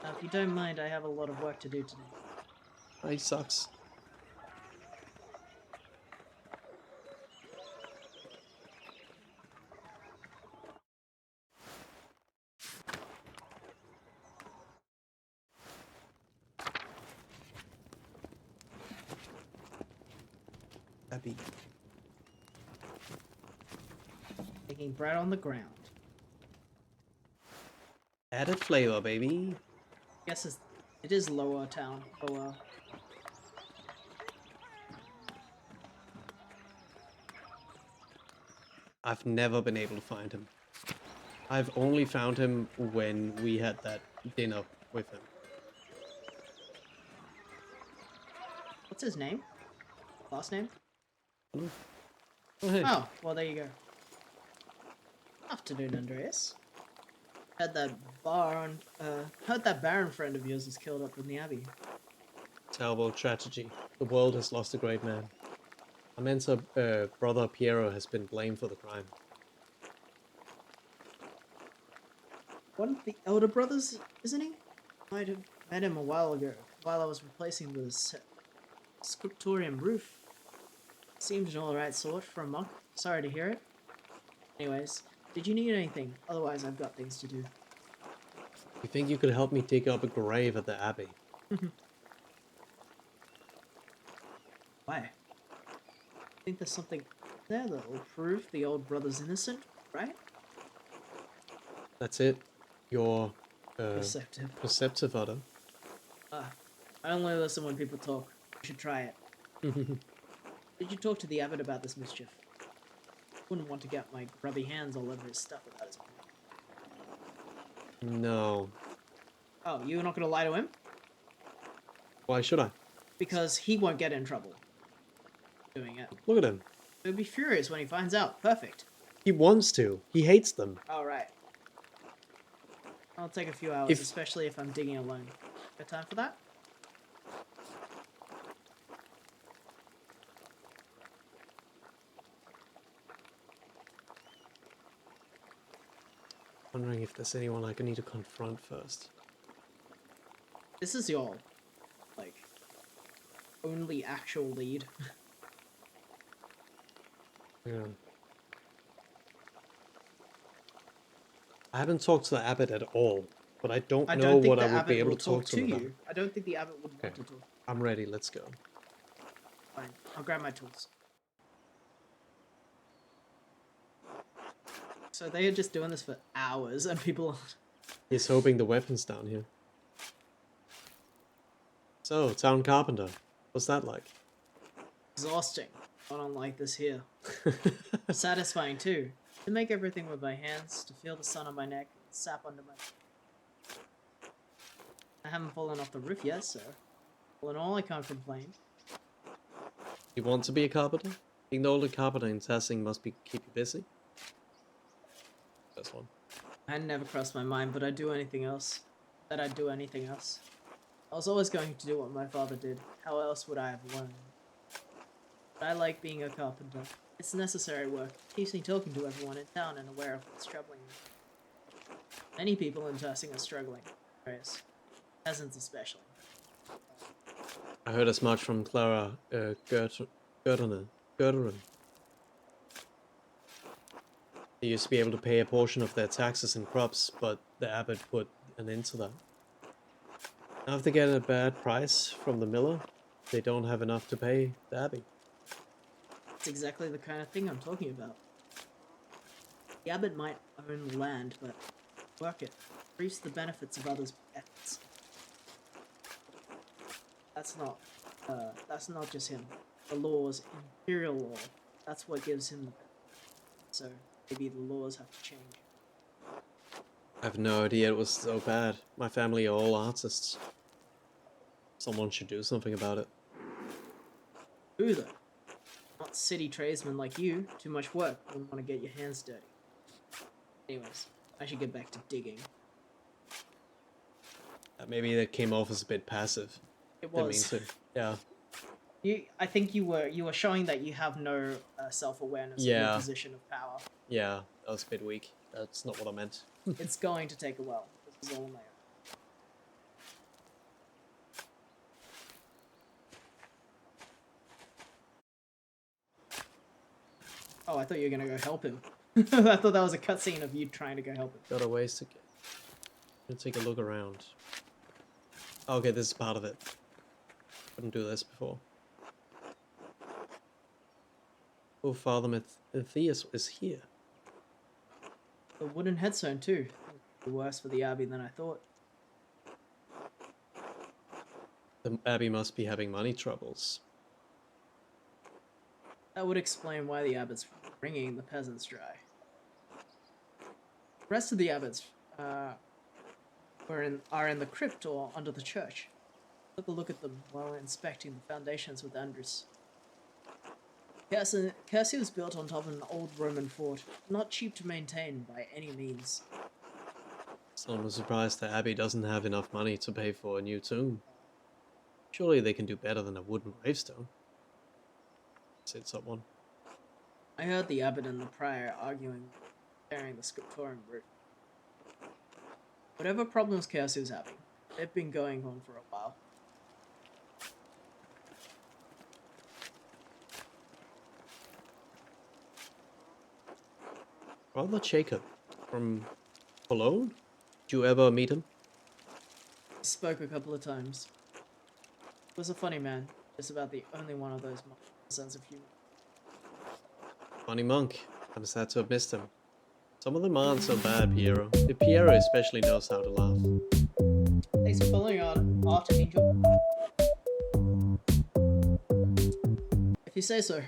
If you don't mind, I have a lot of work to do today. He sucks. Abby. Taking bread on the ground. Added flavor, baby. Guess it is lower town. Lower. I've never been able to find him. I've only found him when we had that dinner with him. What's his name? Last name? Oh, hey. Oh, well there you go. Afternoon, Andreas. Heard that Baron friend of yours was killed up in the Abbey. Terrible tragedy. The world has lost a great man. Our mentor, brother Piero has been blamed for the crime. One of the elder brothers, isn't he? Might have met him a while ago, while I was replacing the scriptorium roof. Seemed an alright sort for a monk. Sorry to hear it. Anyways, did you need anything? Otherwise, I've got things to do. You think you could help me dig up a grave at the Abbey? Why? I think there's something there that will prove the old brother's innocent, right? That's it? You're Perceptive. perceptive, Otto. I only listen when people talk. You should try it. Did you talk to the abbot about this mischief? Wouldn't want to get my grubby hands all over his stuff without his permission. No. Oh, you're not gonna lie to him? Why should I? Because he won't get in trouble doing it. Look at him. He'll be furious when he finds out. Perfect. He wants to. He hates them. Alright. I'll take a few hours, especially if I'm digging alone. Got time for that? Wondering if there's anyone I can need to confront first. This is your, like, only actual lead. Yeah. I haven't talked to the abbot at all, but I don't I know don't think what the I would abbot be able will to talk to him about. you. I don't think the abbot would want Okay. to talk. I'm ready, let's go. Fine. I'll grab my tools. So they are just doing this for hours, and people are... He's hoping the weapon's down here. So, town carpenter, what's that like? exhausting. Not unlike this here. Satisfying too. To make everything with my hands, to feel the sun on my neck, and sap under my... I haven't fallen off the roof yet, so... All in all, I can't complain. You want to be a carpenter? Being the older carpenter in Tassing must keep you busy. First one. I had never crossed my mind, but I'd do anything else. That I'd do anything else. I was always going to do what my father did. How else would I have learned? But I like being a carpenter. It's necessary work. It keeps me talking to everyone in town and aware of what's troubling me. Many people in Tassing are struggling. Various peasants especially. I heard as much from Clara Gerderin. They used to be able to pay a portion of their taxes and crops, but the abbot put an end to that. Now if they get a bad price from the miller, they don't have enough to pay the abbey. It's exactly the kind of thing I'm talking about. The abbot might own the land, but work it. Reaps the benefits of others' efforts. That's not just him. The laws, imperial law, that's what gives him the benefit. So maybe the laws have to change. I have no idea it was so bad. My family are all artists. Someone should do something about it. Who though? Not city tradesmen like you. Too much work. Wouldn't want to get your hands dirty. Anyways, I should get back to digging. Maybe that came off as a bit passive. It Didn't was. mean to. Yeah. I think you were showing that you have no self-awareness of Yeah. your position of power. Yeah, that was a bit weak. That's not what I meant. It's going to take a while. This is all on my own. Oh, I thought you were gonna go help him. I thought that was a cutscene of you trying to go help him. Got a ways to get. Gonna take a look around. Okay, this is part of it. Couldn't do this before. Oh, Father Matthias is here. The wooden headstone too. Worse for the abbey than I thought. The abbey must be having money troubles. That would explain why the abbot's wringing the peasants dry. The rest of the abbots are in the crypt or under the church. Took a look at them while inspecting the foundations with Andrus. Khersi was built on top of an old Roman fort, not cheap to maintain by any means. So I'm surprised the Abbey doesn't have enough money to pay for a new tomb. Surely they can do better than a wooden gravestone, said someone. I heard the abbot and the prior arguing, sharing the scriptorium route. Whatever problems Chaos is having, they've been going on for a while. Brother Jacob from Cologne? Did you ever meet him? He spoke a couple of times. He was a funny man, just about the only one of those sense of humor. Funny monk. I'm sad to have missed him. Some of them aren't so bad, Piero. Piero especially knows how to laugh. Thanks for following on after Angel. If you say so.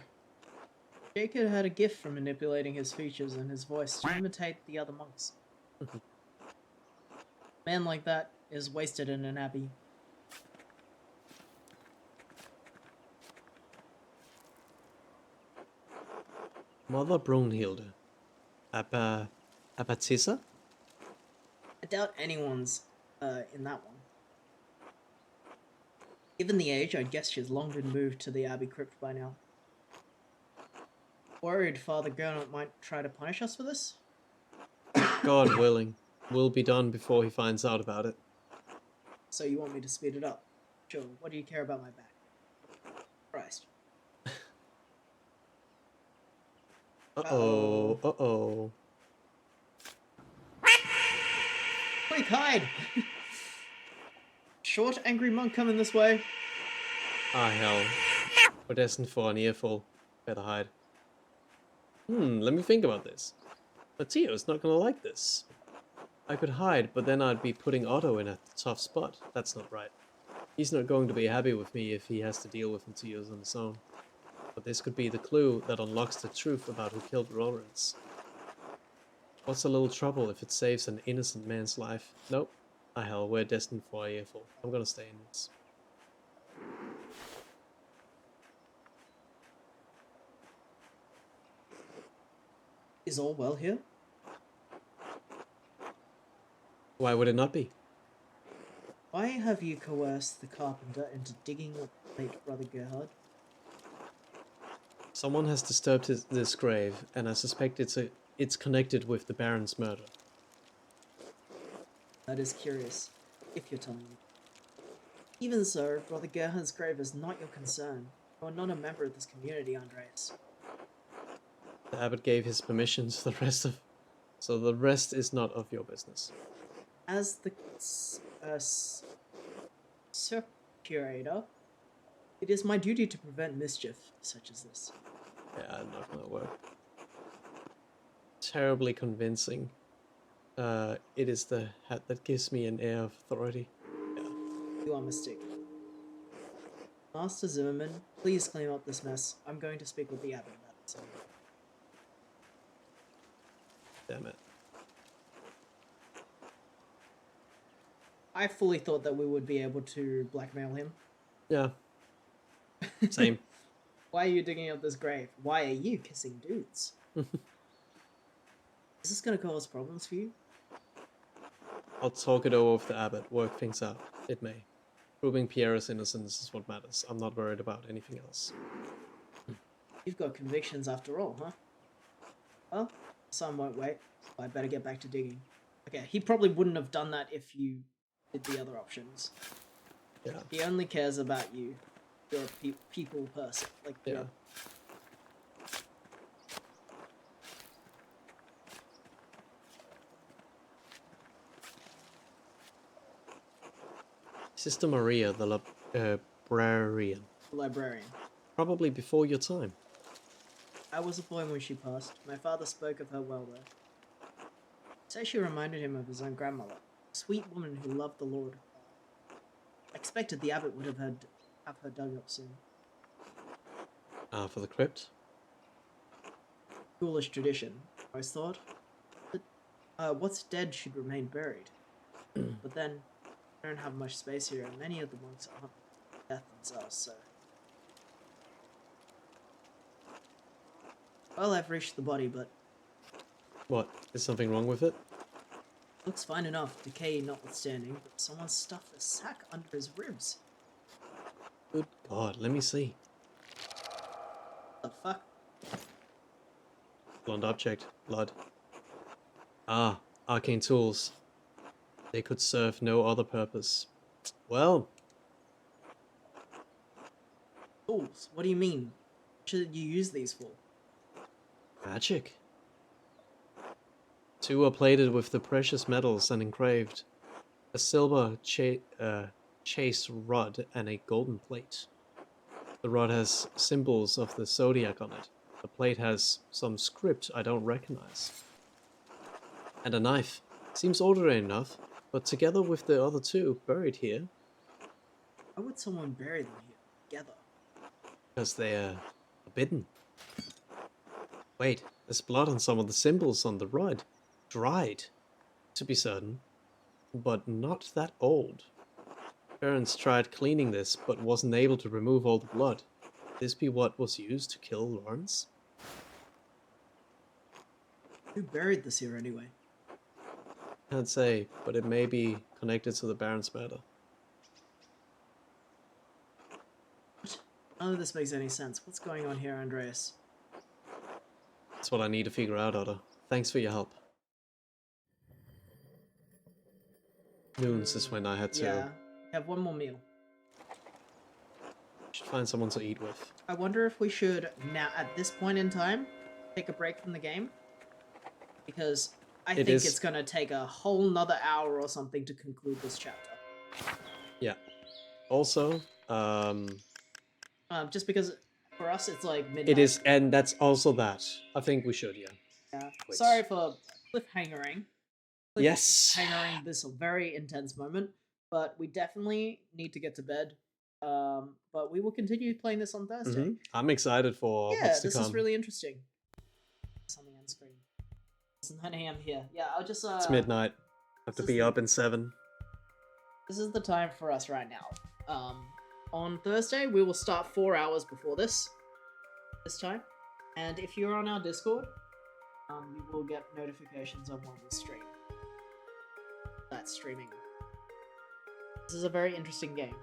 Jacob had a gift for manipulating his features and his voice to imitate the other monks. A man like that is wasted in an abbey. Mother Brunhilde. Abatissa? I doubt anyone's in that one. Given the age, I'd guess she's long been moved to the abbey crypt by now. Worried Father Gernot might try to punish us for this? God willing. Will be done before he finds out about it. So you want me to speed it up? Sure, what do you care about my back? Christ. Uh-oh. Uh-oh. Quick, hide! Short, angry monk coming this way. Ah, hell. We're destined for an earful. Better hide. Let me think about this. Matteo's not gonna like this. I could hide, but then I'd be putting Otto in a tough spot. That's not right. He's not going to be happy with me if he has to deal with Matteo's on his own. But this could be the clue that unlocks the truth about who killed Lawrence. What's a little trouble if it saves an innocent man's life? Nope. Ah hell, we're destined for a earful. I'm gonna stay in this. Is all well here? Why would it not be? Why have you coerced the carpenter into digging up late Brother Gerhard? Someone has disturbed this grave, and I suspect it's connected with the Baron's murder. That is curious, if you're telling me. Even so, Brother Gerhard's grave is not your concern. You are not a member of this community, Andreas. The abbot gave his permission to the rest of... So the rest is not of your business. As the curator, it is my duty to prevent mischief such as this. Yeah, not gonna work. Terribly convincing. It is the hat that gives me an air of authority. Yeah. You are mistaken. Master Zimmerman, please clean up this mess. I'm going to speak with the abbot about it. Damn it. I fully thought that we would be able to blackmail him. Yeah. Same. Why are you digging up this grave? Why are you kissing dudes? Is this gonna cause problems for you? I'll talk it over with the abbot, work things out. It may. Proving Pierre's innocence is what matters. I'm not worried about anything else. You've got convictions after all, huh? Well, some won't wait. So I better get back to digging. Okay, he probably wouldn't have done that if you did the other options. Yeah. He only cares about you. You're a people person. Like, Yeah. Sister Maria, the librarian. librarian. Probably before your time. I was a boy when she passed. My father spoke of her well though. Say she reminded him of his own grandmother, a sweet woman who loved the Lord. I expected the abbot would have her dug up soon. For the crypt? Foolish tradition, I always thought. But what's dead should remain buried. But then, I don't have much space here, and many of the monks aren't death themselves, so... Well, I've reached the body, but What? Is something wrong with it? Looks fine enough, decay notwithstanding, but someone stuffed a sack under his ribs. Good God, let me see. The fuck? Blonde object, blood. Ah, arcane tools. They could serve no other purpose. Well, Tools? What do you mean? What should you use these for? magic. Two are plated with the precious metals and engraved. A silver chase rod and a golden plate. The rod has symbols of the zodiac on it. The plate has some script I don't recognize. And a knife. Seems ordinary enough, but together with the other two buried here, Why would someone bury them here together? because they're forbidden. Wait, there's blood on some of the symbols on the rod. Dried, to be certain, but not that old. Parents tried cleaning this, but wasn't able to remove all the blood. Could this be what was used to kill Lawrence? Who buried this here anyway? Can't say, but it may be connected to the Baron's murder. What? None of this makes any sense. What's going on here, Andreas? That's what I need to figure out, Otter. Thanks for your help. Noons is when I had to. Yeah, have one more meal. Should find someone to eat with. I wonder if we should, now at this point in time, take a break from the game. Because I think it's gonna take a whole nother hour or something to conclude this chapter. Yeah. Also, Just because for us it's like midnight. it is, and that's also that. I think we should, yeah. Yeah. Wait. Sorry for cliffhangering. Yes. Cliffhangering this very intense moment, but we definitely need to get to bed. But we will continue playing this on Thursday. I'm excited for Yeah, what's to this come. is really interesting. Something on screen. It's 9 a.m. here. Yeah, I'll just It's midnight. I have to this be is- up in 7. This is the time for us right now. On Thursday, we will start 4 hours before this time. And if you're on our Discord, you will get notifications on when we stream. That's streaming. This is a very interesting game.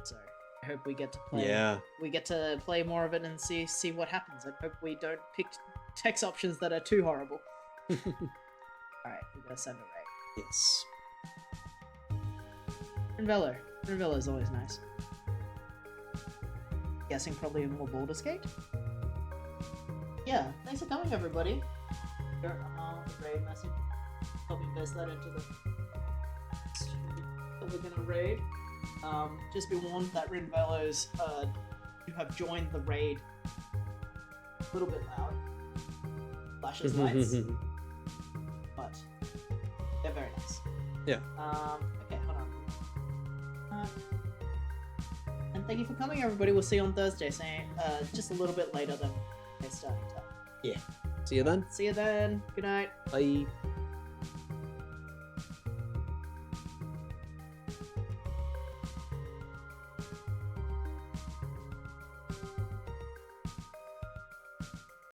So, I hope we get to play. Yeah. We get to play more of it and see what happens. I hope we don't pick text options that are too horrible. Alright, we gotta send a raid. Yes. Rinvello. Rinvello is always nice. Guessing probably a more Baldur's Gate? Yeah, thanks for coming everybody. Your raid message. Help me paste that into the that we're gonna raid. Just be warned that Rinvello's you have joined the raid a little bit loud. Flashes lights. But they're very nice. Yeah. Okay, hold on. And thank you for coming, everybody. We'll see you on Thursday, saying just a little bit later than my starting time. Yeah. See you then. See you then. Good night. Bye.